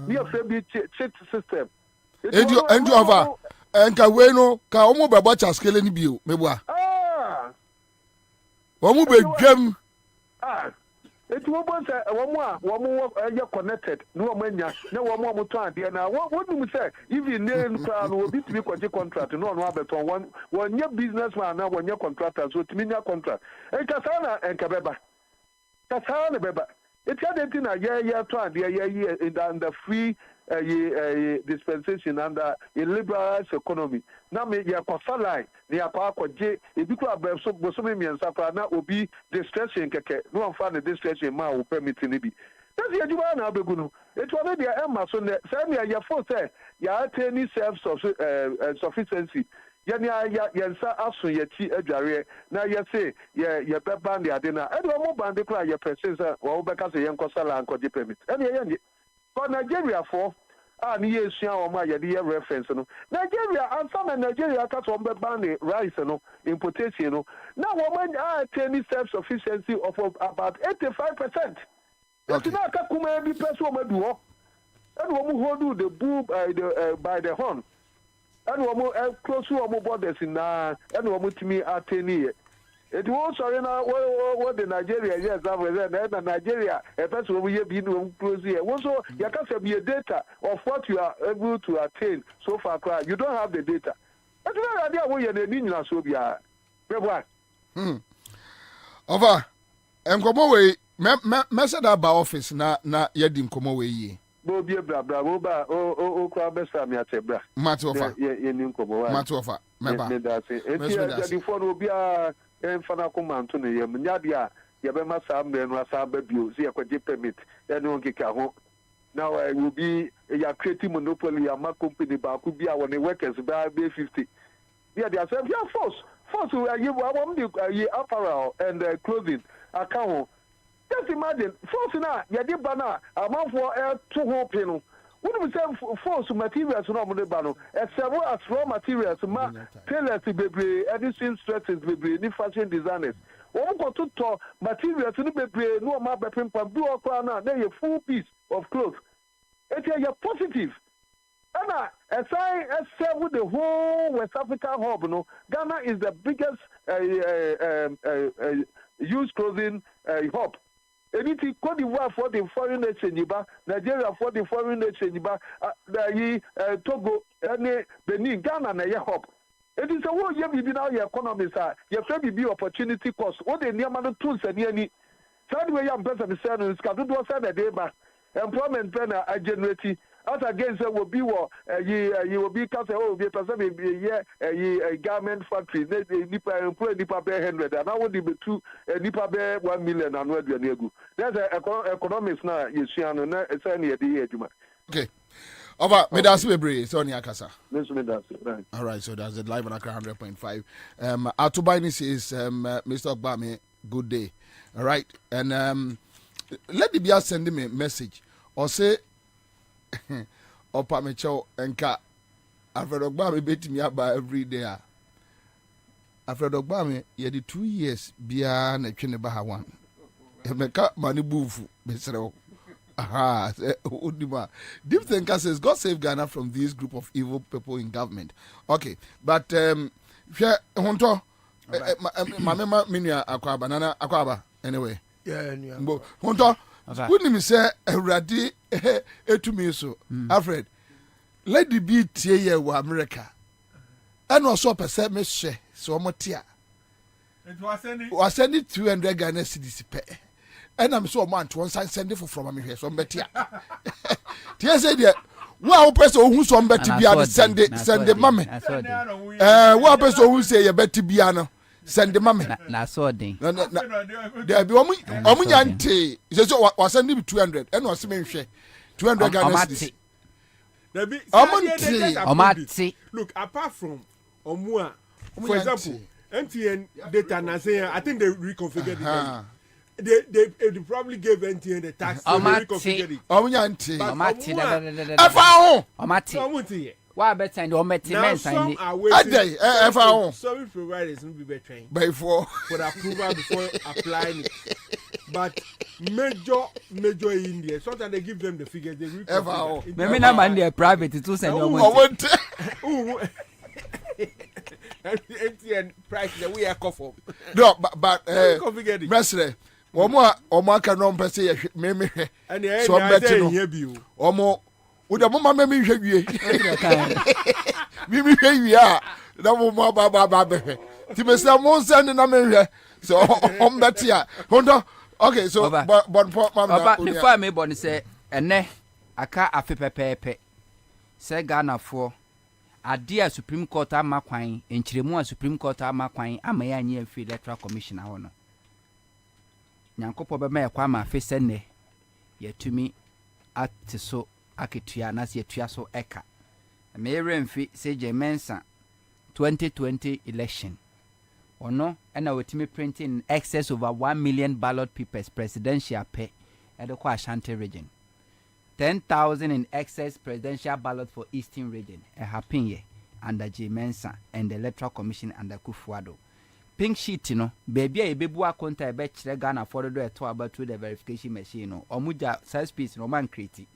near chit system. And you over. Enka we no ka omo be bocha skele ni bio mebua omo be dwam eti wo bon say wo ye connected no wo anya na wo to ade na wo dum say even name plan wo bi timi kwaje contract no abeton won nye businessman na won nye contractor so timi nya contract enka sana enka beba kasana beba eti ade na ye to ade ye in the free dispensation and a liberalized economy. Now me ya kosalai ni akwaje ebiku abeso bosomi miensa kwa na obi distraction keke no amfa na distraction ma wo permit ni bi. That's the ajuba na abegu no. It was the emma so ne say me ya for say ya attain self sufficiency. Ya ni ya nsa aso ya ti adware na ya say ya beba ndi ade na e do mo bande kra ya presence wo beka say yen kosala ankoje permit. E ye for Nigeria for ni yesia o ma ye dey reference no Nigeria and some Nigeria ka so ban the rice no importation no now woman attain self sufficiency of about 85%. It's not ka kuma bi person o ma du ho and wo mu hold the bull by the horn and wo mu close wo mu borders na and wo mu timi attain here It was sorry now what the Nigeria yes and Nigeria a person we have been close here. Also, you can be a data of what you are able to attain so far. You don't have the data. That's no idea what you're doing in Sobia. Over. And come away. Message about office na yedim come away ye. Bobie bra boba o kwa besa mi atebra. Matofa. Ye nim komo wa. Matofa. Meba. Me da se. Eti the phone obi a enfana ko manto ne yem nya dia ye be ma sa mbe no asa ba bio se ye kwaje permit e no nkeka ho. Now I will be ya creating monopoly ya ma company ba ku bia won workers ba 50. Yeah, they are saying force we are you apparel and clothing account. Just imagine, force now, you did banner, a month for two whole pin. Wouldn't we say force materials no more banner, as several as raw materials, tailors, baby, editing stresses, baby, any fashion designers. One got to talk materials in the baby, no more bepping, do or crown, then a full piece of clothes. It's a positive. Ghana, as I said with the whole West African hub, Ghana is the biggest used clothing hub. Anything Cote d'Ivoire for the foreign exchange, Nigeria for the foreign exchange, Togo, and Benin, Ghana, and a hub. It is a whole year within our economies. Your friend be opportunity cost. What the near man tools and any. Third way, I'm better to send is Kadu was a day back. Employment plan I generate. As against will be what you will be cast be a person a garment factory, Nipa employ Nipa bear 100, and I would be two Nipa bear 1 million and where you go. That's economics now, you see, and it's only a day. Okay. Over, me that's Webre, Sonny Akasa. Right. All right, so that's it live on Accra 100.5. Atubani says, Mr. Ogbame, good day. All right, and let me be sending me a message or say, Opa Mecho enka Alfred Ogbame beti me aba every day. Alfred Ogbame ye di 2 years bia na twene ba ha wan. E meka mani bufu besrew. Aha, Udima. Deep Thinker says God save Ghana from this group of evil people in government. Okay, but honto mama minia akwaba nana akwaba anyway. Yeah, honto wouldn't me say Radi etumi so Alfred let the be tie wa America and also person me share so motia it was sending 200 Ghana cedis pe and I'm so man to one side send it from me here so betia tie say there wa person who so beti bia send the mommy wa person who say you beti bia no send the mommy na so den there be omunyante so was sending 200 and was me hwe 200 Ghana cedis look apart from omua for example MTN data na say I think they reconfigured it they probably gave MTN the tax to reconfigure it omunyante omati wa better and ometi men sign it service providers will be better before for approval before applying it. But major India, sometimes they give them the figures. They maybe not man they private to send your money. MTN price that we are coffee. No, but President, Omo can non per se me so better no. Omo Uda mama me hwe mi hwe wi na mo ba be ti me say mo send na me hwe so on betia hondo okay so but mama before me born say ene aka afe pepepe say Ghana for ade a Supreme Court amakwan enchiremu a Supreme Court amakwan amaya anye afi electoral commission ho no nyankopo be ma yakwa ma afe sene yetumi atiso aketua na se atua so eka me remfi se Jemensa 2020 election ono na wetimi printing excess over 1 million ballot papers presidential pay at the Ashanti region 10,000 in excess presidential ballot for Eastern region happen here under Jemensa and the Electoral Commission under Kufuado pink sheet no baby a bebu akonta be kire Ghana for do eto about through the verification machine no omuja size piece no man create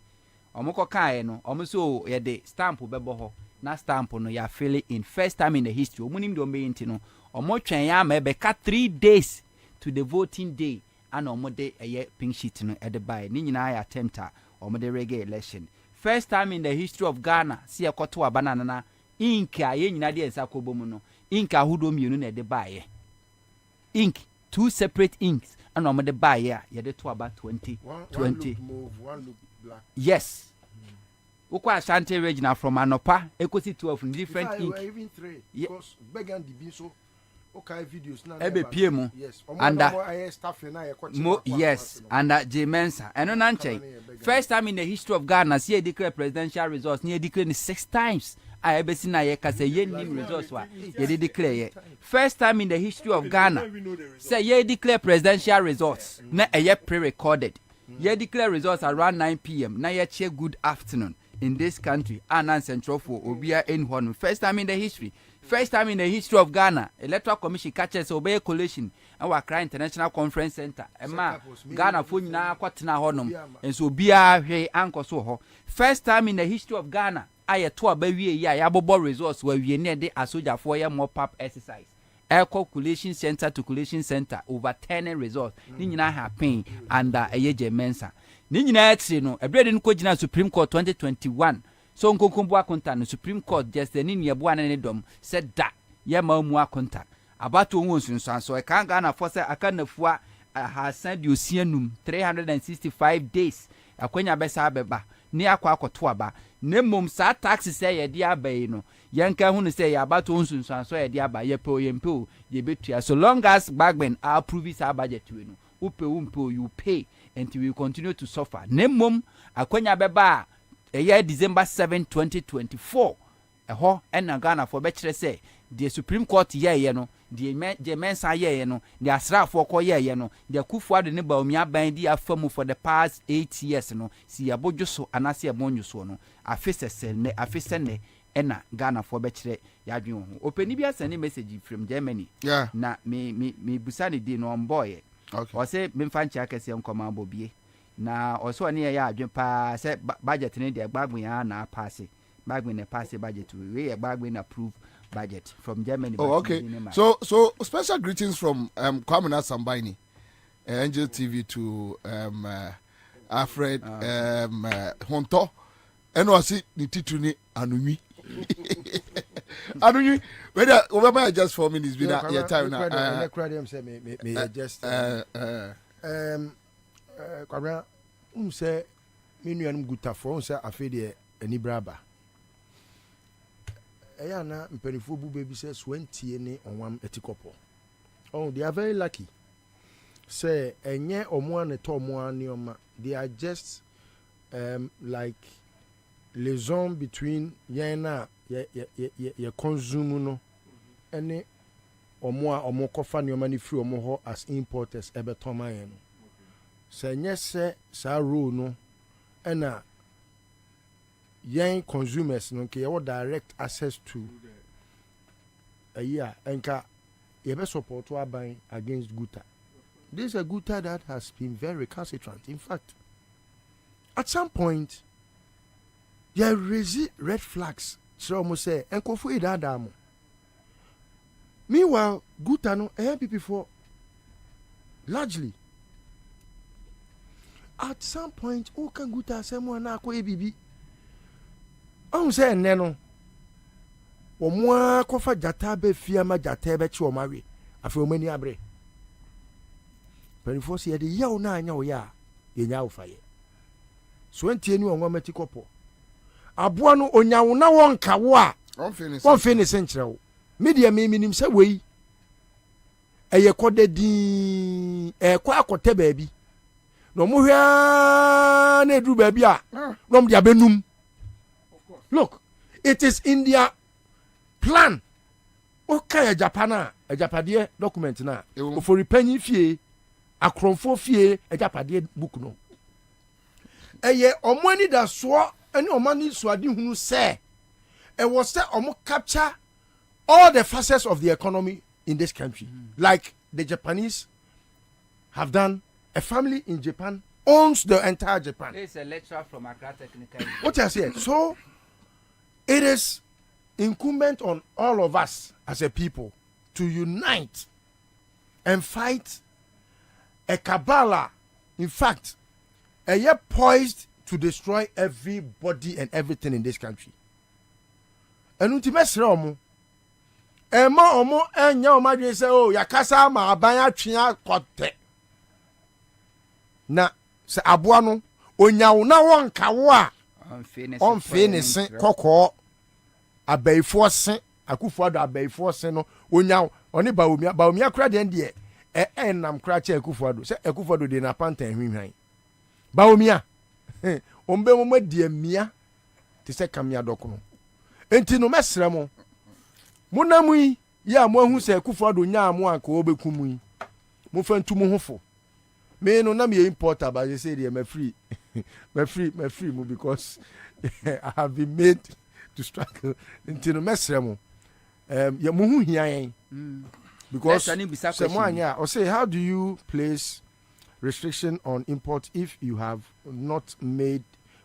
omukọ kae no omuso ye de stamp bebo ho na stamp no ya fill in first time in the history omunim de omeyinti no omo twen ya ma be ka 3 days to the voting day and omo de pink sheet no e de buy ni nyina ya attempt a omo de reggae election. First time in the history of Ghana see ekoto abanana na ink a ye nyina de ensa kobomu no ink ahudo mienu na de buy ink 2 separate inks and omo de buy ya ye de to about 2020 one look move, one look black. Yes. Ukwa Ashanti regional from Anopa ekosi 12 different ink even 3 because began the bin so okay videos na ebe PM yes and staff na yes and J Mensa eno na nche first time in the history of Ghana see a declare presidential results near declare 6 times I ebe si na ye ka say ye nim results wa ye declare ye first time in the history of Ghana say ye declare presidential results na ye pre-recorded ye declare results around 9 p.m. na ye che good afternoon in this country and central for obia in one first time in the history of Ghana electoral commission catches obey collation and Accra International Conference Center ema Ghana fo nyina kwatena honom enso obia hwe anko so ho first time in the history of Ghana ayeto abawie ya yabobo resource wa wie ne de asojafo ye mop up exercise air calculation center to collation center overturning results ni nyina happen under eyeje mensa ni nyina etri no ebrede nko gina Supreme Court 2021 so nkonkombo akonta no Supreme Court just ni niebo anane dom said that ye ma mu akonta abato won sunsanso e kan Ghana for say akanafua Hassan Diosianum 365 days akwanya besa abeba ni akwa akoto aba nemmom sa taxi say ye dia abai no yenka hunu say ya abato won sunsanso ye dia aba ye pe oyempe ye betua so long as bagmen approve sa budget we no upe umpe you pay and we will continue to suffer nemmom akwanya beba a December 7 2024 eho ena Ghana for betre say the Supreme Court ye no the Mensa ye no the asrafo ko ye no the Kufuado ne Baumia bandi afamu for the past 8 years no si abodwo so anase ebonyo so no afese ne ena Ghana for betre yadwen ho openi bia send message from Germany yeah na me busani di no boy okay o say me fanchi akese nkoma bobie na also ne ya adwen pa say budget ne de gbagben ya na pass gbagben ne pass budget we gbagben approve budget from Germany. Oh, okay. So special greetings from Kwabena Bobie Angel TV to Alfred Honto and wasi ni tituni Anumi. Anumi, whether over just 4 minutes been your time now. Just Kwabena say me nuanum gutafo say afede ani braba. Ayana mpenifo bu baby says 20 ne onwam etikopo. Oh, they are very lucky. Say enye omo ne to omo ani oma. They are just like liaison between yana ye consume no ene omo kofa ne oma ni free omo ho as importers ebetoma yen no. Say enye se sa rule no ena young consumers no ke have direct access to a year enka you be support to buying against Guta. This is a Guta that has been very recalcitrant. In fact, at some point you raise red flags so almost say enko fu idadamo. Meanwhile Guta no people before largely at some point o kan Guta semo na ko ebibi on say neno omwa kofa jata be fia ma jata be chi omawe afi omani abre penifo se de yaw na anya wo ya ye nya wo faye so entie ni onwa mati kopo aboa no onyawo na won kawo a won finish nkyere wo media me minim se wei eye kodadin kwa akote baabi no mo hwa na edu baabi a no mo dia benum. Look, it is in their plan. Okay, Japan, a Japadie document na. For repenting fee, a cronfo fee, a Japadie book no. Eye omani da so any omani swadi who say, it was say omo capture all the facets of the economy in this country, like the Japanese have done. A family in Japan owns the entire Japan. It's a lecturer from Accra Technical. What I say, so. It is incumbent on all of us as a people to unite and fight a cabal, in fact, a year poised to destroy everybody and everything in this country. And ultimately, omo enya omadwe say oh yakasa ma aban atwea kote na se aboa no onyawo na wonka wo a on fe ne sen kokko abaifo sen akufo ado abaifo sen no onyawo oni baomia kra de de enam kra che akufo ado se akufo ado de na pantan hwihwan baomia ombe mo de amia te se kamia dokono enti no mesrɛ mo munamu yi ya mo hu se akufo ado nya mo anka obekumu yi mo fantu mo hofo me no na me importer but you say they me free mu because I have been made to struggle until no mesrɛ mo ya mo hu hia yen because someone yeah or say how do you place restriction on import if you have not made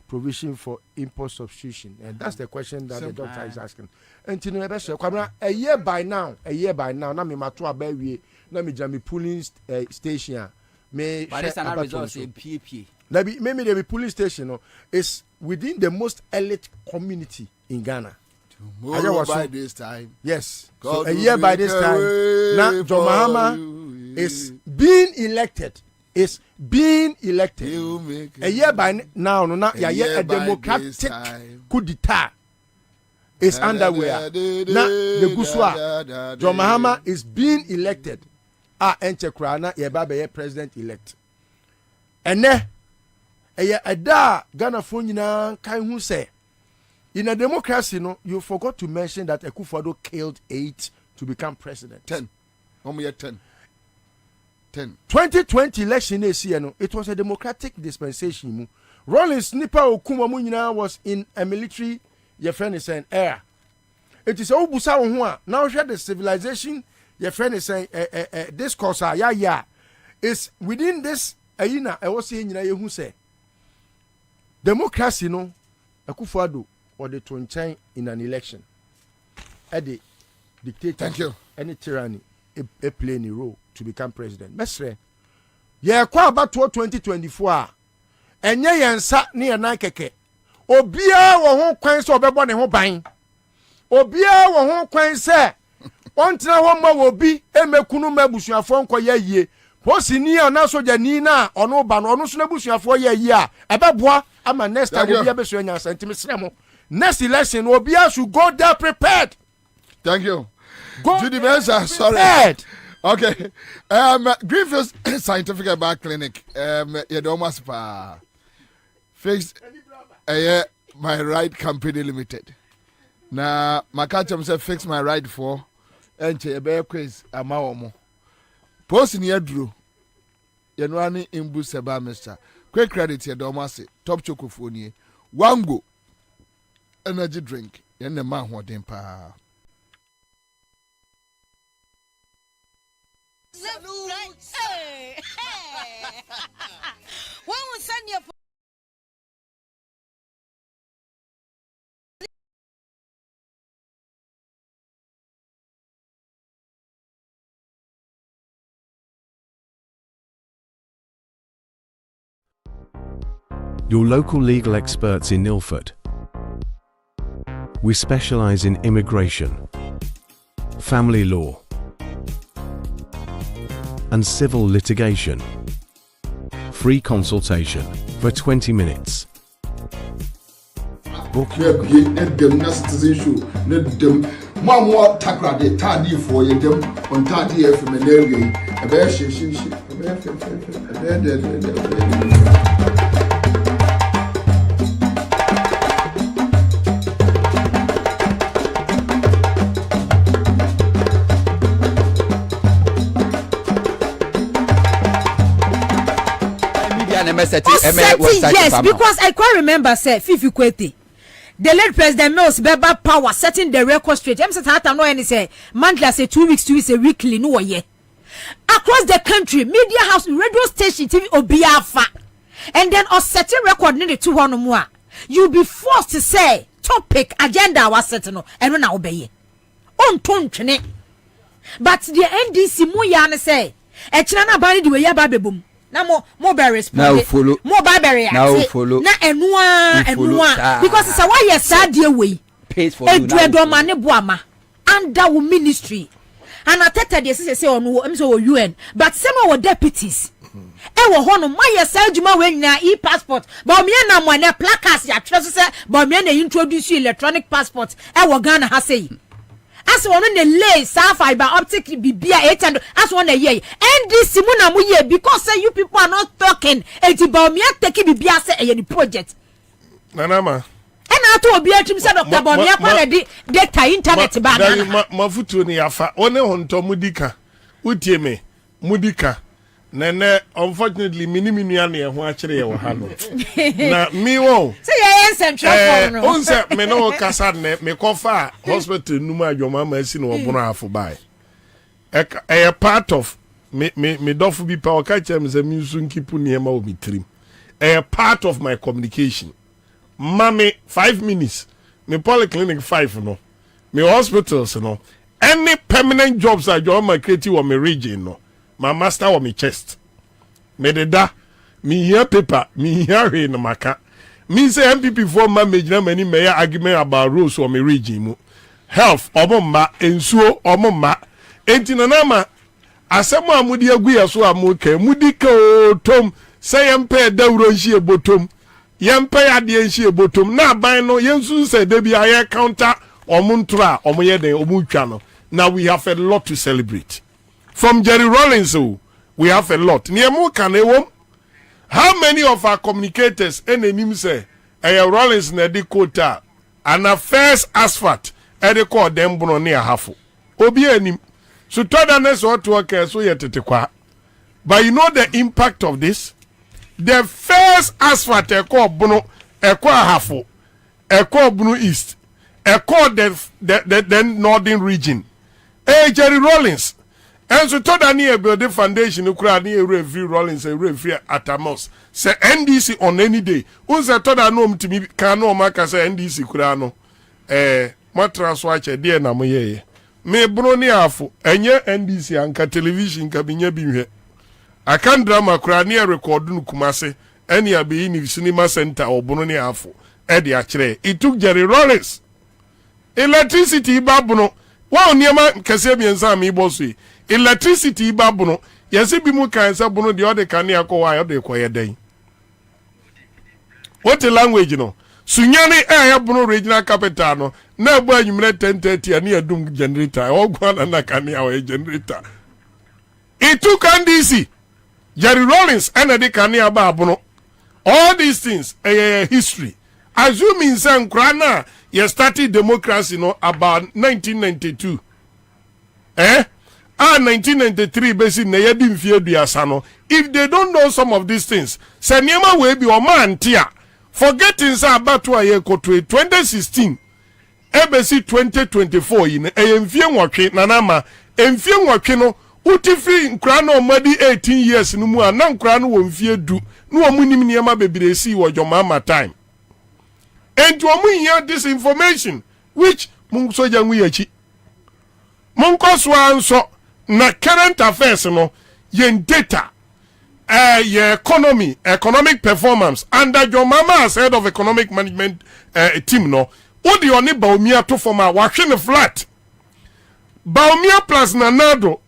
provision for import substitution? And that's the question that the doctor is asking. And you know, Kwabena, a year by now, na me mato abawie, na me jam polling station. Me but it's an result in PAP. Maybe the polling station is within the most elite community in Ghana. Tomorrow by this time. Yes. So a year by this time, now John Mahama is being elected. Is being elected. A year by now, a democratic coup d'etat is underway. Now, the Guswa, John Mahama is being elected. Enche Krana, Yebabe, president elect. And then, a da Ghana Funina can who say, in a democracy, no, you forgot to mention that Akufo-Addo killed 8 to become president. 10. 2020 election it was a democratic dispensation. Rollins Nipa Okuma was in a military your friend is saying era. It is all busa ho now share the civilization your friend is saying this course is within this ayina I was saying you who say democracy no Akufo-Addo or the to in an election at the dictator. Thank you. Any tyranny a play any role to become president. Mesre. Ye kwa about 2024. Enye yensa ni yana keke. Obia wo ho kwan se obebo ne ho ban. Obia wo ho kwan se ontra ho ma wo bi emekunu mabusuafo nko ye yie. Posi ni ona soja ni na ono ba no ono so na busuafo ye yie a ebeboa ama next time obia beso anya sentime sremo. Next election obia should go there prepared. Thank you. Go to the Ansah, sorry. Okay. Greenfield Scientific Herbal Clinic. You don't must fix my right company limited. Now, my catcher said fix my right for enter a bear quiz a maomo. Post in your drew. You know, any in Busaba, Mister. Quick credit, your domasi, top chocophony. One go energy drink. In the man who didn't pa. Hey. When we send you Your local legal experts in Ilford. We specialize in immigration, family law, and civil litigation. Free consultation for 20 minutes. Book them na citizen show na dem mamwa takra de tadi for dem on tadi FM na area e be she yes, because I quite remember say Fifi Kwete, the late President Mills Beba power setting the record straight. I'm saying no any say monthly say 2 weeks a weekly no ye. Across the country, media house, radio station, TV obiafa, and then us setting record nearly 200 more. You'll be forced to say topic agenda was setting and when I obey. On tone but the NDC mu ya ne say e kira na ban di we ya ba bebum na mo be respond mo ba be react na enua because say why yes sadie we edu ma ne boama under wo ministry and atete de say onu em so UN but some of deputies e wo ho no ma yes adwuma we nyina e-passport but me na mo na placards ya twa so say but me na introduce electronic passport e wo Ghana ha say as one on the lay fiber optic bibia 800 as one a year and this simuna mu ye because say you people are not talking about me take bibia say any project nanama and I to obi atum say Dr. Bobia kwa de data internet ba na mafutu ni yafa one honto mudika utie me mudika nene unfortunately miniminu ya na ho akire ye wo ha no na mi wo say ye central no on say me no kasa ne me kofa hospital numa adwoma ma asi no obono afo bai a part of me dofu bi pa o ka chem say mi nsu nkipu niema o mitrim a part of my communication mami 5 minutes me polyclinic 5 no me hospitals no any permanent jobs adwoma create wo me region no my master on my chest. Me de da, me hear paper, me hear in the maka. Me say MPP for my major many mayor argument about rules on my regime. Health, omoma, ensuo, omoma. Entinanama, asema mudi aguya so amuke, mudika o tom, say yempe dauronshi e bottom. Yempe adienshi e bottom. Na bino, yensu say debi aye counter, omuntra, omoyede, omuchano. Now we have a lot to celebrate. From Jerry Rollins, we have a lot. How many of our communicators and say Rollins na di quota and a first asphalt and they call them bono near half. Obi enim. So todane so to work so yetetekwa. But you know the impact of this? The first asphalt e call bono e call half. E call bono east. E call the northern region. Jerry Rollins. And so told any build the foundation ukra ni review Rollins a review atamos say NDC on any day unse told no mtimi kan no maka say NDC kura no matra so ache de na moye me bro ni afo enye NDC anka television ka binya binhwe akan drama kura ni record nu kumase eni abi ni cinema center obunu ni afo e de akire it took Jerry Rollins electricity babuno wa oniema kase biensa mi bosu electricity babuno yesi bi mu kan se bunu de ode kan yakwa ode koyeden what language no sunyani ya bunu regional capital no na bu anyumre 10:30 ani adum generator ogwa na kan ya generator itu kan DC Jerry Rollins and the kan ya babuno all these things history assuming san krana you started democracy no about 1992 1993 basic na yedi mfie duasa no if they don't know some of these things say niema we bi o man tia forgetting say about aye koto 2016 ebesi 2024 yin mfie nwotwe nanama mfie nwotwe no utifi nkra na omadi 18 years no mu na nkra no wo mfie du no omunim niema bebiresi wo jomama time and to hear this information which mun soja nwi achi mun koswa nso na current affairs no yen data your economic performance under your mama as head of economic management team no odi oni baumia to forma wa hwe ne flat baumia plus nanado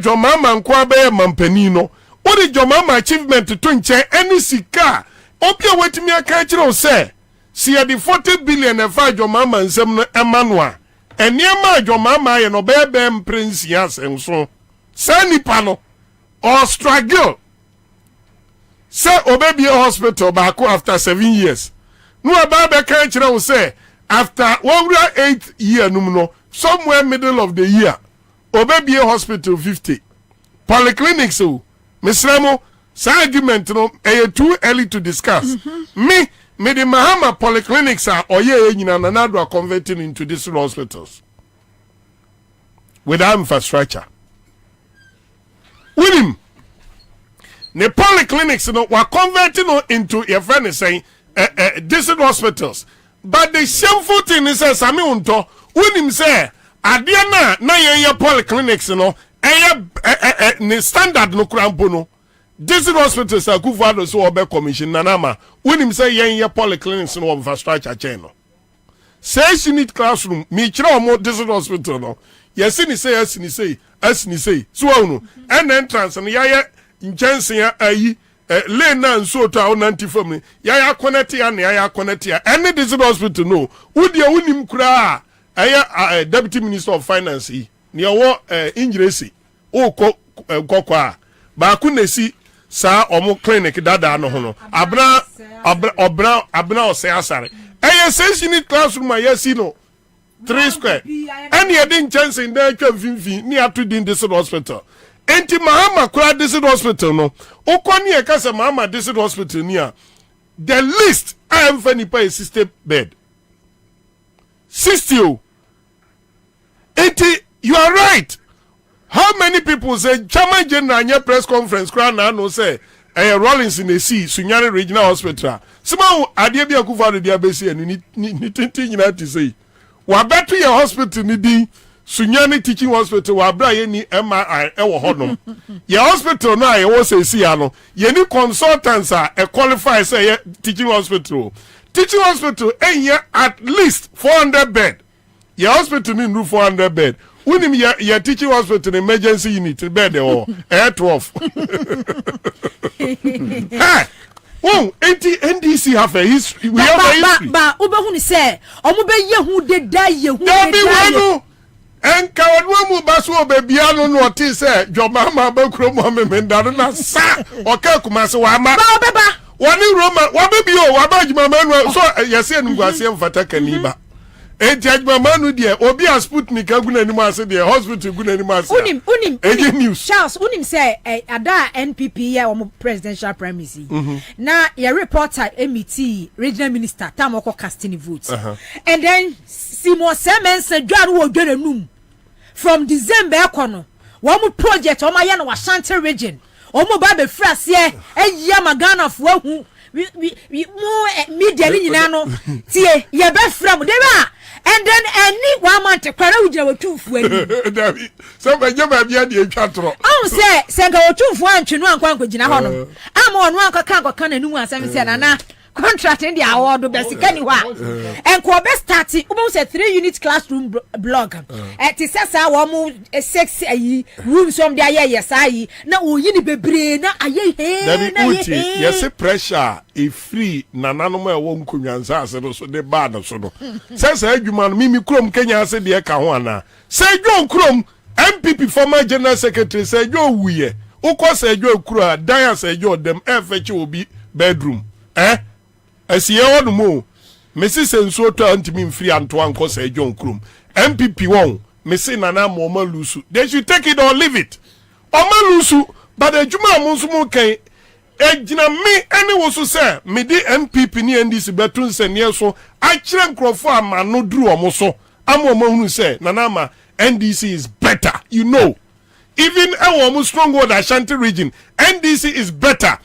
your mama nkwa be mampani no odi your mama achievement to nche any sika opia wetimi aka kire say si ya di 40 billion efa your mama nsem no emanua eniema your mama ye no bebe prince yas enso sani pano or struggle say obebi hospital back after 7 years no ababa kan kire wo say after 8 year no somewhere middle of the year obebi hospital 50 polyclinics so misramo sa argument no too early to discuss me the Mahama polyclinics are oye nyina na nado are converting into these hospitals without infrastructure. With him, the polyclinics were converting into your friend is saying these hospitals. But the shameful thing is Sami Unto, when him say adeɛ na yɛn polyclinics no ne standard no krampo no district hospitals Akufo-Addo so obe commission nanama wonim say yɛn polyclinics no infrastructure chain no 6 unit classroom me kire omo district hospital no yɛsi ni say so no and entrance no yɛyɛ nkyɛnse ayi lane na nso to a wonanti fam ni yɛyɛ connect ya na yɛyɛ connect ya any district hospital no wodi wonim kura ɛyɛ deputy minister of finance yi ne ɛwɔ injiresi o kokwa ba ku nesi sa omo clinic dada no ho no abna ose asare ɛyɛ 6 unit classroom ayasi no 3 square any edin chance in there twa mfimfi ni ato din district hospital enti mahama kura district hospital no ukoni e kase mahama district hospital ni a the list I am funny pay 60 bed 60 enti you are right. How many people say Chairman General anya press conference kra na no say Rollins in the sea Sunyani Regional Hospital Sima ade bia Akufo-Addo dia besi ni tintin nyina ti say wa beto your hospital ni din Sunyani Teaching Hospital wa bra ye ni MRI e wo hodom your hospital na ye wo say si ano ye ni consultants qualify say teaching hospital at least 400 bed your hospital ni no 400 bed unim your teaching hospital emergency unit bed or air 12 oh NDC have a history we have a history ba obehunu say omo be yehu de da yehu enka wonu mu baso obebia no no oti say jomama ba kromo memenda no na sa oka kuma se wa ma ba obeba woni roma wa bebi o wa ba juma manu so yese nguase mfata kaniba ejajma manu die obi a Sputnik aguna ni ase die hospital guna ni ase unim news Charles unim say ada NPP ya omo presidential primacy na your reporter MET regional minister tamoko casting votes and then Simo Semense dwan wo dwananum from December ekono wo project omo ya na Ashanti region omo ba be frase eya magana fo ahu we media ni nyina no tie ye be from dey ba and then any 1 month kwara ujira wotumfu ani David so be je ba bia de atwa tro am say senga wotumfu antwenu ankwan gina ho no am onu ankaka na num asem say na contract in the award be sikani wa enko be start we say 3 unit classroom block ti sesa wo mu 6 ayi room some dey yes ayi na oyi ni bebre na aye he na yes pressure e free nananom e wo nkonwansa ase no so de ba no so no sesa adwuma no mimi krom Kenya ase de ka ho ana se dwo krom MPP former general secretary se dwo wuye ukọ se dwo kura dan se dwo dem e feche obi bedroom asiye wonu mo mesi senso to antimi mfiri anto anko se John Krum MPP won mesi nana mo ma lusu they should take it or leave it o ma lusu but ejuma mo nso mo kan ejina me ene wo so se me di MPP ni NDC betun se ne so a kire nkrofo ama no duru o mo so ama mo hunu se nana ma NDC is better you know even e mo strong word Ashanti region NDC is better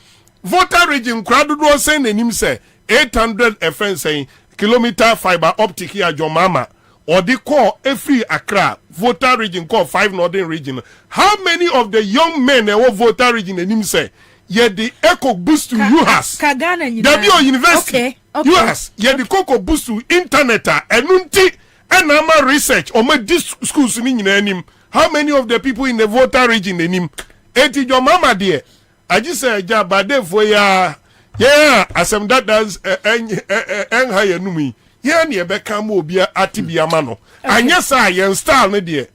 voter region crowd do say nanim say 800 FN saying kilometer fiber optic here Jomama or the core every Accra voter region called 5 northern region. How many of the young men who voter region and him say yet the echo boost to UHAS W University UHAS yet the cocoa boost to internet and nunti and nama research or my this schools in him. How many of the people in the voter region in him 80 Jomama dear I just say jabade for ya yeah, asem that does higher numi. Yeah, near Beckham will be atibia mano. And yes, I am star, my dear.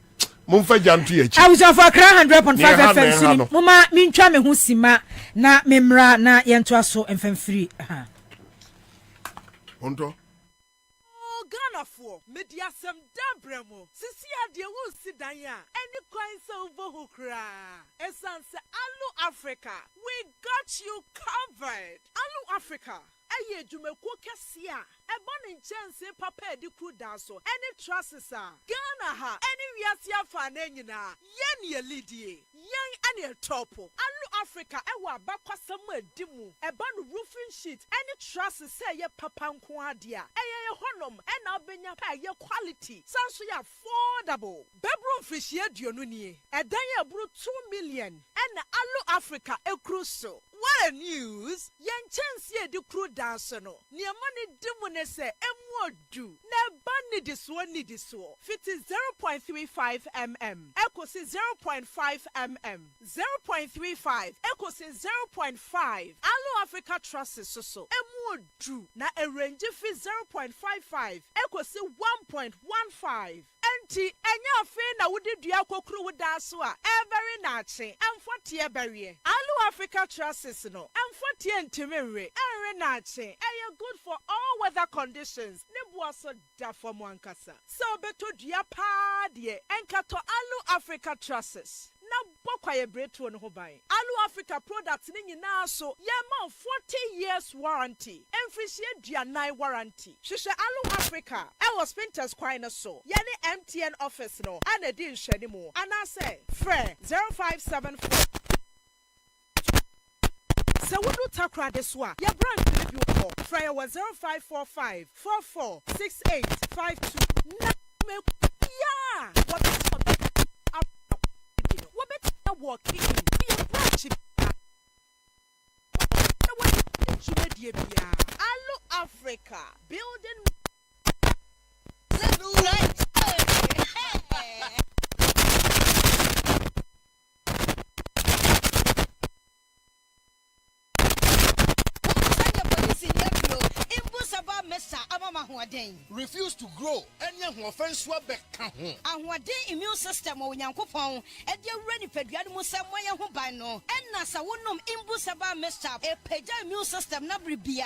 Mumfa Jantu. I was off a 100.5 FM. Mama, mean chame husima na memra na yentwaso FM free. Onto. Ghana for media some dabremo. Sisi ade wo si dan ya. Any coin so over hokra. Essence Alu Africa. We got you covered. Alu Africa. Aye jumekuo kese a eba ne nkyɛnse papa edi kru danso any trusses a Ghana ha any wiase afa na nyina ye ne lidie yen ane topo Alu Africa ewa abakwasam adimu eba no roofing sheet any trusses say ye papa nko ade a eye honum and Albania pay your quality. Sounds so affordable. Bedroom fish here, Dionuni. A day bru 2 million. And Allo Africa a cruise. What a news! Yen chance ye do crew dance no. Near money dimone se emo do. Ne bunny this one need this so. Fit is 0.35 mm. Echo says 0.5 mm. 0.35. Echo says 0.5. Allo Africa Trust is so. Emo do. Na a range fit 0.55. Echo say 1.15. Enti enya fe na wudi dua kokru wuda so a every nache amfote barrier Allo Africa Trusses no amfote ntimere enre nache eye good for all weather conditions ne boaso da for mwankasa so beto dua pa de enkato Allo Africa Trusses na bokwaye bretu no ho ban Allo Africa products ni nyina so yema 40 years warranty emfrishie duanai warranty hwehwe Allo Africa e was Spinters kwan no so yene MTN office no and a din shani mo and I say Fre 0574 so we do takra this one your brand Philip you call Fre was 0545 446852 na me yeah what better walking be a branch Allo Africa building right. Refuse to grow. Any offense will be Ahwade immune system o Nyankopon e de ready peduade mu sam moye ho ban no enna sa wonom imbusaba mesta e pagya immune system na bribia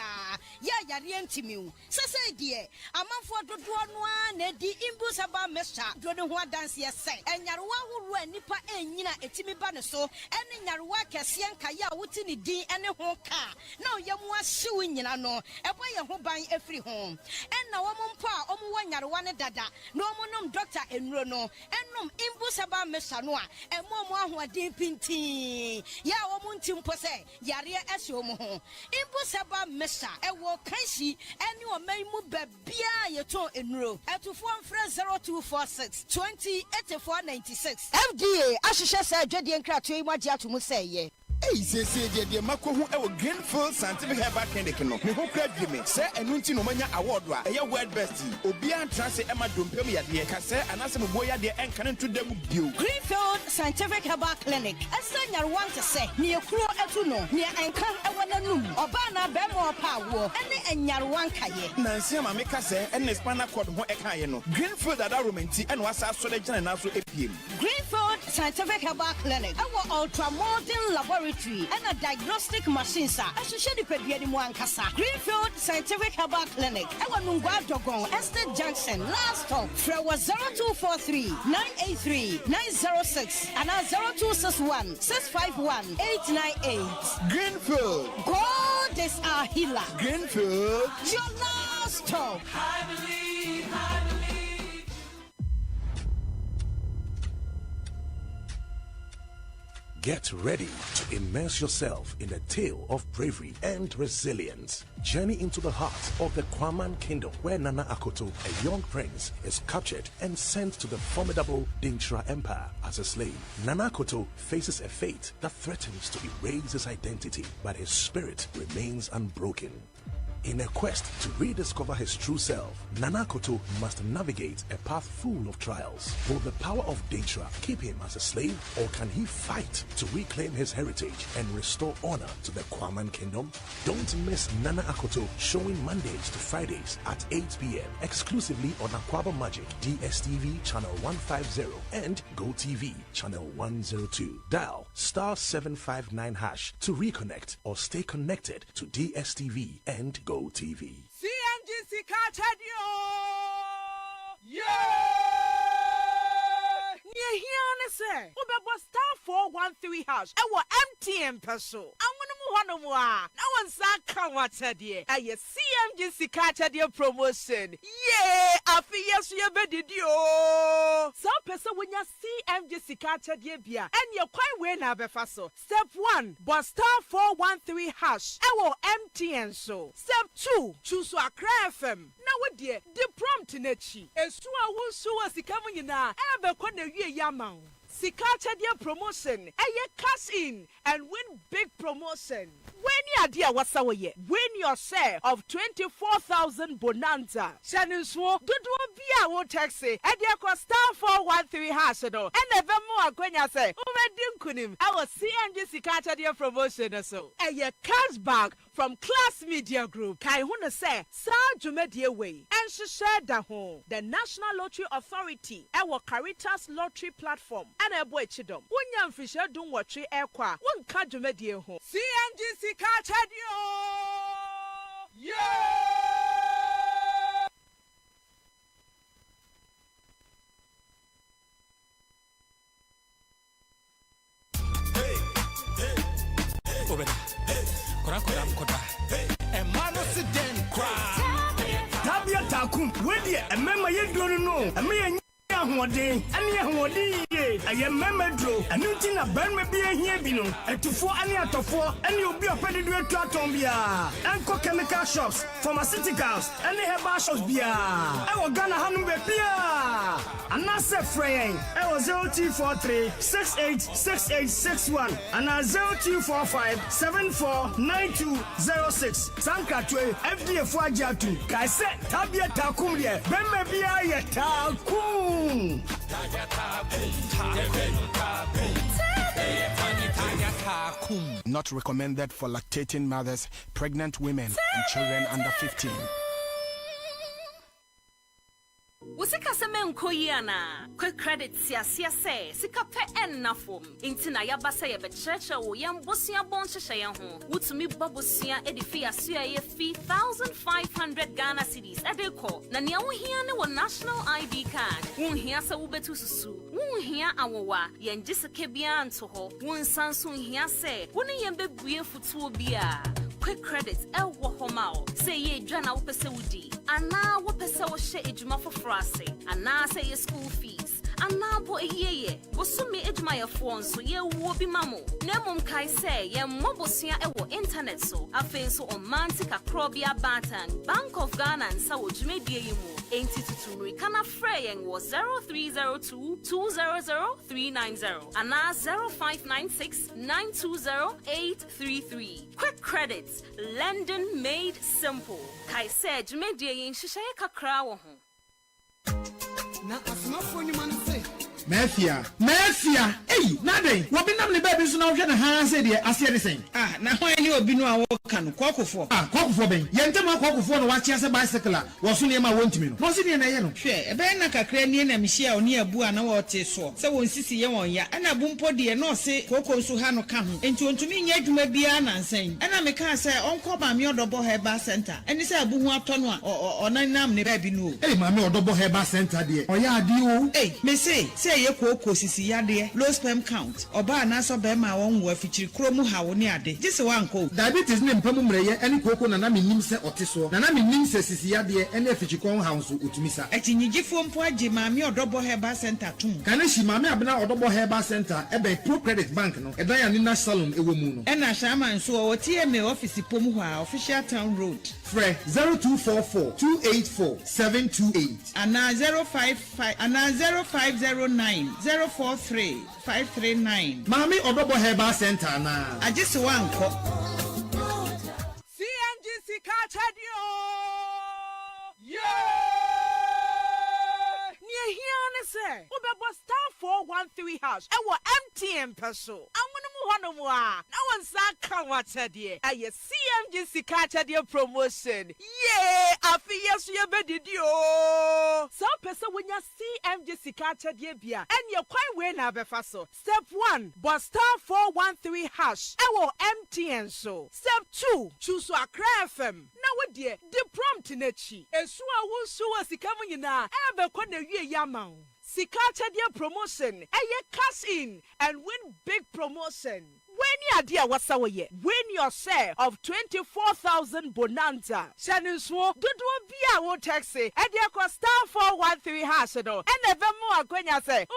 ya yare ntimiu sese de amanfo dodo no a na di imbusaba mesta do ne ho adanse yese enyarewa horo anipa enyina etimi ba ne so ene nyarewa kese nkaye a wuti ne din ene ho ka na oyemu ahyew nyina no eboye ho ban efiri ho enna wompo a omu wanyarewa ne dada no omunum doctor enuro no enum imbusaba mesa no a emomu ahoden pintin ya womunti mpo se yare ese omu ho imbusaba mesa ewo kansi ene omaimu babia yeton enuro etufo mfre 0246 208496 FDA ahihye se adwade nkrato yi magye atomu se ye Hey, say the Makohu Greenfield Scientific Herbal Clinic. No, me who credit me, say, and Nunti no mania award, a word bestie, Obian Transit Emma Dumpemia, the Cassa, and Assam Boya, the Encanon to them you. Greenfield Scientific Herbal Clinic. As then you want to say, near Kuro Etuno, near Anka Awananum, Obana Bemo Power, and Yarwankaye. Nancy Mamika say, and Espana Cod Ekayeno. Greenfield Adarumenti, and was our selection and also APM. Greenfield Scientific Herbal Clinic, our ultra modern laboratory. And a diagnostic machine, sir. As you should be paid one cassa. Greenfield Scientific Herbal Clinic. Our Nungwa Dogon, Estate Junction, last stop. Fra was 0243 983 906 and 0261 651 898. Greenfield. God is our healer. Greenfield. Your last stop. I believe. Get ready to immerse yourself in a tale of bravery and resilience. Journey into the heart of the Kwaman Kingdom, where Nana Akoto, a young prince, is captured and sent to the formidable Dintra Empire as a slave. Nana Akoto faces a fate that threatens to erase his identity, but his spirit remains unbroken. In a quest to rediscover his true self, Nana Akoto must navigate a path full of trials. Will the power of Dintra keep him as a slave, or can he fight to reclaim his heritage and restore honor to the Kwaman Kingdom? Don't miss Nana Akoto, showing Mondays to Fridays at 8 p.m. exclusively on Aquaba Magic, DSTV channel 150 and GoTV channel 102. Dial *759# to reconnect or stay connected to DSTV and GoTV. CMGC Cartadio! Yeah! Here, say, Ubebo *413#. Our MTN peso. I'm gonna Wanumwa. Now on Saka Watadie. A CMG Sikatadia promotion. Yay! Afiyas Yabedio. So person when you CMG Sikatadia Bia and you're quite well now befaso. Step 1, but star 413 hash. Ewo MTN show. Step 2, choose Accra FM. Now what dear, the prompt nechi. Esua who suwa sikamuna na ebe kone ye yamau. Sikatadia promotion. Eye cash in and win big promotion. When you dear wasawaye, win your share of 24,000 bonanza. Shannon Swo, Dudu Bia wo taxi, and your star 413 hash and never more Gwenya say, Kunim, our CNG Sikatadia promotion so. A cash bag from Class Media Group. Kai Huna say, Sa Jumedia Way, and she shared the home, the National Lottery Authority, our Caritas Lottery Platform, and a boy chidom. One Fisher don't watch airqua, one card Jumedia home. CNG Sikatadio! Yeah! Tabia takum, wedi a member you don't know. A me and day, and ye, I am member, and you think a band may be a here bino, and to 4 any out of 4, and you'll be a petty to Tombia, and chemical shops, pharmaceuticals, and they have shops beer. I was gonna handle beer, and I said, Fraying, I was 0243 686861, and I 0245 749206. Sankatwe, FDF Wajatu, Kaise, Tabia Takum, Ben may be a Takum. Not recommended for lactating mothers, pregnant women, and children under 15. Usika semen koyana quick credit sia say sika pe ennafom intina yabasa ye becheche wo yam bosia bon hyehyɛ ho wutumi babosia edifi asua ye fee 1500 Ghana cedis edeko na nea wo hia ne wo national ID card wo hia se wo betu susu wo hia awowa ye ngiseke bia nto ho wo nsanso hia se wo ne ye bebue futuo bia quick credits wo homao say ye dwa na wo pese wudi ana wo pese wo hye ejuma frase ana say your school fees ana bo eyeye bosumi ejuma ye fo so ye wo bi mamo na mum kai say ye mobosua ewo internet so afenso on mantika krobia batan Bank of Ghana and sa wo dwumedie yi mu enti tuturu kana freyen wo 0302 200 390 ana 0596 920 833 quick credits lending made simple kai say dwumedie yi nhyehyɛ kakra wo ho na asmafo nyuma no se Mafia, hey, nothing. What be namely baby so now na ha say dey ase dey sen. Ah, na ho ani obi no awo ka no kwakofo. Ah, kwakofo ben. Ye ntema kwakofo no wachi ase bicycle a wo so ne ma wontimi no. No se dey na ye no. Hwe, ebe na kakra ni na mihia oni abu a na wo te so. Se won sisi ye won ya. Ana bu mpo de no se koko nso ha no ka ho. Enti ontumi nya adwuma bia na nsan. Ana me ka se onko ba me odobo herbal center. Eni se abu hu ato no a onanam ne ba bi no. Hey, ma me odobo herbal center de. Oya ade o. Hey, me say ye koko sisi yade low sperm count oba na so be ma won wo afichiri kromu ha wo ne ade gise wanko diabetes ne mpamu mreye eni koko na menim se oteso na menim se sisi yade eni afichikon ha nso otumisa etinyigifo mpo age ma me odobo herbal center tum kana shi ma me abena odobo herbal center ebe pro credit bank no edan ya nina salon ewo mu no ena shama nso wo TMA office pomu ha official town road Fre 0244 284 728 ana 055 ana 0509 043 539 Mami odobo herbal center na ajisi wanko CNG Sikatadio yeah near here say ubebo star 413 hash ewo MTN peso no more. Now one saka watadie. Aye CMG Sikatadia promotion. Yeah, afiyas ye bedidio. So person when you CMG Sikatadia bia and you quite way na befaso. Step 1, but star 413 hash. Ewo MTN show. Step 2, choose Accra FM. Now what dear, the prompt nechi. Esua wo suwa sikamu yina. Ebe kone ye yamau. Sikatadia promotion. Aye cash in and win big promotion. When you dear what's our year? Win your share of 24,000 bonanza. Shannon Swo, do be a wood taxi, and you cost star 413 hash and never more when you say,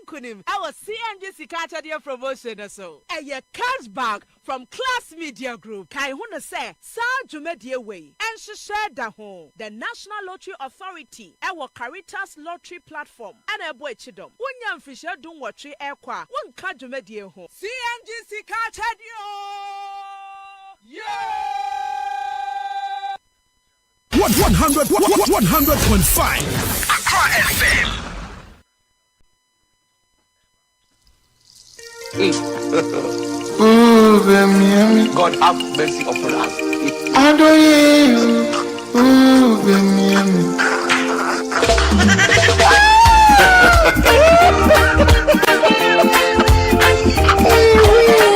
Kunim, our CNG Sikata dear promotion or so. And your cashback from Class Media Group. Kai Huna say, Sa Jumedia Way, and she shared the home, the National Lottery Authority, our Caritas Lottery Platform, and a boy chidom. Young Fisher don't watch it airqua, one Kajumedia home. CNG Sikata yeah! 100.5 Accra FM. God have mercy upon us.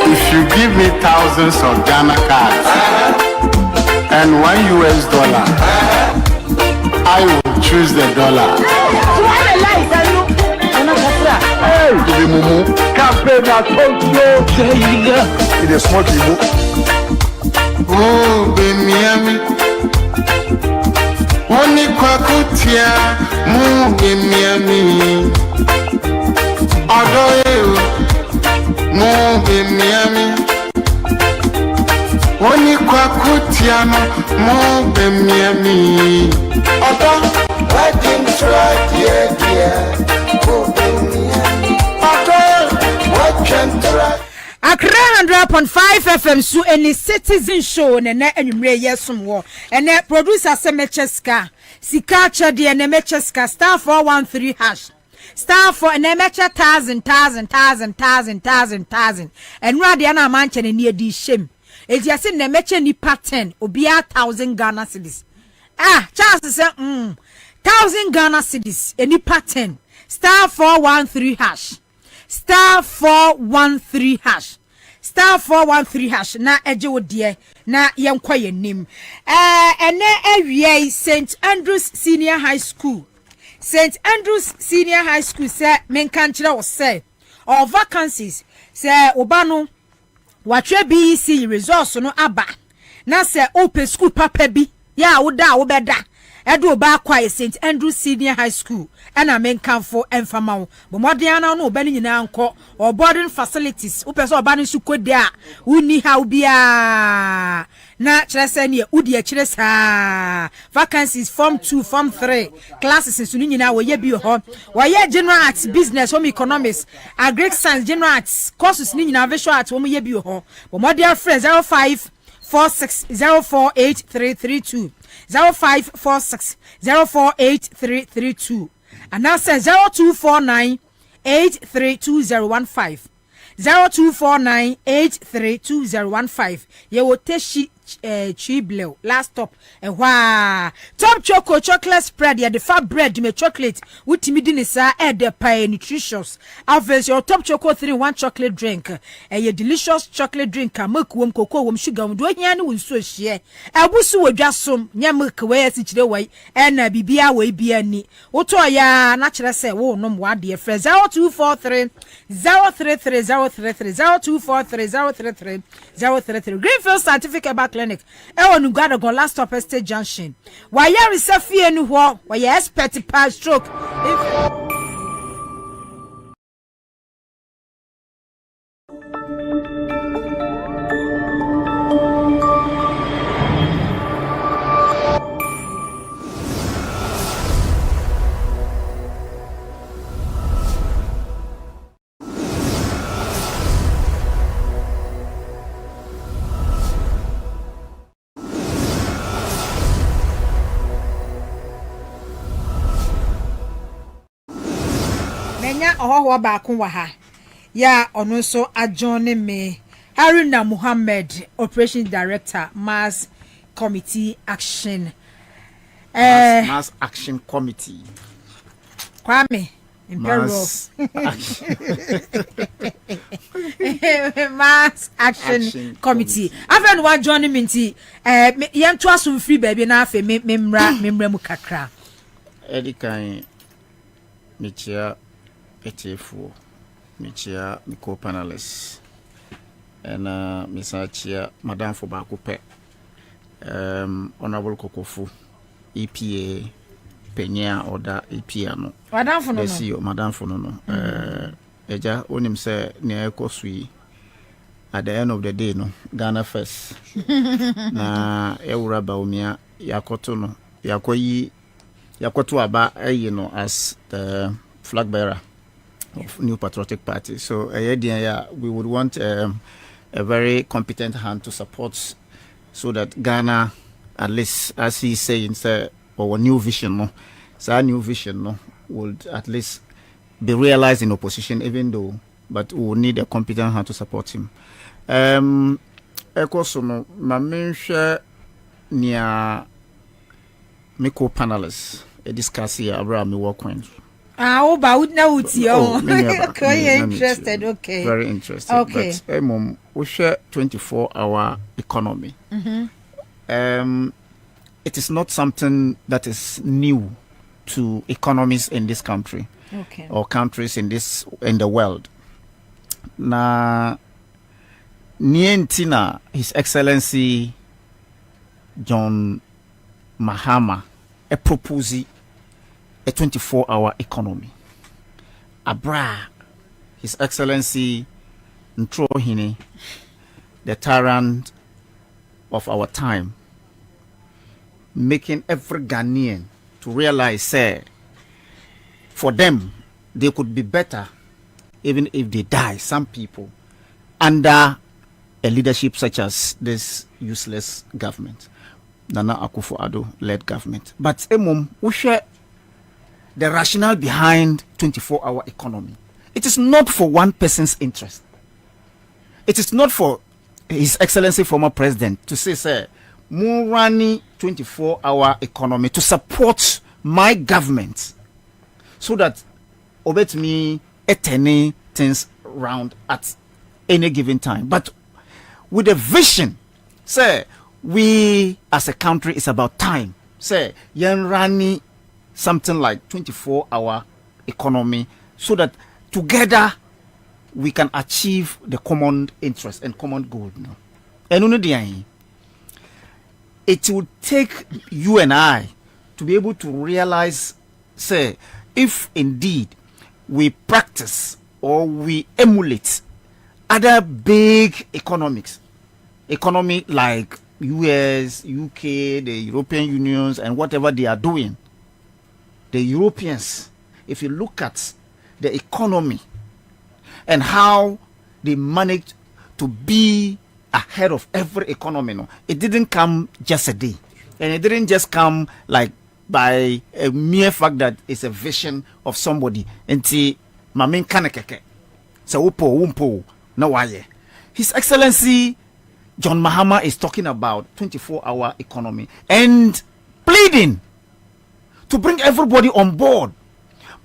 If you give me thousands of Ghana cards and $1, I will choose the dollar. Kwabena Bobie Ansah. Oh, Bemiami. Oni kwakutia mu Bemiami. Odoye mu Bemiami. Oni kwakutia mu Bemiami. Odo wedding track dear. Accra 100.5 FM so any citizen show na enwumre yesum wo ene producer Semecheska sika chade na Mecheska star 413 hash star for na mecha 1000 enra de na manche na ni edi shem ejiase na mecha ni pattern obia 1000 Ghana cedis chance say 1000 Ghana cedis eni pattern star 413 hash star 413 hash star 413 hash na eje wodie na yenkwa yenim ene awie St Andrews Senior High School St Andrews Senior High School say menkan kire wo say all vacancies say oba no watwe BEC resource no aba na say open school papa bi ya woda wo beda edo ba kwa St Andrews Senior High School ana menkanfo emfama wo bomodin na no oba ni nyina anko or boarding facilities upeso oba ni sukode a uni ha ubia na chirese ne udi a chire saa vacancies form 2 form 3 classes so ni nyina wo ye bi ho wo ye general arts business home economics agric science general arts courses ni nyina visual arts wo ye bi ho bomodin friend 0546048332 0546048332 and now say 0249832015 0249832015 ye wo teshi chibleo last stop top choco chocolate spread ya the fat bread me chocolate wutimi di ni sa the pie nutritious obvious your top choco 3-in-1 chocolate drink ye delicious chocolate drink milk wom cocoa wom sugar wom do hia ne wonso hie abusu wodwasom nya milk we asichire wai na bibia we bia ni woto ya na kire se wo nom wa de frɛ 0243 0243 Greenfield Certificate Bar Clinic wonu gada go last stop Estate Junction wa ya resafie nu ho wa ya expert pa stroke ohoho ba kun wa ha ya ono so ajone me Haruna Muhammad Operation Director Mass Committee Action Mass Action Committee Kwame Imperial Mass Action Committee aven wa join me nti yen to asum free baby na afa memra mu kakra edikan michia etefo michia miko panelists and Mr. Chia, Madam for Bakupe, Honorable Kokofu, EPA, Penya, or that EPA. No. Madam for no. Madam for no. Eja, onim say near Kosui. At the end of the day, no, Ghana first. Na Eura Baumia, Yakoto, no, Yakoto Aba, as the flag bearer of New Patriotic Party. So, we would want a very competent hand to support so that Ghana, at least, as he's saying, our new vision, no, so our new vision, no, would at least be realized in opposition, even though, but we will need a competent hand to support him. Ekosono mamenhwe nia meko panelists discuss here abra me work when ba na uti interested. Okay, very interested. Okay, but mom we share 24-hour economy. It is not something that is new to economies in this country, okay, or countries in the world. Na Nientina, His Excellency John Mahama, propose a 24-hour economy. Abra, His Excellency Ntrohini, the tyrant of our time, making every Ghanaian to realize, for them, they could be better even if they die, some people, under a leadership such as this useless government, Nana Akufo-Addo led government. But we share the rationale behind 24-hour economy. It is not for one person's interest. It is not for His Excellency former president to say, Murani 24-hour economy to support my government so that obet me turning things round at any given time. But with a vision, say, we as a country, is about time. Say, yen rani something like 24-hour economy so that together we can achieve the common interest and common goal. And it will take you and I to be able to realize, say, if indeed we practice or we emulate other big economy like US, UK, the European Unions, and whatever they are doing. The Europeans, if you look at the economy and how they managed to be ahead of every economy, it didn't come just a day. And it didn't just come like by a mere fact that it's a vision of somebody. Enti mamin kanekeke. So umpo no waye. His Excellency John Mahama is talking about 24-hour economy and pleading to bring everybody on board,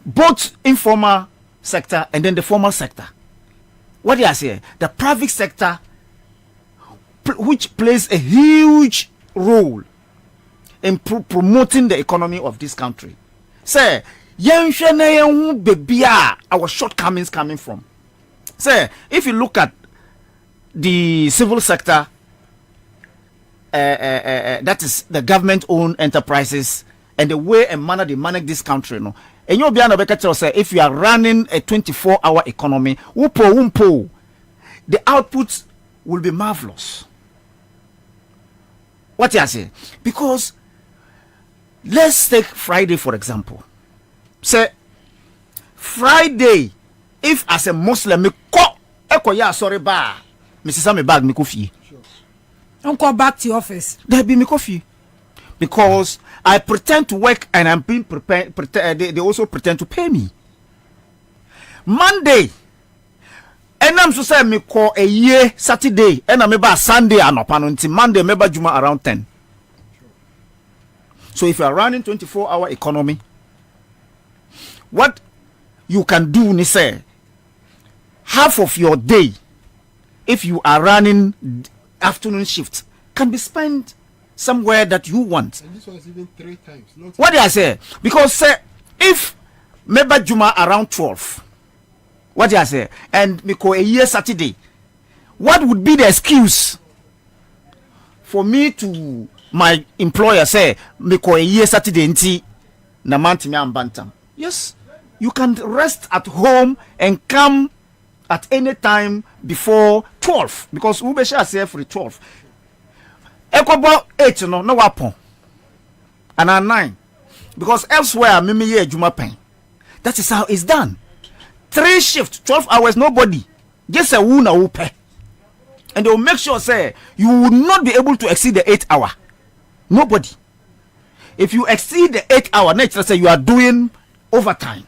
both informal sector and then the formal sector. What do I say? The private sector, which plays a huge role in promoting the economy of this country. Say, our shortcomings coming from. Say, if you look at the civil sector, that is the government-owned enterprises, and the way and manner they manage this country, and you'll be able to say, if you are running a 24-hour economy, the output will be marvelous. What I say? Because let's take Friday for example. Say Friday, if as a Muslim me sorry ba, Mrs. me bag me coffee. Don't go back to your office. There be me coffee. Because I pretend to work and I'm being prepared. They also pretend to pay me. Monday, and I'm so say me call a year Saturday, and I'm about Sunday and up until Monday, maybe Juma around 10. So if you are running 24-hour economy, what you can do is say half of your day, if you are running afternoon shift, can be spent somewhere that you want. And this was even 3 times. What did I say? Because say if maybe Juma around 12, what did I say? And me call a year Saturday, what would be the excuse for me to my employer say me ko a year Saturday nti na man me ambantam? Yes, you can rest at home and come at any time before 12 because we be shall say for 12. Ekobo 8 no wapon. And at 9 because elsewhere me ye adwuma pen. That is how it's done. 3 shifts, 12 hours, nobody. Just a wound will pay. And they will make sure, say, you will not be able to exceed the 8 hour. Nobody. If you exceed the 8 hour, nature say you are doing overtime.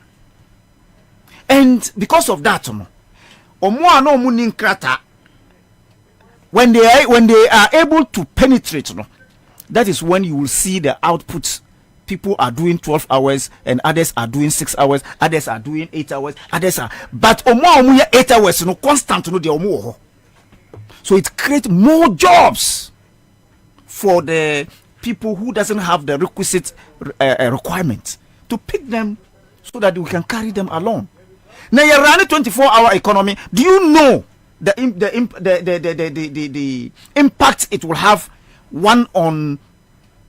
And because of that, when they are able to penetrate, that is when you will see the outputs. People are doing 12 hours and others are doing 6 hours, others are doing 8 hours, others are, but 8 hours constant. So it creates more jobs for the people who doesn't have the requisite requirements to pick them so that we can carry them along. Now you're running 24-hour economy. Do you know the impact it will have, one on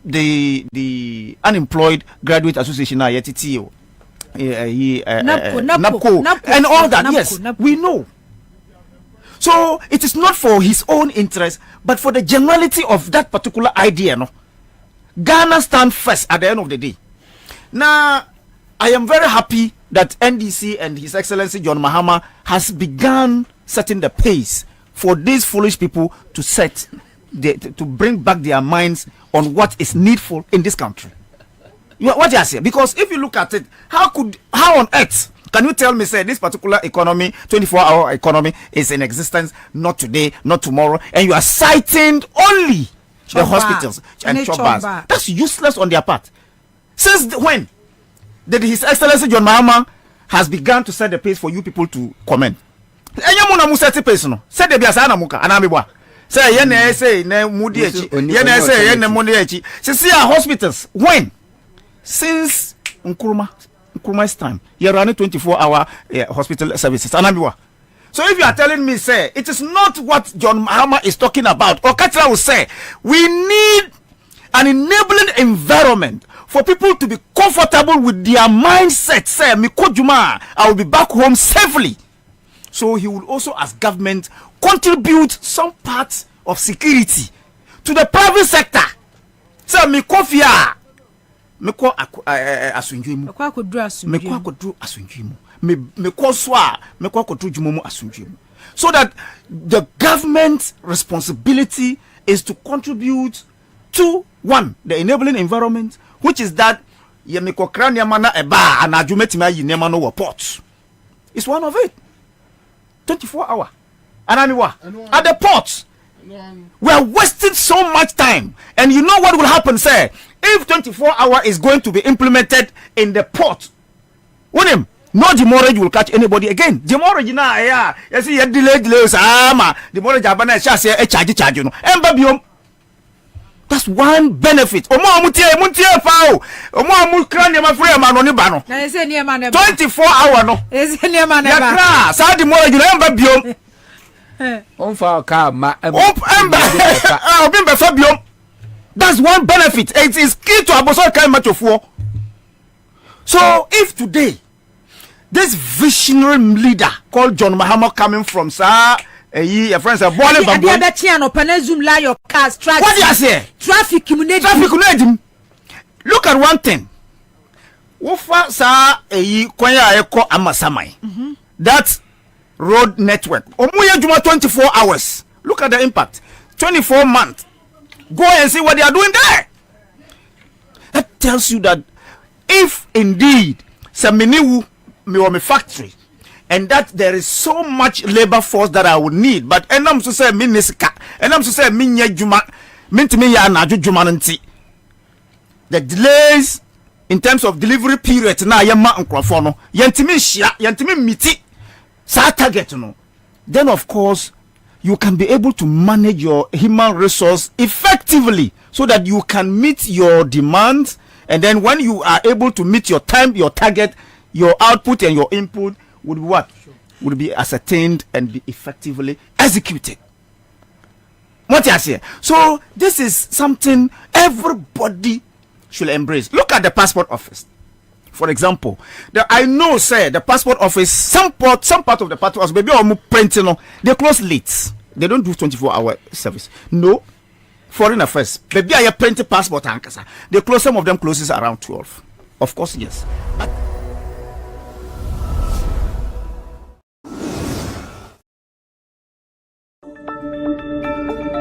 the unemployed graduate association NAPCO and all that? Yes, we know. So it is not for his own interest, but for the generality of that particular idea. No, Ghana stand first at the end of the day. Now, I am very happy that NDC and His Excellency John Mahama has begun setting the pace for these foolish people to to bring back their minds on what is needful in this country. What I say? Because if you look at it, how on earth can you tell me, say, this particular economy, 24-hour economy, is in existence, not today, not tomorrow, and you are citing only the hospitals and chopbars? That's useless on their part. Since when did His Excellency John Mahama has begun to set the pace for you people to comment? Say hospitals when? Since Nkrumah's time, you're running 24-hour hospital services. So if you are telling me, say, it is not what John Mahama is talking about, or Katra will say, we need an enabling environment for people to be comfortable with their mindset. Say, Mikojuma, I will be back home safely. So he will also, as government, contribute some part of security to the private sector. Say, Mikofia, Meko asunjumu, Meko akodru asunjumu, Meko swa, Meko akodru jumomu asunjumu. So that the government's responsibility is to contribute to, one, the enabling environment, which is that Yemiko Kranyamana eba anajumetima yinemano wa ports. It's one of it. 24-hour. At the ports. We are wasting so much time. And you know what will happen, sir? If 24-hour is going to be implemented in the port, no demurrage will catch anybody again. Demurrage na ya see delay demurrage abana charge you know. That's one benefit. 24 hour no. That's one benefit. It is key to Aboso kind much of war. So if today this visionary leader called John Mahama coming from your friends are boiling bamboo. What do you say? Traffic. Look at one thing. That road network. 24 hours. Look at the impact. 24 months. Go and see what they are doing there. That tells you that if indeed Saminiwu me factory, and that there is so much labor force that I would need, but enam to say minisika, enam to say minya juma, mintimi ya na juma nti. The delays in terms of delivery period na yema nkrofo no, yantimi hia, yantimi miti sa target no. Then of course you can be able to manage your human resource effectively so that you can meet your demands, and then when you are able to meet your time, your target, your output and your input would be what? Would be ascertained and be effectively executed. What you say? So this is something everybody should embrace. Look at the passport office. For example, I know, say the passport office, some part of the passport office, maybe I'm printing, they close late. They don't do 24-hour service. No, foreign affairs. Maybe I print a passport, they close. Some of them closes around 12. Of course, yes. But